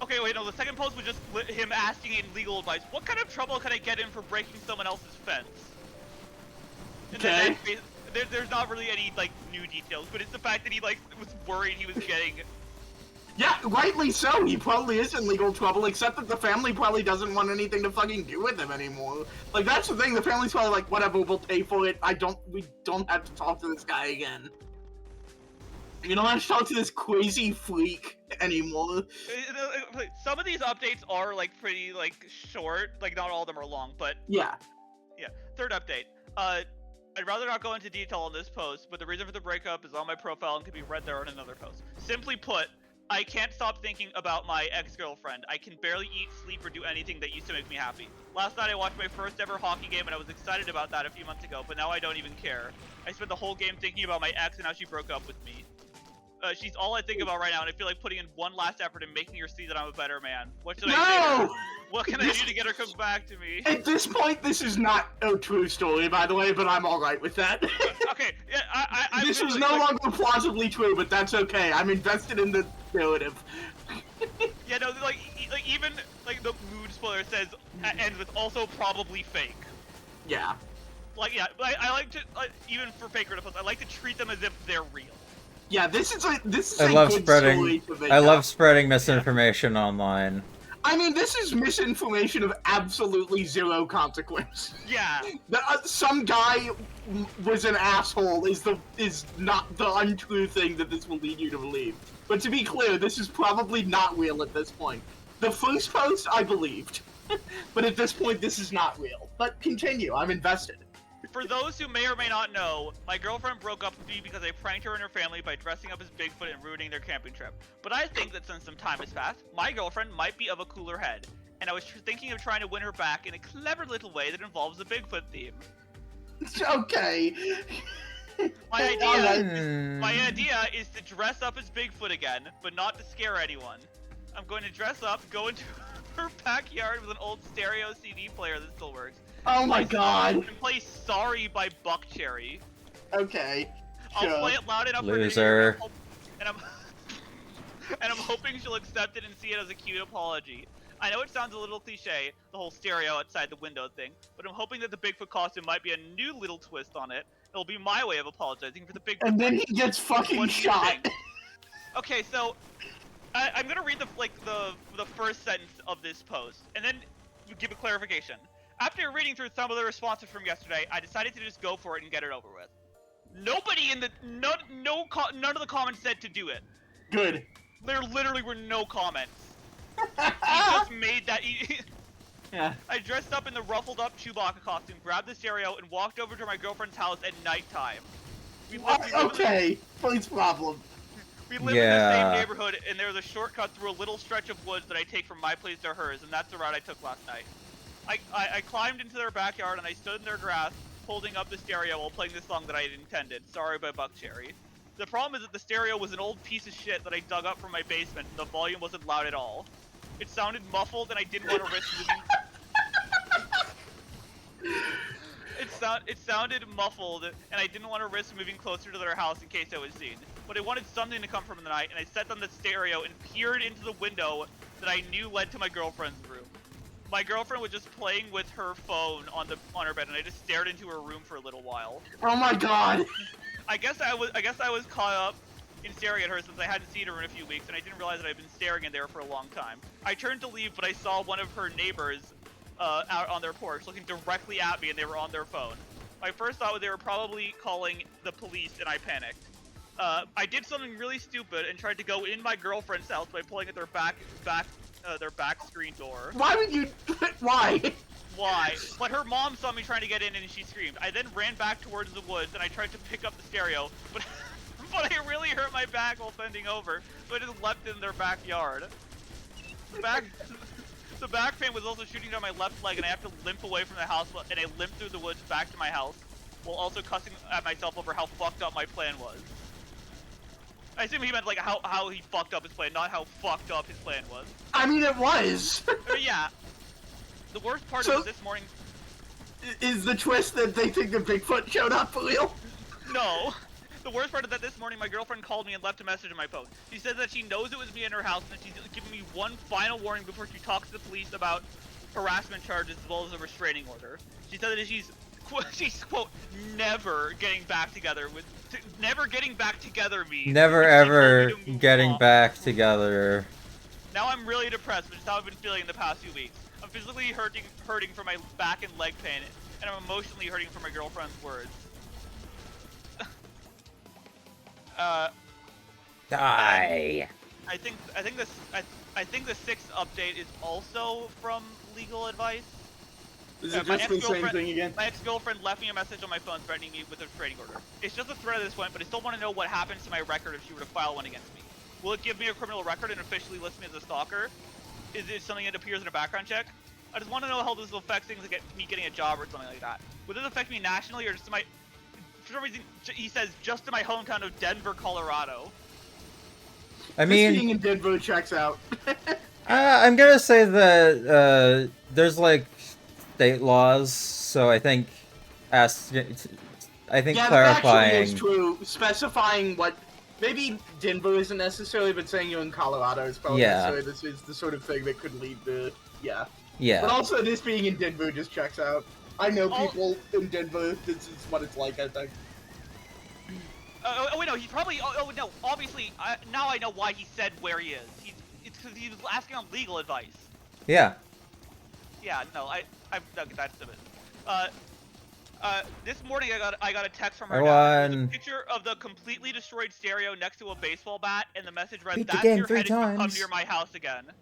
Okay, wait, no, the second post was just him asking in legal advice. What kind of trouble can I get in for breaking someone else's fence? And Okay. There's not really any, like, new details, but it's the fact that he, like, was worried he was getting... Yeah, rightly so. He probably is in legal trouble, except that the family probably doesn't want anything to fucking do with him anymore. Like, that's the thing. The family's probably like, whatever, we'll pay for it. We don't have to talk to this guy again. You don't have to talk to this crazy freak anymore. Some of these updates are, like, pretty, like, short. Like, not all of them are long, but... Yeah. Yeah. Third update. I'd rather not go into detail on this post, but the reason for the breakup is on my profile and can be read there on another post. Simply put, I can't stop thinking about my ex-girlfriend. I can barely eat, sleep, or do anything that used to make me happy. Last night I watched my first ever hockey game and I was excited about that a few months ago, but now I don't even care. I spent the whole game thinking about my ex and how she broke up with me. She's all I think about right now, and I feel like putting in one last effort in making her see that I'm a better man. What should I say to her? What can I do to get her to come back to me? At this point, this is not a true story, by the way, but I'm alright with that. Okay, yeah, This is no longer plausibly true, but that's okay. I'm invested in the narrative. Yeah, no, like even like the mood spoiler says ends with also probably fake. Yeah. Like, yeah, I like to even for fake posts, I like to treat them as if they're real. Yeah, this is a good spreading. story to make I love up. spreading misinformation online. I mean, this is misinformation of absolutely zero consequence. Yeah. Some guy was an asshole is not the untrue thing that this will lead you to believe. But to be clear, this is probably not real at this point. The first post, I believed. But at this point, this is not real. But continue, I'm invested. For those who may or may not know, my girlfriend broke up with me because I pranked her and her family by dressing up as Bigfoot and ruining their camping trip. But I think that since some time has passed, my girlfriend might be of a cooler head, and I was thinking of trying to win her back in a clever little way that involves the Bigfoot theme. Okay. My idea is to dress up as Bigfoot again, but not to scare anyone. I'm going to dress up, go into her backyard with an old stereo CD player that still works. Oh my god. And play Sorry by Buckcherry. Okay. Sure. I'll play it loud enough Loser. for her to hear, and I'm hoping she'll accept it and see it as a cute apology. I know it sounds a little cliche, the whole stereo outside the window thing, but I'm hoping that the Bigfoot costume might be a new little twist on it. It'll be my way of apologizing for the Bigfoot. And then he gets fucking What do you shot. think? Okay, so I'm gonna read the first sentence of this post, and then give a clarification. After reading through some of the responses from yesterday, I decided to just go for it and get it over with. Nobody in the none of the comments said to do it. Good. There literally were no comments. He just made that. Yeah. I dressed up in the ruffled up Chewbacca costume, grabbed the stereo, and walked over to my girlfriend's house at nighttime. Okay, police problem. We live in the same neighborhood, and there was a shortcut through a little stretch of woods that I take from my place to hers, and that's the route I took last night. I climbed into their backyard, and I stood in their grass, holding up the stereo while playing the song that I had intended, Sorry by Buckcherry. The problem is that the stereo was an old piece of shit that I dug up from my basement, and the volume wasn't loud at all. It sounded muffled, and I didn't want to risk moving... It sounded muffled, and I didn't want to risk moving closer to their house in case I was seen. But I wanted something to come from the night, and I set on the stereo and peered into the window that I knew led to my girlfriend's room. My girlfriend was just playing with her phone on her bed, and I just stared into her room for a little while. Oh my god! I guess I was caught up in staring at her since I hadn't seen her in a few weeks, and I didn't realize that I'd been staring in there for a long time. I turned to leave, but I saw one of her neighbors out on their porch, looking directly at me, and they were on their phone. My first thought was they were probably calling the police, and I panicked. I did something really stupid and tried to go in my girlfriend's house by pulling at their back screen door. Why would you? Why? Why? But her mom saw me trying to get in, and she screamed. I then ran back towards the woods, and I tried to pick up the stereo, but but I really hurt my back while bending over, so I just leapt in their backyard. The back pain was also shooting down my left leg, and I have to limp away from the house, and I limped through the woods back to my house, while also cussing at myself over how fucked up my plan was. I assume he meant like how he fucked up his plan, not how fucked up his plan was. I mean, it was. Yeah. The worst part was this morning. Is the twist that they think the Bigfoot showed up for real? No. The worst part is that this morning my girlfriend called me and left a message in my phone. She said that she knows it was me in her house and that she's giving me one final warning before she talks to the police about harassment charges as well as a restraining order. She said that she's quote never getting back together with never getting back together means never ever getting back together. Now I'm really depressed, which is how I've been feeling in the past few weeks. I'm physically hurting from my back and leg pain, and I'm emotionally hurting from my girlfriend's words. Die. I think the sixth update is also from legal advice. Is it just the same thing again? My ex-girlfriend left me a message on my phone threatening me with a restraining order. It's just a threat at this point, but I still want to know what happens to my record if she were to file one against me. Will it give me a criminal record and officially list me as a stalker? Is it something that appears in a background check? I just want to know how this will affect things like me getting a job or something like that. Would this affect me nationally or just to my... For some reason, he says just to my hometown of Denver, Colorado. I mean, being in Denver checks out. I'm gonna say that there's like state laws, so I think Yeah, clarifying. that actually is true. Specifying what maybe Denver isn't necessarily, but saying you're in Colorado is probably necessary. This is the sort of thing that could lead to Yeah. But also, this being in Denver just checks out. I know people in Denver. This is what it's like, I think. Wait, no, he probably. Oh, no. Obviously, now I know why he said where he is. It's because he was asking on legal advice. Yeah. Yeah, no, that's the bit. This morning I got a text from her. Dad. There's a picture of the completely destroyed stereo next to a baseball bat, and the message read, Beat the "That's game your 3 head if you come times." near my house again."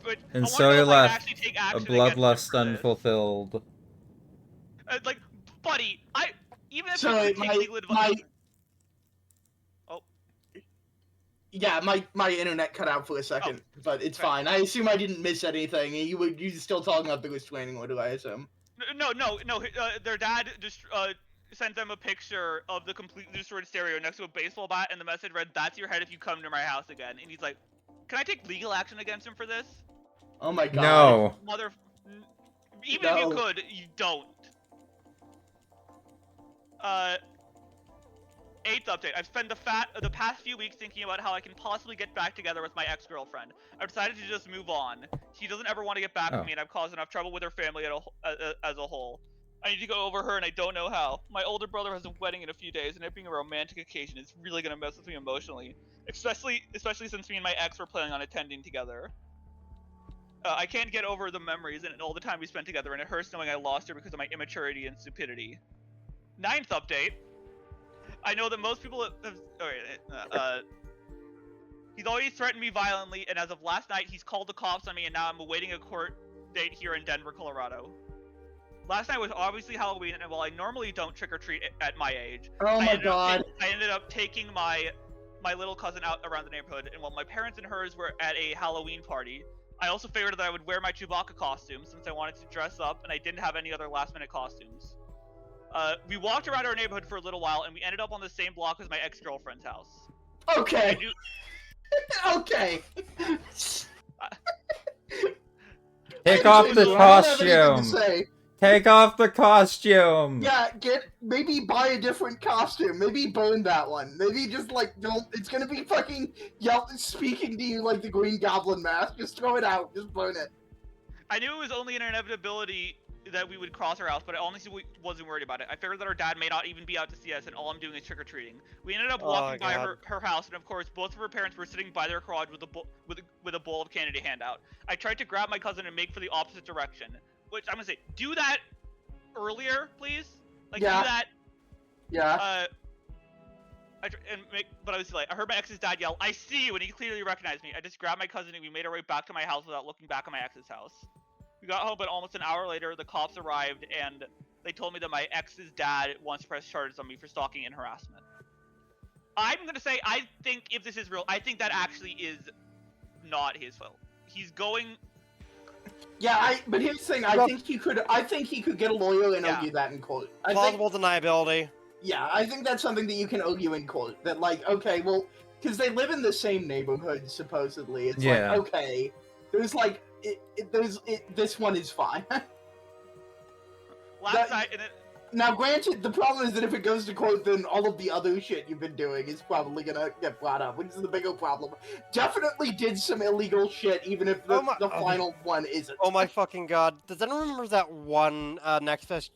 But And I so wanna he know if I can left, actually take a action against him bloodlust for this. unfulfilled. Like, buddy, even if Sorry, you take legal advice. Yeah, my internet cut out for a second, but it's fine. I assume I didn't miss anything. You still talking about the restraining order, I assume. No. Their dad just sent them a picture of the completely destroyed stereo next to a baseball bat, and the message read, "That's your head if you come to my house again." And he's like, "Can I take legal action against him for this?" Oh my god. No. Even if you could, you don't. 8th update. I've spent the past few weeks thinking about how I can possibly get back together with my ex-girlfriend. I've decided to just move on. She doesn't ever want to get back with me, and I've caused enough trouble with her family as a whole. I need to go over her, and I don't know how. My older brother has a wedding in a few days, and it being a romantic occasion is really gonna mess with me emotionally, especially since me and my ex were planning on attending together. I can't get over the memories and all the time we spent together, and it hurts knowing I lost her because of my immaturity and stupidity. 9th update. I know that most people have. He's always threatened me violently, and as of last night, he's called the cops on me, and now I'm awaiting a court date here in Denver, Colorado. Last night was obviously Halloween, and while I normally don't trick-or-treat at my age, Oh my god. I ended up taking my little cousin out around the neighborhood, and while my parents and hers were at a Halloween party, I also figured that I would wear my Chewbacca costume since I wanted to dress up, and I didn't have any other last-minute costumes. We walked around our neighborhood for a little while, and we ended up on the same block as my ex-girlfriend's house. Okay. Okay. Take off the costume! Take off the costume! Yeah, maybe buy a different costume. Maybe burn that one. Maybe just, like, don't... It's gonna be fucking speaking to you like the Green Goblin mask. Just throw it out. Just burn it. I knew it was only an inevitability that we would cross her house, but I honestly wasn't worried about it. I figured that our dad may not even be out to see us, and all I'm doing is trick-or-treating. We ended up walking by her house, and of course, both of her parents were sitting by their garage with a bowl of candy to hand out. I tried to grab my cousin and make for the opposite direction, which I'm gonna say, do that earlier, please. Like, yeah. Do that. Yeah. But I was like, I heard my ex's dad yell, "I see you," and he clearly recognized me. I just grabbed my cousin and we made our way back to my house without looking back at my ex's house. We got home, but almost an hour later, the cops arrived, and they told me that my ex's dad wants to press charges on me for stalking and harassment. I'm gonna say, I think if this is real, I think that actually is not his fault. He's going. Yeah, but here's the thing. I think he could get a lawyer and argue that in court. Plausible deniability. Yeah, I think that's something that you can argue in court. That, like, okay, well, because they live in the same neighborhood, supposedly. It's like, okay, there's like. This one is fine. Now, granted, the problem is that if it goes to court, then all of the other shit you've been doing is probably gonna get brought up, which is the bigger problem. Definitely did some illegal shit, even if the final one isn't. Oh my fucking god. Does anyone remember that one Next Fest,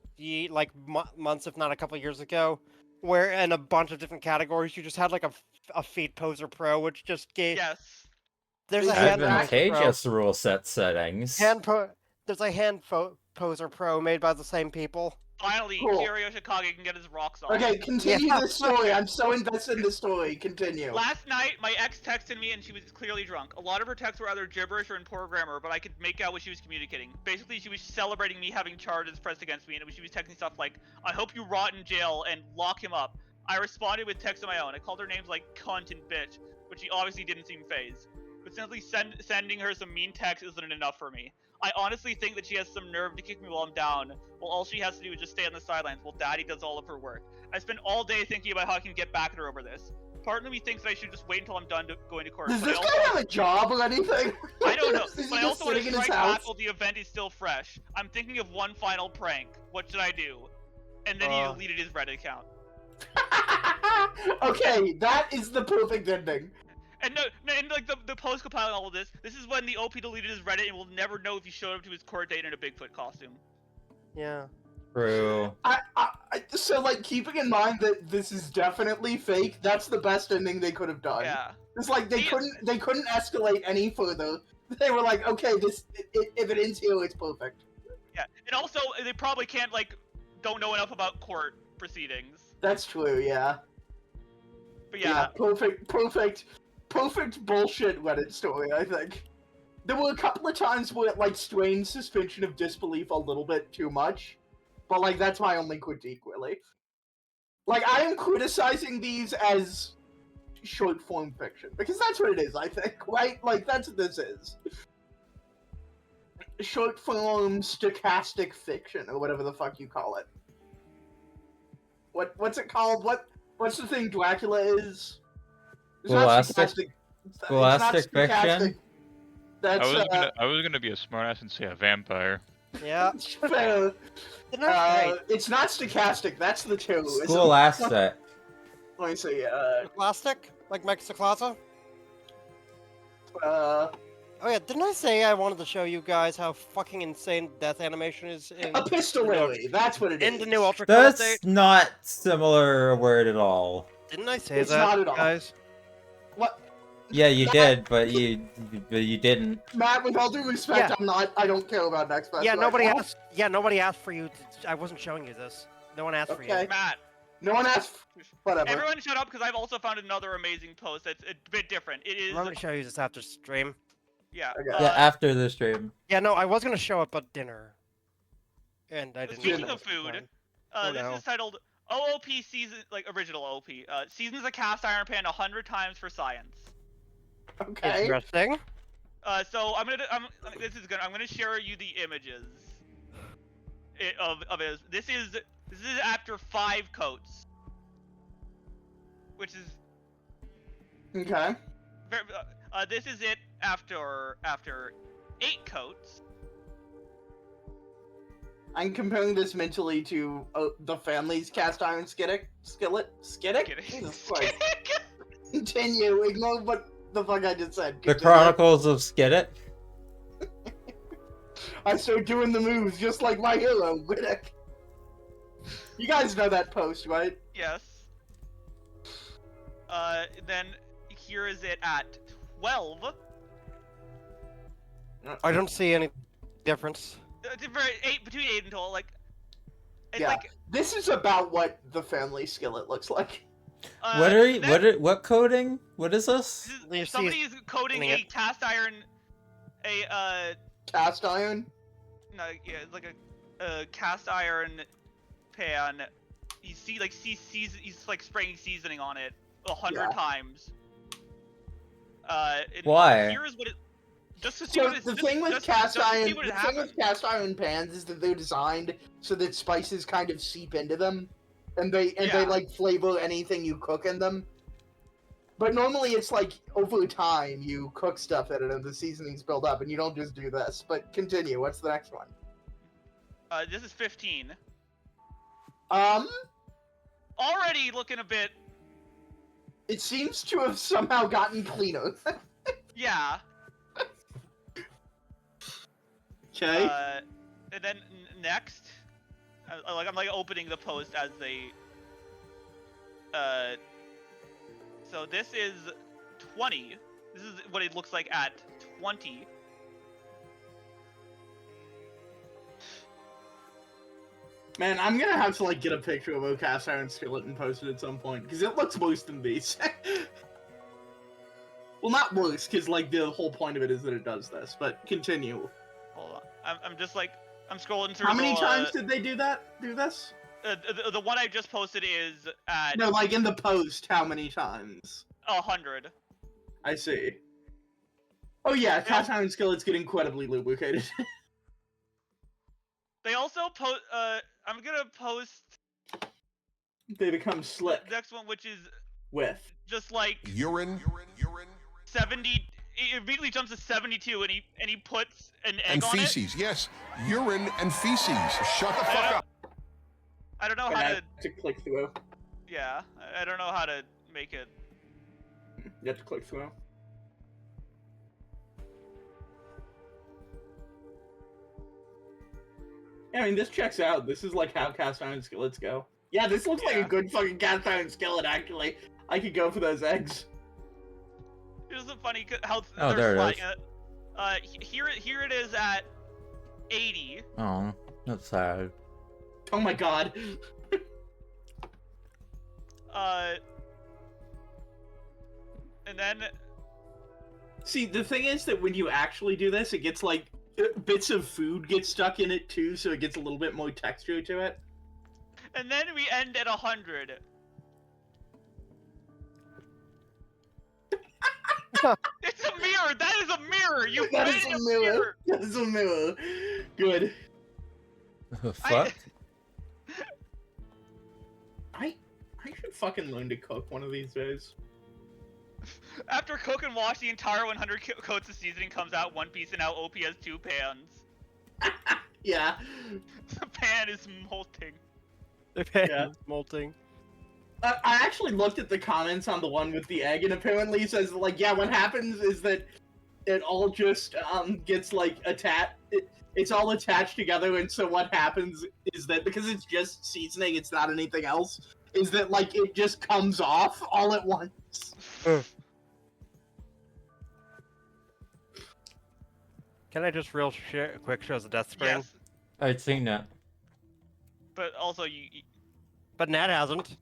like, months, if not a couple years ago, where in a bunch of different categories, you just had, like, a Feet Poser Pro, which just gave... Yes. There's a advantageous rule set settings. There's a hand poser pro made by the same people. Finally, Kiryu Shikage can get his rocks on. Okay, continue the story. I'm so invested in the story. Continue. Last night, my ex texted me and she was clearly drunk. A lot of her texts were either gibberish or in poor grammar, but I could make out what she was communicating. Basically, she was celebrating me having charges pressed against me, and she was texting stuff like, "I hope you rot in jail and lock him up." I responded with text of my own. I called her names like cunt and bitch, but she obviously didn't seem fazed. But simply sending her some mean text isn't enough for me. I honestly think that she has some nerve to kick me while I'm down, while all she has to do is just stay on the sidelines while daddy does all of her work. I spent all day thinking about how I can get back at her over this. Part of me thinks that I should just wait until I'm done going to court. Does this guy have a job or anything? I don't know, but I also want to strike back while the event is still fresh. I'm thinking of one final prank. What should I do? And then he deleted his Reddit account. Okay, that is the perfect ending. And like the post compiling all of this is when the OP deleted his Reddit and we'll never know if he showed up to his court date in a Bigfoot costume. Yeah. True. So, like, keeping in mind that this is definitely fake, that's the best ending they could have done. Yeah. It's like they couldn't escalate any further. They were like, okay, if it ends here, it's perfect. Yeah, and also they probably can't don't know enough about court proceedings. That's true, yeah. But yeah perfect bullshit Reddit story, I think. There were a couple of times where it, strained suspension of disbelief a little bit too much. But, that's my only critique, really. I am criticizing these as short-form fiction. Because that's what it is, I think, right? That's what this is. Short-form stochastic fiction, or whatever the fuck you call it. What's it called? What's the thing Dracula is? Scholastic fiction? That's, I was gonna be a smartass and say a vampire. Yeah. It's not stochastic, that's the two. Scholastic. Let me see. Plastic? Like Mexiklaza? Uh, Oh yeah, didn't I say I wanted to show you guys how fucking insane death animation is in a pistol lily. That's what it is. in the new Ultra Kill update? That's not similar word at all. Didn't I say It's that, not at all. guys? What? Yeah, you Matt- did, but you didn't. Matt, with all due respect, Yeah. I don't care about next best. Yeah, right nobody now. asked. Yeah, nobody asked for you. I wasn't showing you this. No one asked for Okay. you. Matt, No one asked. Whatever. everyone shut up because I've also found another amazing post that's a bit different. It is, I'm gonna show you this after stream. yeah. Okay. Yeah, after the stream. Yeah, no, I was gonna show it, but dinner. And I didn't. Speaking have of food, time. Oh, this no. is titled OOP season, like original OP. Seasons a cast iron pan 100 times for science. Okay. Interesting. So I'm gonna share you the images of it. This is after 5 coats, which is Okay. very, this is it after 8 coats. I'm comparing this mentally to the family's cast iron skillet. Kidding. Jesus Christ. Continue. Ignore what the fuck I just said. The Continue. Chronicles of Skidit. I start doing the moves just like my hero, Riddick. You guys know that post, right? Yes. Then here is it at 12. I don't see any difference. It's between 8 and 12. Like, it's Yeah. like. This is about what the family skillet looks like. What coding? What is this? You see Somebody is coding doing a it. cast iron, Cast iron? no, yeah, it's like a cast iron pan. You see, like, he's like spraying seasoning on it 100 Yeah. times. Why? Here's what it. Just to see So what it's. the just- thing with just- cast just to see iron, what the it thing happens. with cast iron pans is that they're designed so that spices kind of seep into them, and they Yeah. like flavor anything you cook in them. But normally it's like over time you cook stuff in it and the seasonings build up, and you don't just do this. But continue. What's the next one? This is 15. Already looking a bit. It seems to have somehow gotten cleaner. Yeah. Okay. And then next, I'm like opening the post as they. So this is 20. This is what it looks like at 20. Man, I'm gonna have to like get a picture of a cast iron skillet and post it at some point because it looks worse than these. Well, not worse, because like the whole point of it is that it does this. But continue. Hold on. I'm just like I'm scrolling through. How many the, times did they do that? Do this? the one I just posted is at No, like in the post, how many times? 100. I see. Oh yeah, cast iron skillets get incredibly lubricated. They also post. I'm gonna post They become slick the next one, which is with. just like Urine 70. It immediately jumps to 72, and he puts an egg and on it. feces. Yes, urine and feces. Shut the fuck up. I don't know And how I to. have to click through. Yeah, I don't know how to make it. You have to click through. Yeah, I mean, this checks out. This is like how cast iron skillets go. Yeah, this looks like a Yeah. good fucking cast iron skillet, actually. I could go for those eggs. Here's the funny how Oh, they're there it sliding. Here it is at 80. Oh, that's sad. Oh my god. And then See, the thing is that when you actually do this, it gets like bits of food get stuck in it too, so it gets a little bit more texture to it. we end at 100. It's a mirror. That is a mirror. You That made is a a mirror. That is a mirror. Good. The fuck? I should fucking learn to cook one of these days. After cook and wash the entire 100 coats of seasoning comes out one piece, and now OP has 2 pans. Yeah. The pan is molting. The pan Yeah. is molting. I actually looked at the comments on the one with the egg, and apparently it says, like, yeah, what happens is that it all just gets, like, attached. It's all attached together, and so what happens is that, because it's just seasoning, it's not anything else, is that, like, it just comes off all at once. Can I just quick show the death screen? Yes, I'd seen that. but also you But Nat hasn't.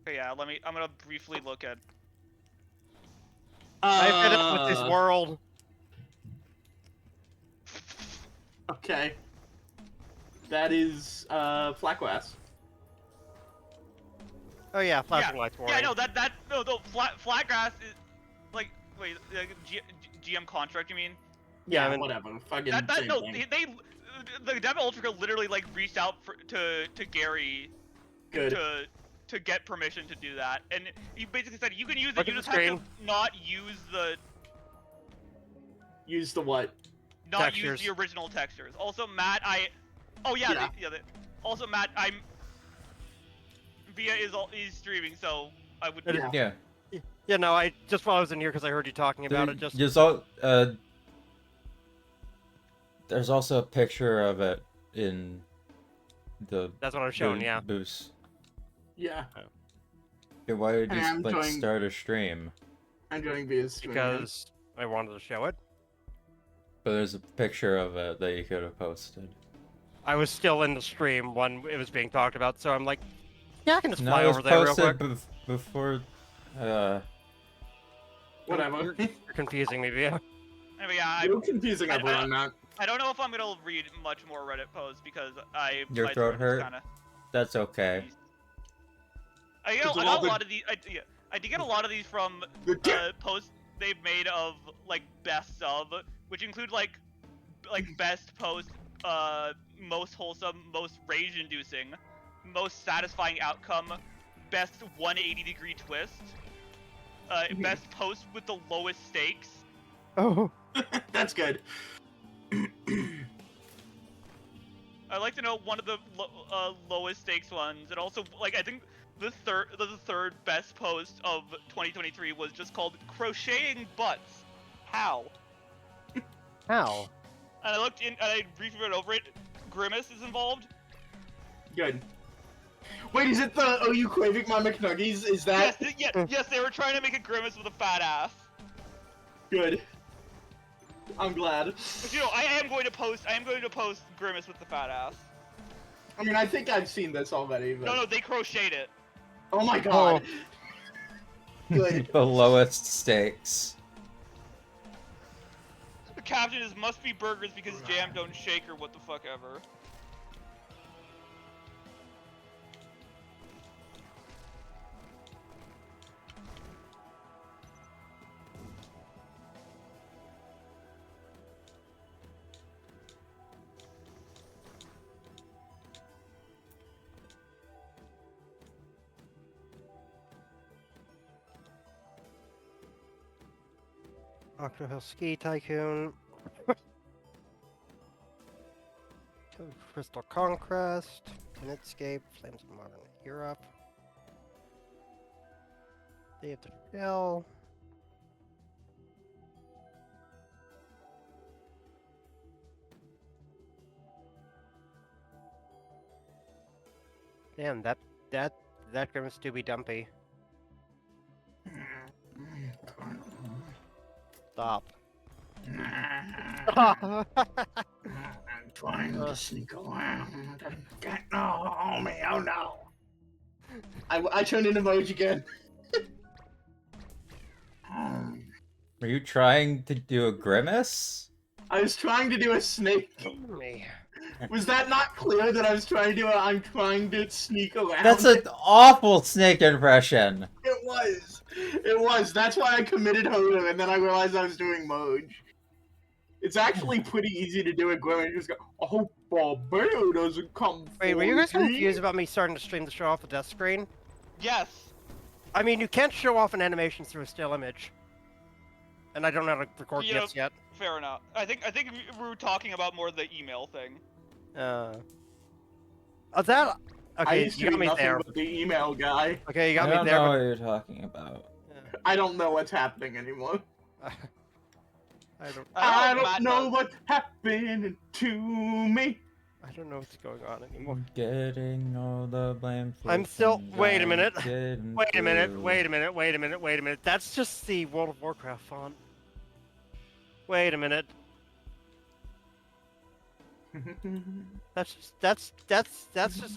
okay, yeah, I'm gonna briefly look at. I fed up with this world. Okay. That is, flat glass. Oh yeah, flashing lights warning. Yeah, no, no, flat grass is like wait, GM contract, you mean? Yeah, Yeah, I mean, whatever. Fucking That same no, thing. the Dev Ultra literally like reached out to Gary Good. to get permission to do that, and he basically said you can use it, Look you at the just have to screen. not use Use the what? use the original textures. Also, Matt, also, Matt, Via is streaming, so I would. It is- Yeah. Yeah, no, I just while I was in here because I heard you talking about it. Just There's also a picture of it in the that's what I'm showing. Yeah. boost. Yeah. Yeah, why did you Hey, I'm like doing- start a stream? I'm doing Via's stream. Because I wanted to show it. But there's a picture of it that you could have posted. I was still in the stream when it was being talked about, so I'm like, yeah, I can just No, fly it was over there real posted quick. before. Whatever. You're confusing me, Via. Anyway, yeah, You're confusing everyone, Matt. I don't know if I'm gonna read much more Reddit posts because Your my throat is hurt? Kinda... That's okay. I It's got all a lot of these. I did get a lot of these from posts they've made of like best of, which include like best post, most wholesome, most rage-inducing, most satisfying outcome, best 180-degree twist, best post with the lowest stakes. Oh. That's good. I'd like to know one of the lowest stakes ones, and also like I think the third best post of 2023 was just called "Crocheting Butts." How? How? And I looked in, and I briefly read over it. Grimace is involved. Good. Wait, is it the "Oh You Craving My McNuggies"? Is that Yes, they were trying to make a Grimace with a fat ass. good? I'm glad. But you know, I am going to post Grimace with the fat ass. I mean, I think I've seen this already. But... No, they crocheted it. Oh my god. Good. The lowest stakes. The caption is "must be burgers because jam don't shake" or what the fuck ever. Octo Hill Ski Tycoon. Crystal Conquest. Netscape. Flames of Modern Europe. Day of the Shell. Damn, that Grimace do be dumpy. Stop. I'm trying to sneak around. No, me, oh no. I turned into Moj again. Were you trying to do a grimace? I was trying to do a snake. Me. Was that not clear that I was trying to do I'm trying to sneak around? That's an awful snake impression. It was. It was. That's why I committed Hoda, and then I realized I was doing Moj. It's actually pretty easy to do a Grim and just go, I hope Barbaro doesn't come Wait, were you for guys me." confused about me starting to stream the show off the death screen? Yes. I mean, you can't show off an animation through a still image. And I don't know how to record Yeah. GIFs yet. Fair enough. I think we were talking about more the email thing. That I Okay, used you to got be me nothing there. but the email guy. Okay, you I got me don't there, know but what you're talking about. I don't know what's happening anymore. I don't. I Matt don't know does. what's happening to me. I don't know what's going on anymore. Getting all the blame for I'm still. things Wait a I minute. didn't Wait a minute. do. Wait a minute. Wait a minute. Wait a minute. That's just the World of Warcraft font. Wait a minute. That's just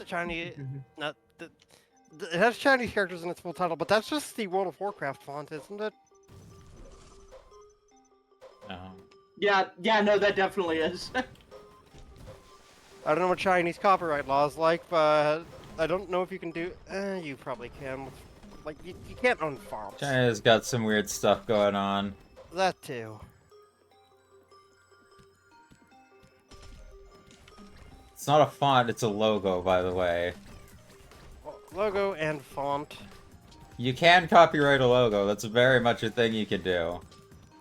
a Chinese. Not the. It has Chinese characters in its full title, but that's just the World of Warcraft font, isn't it? No. Yeah, no, that definitely is. I don't know what Chinese copyright law is like, but I don't know if you can do. You probably can. Like you can't own fonts. China's got some weird stuff going on. That too. It's not a font, it's a logo, by the way. Logo and font. You can copyright a logo, that's very much a thing you can do.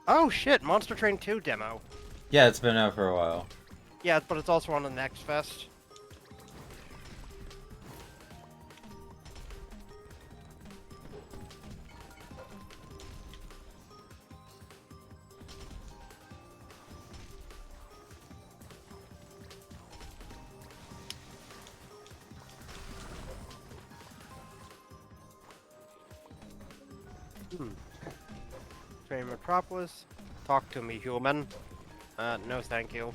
Oh shit! Monster Train 2 demo. Yeah, it's been out for a while. Yeah, but it's also on the Next Fest. Train Metropolis. Talk to me, human. No thank you.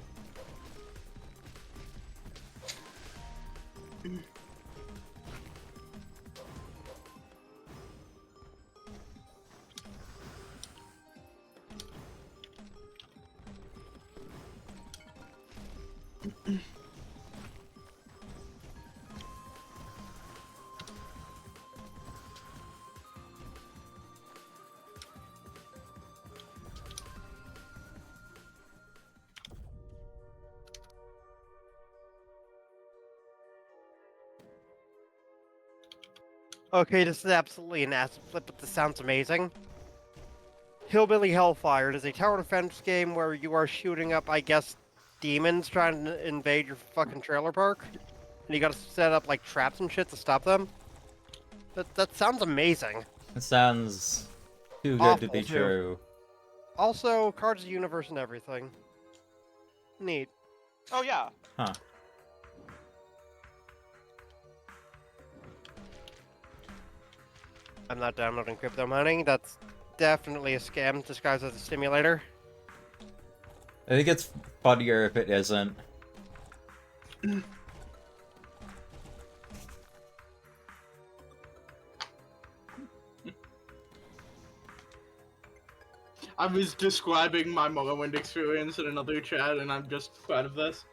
Okay, this is absolutely an acid flip, but this sounds amazing. Hillbilly Hellfire is a tower defense game where you are shooting up, I guess, demons trying to invade your fucking trailer park. And you gotta set up, like, traps and shit to stop them. That sounds amazing. It sounds too good to Awful, be too. true. Also, Cards of the Universe and everything. Neat. Oh yeah. Huh. I'm not downloading crypto mining. That's definitely a scam disguised as a simulator. I think it's funnier if it isn't. I was describing my Morrowind experience in another chat, and I'm just proud of this.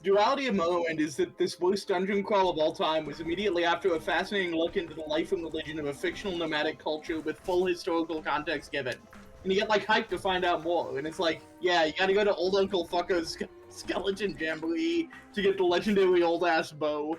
Duality of Morrowind is that this worst dungeon crawl of all time was immediately after a fascinating look into the life and religion of a fictional nomadic culture with full historical context given. And you get, like, hyped to find out more, and it's like, yeah, you gotta go to Old Uncle Fucko's Skeleton Jamboree to get the legendary old-ass bow.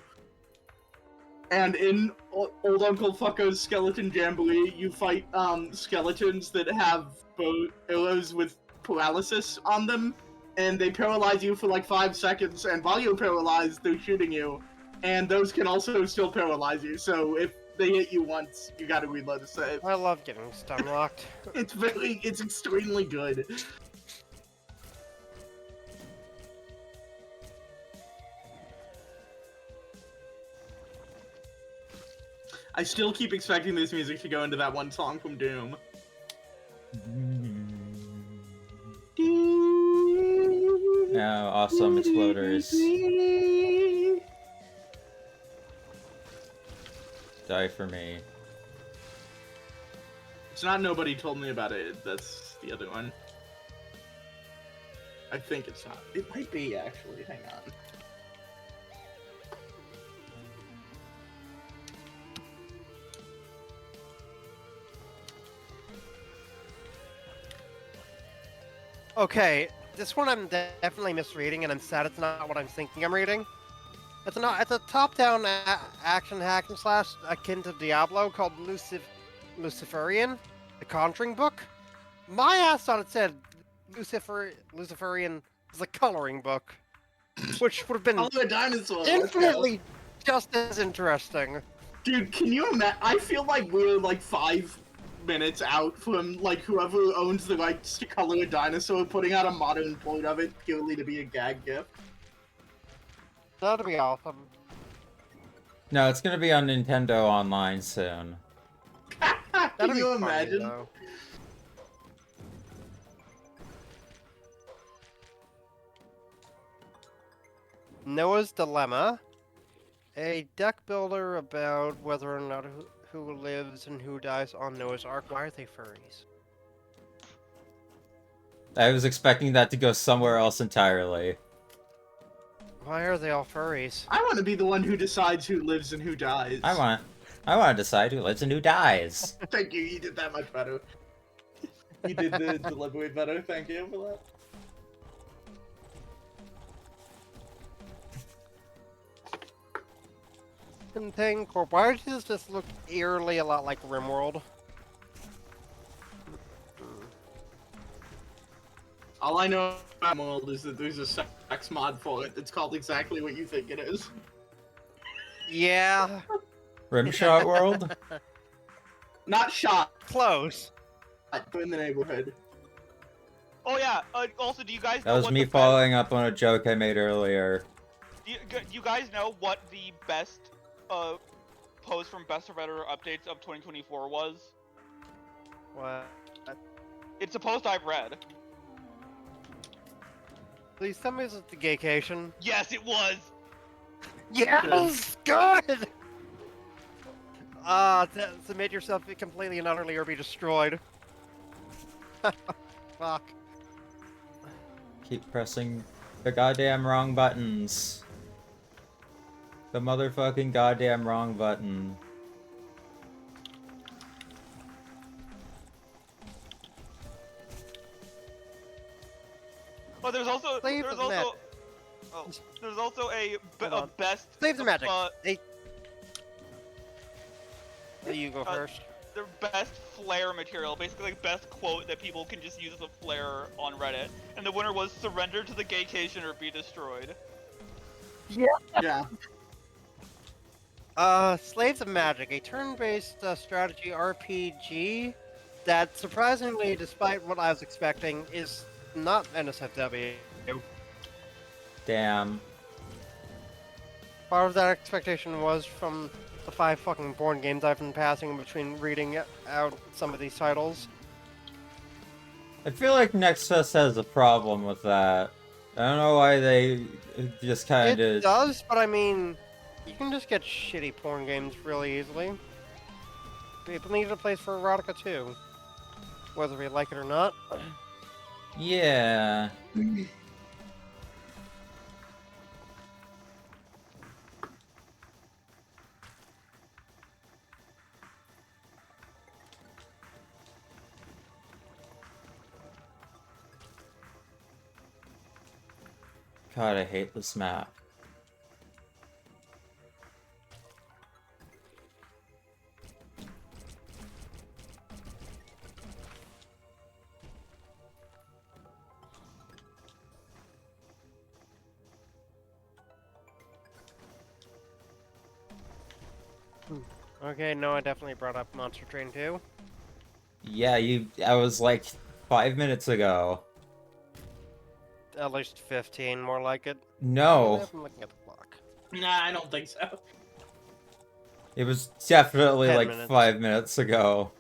And in Old Uncle Fucko's Skeleton Jamboree, you fight, skeletons that have bow arrows with paralysis on them, and they paralyze you for like 5 seconds, and while you're paralyzed, they're shooting you. And those can also still paralyze you, so if they hit you once, you gotta reload a save. I love getting stun locked. It's extremely good. I still keep expecting this music to go into that one song from Doom. Yeah, awesome exploders. Die for me. It's not Nobody Told Me About It, that's the other one. I think it's not. It might be, actually. Hang on. Okay, this one I'm definitely misreading, and I'm sad it's not what I'm thinking I'm reading. It's a top-down action hack and slash akin to Diablo called Luciferian, the Conjuring book. My ass thought it said Luciferian is a coloring book, which would have been Oh, a dinosaur. infinitely just as interesting. Dude, can you imagine? I feel like we're like 5 minutes out from like whoever owns the rights to color a dinosaur putting out a modern point of it purely to be a gag gift. That'd be awesome. No, it's gonna be on Nintendo Online soon. That'd Can be you funny, imagine? though. Noah's Dilemma. A deck builder about whether or not who lives and who dies on Noah's Ark. Why are they furries? I was expecting that to go somewhere else entirely. Why are they all furries? I want to be the one who decides who lives and who dies. I want to decide who lives and who dies. Thank you, you did that much better. You did the delivery better, thank you for that. Contain Corp. Why does this look eerily a lot like RimWorld? All I know about World is that there's a sex mod for it that's called exactly what you think it is. Yeah. Rimshot World? Not shot, Close. but in the neighborhood. Oh yeah. Also, do you guys That know was what me the best, following up on a joke I made earlier. do you guys know what the best post from Best of Editor updates of 2024 was? What? It's a post I've read. Please tell me this is the gaycation. Yes, it was. Yes! Good! Submit yourself completely and utterly or be destroyed. Fuck. Keep pressing the goddamn wrong buttons. The motherfucking goddamn wrong button. Oh, there's also Save there's the also magic. oh, there's also a Hold a on. best Save the magic. Hey, You go first. the best flare material, basically like best quote that people can just use as a flare on Reddit, and the winner was "Surrender to the gaycation or be destroyed." Yeah. Slaves of Magic, a turn-based strategy RPG that, surprisingly, despite what I was expecting, is not NSFW. Damn. Part of that expectation was from the 5 fucking board games I've been passing between reading out some of these titles. I feel like Nexus has a problem with that. I don't know why they just kind It of... does, but I mean, you can just get shitty porn games really easily. People need a place for erotica too, whether we like it or not. Yeah. God, I hate this map. Okay, no, I definitely brought up Monster Train 2. Yeah, I was like 5 minutes ago. At least 15, more like it. No. I'm looking at the clock. Nah, I don't think so. It was definitely 10 like minutes. 5 minutes ago.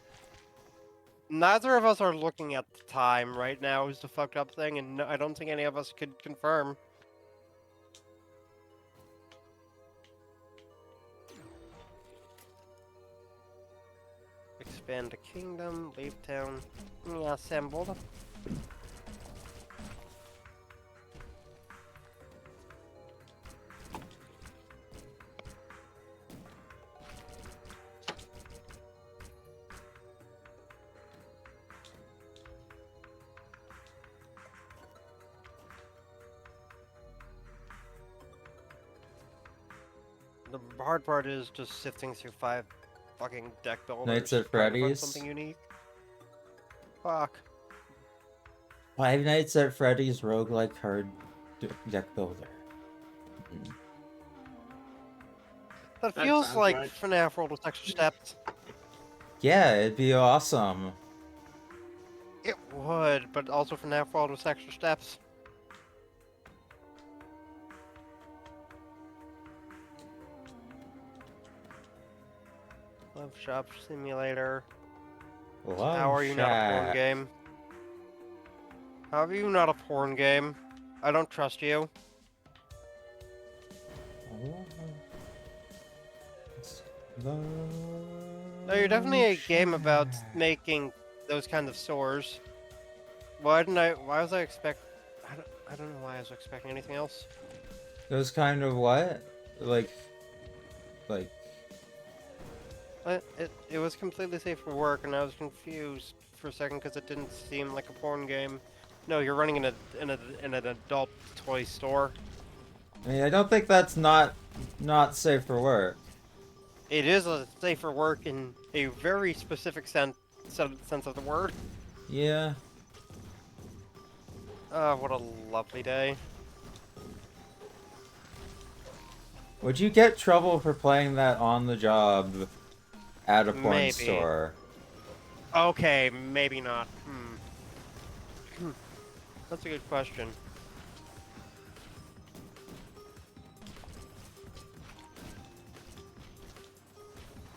Neither of us are looking at the time right now is the fucked up thing, and I don't think any of us could confirm. Expand a kingdom, leave town. Yeah, assembled. The hard part is just sifting through 5 fucking deck builders. Nights at trying to find Freddy's? Something unique. Fuck. Five Nights at Freddy's roguelike card deck builder. That That feels sounds like right. FNAF World with extra steps. Yeah, it'd be awesome. It would, but also FNAF World with extra steps. Love Shop Simulator. How Love are you not a porn Shack. game? How are you not a porn game? I don't trust you. No, you're definitely a game about making those kind of stores. Why was I I don't know why I was expecting anything else. Those kind of what? Like, It was completely safe for work, and I was confused for a second because it didn't seem like a porn game. No, you're running in an adult toy store. I mean, I don't think that's not safe for work. It is a safe for work in a very specific sense of the word. Yeah. What a lovely day. Would you get trouble for playing that on the job at a porn Maybe. store? Okay, maybe not. That's a good question.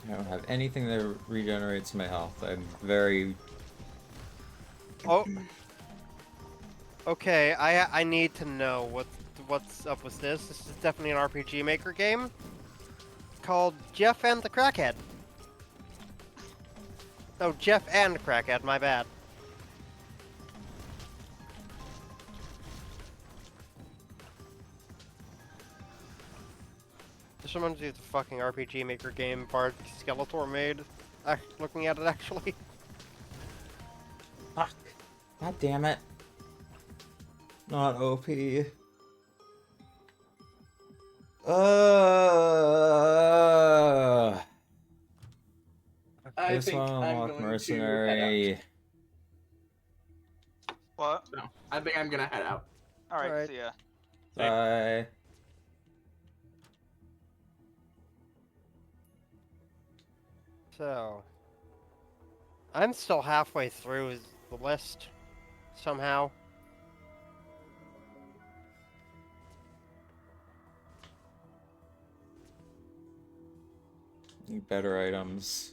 I don't have anything that regenerates my health. I'm very... Oh. Okay, I need to know what's up with this. This is definitely an RPG Maker game called Jeff and the Crackhead. No, Jeff and Crackhead, my bad. This reminds me of the fucking RPG Maker game Bart Skeletor made. Looking at it, actually. Fuck. God damn it. Not OP. I This think one I'm unlock going mercenary. What? to head out. No, I think I'm gonna head out. Alright, Alright. see ya. Bye. So, I'm still halfway through the list, somehow. Need better items.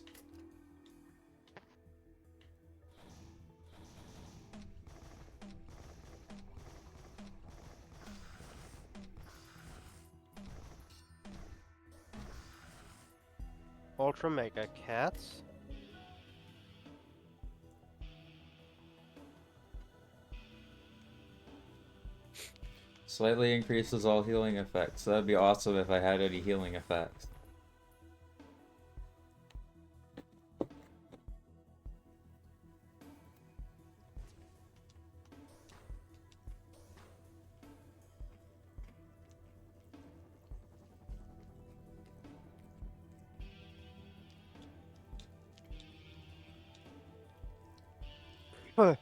Ultra Mega Cats. Slightly increases all healing effects. That'd be awesome if I had any healing effects. Huh.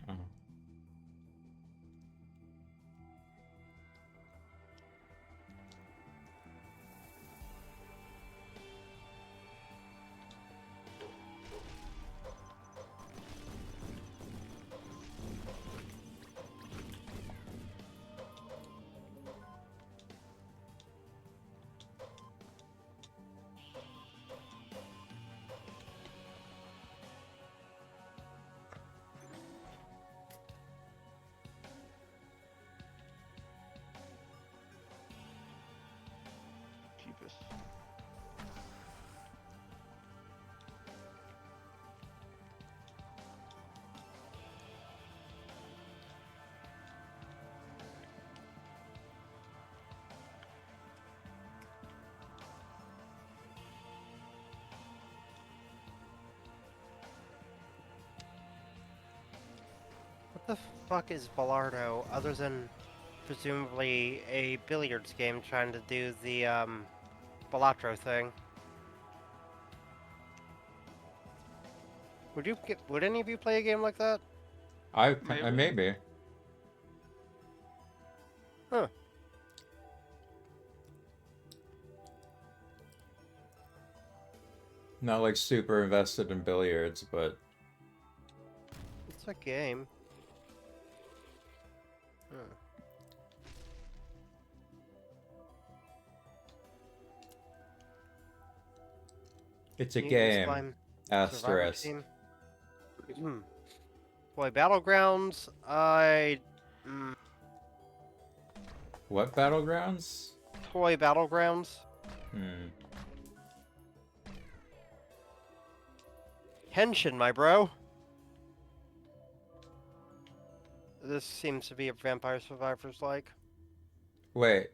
Oh. the fuck is Ballardo other than presumably a billiards game trying to do the Balatro thing? Would any of you play a game like that? I Maybe. maybe. Huh. Not like super invested in billiards, but It's a game. Huh. it's a Mutant game. Slime Survivor Asterisk. Team. Boy, Battlegrounds. Mm, What battlegrounds? Toy Battlegrounds. Hmm. Henshin, my bro. This seems to be a Vampire Survivors like. Wait.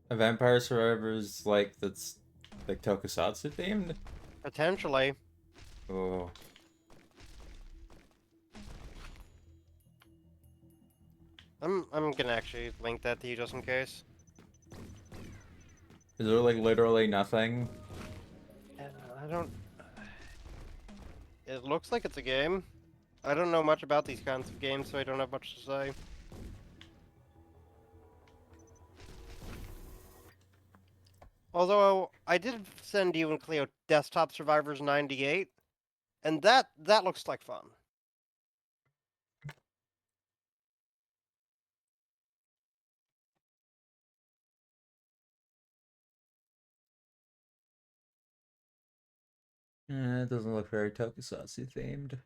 A Vampire Survivors like that's like tokusatsu themed? Potentially. Oh. I'm gonna actually link that to you just in case. Is there like literally nothing? I don't. It looks like it's a game. I don't know much about these kinds of games, so I don't have much to say. Although I did send you and Cleo Desktop Survivors 98, and that looks like fun. It doesn't look very tokusatsu themed.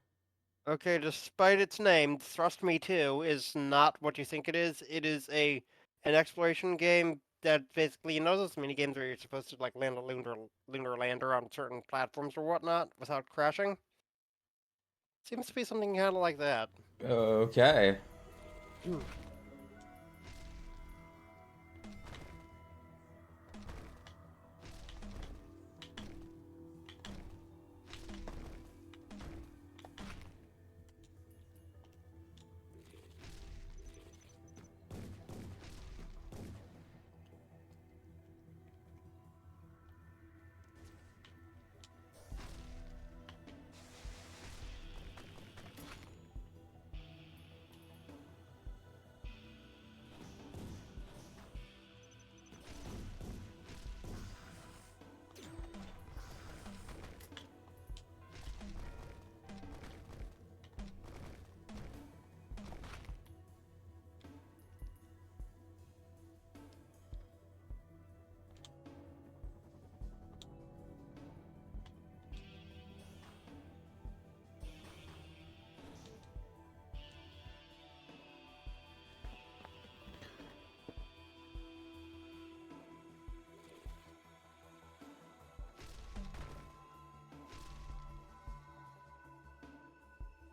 Okay, despite its name, Thrust Me 2 is not what you think it is. It is an exploration game that basically, you know those mini games where you're supposed to like land a lunar lander on certain platforms or whatnot without crashing? Seems to be something kind of like that. Okay.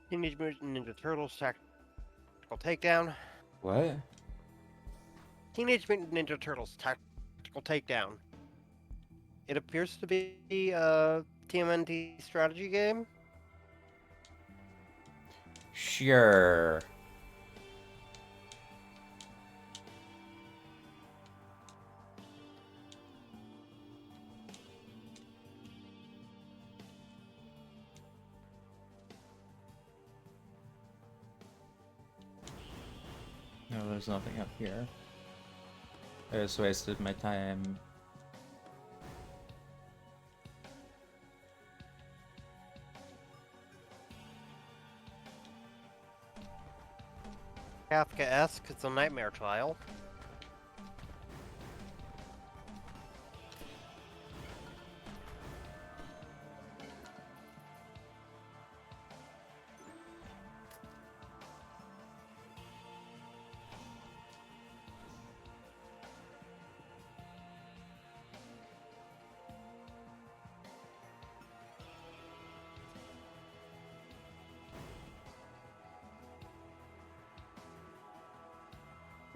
Teenage Mutant Ninja Turtles Tactical Takedown. What? Teenage Mutant Ninja Turtles Tactical Takedown. It appears to be a TMNT strategy game. Sure. No, there's nothing up here. I just wasted my time. Kafka-esque, it's a nightmare trial.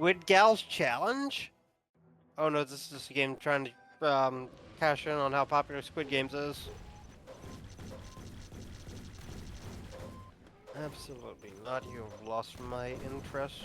Squid Gal's Challenge? Oh no, this is just a game trying to cash in on how popular Squid Games is. Absolutely not. You have lost my interest.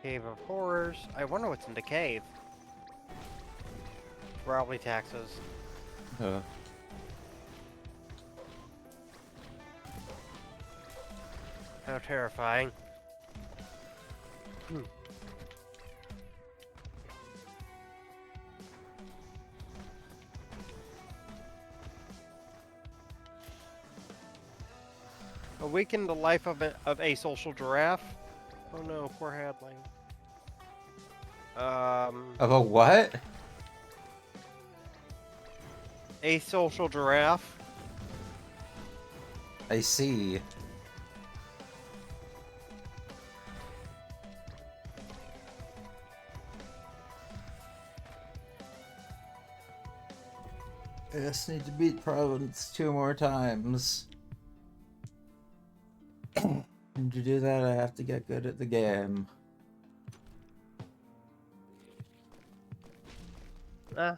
Cave of Horrors. I wonder what's in the cave. Probably taxes. How terrifying. A week in the life of a social giraffe. Oh no, poor Hadley. Of a what? A social giraffe. I see. I just need to beat Providence 2 more times. And to do that, I have to get good at the game. Ah.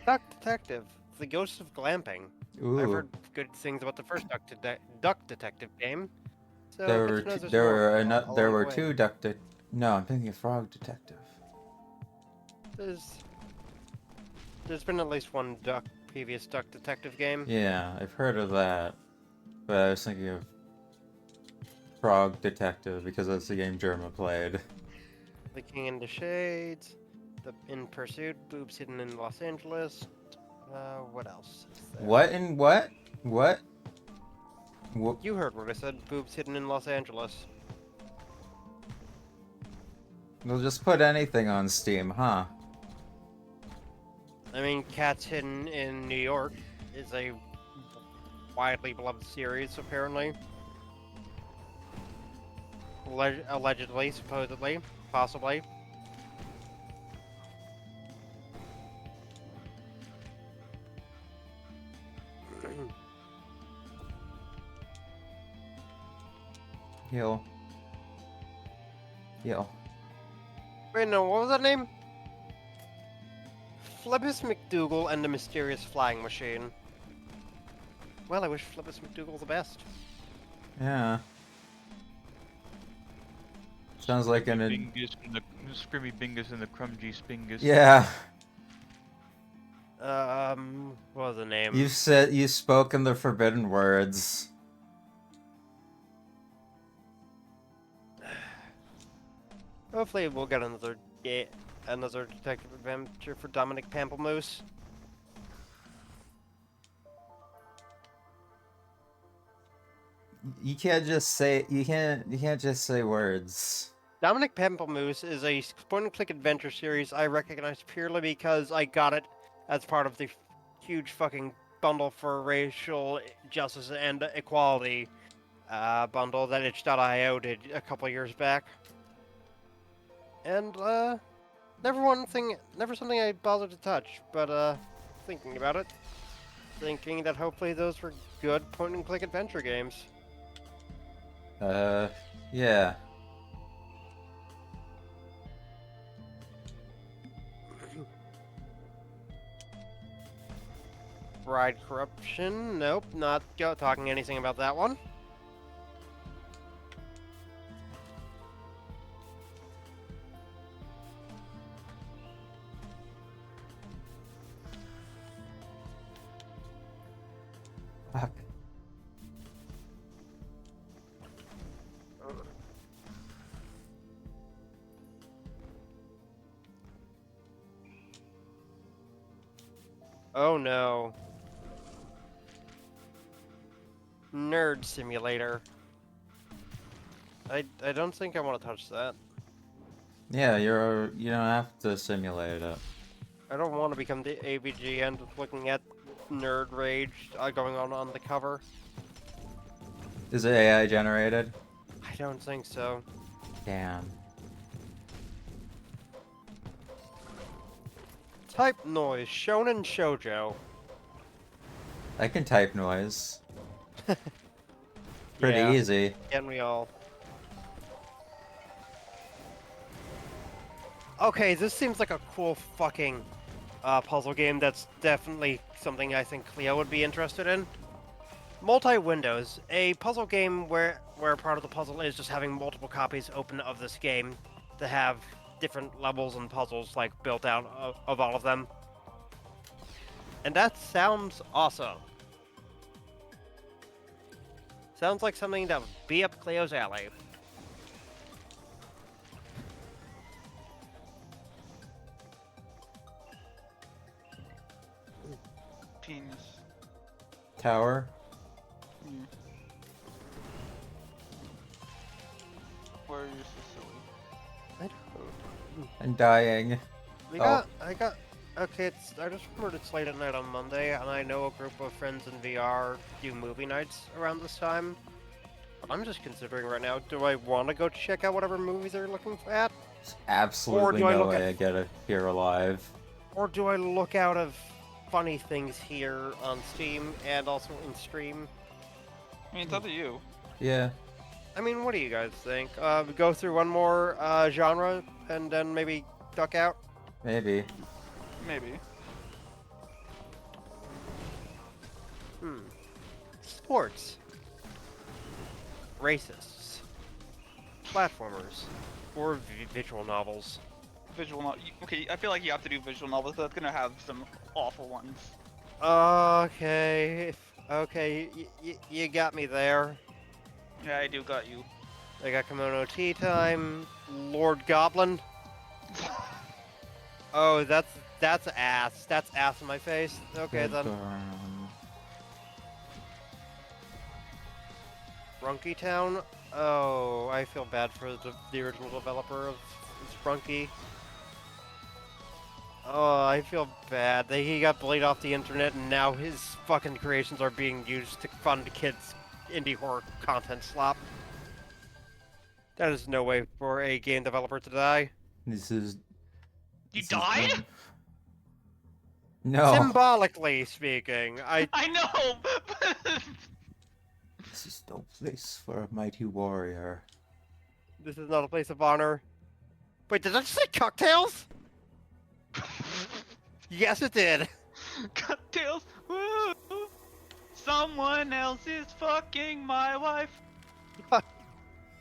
Duck Detective, The Ghost of Glamping. Ooh. I've heard good things about the first Duck Detective game. So There good were to know t- there's there more were along there the were way. two duck de- No, I'm thinking of Frog Detective. There's been at least one previous Duck Detective game. Yeah, I've heard of that. But I was thinking of Frog Detective because that's the game Germa played. The King in the Shades, The In Pursuit, Boobs Hidden in Los Angeles. What else is there? What in what? What? What? You heard what I said. Boobs Hidden in Los Angeles. We'll just put anything on Steam, huh? I mean, Cats Hidden in New York is a widely beloved series, apparently. Allegedly, supposedly, possibly. Heal. Heal. Wait, no, what was that name? Flippus McDougal and the Mysterious Flying Machine. Well, I wish Flippus McDougal the best. Yeah. Sounds like an... Bingus and the Scrimmy Bingus and the Crumgy Spingus. Yeah. What was the name? You've spoken the forbidden words. Hopefully we'll get another detective adventure for Dominic Pamplemousse. You can't just say words. Dominic Pamplemousse is a point-and-click adventure series I recognize purely because I got it as part of the huge fucking bundle for racial justice and equality bundle that itch.io did a couple years back. And, never something I bothered to touch, but, thinking about it, thinking that hopefully those were good point-and-click adventure games. Yeah. Bride Corruption, nope, not talking anything about that one. Fuck. Oh no. Nerd Simulator. I don't think I want to touch that. Yeah, you don't have to simulate it. I don't want to become the AVG and just looking at nerd rage going on the cover. Is it AI generated? I don't think so. Damn. Type noise, Shonen Shoujo. I can type noise. Pretty Yeah, easy. can we all? Okay, this seems like a cool fucking puzzle game that's definitely something I think Cleo would be interested in. Multi-Windows, a puzzle game where part of the puzzle is just having multiple copies open of this game to have different levels and puzzles like built out of all of them. And that sounds awesome. Sounds like something that would be up Cleo's alley. Penis. Tower. Where are you so silly? I don't. I'm dying. Okay, I just remembered it's late at night on Monday, and I know a group of friends in VR do movie nights around this time. But I'm just considering right now, do I want to go check out whatever movies they're looking at? There's absolutely do I no look way at- I get it here alive. Or do I look out of funny things here on Steam and also in stream? I mean, it's up to you. Yeah. I mean, what do you guys think? Go through one more genre and then maybe duck out? Maybe. Maybe. Sports. Racists. Platformers. Or visual novels. Visual novel. Okay, I feel like you have to do visual novels. That's gonna have some awful ones. Okay. Okay, you got me there. Yeah, I do got you. I got Kimono Tea Time. Lord Goblin. Oh, that's ass. That's ass in my face. Okay then. Sprunky Town. Oh, I feel bad for the original developer of Sprunky. Oh, I feel bad. He got bullied off the internet, and now his fucking creations are being used to fund kids' indie horror content slop. That is no way for a game developer to die. This is. You this is died? dumb. No. Symbolically speaking, I know. This is no place for a mighty warrior. this is not a place of honor. Wait, did I just say cocktails? Yes, it did. Cocktails. Woo! Someone else is fucking my wife.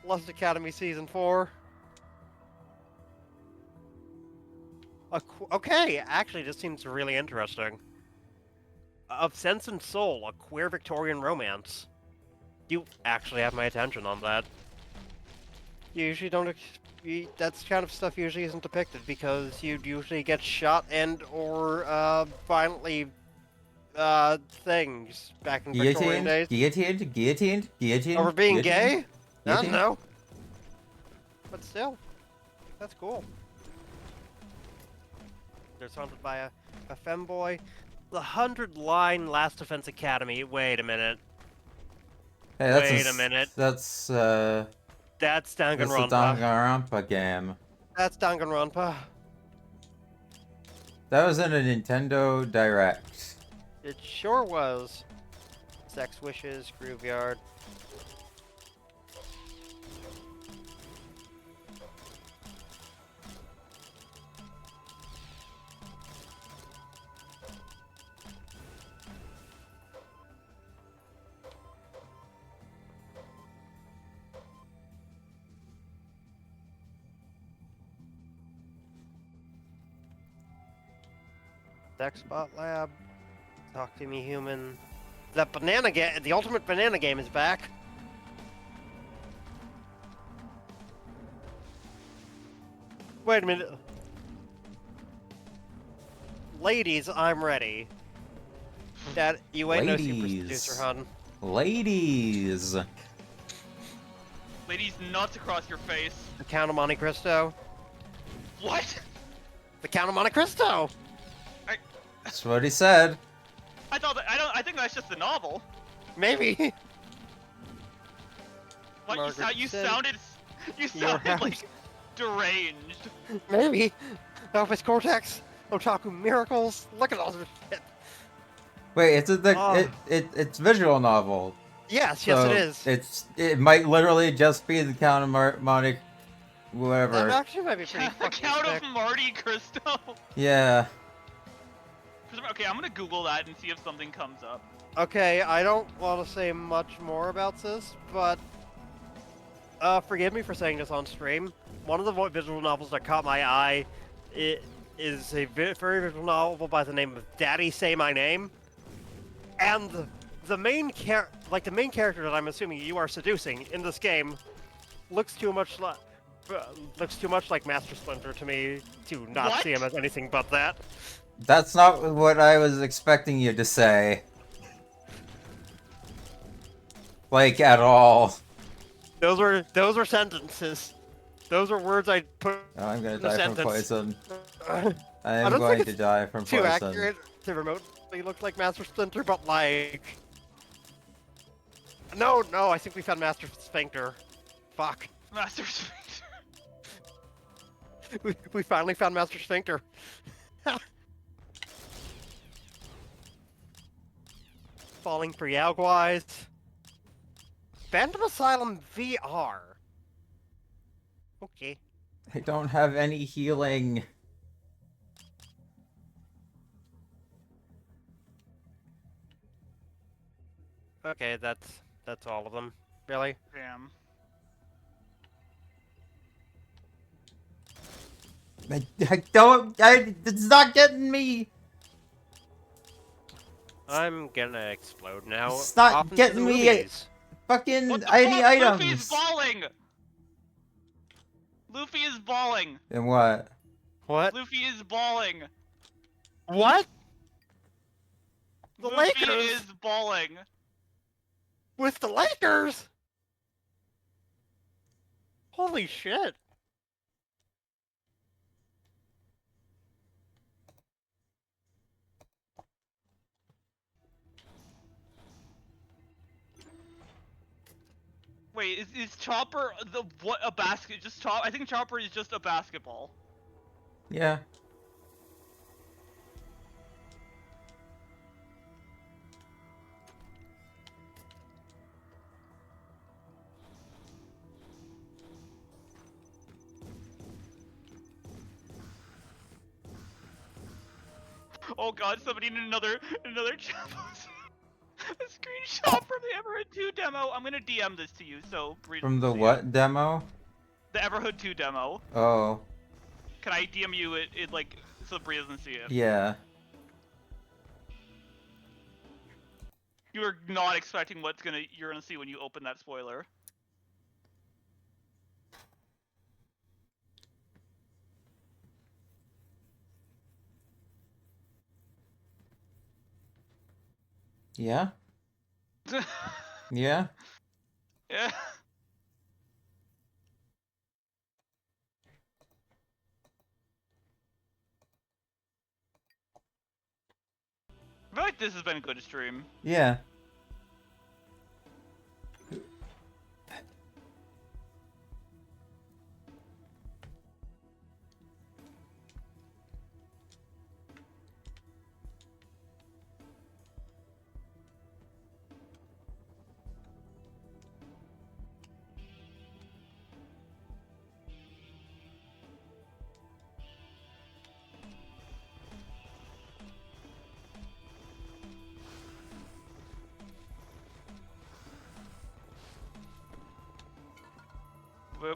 Lost Academy Season 4. Okay, actually, this seems really interesting. Of Sense and Soul, a queer Victorian romance. You actually have my attention on that. You usually don't. That's kind of stuff usually isn't depicted because you'd usually get shot and or violently things back in Victorian days. Guillotined. Over being guillotined, gay? I don't guillotined. know. But still, that's cool. They're surrounded by a femboy. The 100-line Last Defense Academy. Wait a minute. Hey, that's Wait a minute. That's That's that's the Danganronpa. Danganronpa game. That's Danganronpa. That was in a Nintendo Direct. It sure was. Sex Wishes, Grooveyard. Sexbot Lab. Talk to me, human. That banana game, the ultimate banana game is back. Wait a minute. Ladies, I'm ready. Dad, you ain't no super Ladies. seducer, hun. Ladies. Ladies, nuts across your face. The Count of Monte Cristo. What? The Count of Monte Cristo! That's what he said. I thought that, I think that's just the novel. Maybe. What Margaret you said sounded you're sounded like deranged. Maybe. Elvis Cortex. Otaku Miracles. Look at all this shit. Wait, it's Oh. it's visual novel. Yes, So yes it is. it might literally just be the Count of Monte, That whatever. actually might be pretty The fucking Count sick. of Marty Cristo. Yeah. Okay, I'm gonna Google that and see if something comes up. Okay, I don't want to say much more about this, but forgive me for saying this on stream. One of the visual novels that caught my eye is a very visual novel by the name of Daddy Say My Name, and the main character that I'm assuming you are seducing in this game looks too much like Master Splinter to me to not What? see him as anything but that. That's not what I was expecting you to say. Like, at all. Those were sentences. Those are words I put Oh, I'm gonna in a die from sentence. poison. I I am don't going think to it's die from too poison. accurate to remotely look like Master Splinter, but like... No, I think we found Master Sphincter. Fuck. Master Sphincter. We finally found Master Sphincter. Falling for Yaoguais. Phantom Asylum VR. Okay. I don't have any healing. Okay, that's all of them. Really? Damn. It's not getting me! I'm gonna explode now. It's not Off into getting the me. movies. Fucking What the any fuck? items! Luffy's balling! Luffy is balling! And what? What? Luffy is balling! What? The Luffy Lakers? is balling! With the Lakers? Holy shit. Wait, is Chopper a basket? Just Chopper? I think Chopper is just a basketball. Yeah. Oh god, somebody need another Chopper. A screenshot from the Everhood 2 demo. I'm gonna DM this to you, so Bree From the doesn't see what it. demo? The Everhood 2 demo. Oh. Can I DM you it like so Bree doesn't see it? Yeah. You are not expecting you're gonna see when you open that spoiler. Yeah? Yeah? Yeah. I feel like this has been a good stream. Yeah.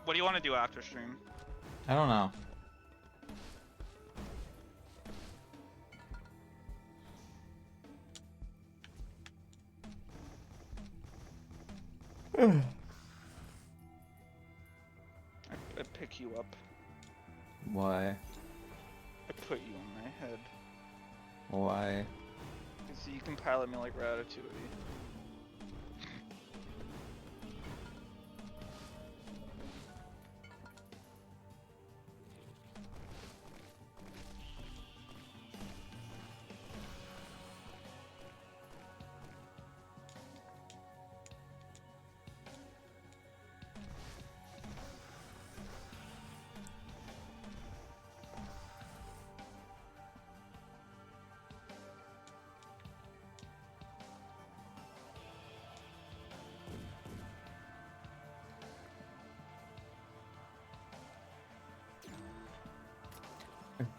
What do you want to do after stream? I don't know. I pick you up. Why? I put you on my head. Why? So you can pilot me like Ratatouille.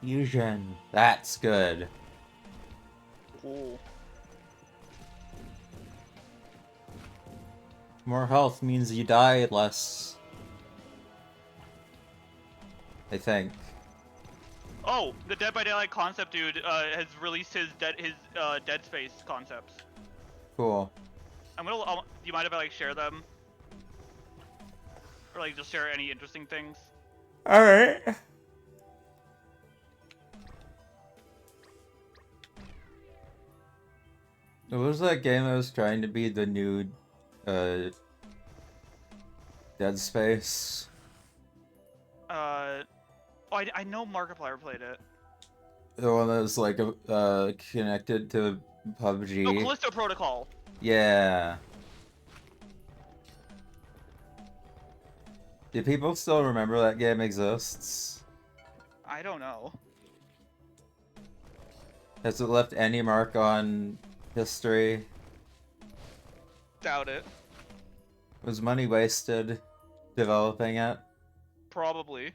Fusion. That's good. Cool. More health means you die less. I think. Oh, the Dead by Daylight concept dude has released his Dead Space concepts. Cool. Do you mind if I like share them? Or like just share any interesting things? Alright. What was that game that was trying to be the new Dead Space? Oh, I know Markiplier played it. The one that was like connected to PUBG. Oh, Callisto Protocol. Yeah. Do people still remember that game exists? I don't know. Has it left any mark on history? Doubt it. Was money wasted developing it? Probably.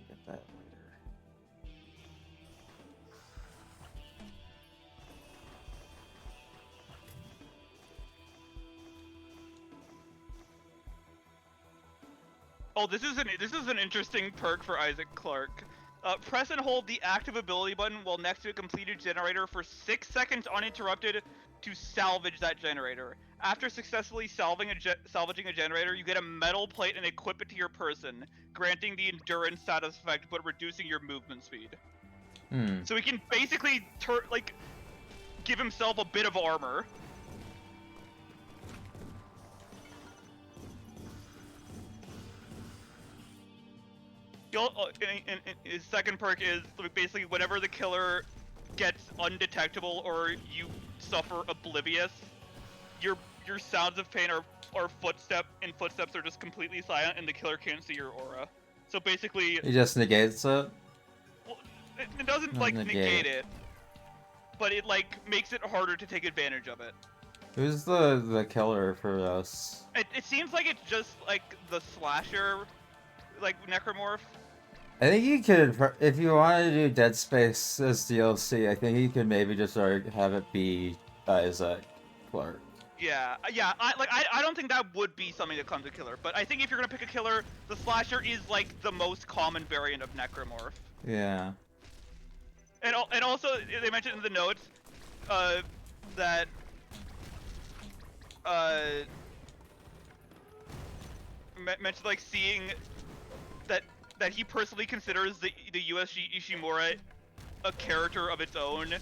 Get that later. Oh, this is an interesting perk for Isaac Clarke. Press and hold the active ability button while next to a completed generator for 6 seconds uninterrupted to salvage that generator. After successfully salvaging a generator, you get a metal plate and equip it to your person, granting the endurance status effect but reducing your movement speed. So he can basically give himself a bit of armor. And his second perk is basically whenever the killer gets undetectable or you suffer oblivious, your sounds of pain or footsteps are just completely silent and the killer can't see your aura. So basically, He just negates it? well, it doesn't negate it, but it makes it harder to take advantage of it. Who's the killer for this? It seems like it's just the slasher, necromorph. I think you could, if you wanted to do Dead Space as DLC, I think you could maybe just have it be Isaac Clarke. Yeah. I don't think that would be something that comes with killer, but I think if you're gonna pick a killer, the slasher is the most common variant of necromorph. Yeah. And also they mentioned in the notes that mentioned like seeing that he personally considers the USG Ishimura a character of its own,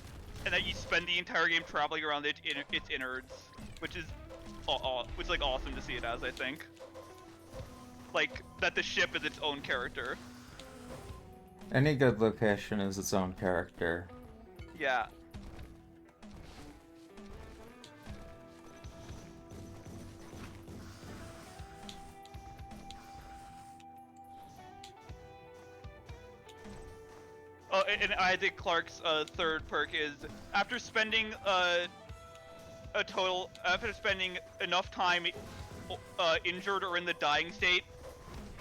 and that you spend the entire game traveling around its innards, which is like awesome to see it as. I think like that the ship is its own character. Any good location is its own character. Yeah. Oh, and I think Clark's third perk is after spending after spending enough time injured or in the dying state,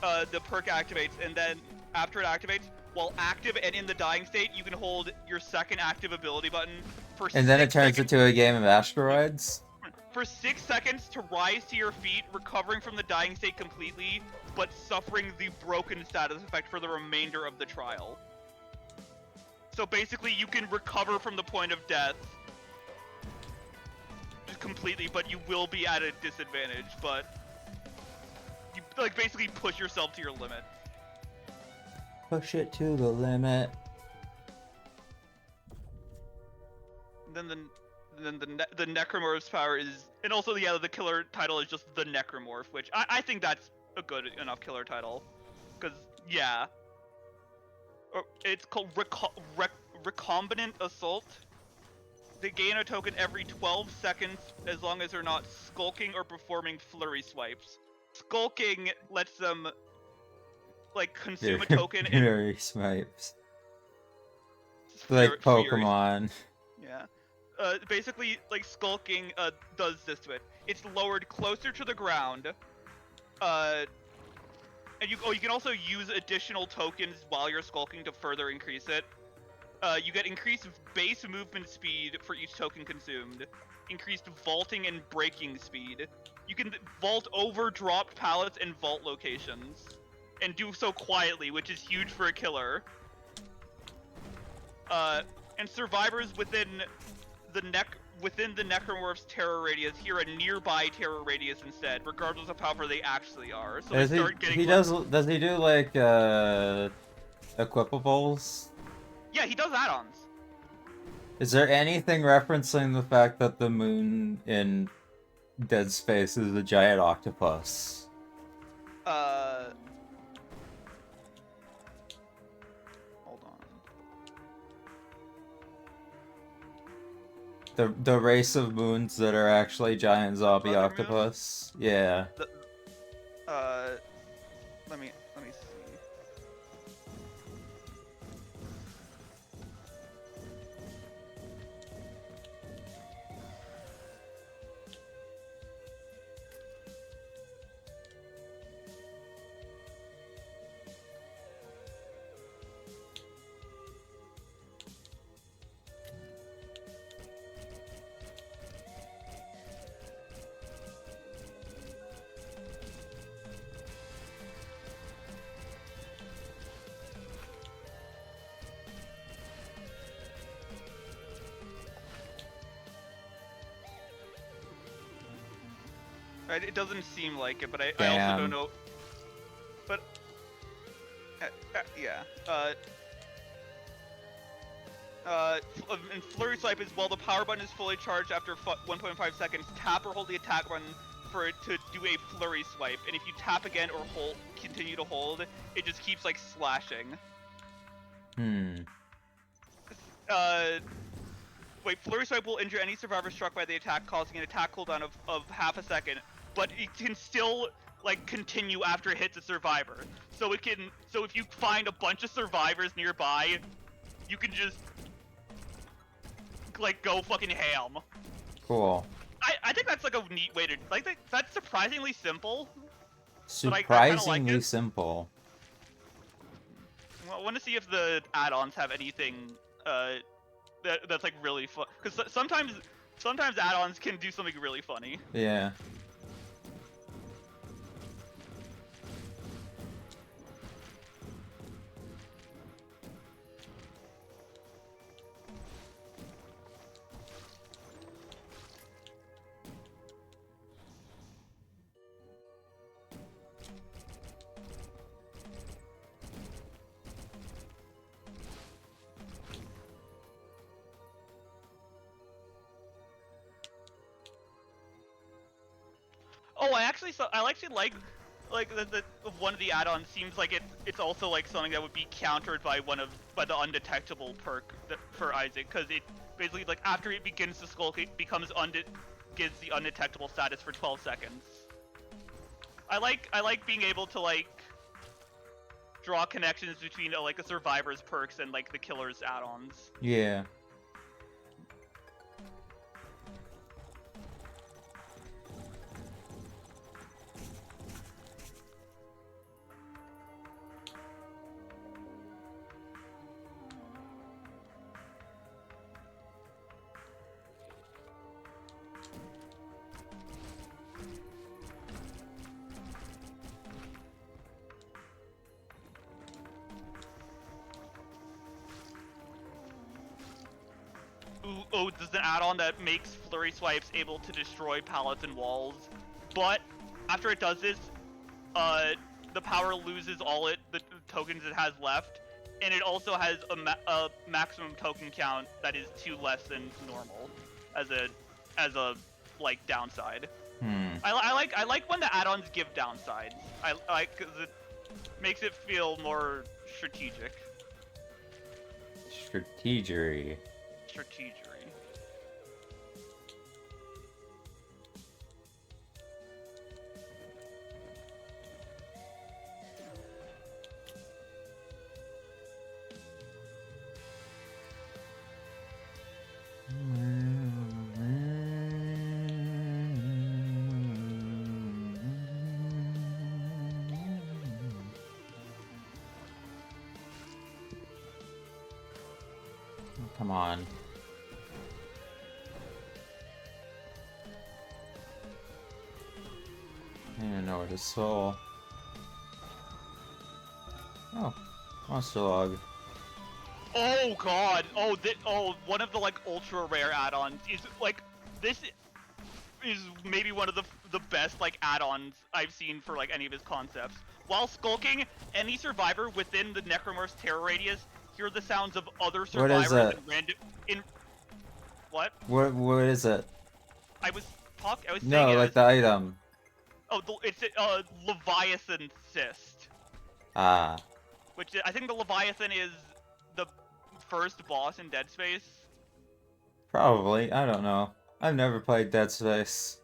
the perk activates, and then after it activates, while active and in the dying state, you can hold your second active ability button for And then it 6 turns seconds. into a game of asteroids? For 6 seconds to rise to your feet, recovering from the dying state completely, but suffering the broken status effect for the remainder of the trial. So basically, you can recover from the point of death completely, but you will be at a disadvantage, but you like basically push yourself to your limit. Push it to the limit. Then the Necromorph's power is, and also the killer title is just the Necromorph, which I think that's a good enough killer title, because yeah, it's called Recombinant Assault. They gain a token every 12 seconds as long as they're not skulking or performing flurry swipes. Skulking lets them like consume a token and Fury swipes. Like Pokemon. Yeah. Basically, like skulking does this to it. It's lowered closer to the ground. And you can also use additional tokens while you're skulking to further increase it. You get increased base movement speed for each token consumed, increased vaulting and braking speed. You can vault over dropped pallets and vault locations, and do so quietly, which is huge for a killer. And survivors within the Necromorph's terror radius hear a nearby terror radius instead, regardless of how far they actually are. So they start getting. Does he do like equipables? Yeah, he does add-ons. Is there anything referencing the fact that the moon in Dead Space is a giant octopus? Hold on. The race of moons that are actually giant zombie Mother octopus? Moon? Yeah. Let me see. It doesn't seem like it, but I also don't know. But yeah. And Flurry Swipe is while the power button is fully charged after 1.5 seconds, tap or hold the attack button for it to do a Flurry Swipe, and if you tap again or continue to hold, it just keeps like slashing. Wait, Flurry Swipe will injure any survivor struck by the attack, causing an attack cooldown of half a second, but it can still like continue after it hits a survivor. So if you find a bunch of survivors nearby, you can just like go fucking ham. Cool. I think that's like a neat way to like that's surprisingly simple. Surprisingly simple. Well, I want to see if the add-ons have anything that's like really fun, because sometimes add-ons can do something really funny. Yeah. I actually like the one of the add-ons seems like it's also like something that would be countered by by the undetectable perk for Isaac, because it basically like after it begins to skulk, it becomes gives the undetectable status for 12 seconds. I like being able to like draw connections between like a survivor's perks and like the killer's add-ons. Yeah. Oh, there's an add-on that makes flurry swipes able to destroy pallets and walls, but after it does this, the power loses the tokens it has left, and it also has a maximum token count that is 2 less than normal, as a like downside. I like when the add-ons give downsides. I like because it makes it feel more strategic. Strategery. Strategery. Come on. I don't know where to soul. Oh, monster log. Oh god! Oh, one of the like ultra rare add-ons is like this is maybe one of the best like add-ons I've seen for like any of his concepts. While skulking, any survivor within the Necromorph's terror radius hear the sounds of other survivors What is it? and random in what? What is it? I was saying No, it like as, the item. oh, it's Leviathan Cyst, Ah. which I think the Leviathan is the first boss in Dead Space. Probably. I don't know. I've never played Dead Space.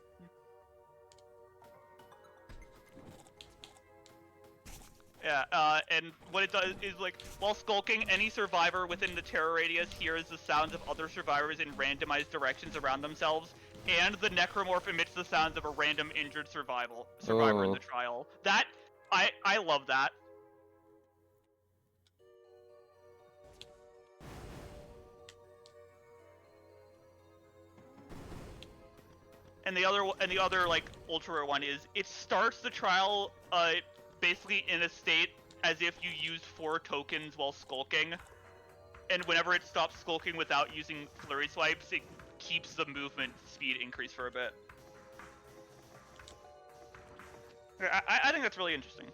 Yeah, and what it does is, like, while skulking, any survivor within the terror radius hears the sounds of other survivors in randomized directions around themselves, and the necromorph emits the sounds of a random injured survivor in the trial. That, I love that. And the other like ultra rare one is it starts the trial basically in a state as if you used 4 tokens while skulking, and whenever it stops skulking without using flurry swipes, it keeps the movement speed increase for a bit. I think that's really interesting.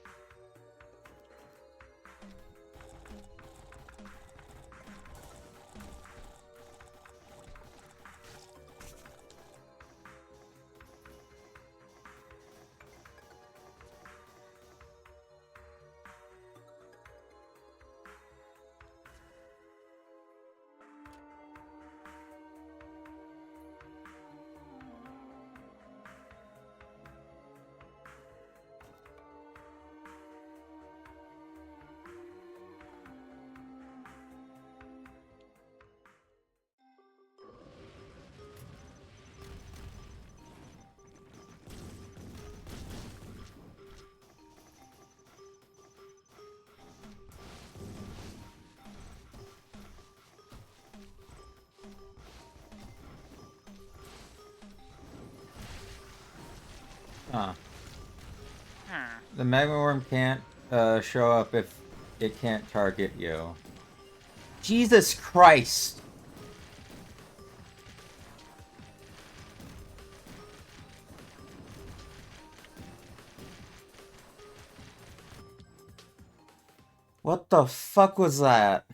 Huh. The magma worm can't show up if it can't target you. Jesus Christ! What the fuck was that?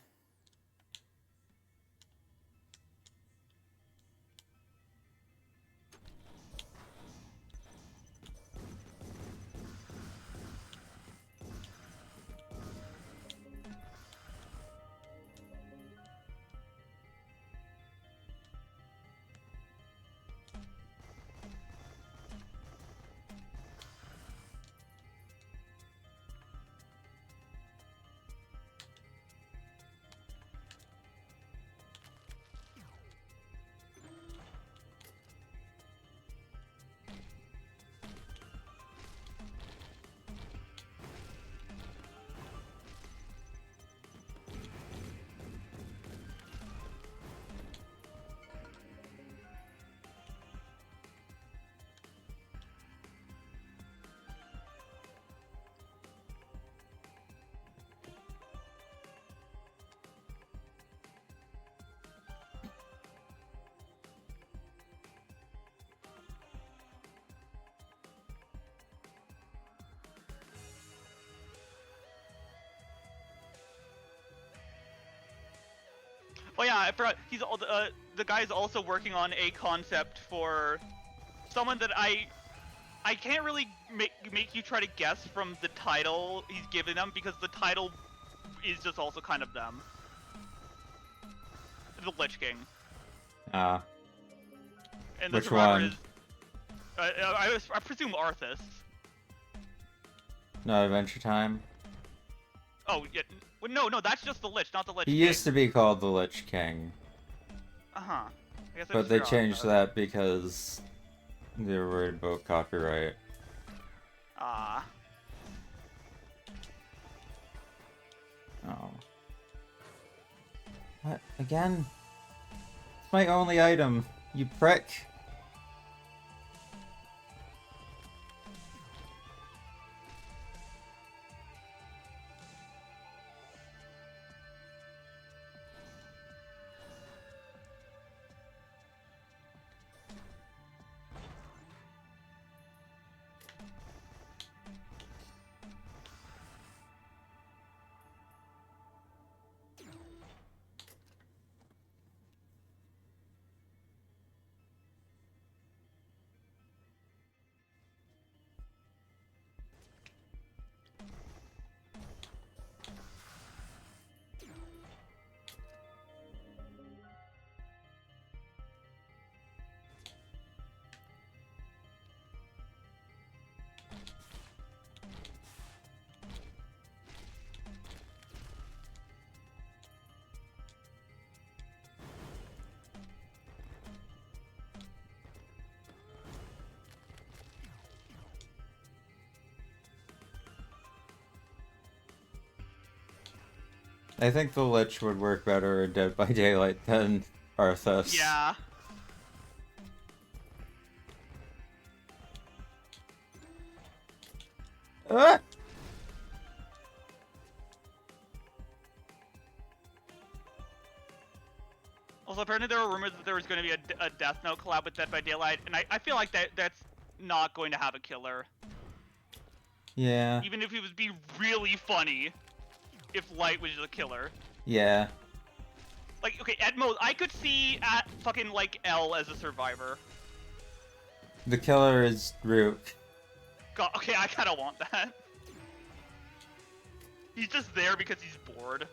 Oh yeah, I forgot. He's the guy's also working on a concept for someone that I can't really make you try to guess from the title he's given them, because the title is just also kind of them. The Lich King. Ah. And the Which survivor one? is I presume Arthas. Not Adventure Time? Oh yeah, no, that's just the Lich, not the Lich He King. used to be called the Lich King. Uh-huh. I guess I But just they forgot changed that because they were worried about copyright. Ah. Oh. What? Again? It's my only item, you prick. I think the Lich would work better in Dead by Daylight than Arthas. Yeah. Ah! Also, apparently there were rumors that there was going to be a Death Note collab with Dead by Daylight, and I feel like that's not going to have a killer. Yeah. Even if it would be really funny if Light was just a killer. Yeah. Like, okay, at most, I could see at fucking, like, L as a survivor. The killer is Rook. God, okay, I kinda want that. He's just there because he's bored.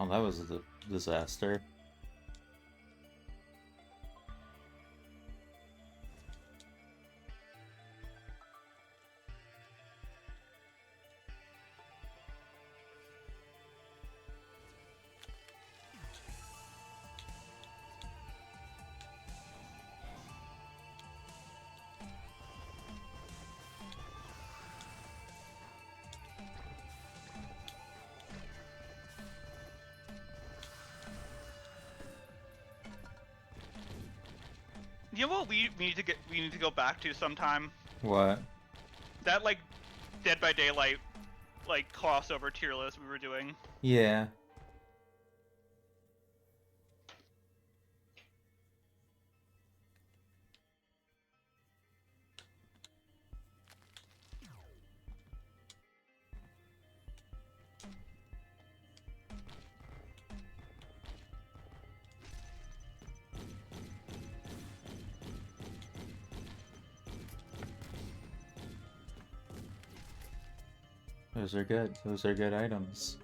Oh, that was a disaster. You know what we need to go back to sometime? What? That, like, Dead by Daylight, like, crossover tier list we were doing. Yeah. Those are good. Those are good items.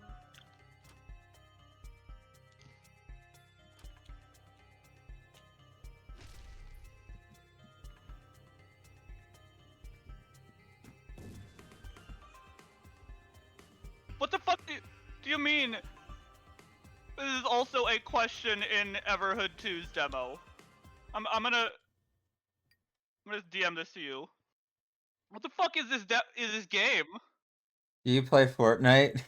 What the fuck do you mean? This is also a question in Everhood 2's demo. I'm gonna DM this to you. What the fuck is this game? Do you play Fortnite?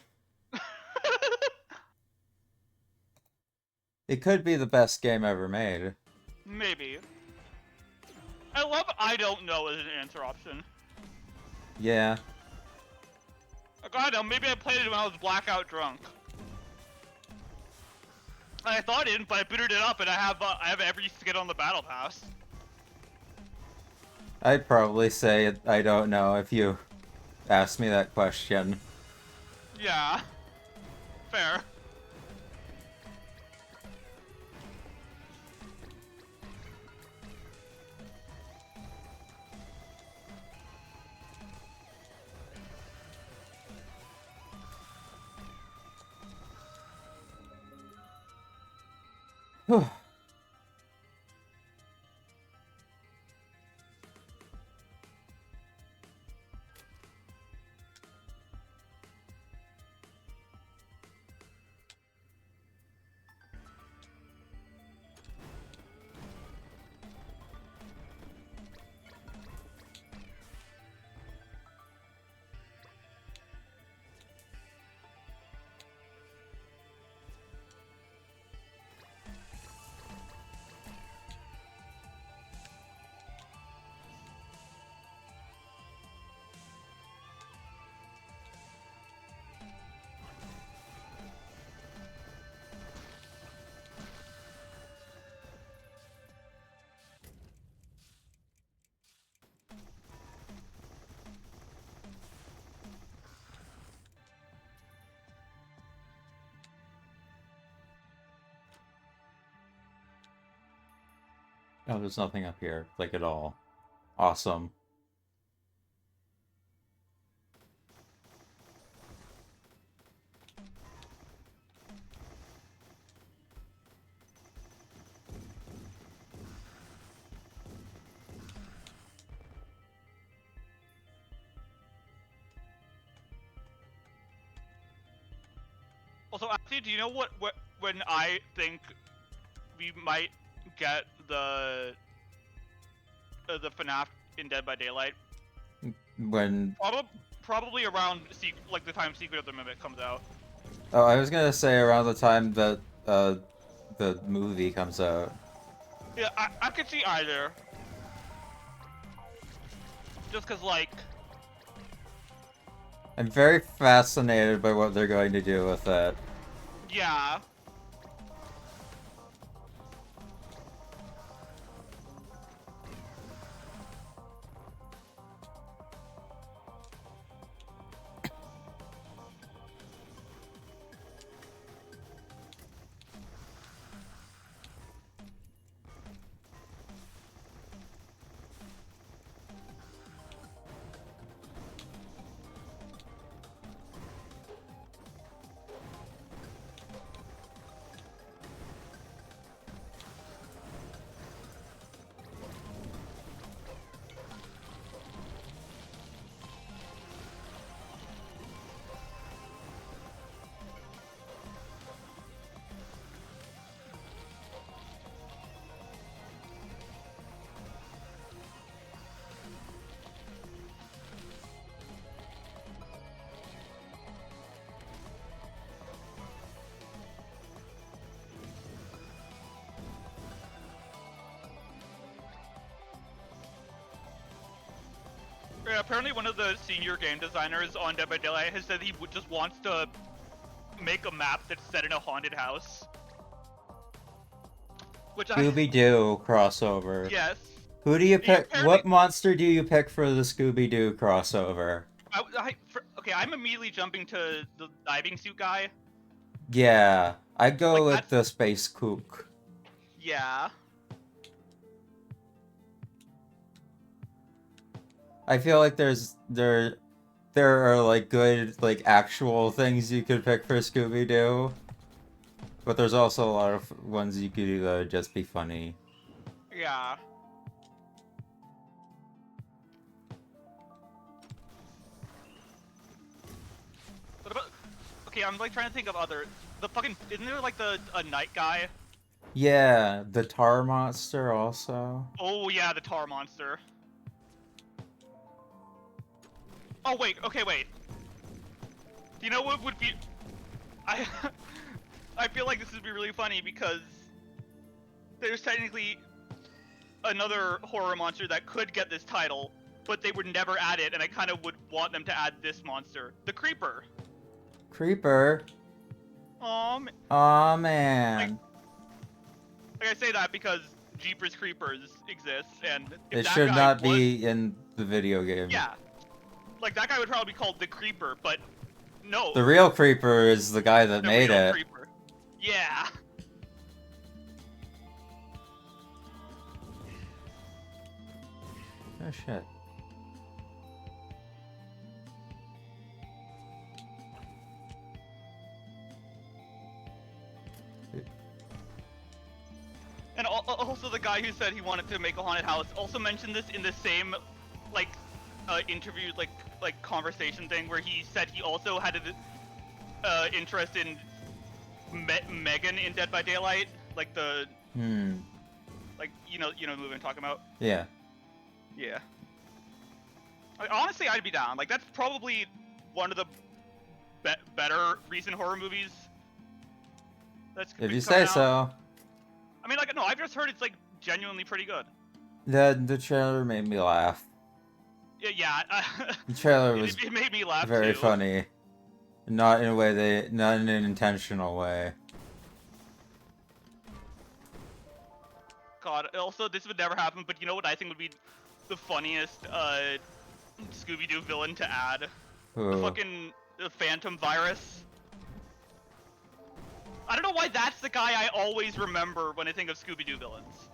It could be the best game ever made. Maybe. I love I don't know as an answer option. Yeah. Like, I don't know, maybe I played it when I was blackout drunk. I thought it didn't, but I booted it up and I have every skit on the battle pass. I'd probably say I don't know if you asked me that question. Yeah. Fair. Whew. Oh, there's nothing up here, like at all. Awesome. Also, actually, do you know what when I think we might get the FNAF in Dead by Daylight? When... Probably around like the time Secret of the Mimic comes out. Oh, I was gonna say around the time that, the movie comes out. Yeah, I could see either. Just cause, like... I'm very fascinated by what they're going to do with it. Yeah. Yeah, apparently one of the senior game designers on Dead by Daylight has said he just wants to make a map that's set in a haunted house. Which Scooby-Doo crossover. Yes. Who do you pick? Apparently... What monster do you pick for the Scooby-Doo crossover? Okay, I'm immediately jumping to the diving suit guy. Yeah, I'd go Like, with the Space Kook. Yeah. I feel like there are like good like actual things you could pick for Scooby-Doo, but there's also a lot of ones you could do that would just be funny. Yeah. What about... Okay, I'm like trying to think of other... Isn't there like a night guy? Yeah, the Tar Monster also. Oh yeah, the tar monster. Oh wait, okay, wait. Do you know what would be... I I feel like this would be really funny because there's technically another horror monster that could get this title, but they would never add it, and I kind of would want them to add this monster, the Creeper. Creeper. Aw, man. Like I say that because Jeepers Creepers exists, and if It that should guy not was, be in the video game. Yeah, like that guy would probably be called the Creeper, but no. The real Creeper is the guy that the made real it. Creeper. Yeah. Oh shit. And also the guy who said he wanted to make a haunted house also mentioned this in the same, like, interview, like conversation thing where he said he also had an interest in Megan in Dead by Daylight, like the, like, you know the movie I'm talking about? Yeah. Yeah. Like, honestly, I'd be down. Like, that's probably one of the better recent horror movies. If you say so. I mean, like, no, I've just heard it's, like, genuinely pretty good. The trailer made me laugh. Yeah. The trailer was it made me laugh very too. funny. Not in a way not in an intentional way. God, also, this would never happen, but you know what I think would be the funniest, Scooby-Doo villain to add? Ooh. The fucking Phantom Virus. I don't know why that's the guy I always remember when I think of Scooby-Doo villains.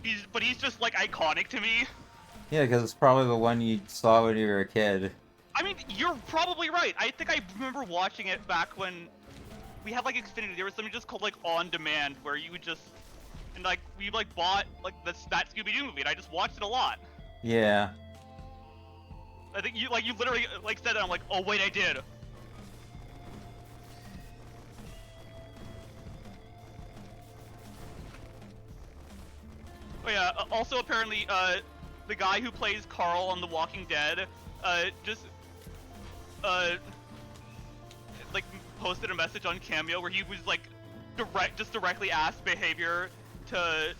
He's just, like, iconic to me. Yeah, because it's probably the one you saw when you were a kid. I mean, you're probably right. I think I remember watching it back when we had, like, Xfinity. There was something just called, like, On Demand, where you would just... And, like, we, like, bought, like, that Scooby-Doo movie, and I just watched it a lot. Yeah. I think you literally, like, said that, I'm like, oh, wait, I did. Oh yeah, also apparently, the guy who plays Carl on The Walking Dead, like, posted a message on Cameo where he was, like, directly asked behavior to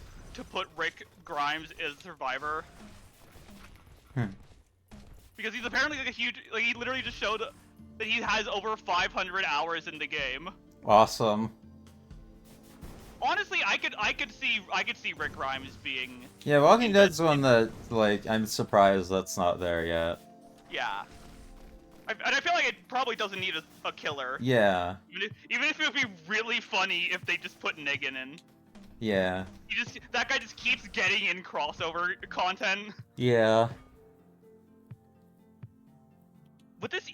put Rick Grimes as Survivor. Because he's apparently, like, a huge, like, he literally just showed that he has over 500 hours in the game. Awesome. Honestly, I could see Rick Grimes being... Yeah, Walking Dead's one that, like, I'm surprised that's not there yet. Yeah. And I feel like it probably doesn't need a killer. Yeah. Even if it would be really funny if they just put Negan in. Yeah. That guy just keeps getting in crossover content. Yeah. Would this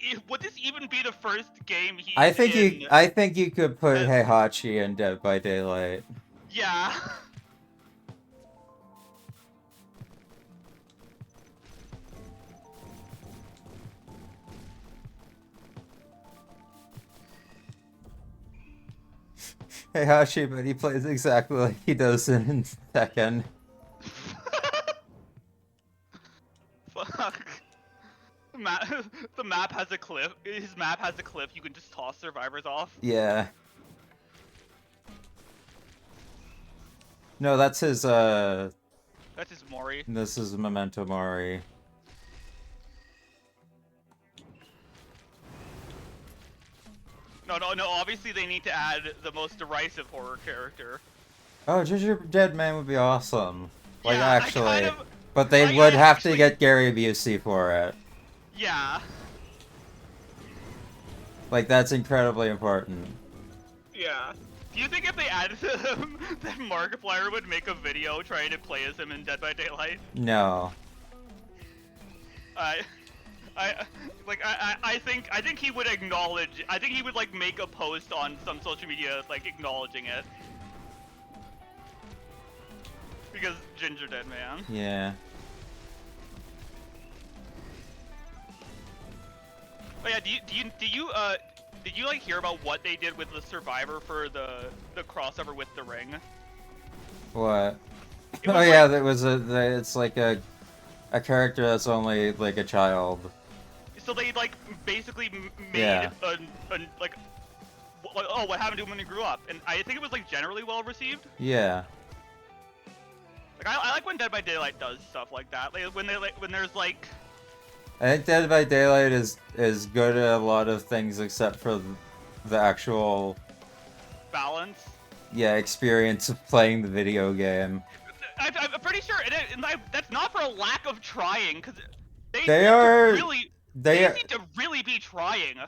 even be the first game he's I think you could put as- Heihachi in Dead by Daylight. Yeah. Heihachi, but he plays exactly like he does in Tekken. Fuck. The map has a cliff. His map has a cliff. You can just toss survivors off. Yeah. No, that's his, That's his Mori. this is Memento Mori. No, obviously they need to add the most derisive horror character. Oh, Gingerbread Man would be awesome. Like, Yeah, actually. But they would have to get Gary Busey for it. Yeah. Like, that's incredibly important. Yeah. Do you think if they added him, that Markiplier would make a video trying to play as him in Dead by Daylight? No. I think he would acknowledge. I think he would, like, make a post on some social media, like, acknowledging it. Because Ginger Dead Man. Yeah. Oh yeah, did you like hear about what they did with the Survivor for the crossover with The Ring? What? It was Oh yeah, like- that was it's like a character that's only like a child. So they, like, basically made Yeah. like, what happened to him when he grew up, and I think it was, like, generally well received. Yeah. Like I like when Dead by Daylight does stuff like that. Like when there's like. I think Dead by Daylight is good at a lot of things except for the actual Balance. yeah experience of playing the video game. I'm pretty sure that's not for a lack of trying, because they They seem to really be trying.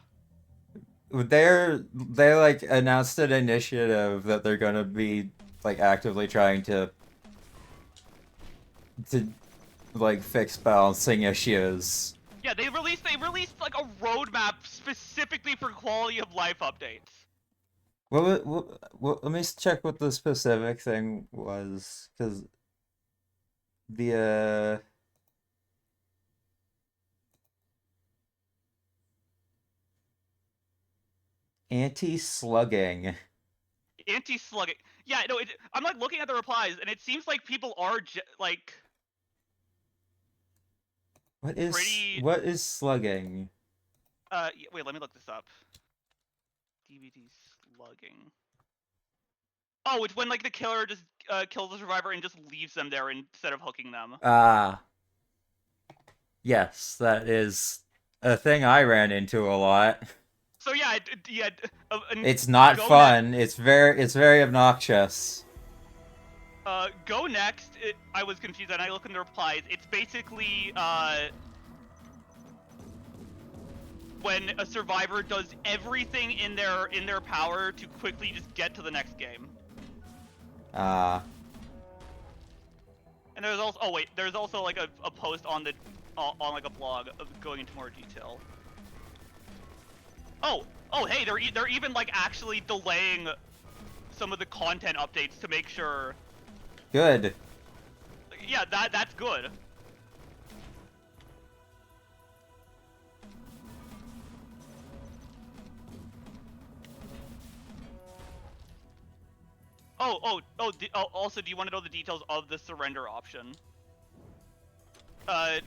They like announced an initiative that they're gonna be like actively trying to like fix balancing issues. Yeah, they released like a roadmap specifically for quality of life updates. Well, let me check what the specific thing was, because the anti-slugging. Anti-slugging. Yeah, no, I'm like looking at the replies, and it seems like people are like. What is pretty... slugging? Wait, let me look this up. DVD slugging. Oh, it's when like the killer just kills the survivor and just leaves them there instead of hooking them. Ah. Yes, that is a thing I ran into a lot. So yeah, it's not fun. It's very obnoxious. Go next. I was confused, and I look in the replies. It's basically when a survivor does everything in their power to quickly just get to the next game. Ah. And there's also like a post on the on like a blog of going into more detail. Oh, hey, they're even like actually delaying some of the content updates to make sure. Good. Yeah, that's good. Also, do you want to know the details of the surrender option? Oh,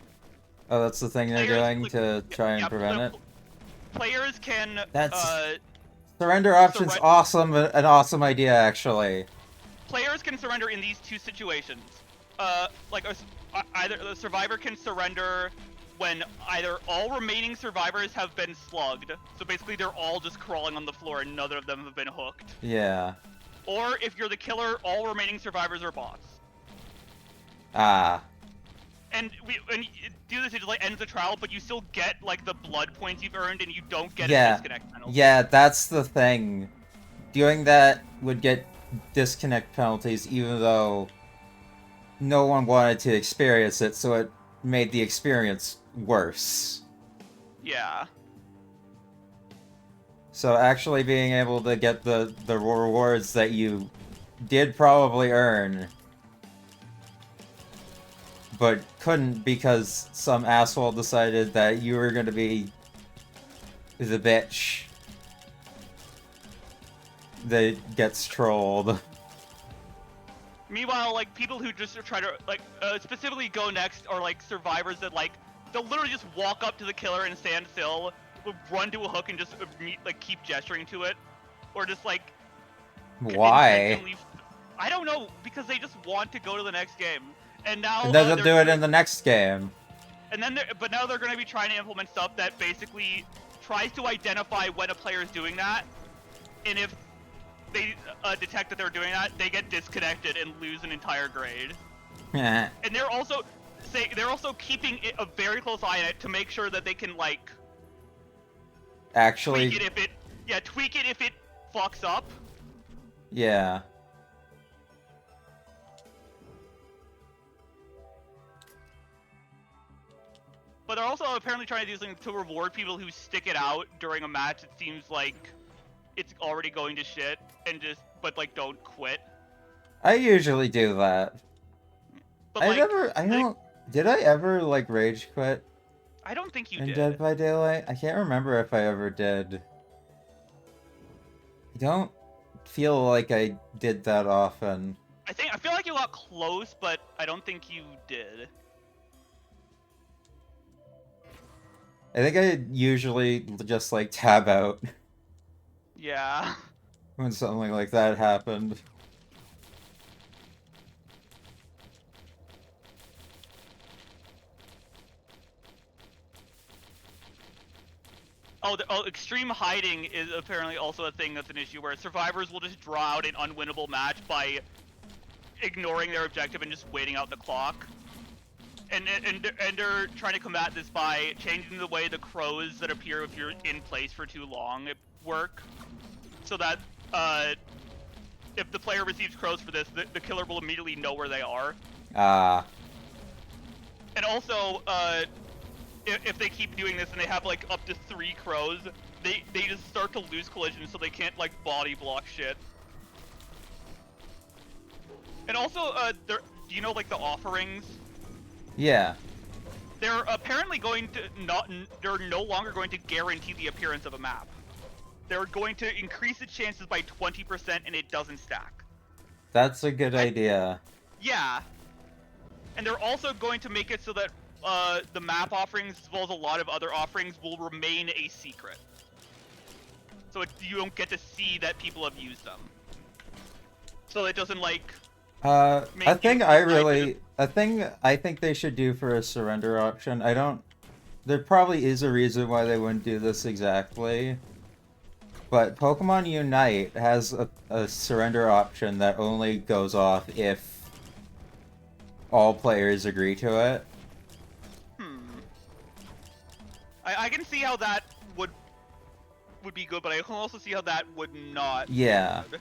that's the thing they're doing to try and prevent it? Players can... Surrender option's awesome, an awesome idea, actually. Players can surrender in these two situations. Either the survivor can surrender when either all remaining survivors have been slugged, so basically they're all just crawling on the floor and none of them have been hooked. Yeah. Or if you're the killer, all remaining survivors are bots. Ah. And when you do this, it just like ends the trial, but you still get like the blood points you've earned, and you don't get a disconnect penalty. Yeah, that's the thing. Doing that would get disconnect penalties, even though no one wanted to experience it, so it made the experience worse. Yeah. So actually being able to get the rewards that you did probably earn, but couldn't because some asshole decided that you were going to be the bitch that gets trolled. Meanwhile, like, people who just try to, like, specifically go next are, like, survivors that, like, they'll literally just walk up to the killer and stand still, run to a hook and just, keep gesturing to it. Or just, like... Why? I don't know, because they just want to go to the next game. And now... And then they'll do it in the next game. And then, but now they're going to be trying to implement stuff that basically tries to identify when a player is doing that. And if they detect that they're doing that, they get disconnected and lose an entire grade. And they're also keeping a very close eye on it to make sure that they can like actually tweak it if it fucks up. Yeah. But they're also apparently trying to do something to reward people who stick it out during a match. It seems like it's already going to shit and but like don't quit. I usually do that. But did I ever like rage quit? I don't think you in did. Dead by Daylight? I can't remember if I ever did. I don't feel like I did that often. I feel like you got close, but I don't think you did. I think I usually just like tab out. Yeah. When something like that happened. extreme hiding is apparently also a thing that's an issue where survivors will just draw out an unwinnable match by ignoring their objective and just waiting out the clock. And they're trying to combat this by changing the way the crows that appear if you're in place for too long work, so that if the player receives crows for this, the killer will immediately know where they are. And also, if they keep doing this and they have like up to 3 crows, they just start to lose collision, so they can't like body block shit. And also, do you know like the offerings? Yeah. They're apparently going to they're no longer going to guarantee the appearance of a map. They're going to increase its chances by 20% and it doesn't stack. That's a good idea. Yeah. And they're also going to make it so that the map offerings, as well as a lot of other offerings, will remain a secret. So you don't get to see that people have used them. So it doesn't like... I think they should do for a surrender option. There probably is a reason why they wouldn't do this exactly. But Pokemon Unite has a surrender option that only goes off if all players agree to it. I can see how that would be good, but I can also see how that would not be good.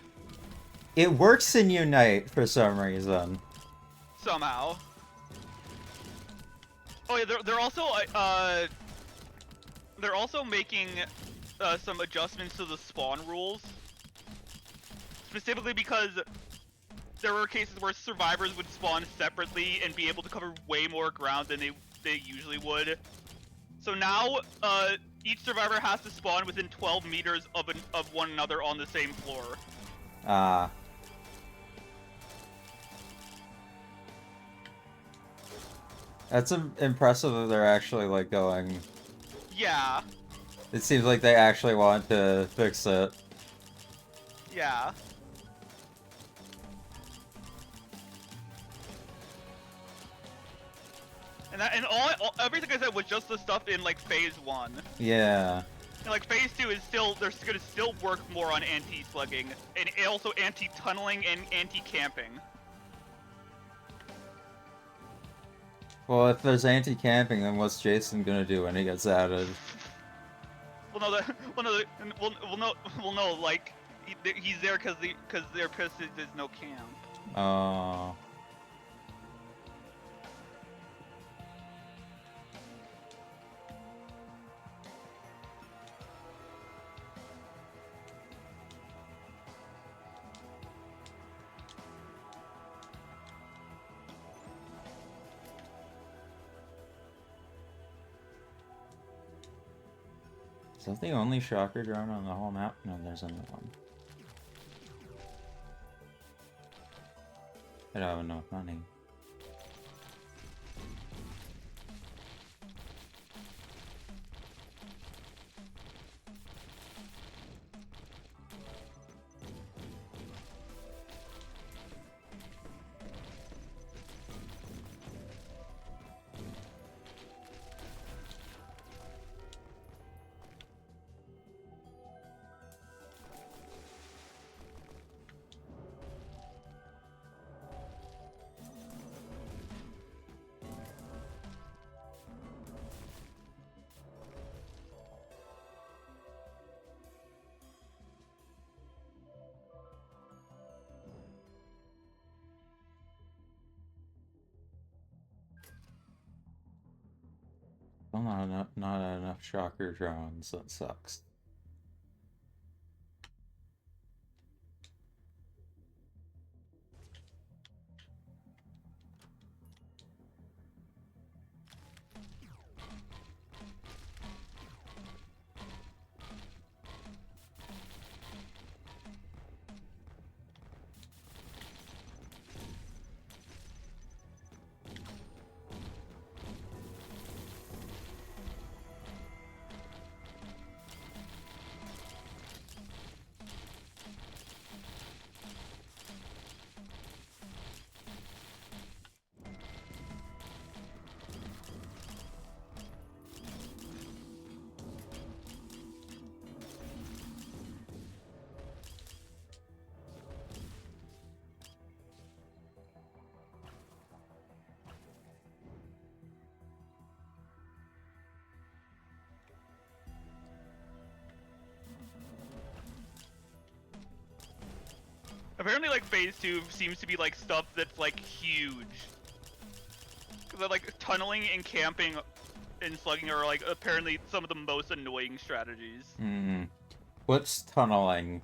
It works in Unite for some reason. Somehow. Oh yeah, they're also making some adjustments to the spawn rules. Specifically because there were cases where survivors would spawn separately and be able to cover way more ground than they usually would. So now, each survivor has to spawn within 12 meters of one another on the same floor. That's impressive that they're actually, like, going... Yeah. It seems like they actually want to fix it. Yeah. And everything I said was just the stuff in, like, Phase 1. Yeah. And, like, Phase 2 is still, they're gonna still work more on anti-slugging, and also anti-tunneling and anti-camping. Well, if there's anti-camping, then what's Jason gonna do when he gets added? No, like, he's there because they're pissed there's no camp. Oh. Is that the only shocker drone on the whole map? No, there's another one. I don't have enough money. Well, not enough shocker drones. That sucks. Apparently, like, Phase 2 seems to be, like, stuff that's, like, huge. Because, like, tunneling and camping and slugging are, like, apparently some of the most annoying strategies. Hmm. What's tunneling?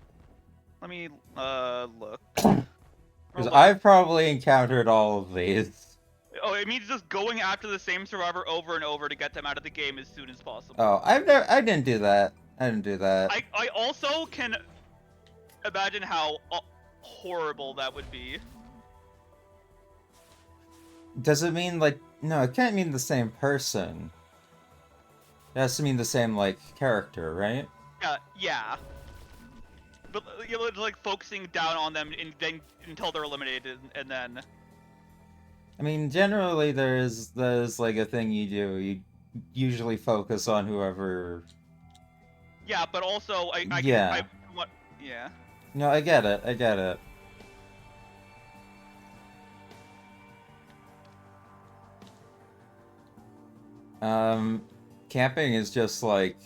Let me, look. Because I've probably encountered all of these. Oh, it means just going after the same survivor over and over to get them out of the game as soon as possible. Oh, I didn't do that. I didn't do that. I also can imagine how horrible that would be. Does it mean, like... No, it can't mean the same person. It has to mean the same, like, character, right? Yeah. But, you know, like, focusing down on them then until they're eliminated, and then... I mean, generally there's like, a thing you do. You usually focus on whoever... Yeah, but also, Yeah. Yeah. No, I get it. I get it. Camping is just like...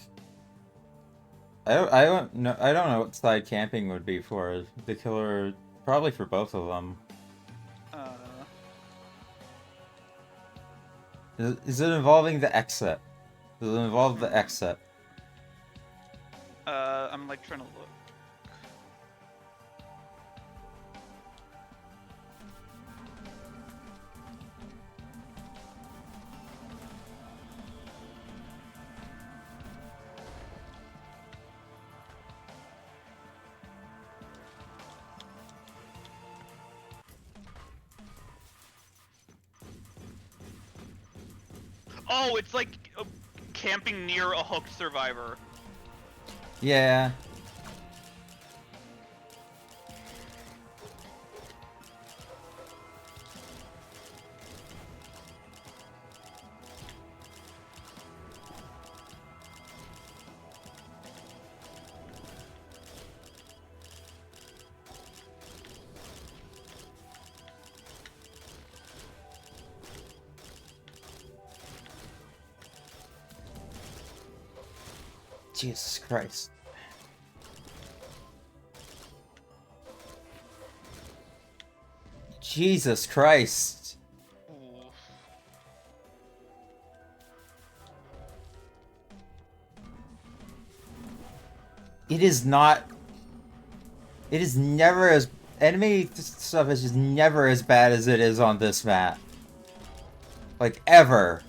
I don't know what side camping would be for. The killer... Probably for both of them. Is it involving the exit? Does it involve the exit? I'm, like, trying to look. Oh, it's like camping near a hooked survivor. Yeah. Jesus Christ. Jesus Christ. It is not... It is never as... Enemy stuff is just never as bad as it is on this map. Like, ever.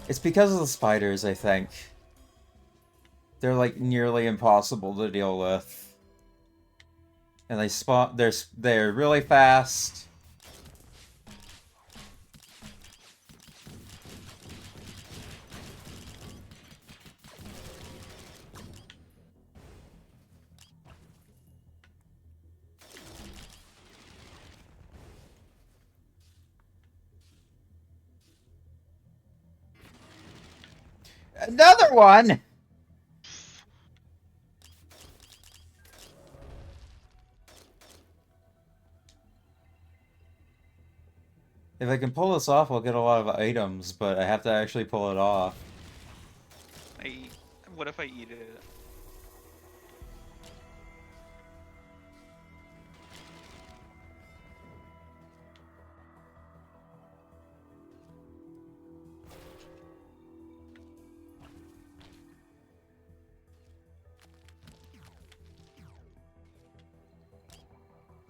It's because of the spiders, I think. They're, like, nearly impossible to deal with. And they spawn... They're really fast. Another one! If I can pull this off, I'll get a lot of items, but I have to actually pull it off. What if I eat it?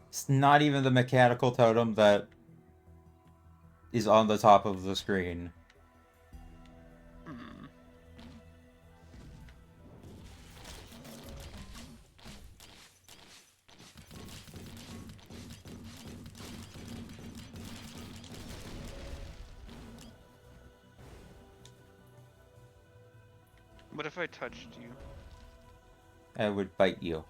It's not even the mechanical totem that is on the top of the screen. What if I touched you? I would bite you.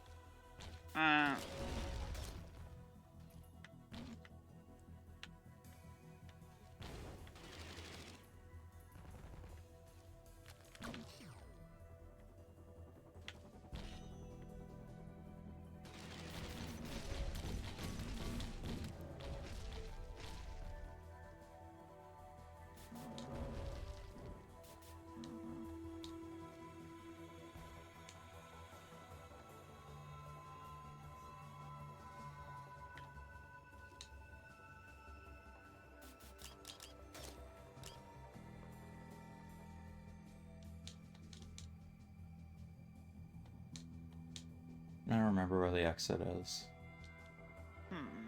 remember where the exit is. Hmm.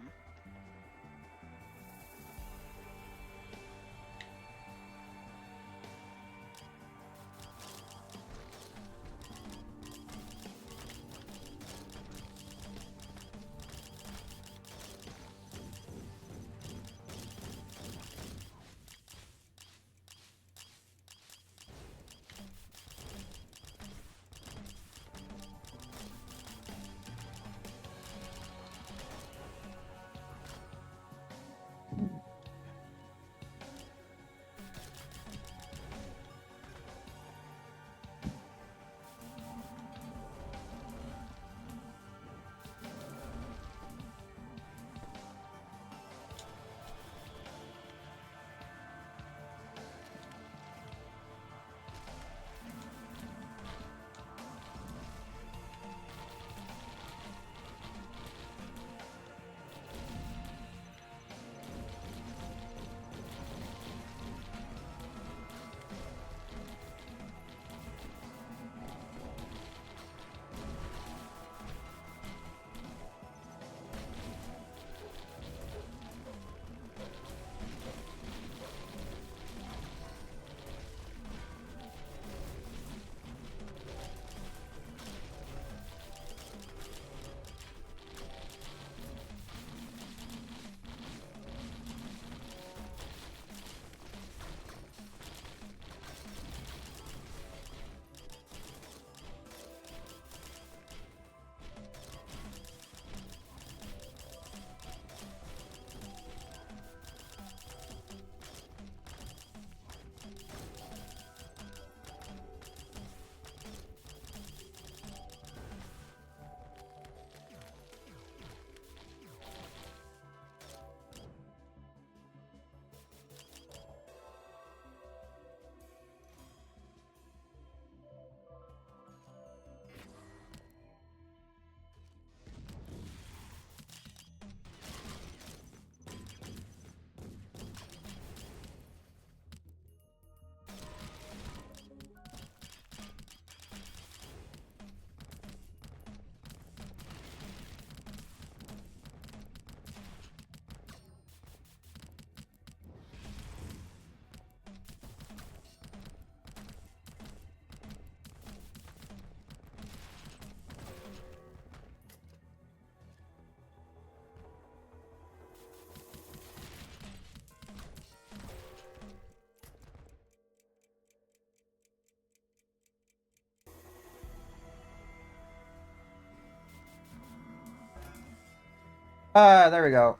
Ah, there we go.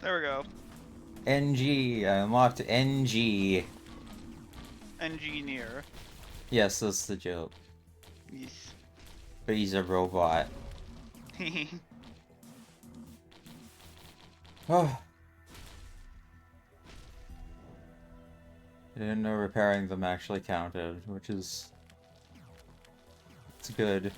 There we go. NG. I unlocked NG. Engineer. Yes, that's the joke. Yes. But he's a robot. Oh. I didn't know repairing them actually counted, which is... It's good.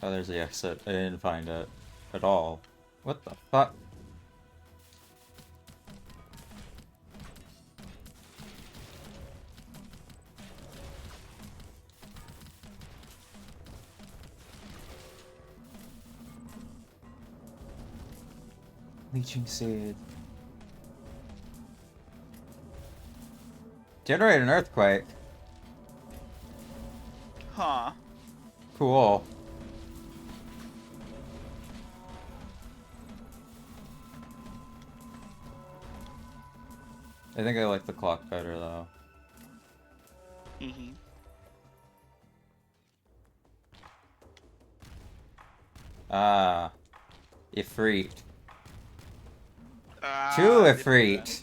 Oh, there's the exit. I didn't find it at all. What the fuck? Leeching seed. Generate an earthquake. Huh. Cool. I think I like the clock better though. Mhm. Ah. Ifrit. Ah, Two I didn't do that. Ifrit!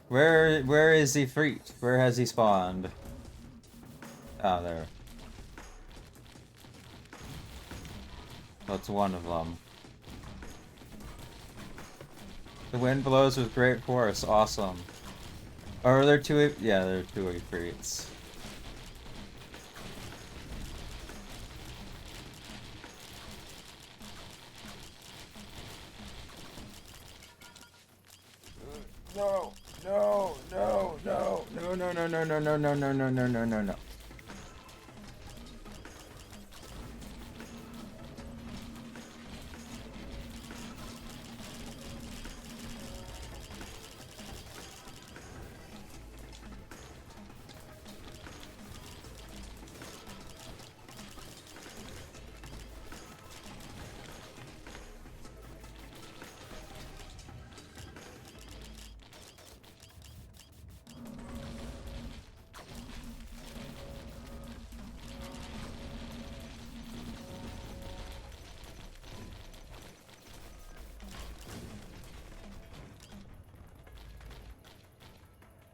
Where is Ifrit? Where has he spawned? Oh, there. That's one of them. The wind blows with great force. Awesome. Or are there two? Yeah, there are two Ifrits. No, no, no, no, no, no, no, no, no, no, no, no, no, no, no, no.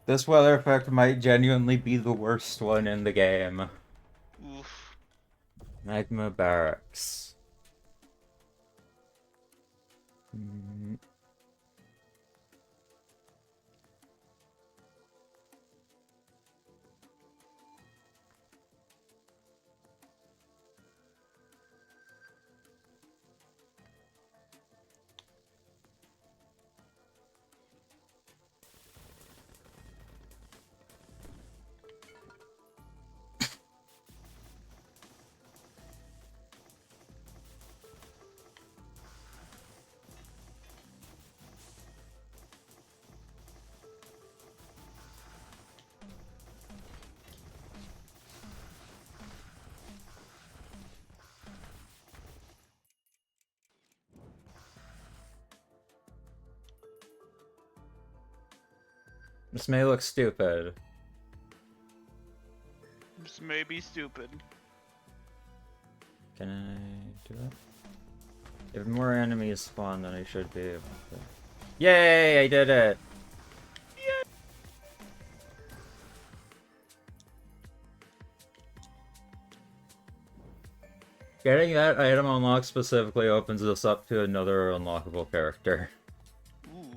This weather effect might genuinely be the worst one in the game. Oof. Magma Barracks. Mm. This may look stupid. This may be stupid. Can I do it? If more enemies spawn, then I should be able to. Yay! I did it! Getting that item unlocked specifically opens us up to another unlockable character. Ooh.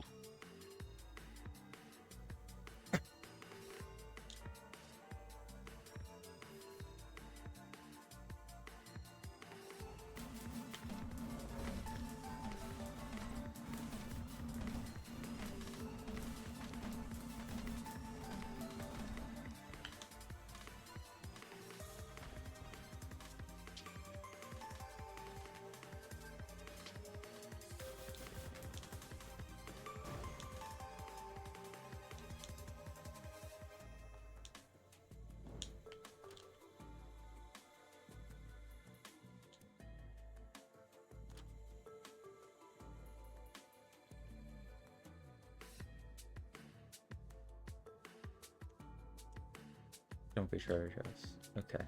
Don't be sure, Jess. Okay.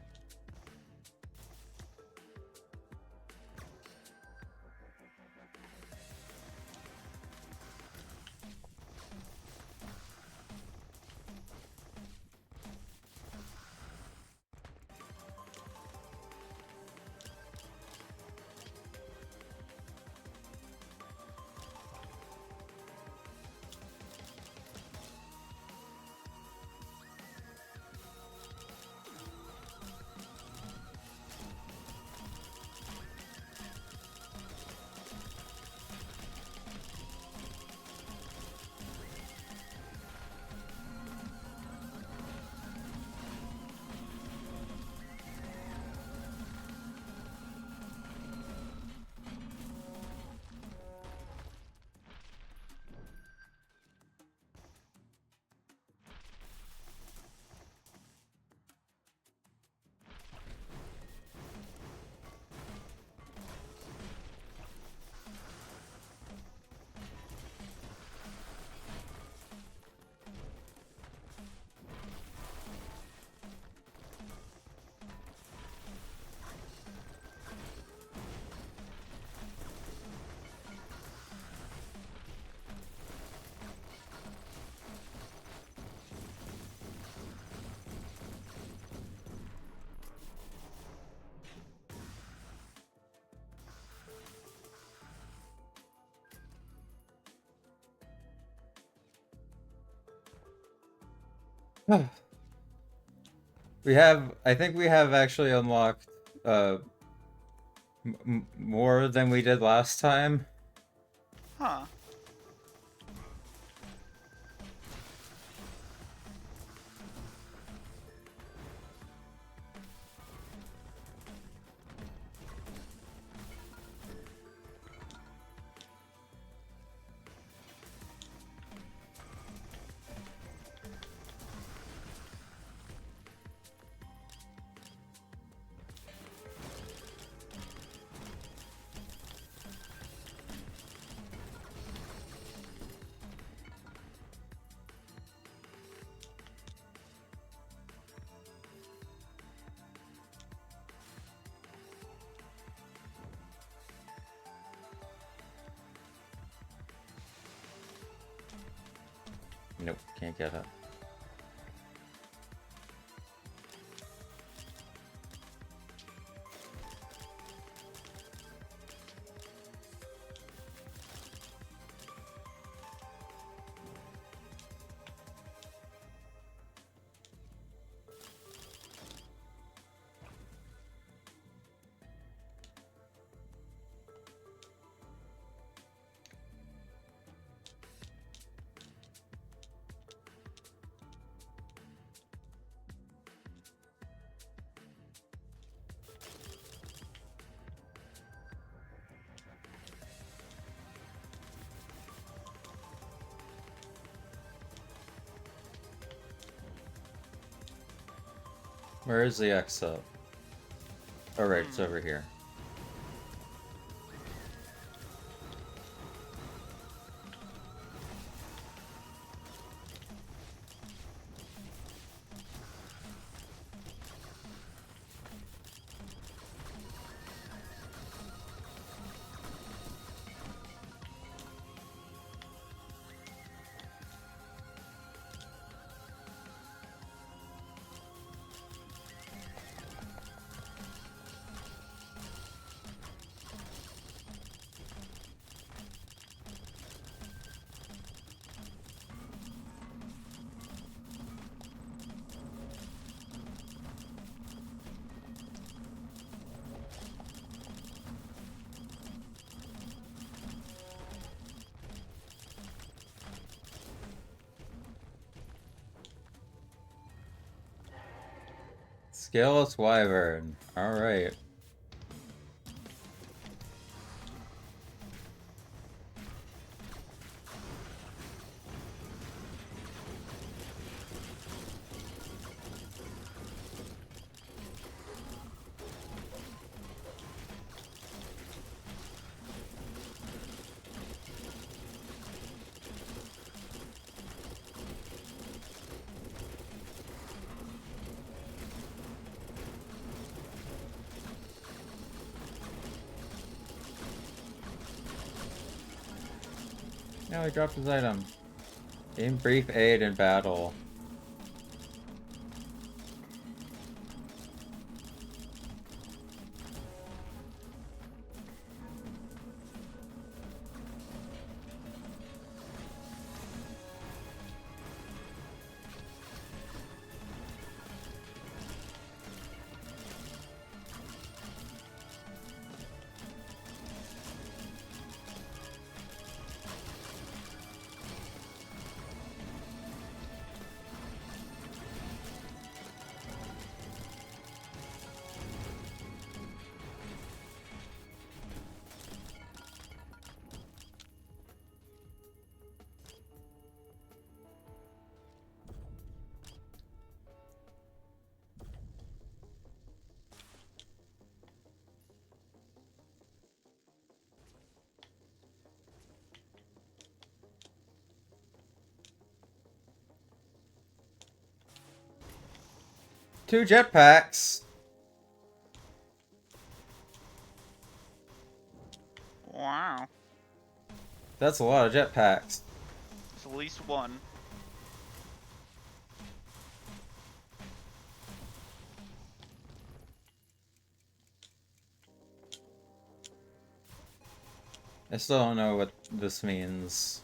I think we have actually unlocked more than we did last time. Huh. Nope, can't get it. Where is the exit? Oh right, it's over here. Scaleless Wyvern. Alright. No, he dropped his item. Gain brief aid in battle. Two jetpacks. Wow. That's a lot of jetpacks. It's at least one. I still don't know what this means.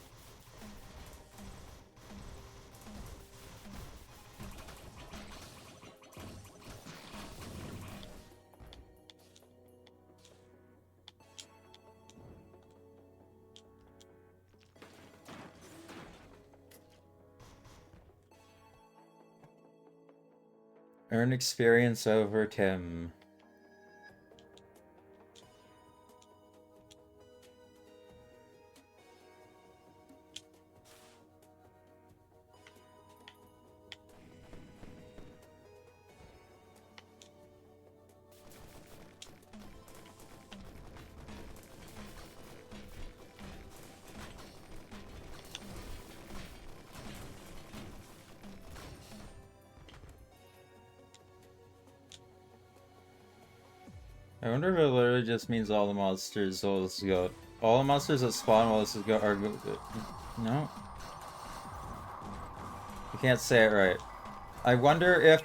Earn experience over Tim. I wonder if it literally just means all the monsters will just go. All the monsters that spawn while this is go are go. No, I can't say it right. I wonder if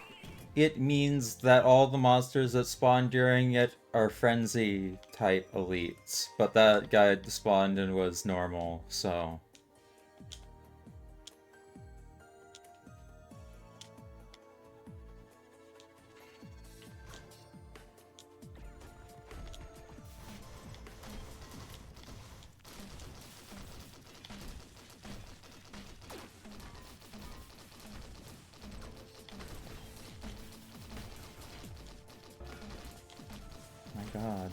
it means that all the monsters that spawn during it are frenzy type elites, but that guy spawned and was normal, so. My god.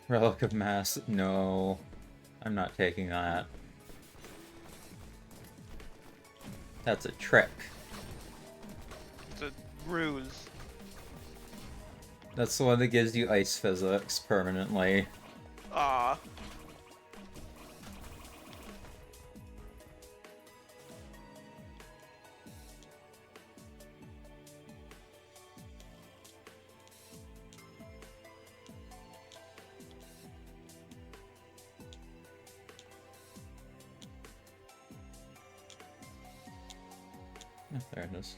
Relic of Mass. No. I'm not taking that. That's a trick. It's a ruse. That's the one that gives you ice physics permanently. Ah. Oh, there it is.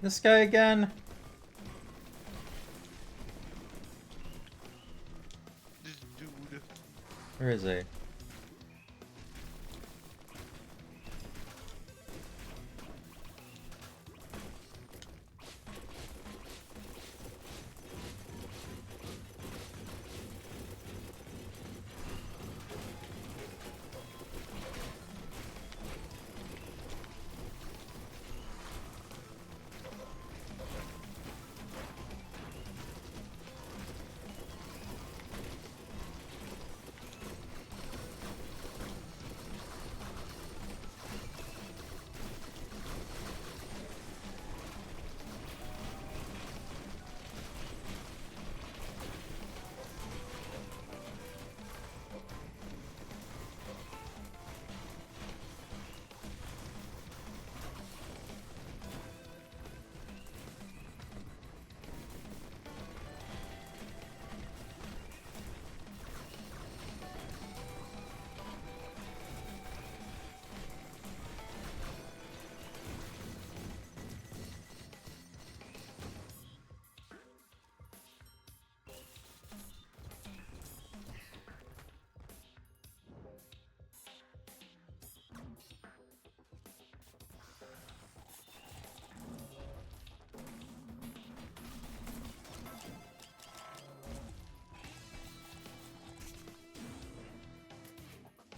This guy again? This dude. Where is he?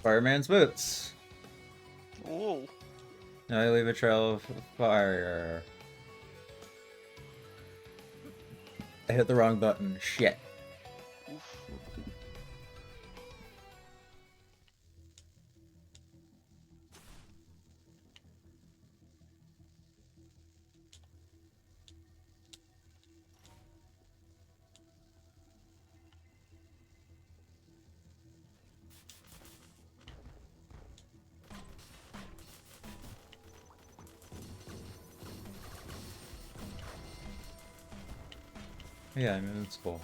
Fireman's boots. Ooh. Now I leave a trail of fire. I hit the wrong button. Shit. Oof. Yeah, I'm invincible.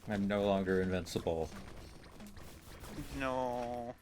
I'm no longer invincible. No.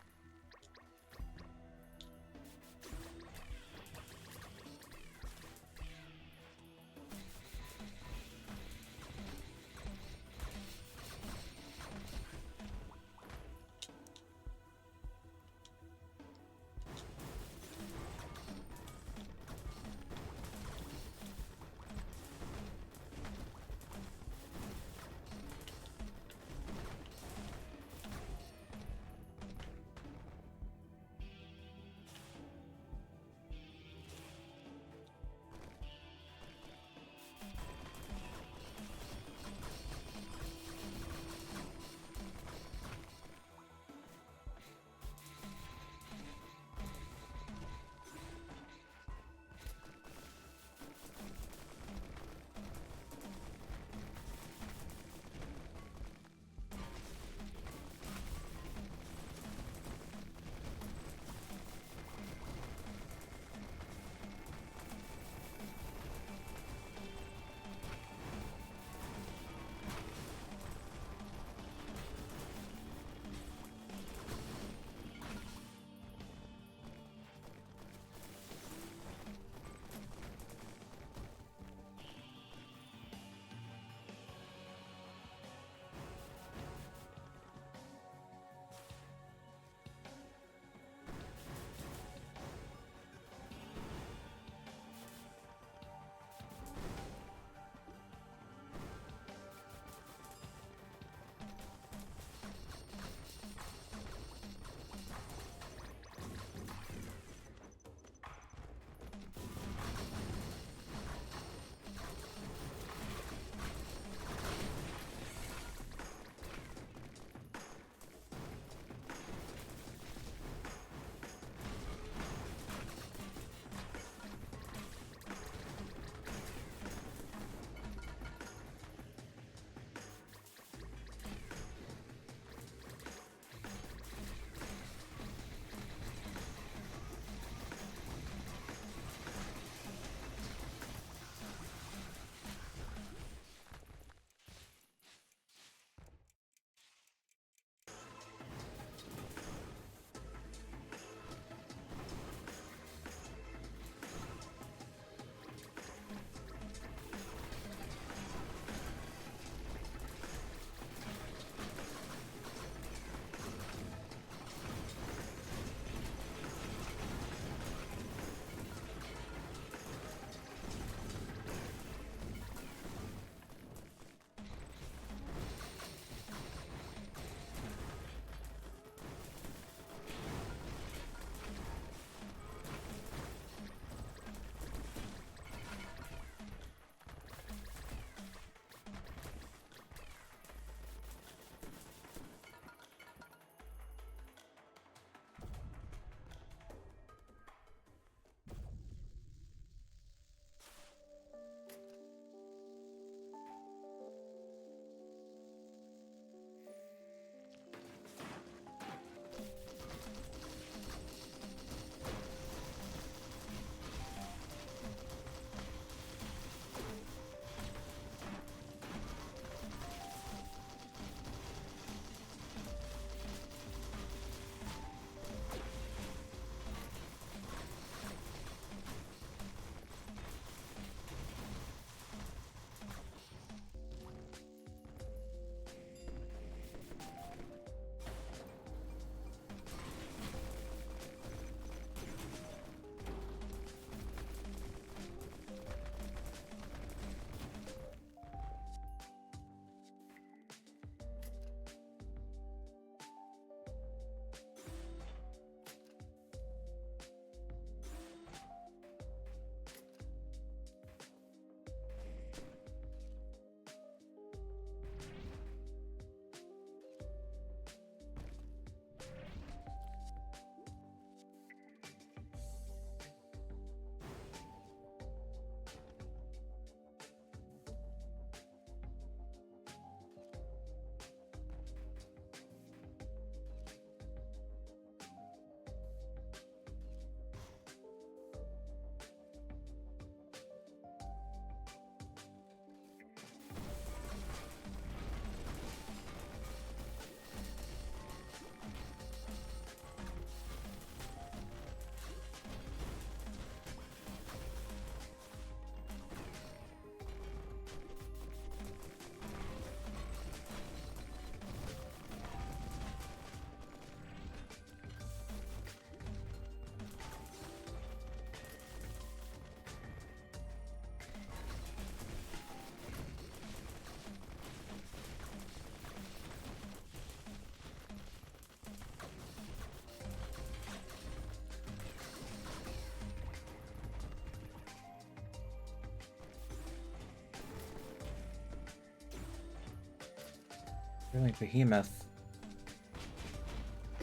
Really, Behemoth.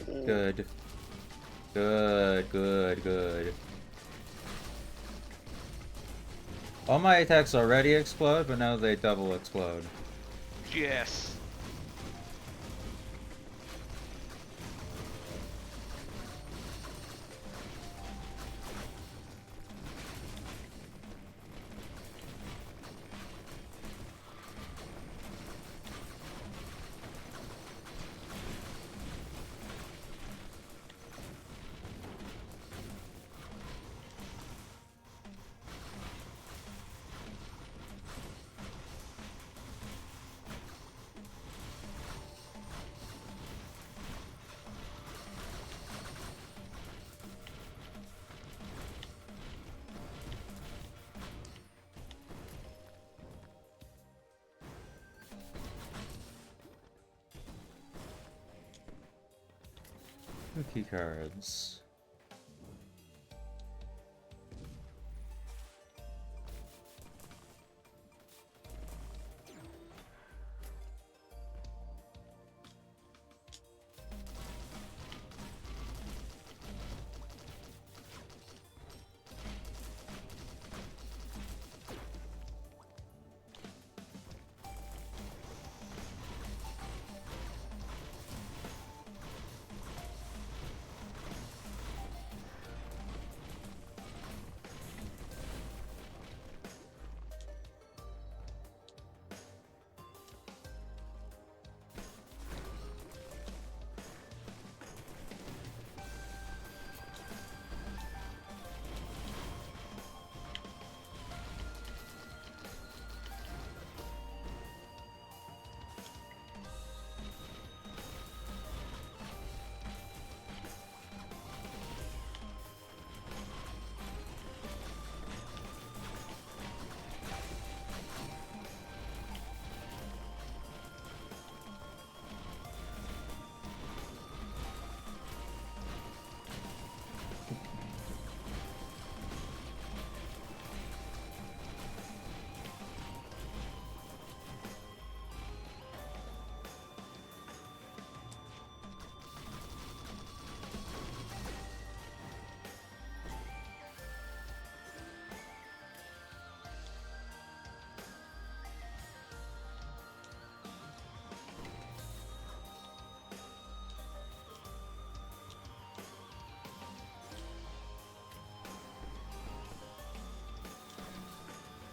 Good. Good, good, good. All my attacks already explode, but now they double explode. Yes. Key cards.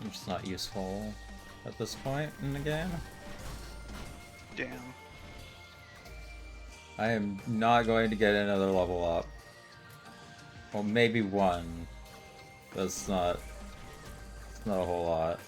Which is not useful at this point in the game. Damn. I am not going to get another level up. Well, maybe one. That's not... It's not a whole lot.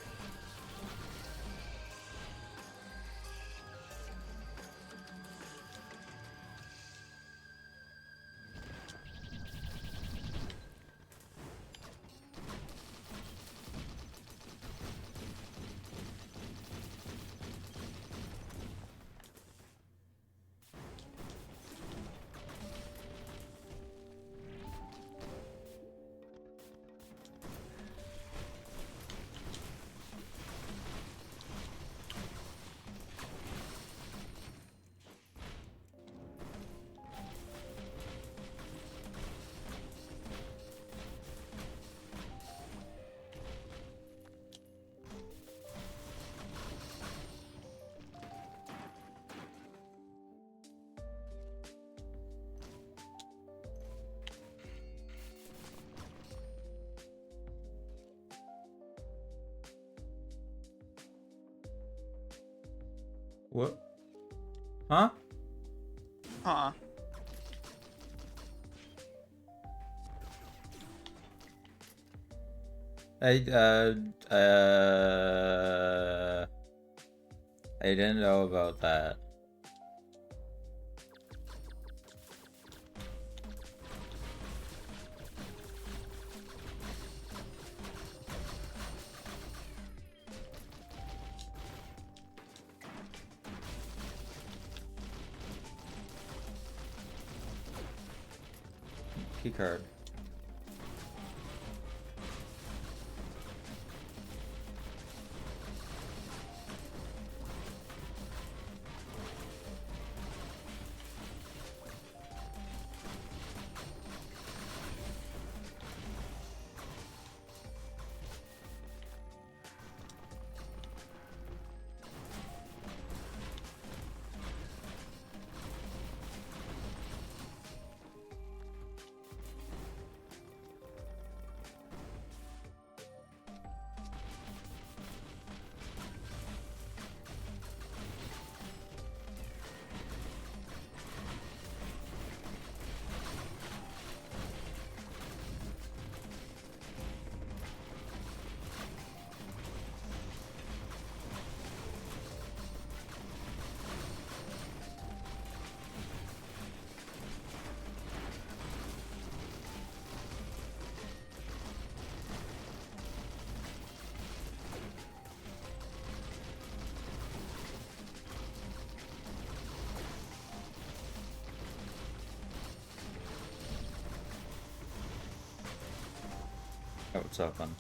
What? Huh? Huh. I didn't know about that. Key card. Oh, it's open.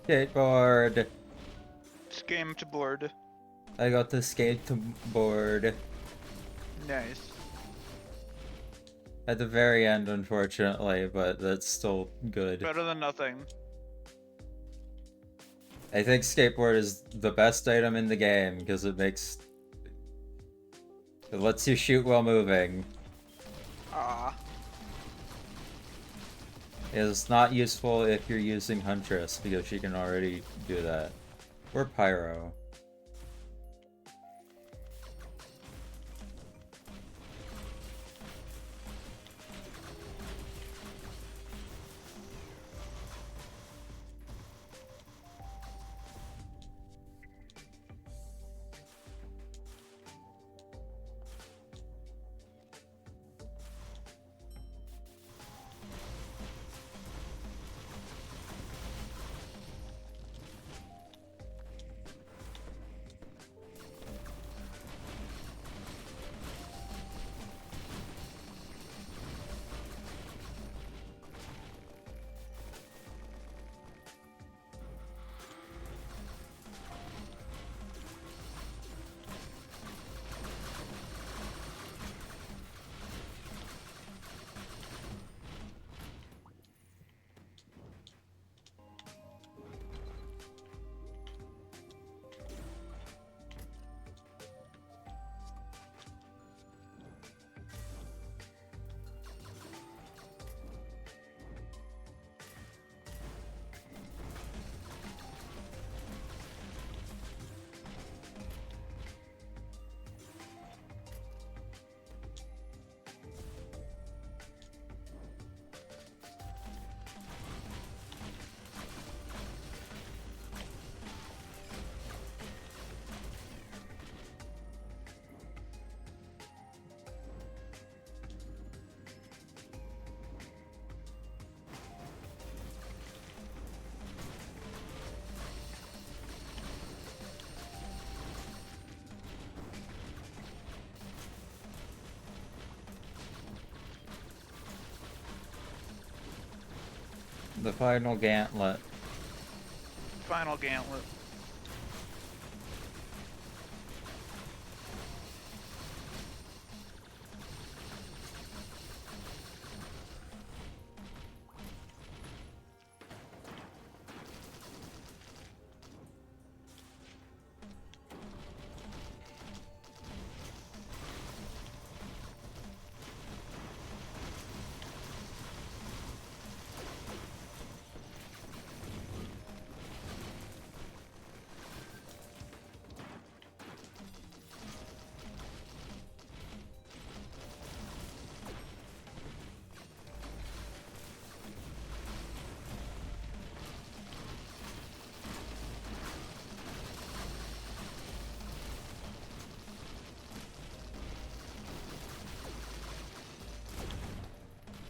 Skateboard! Scam to board. I got the skateboard. Nice. At the very end, unfortunately, but that's still good. Better than nothing. I think skateboard is the best item in the game because it lets you shoot while moving. Ah. It's not useful if you're using Huntress because she can already do that. Or Pyro. The final gauntlet. Final gauntlet.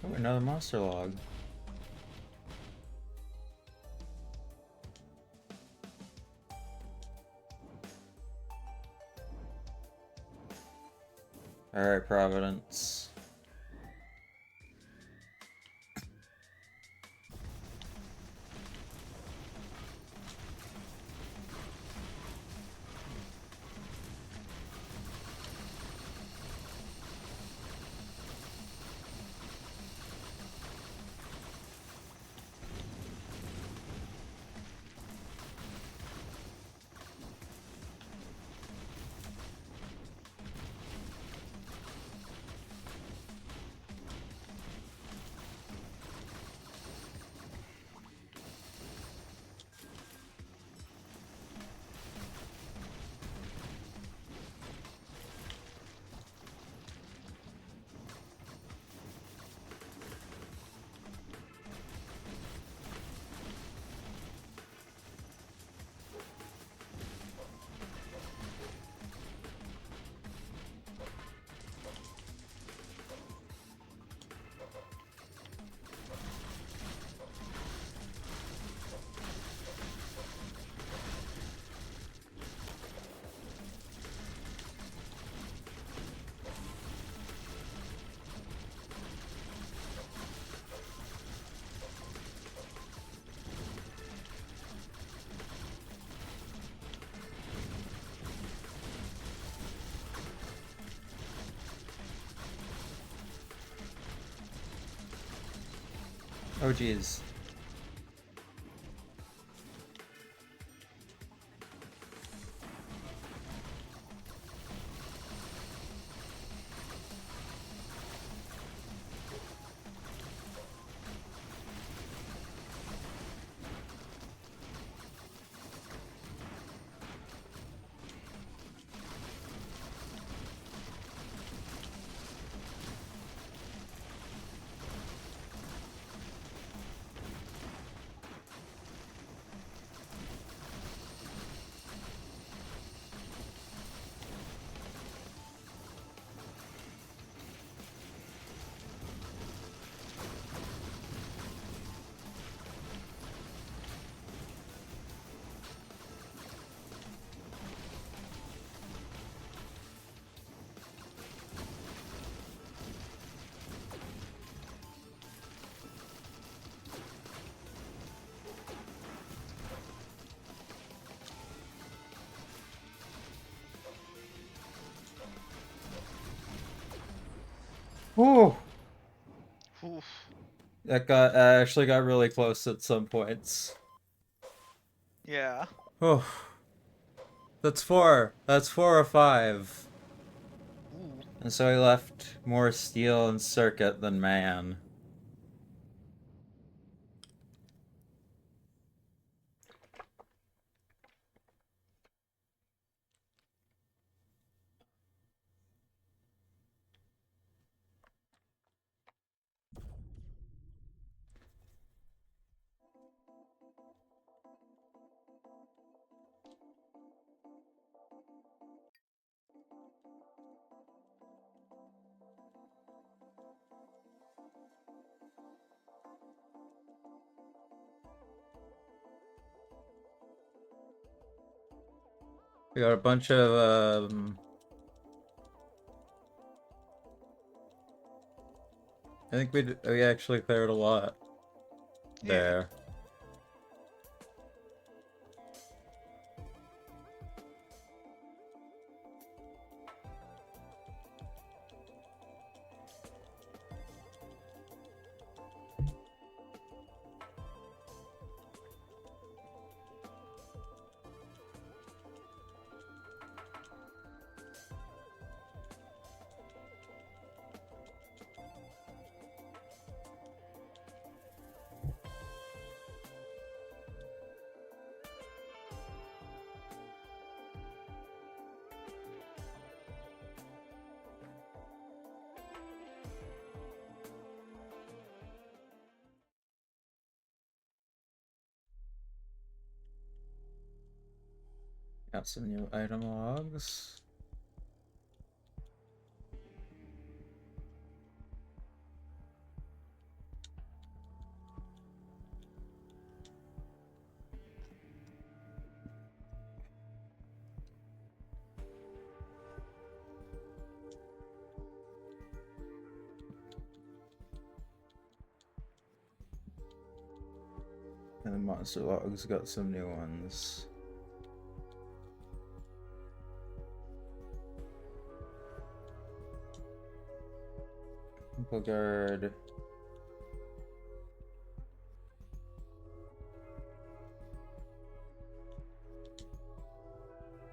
Oh, another monster log. Alright, Providence. Oh geez. Whew. Oof. That got actually got really close at some points. Yeah. Oh, that's four. That's 4 or 5. Ooh. And so he left more steel and circuit than man. We got a bunch of I think we actually cleared a lot. there. Got some new item logs. And the monster logs got some new ones. Temple guard.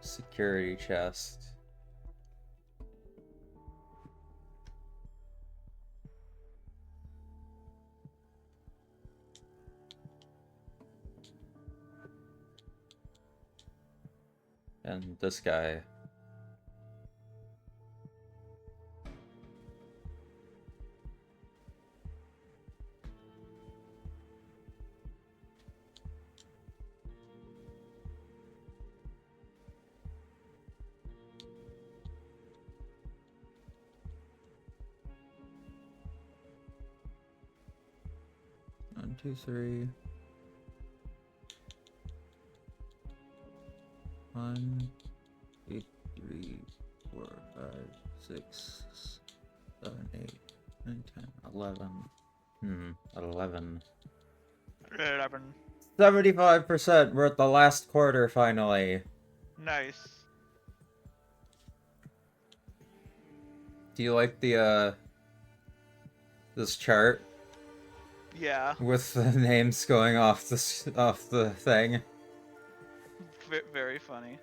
Security chest. And this guy. One, two, three. 1, 2, 3, 4, 5, 6, 7, 8, 9, 10, 11. 11. 11. 75%. We're at the last quarter finally. Nice. Do you like the this chart Yeah. with the names going off the thing? Very funny.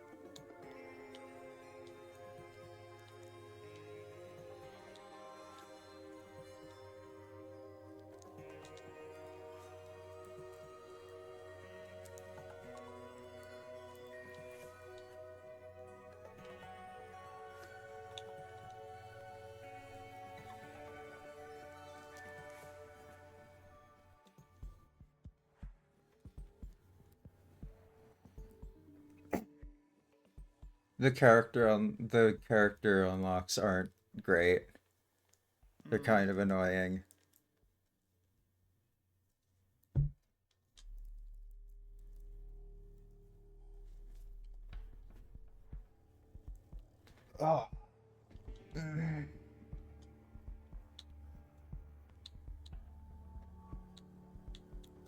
The character unlocks aren't great. They're kind of annoying. Oh.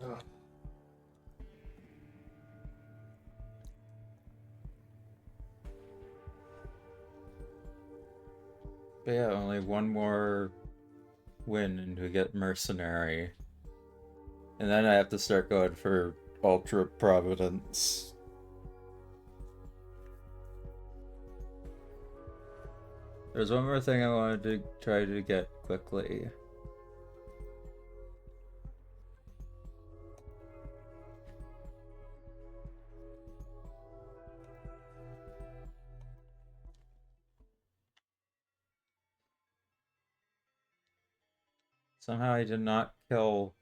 Oh. But yeah, only one more win and we get Mercenary. And then I have to start going for Ultra Providence. There's one more thing I wanted to try to get quickly. Somehow I did not kill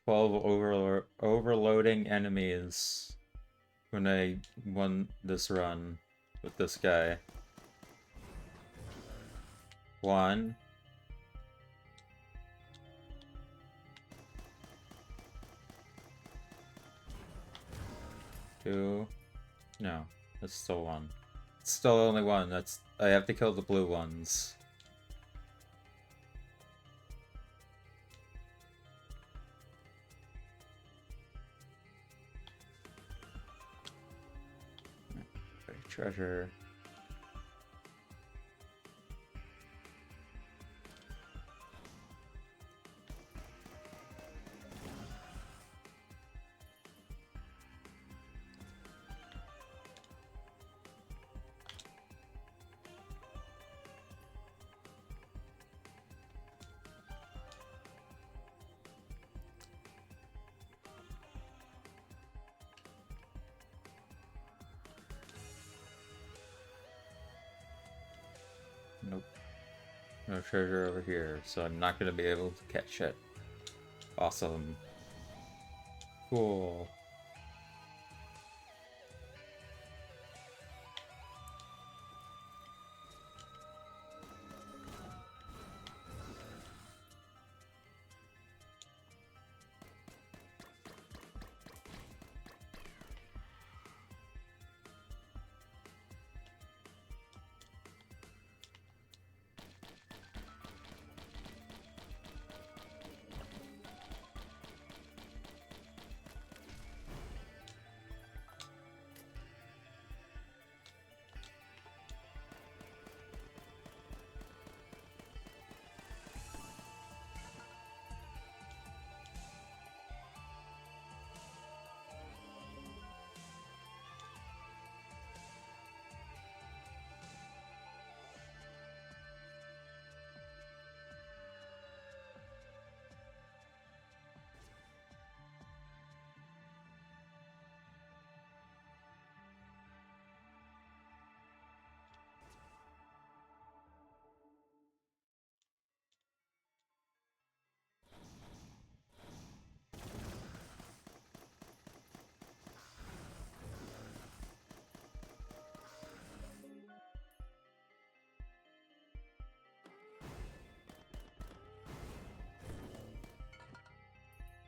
12 overloading enemies when I won this run with this guy. 1. 2. No, that's still 1. It's still only 1. I have to kill the blue ones. treasure. Nope. No treasure over here, so I'm not gonna be able to catch it. Awesome. Cool.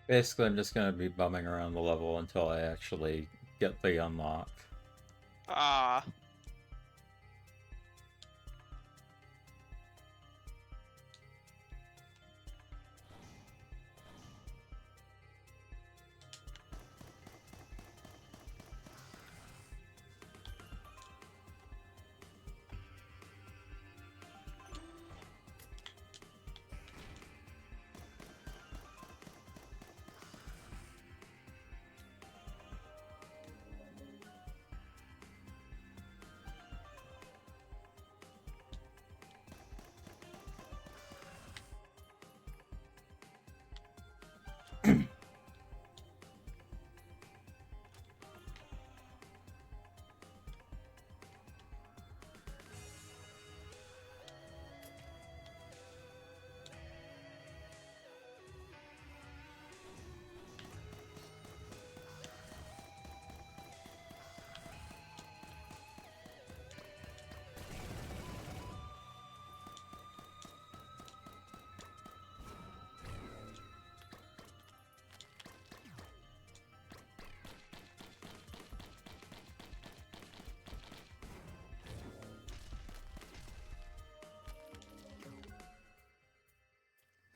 Basically, I'm just gonna be bumming around the level until I actually get the unlock. Ah.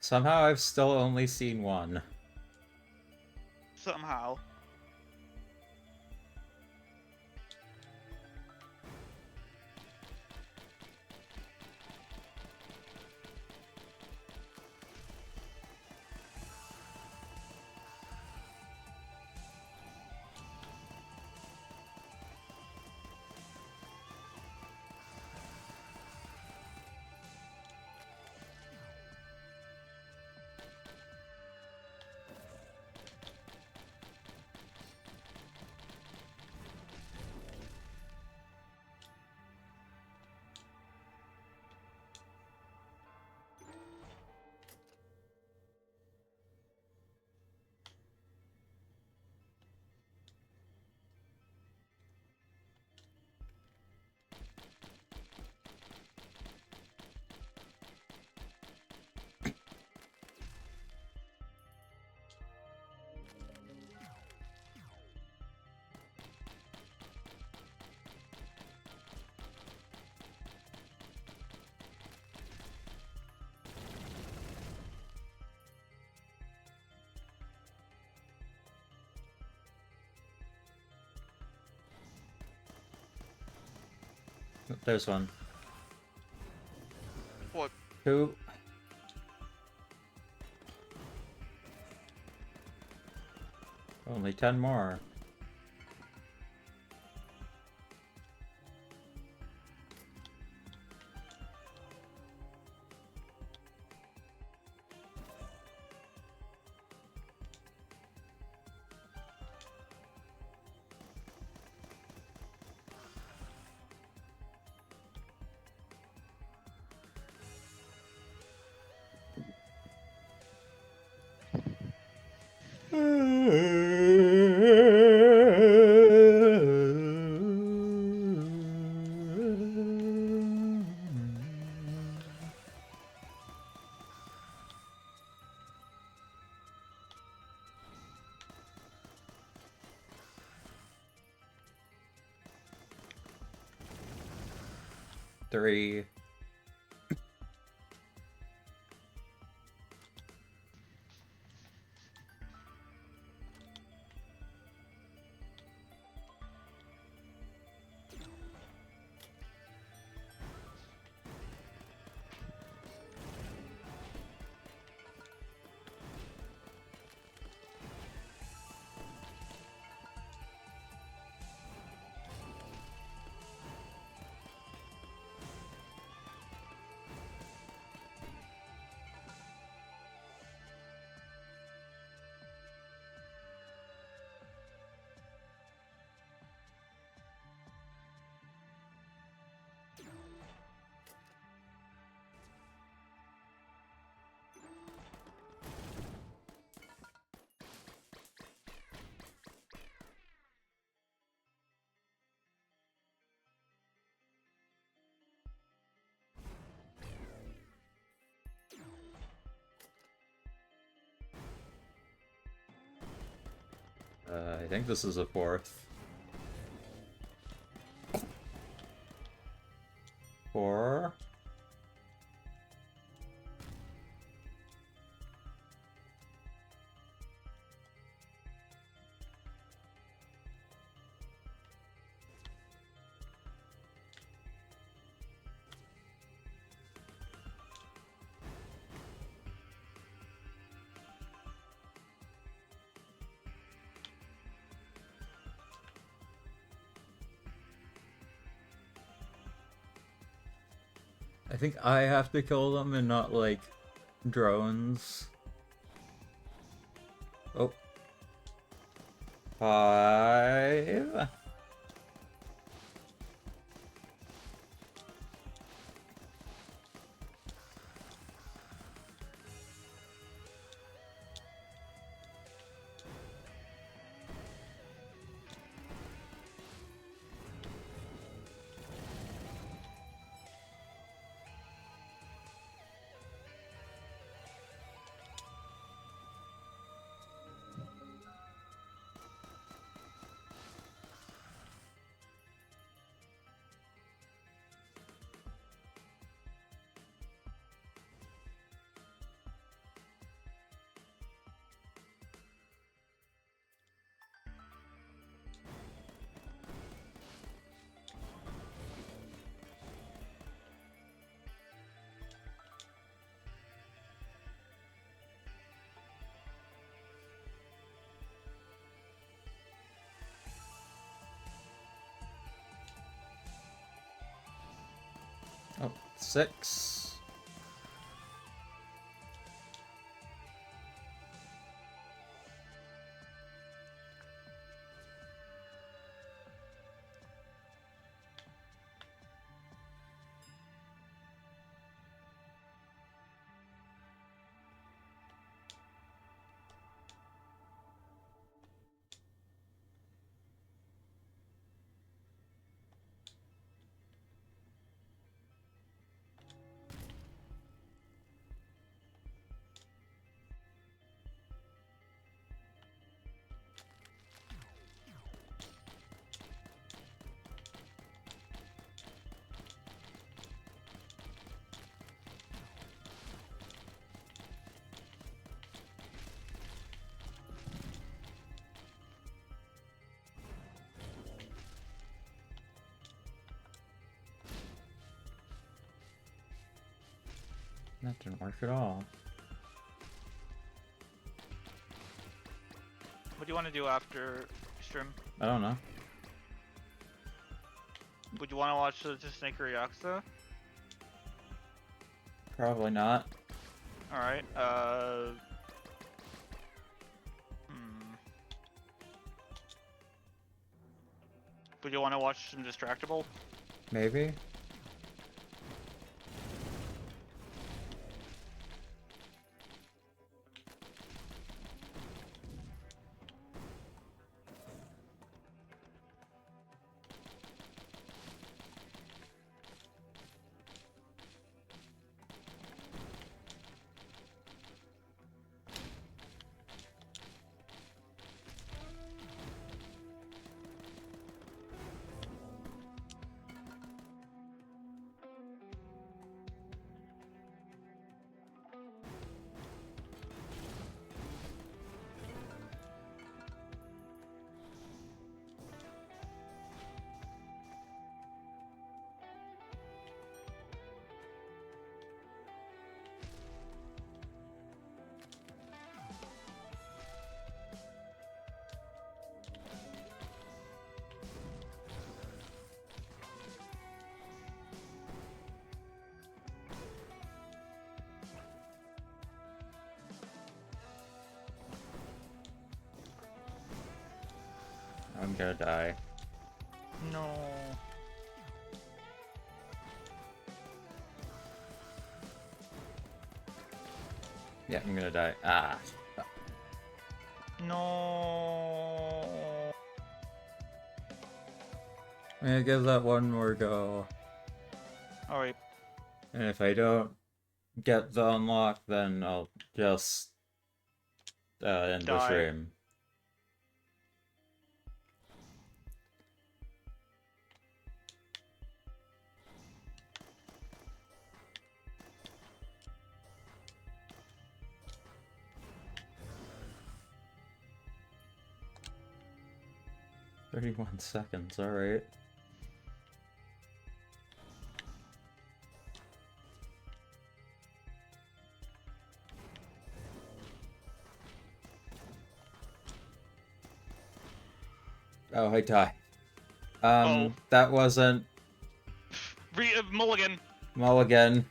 Somehow I've still only seen one. Somehow. There's one. What? Two. Only 10 more. Three. I think this is a fourth. Four. I think I have to kill them and not, like, drones. Oh. 5. Oh, 6. That didn't work at all. What do you want to do after stream? I don't know. Would you want to watch the Snake or Yakuza? Probably not. Alright, Would you want to watch some Distractable? Maybe? I'm gonna die. No. Yeah, I'm gonna die. Ah. No. I'm gonna give that one more go. Alright. And if I don't get the unlock, then I'll just end the Die. stream. "31 seconds, alright." Oh, I die. Oh. That wasn't Mulligan. Mulligan.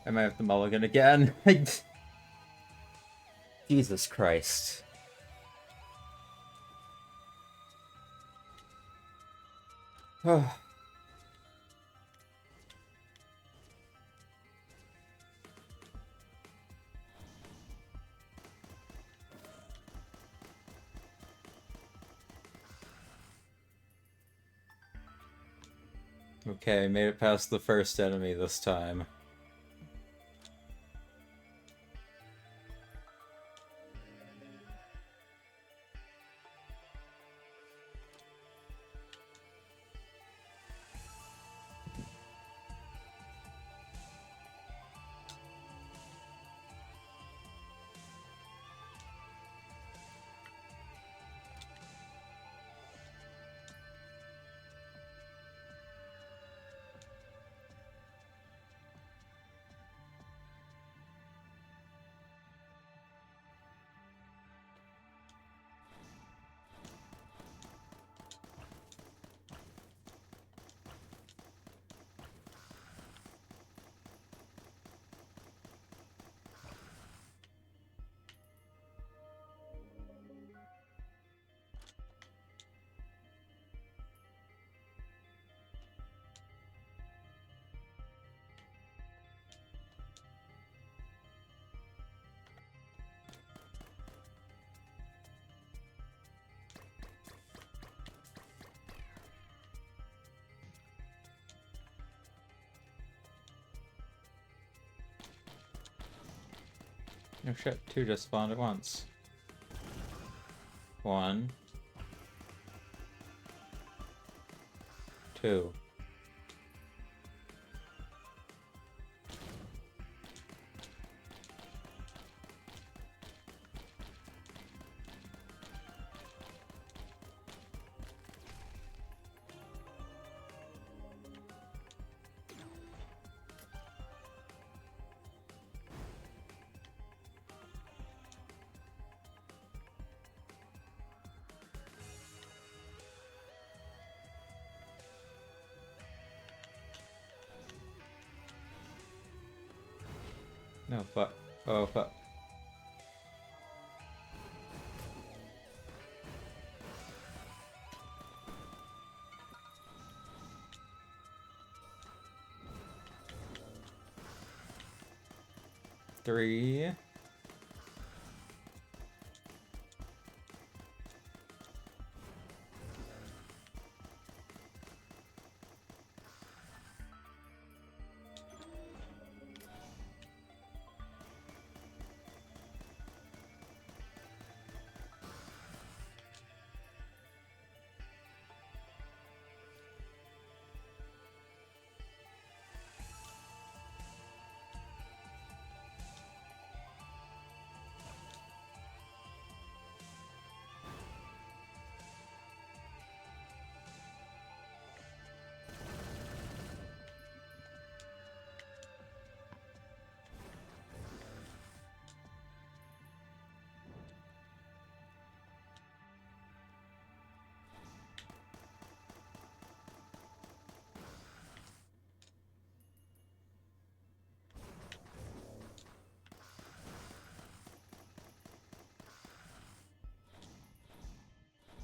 I might have to mulligan again. Jesus Christ. Okay, made it past the first enemy this time. Oh shit, 2 just spawned at once. 1. 2. No, fuck. Oh, fuck. Three.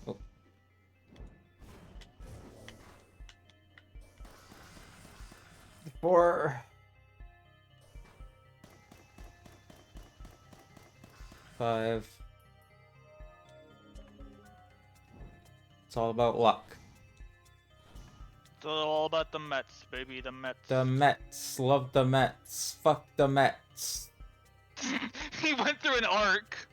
Oh. 4. 5. It's all about luck. It's all about the Mets, baby, the Mets. The Mets. Love the Mets. Fuck the Mets. He went through an arc.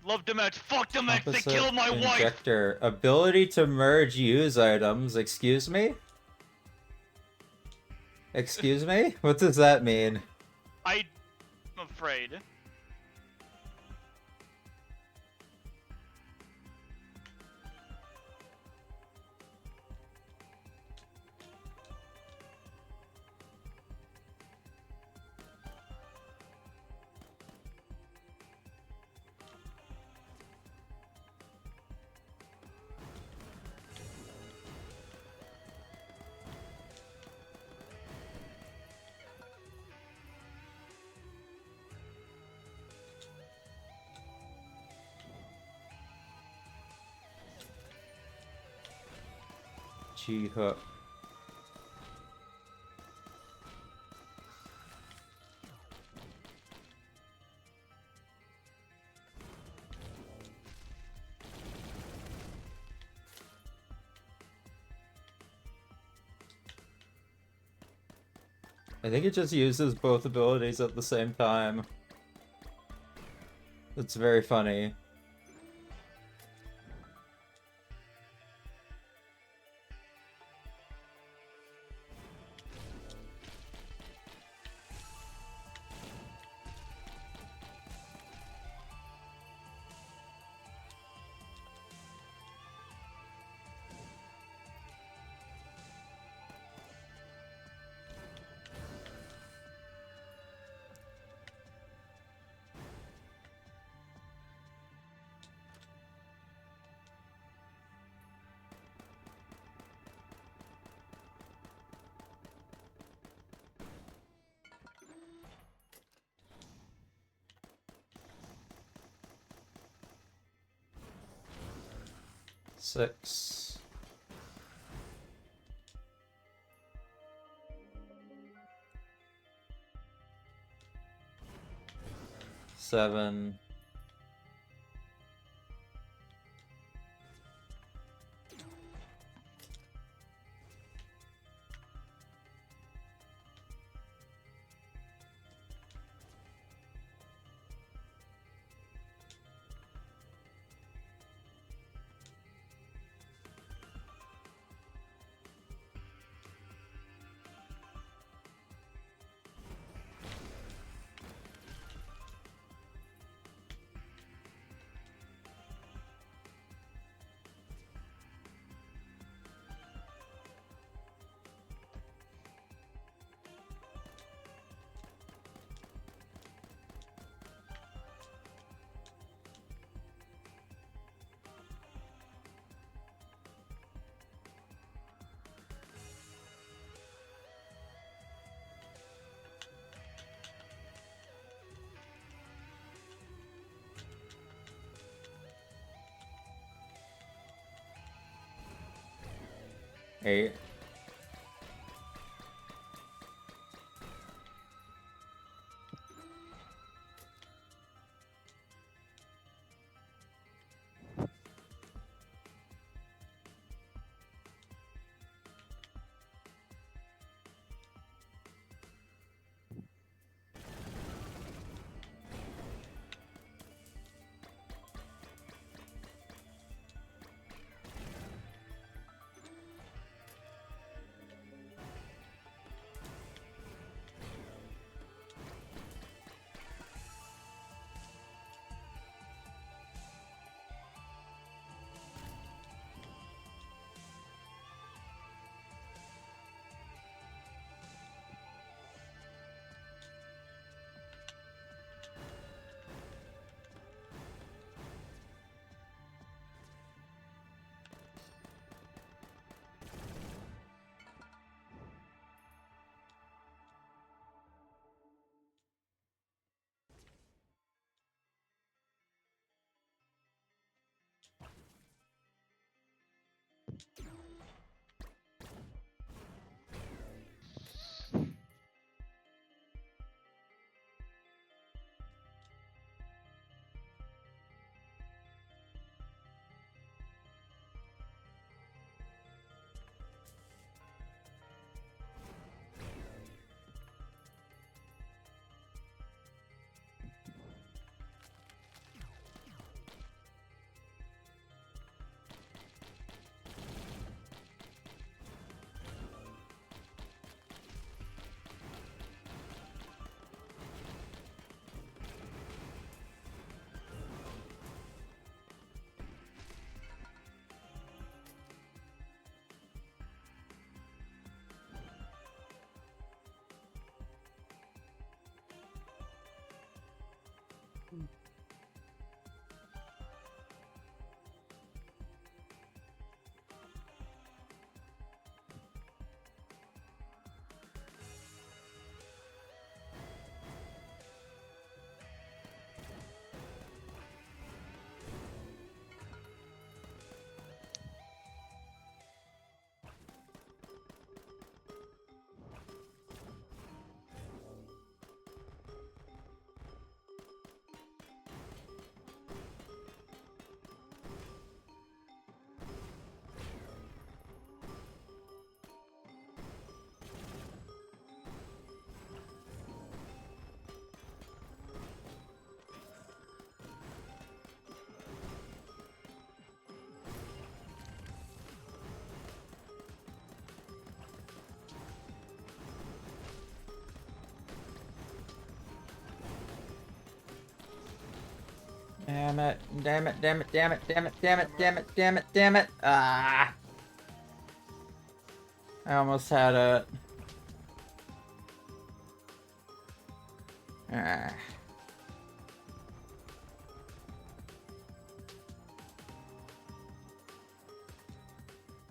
Love the Mets. Fuck the Mets. Opposite They killed my wife. injector. Ability to merge use items. Excuse me? Excuse me? What does that mean? I'm afraid. G-hook. I think it just uses both abilities at the same time. It's very funny. Six. 7. 8. Damn it, damn it, damn it, damn it, damn it, damn it, damn it, damn it, damn it. Ah! I almost had it. Ah.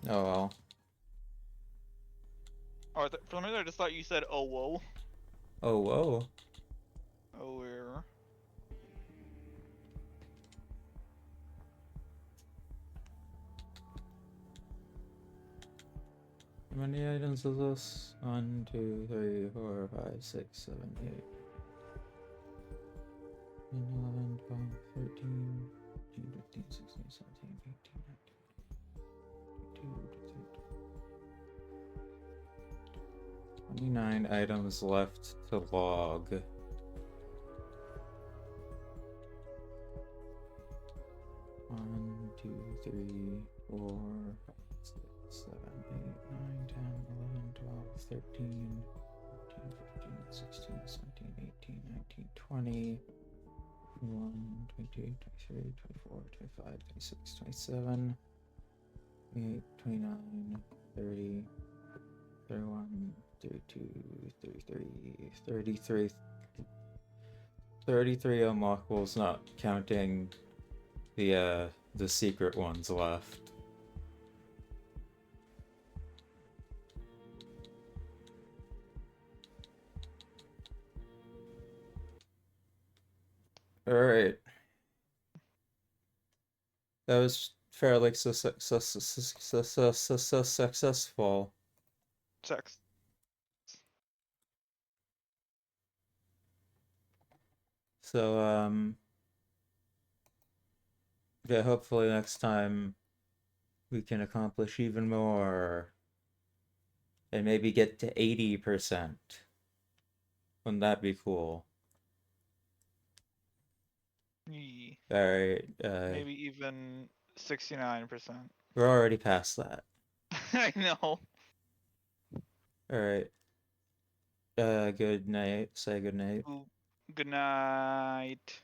Oh well. Oh, for a minute I just thought you said, oh, whoa. Oh whoa. Oh, where? How many items is this? 1, 2, 3, 4, 5, 6, 7, 8, 11, 12, 13, 14, 15, 16, 17, 18, 19, 29 items left to log. 1, 2, 3, 4, 5, 6, 7, 8, 9, 10, 11, 12, 13, 14, 15, 16, 17, 18, 19, 20, 21, 22, 23, 24, 25, 26, 27, 28, 29, 30, 31, 32, 33, 33, 33 unlockables, not counting the secret ones left. Alright. That was fairly successful. Sex. So, yeah, hopefully next time we can accomplish even more. And maybe get to 80%. Wouldn't that be cool? Yee. Alright, Maybe even 69%. we're already past that. I know. Alright. Good night. Say good night. Good night.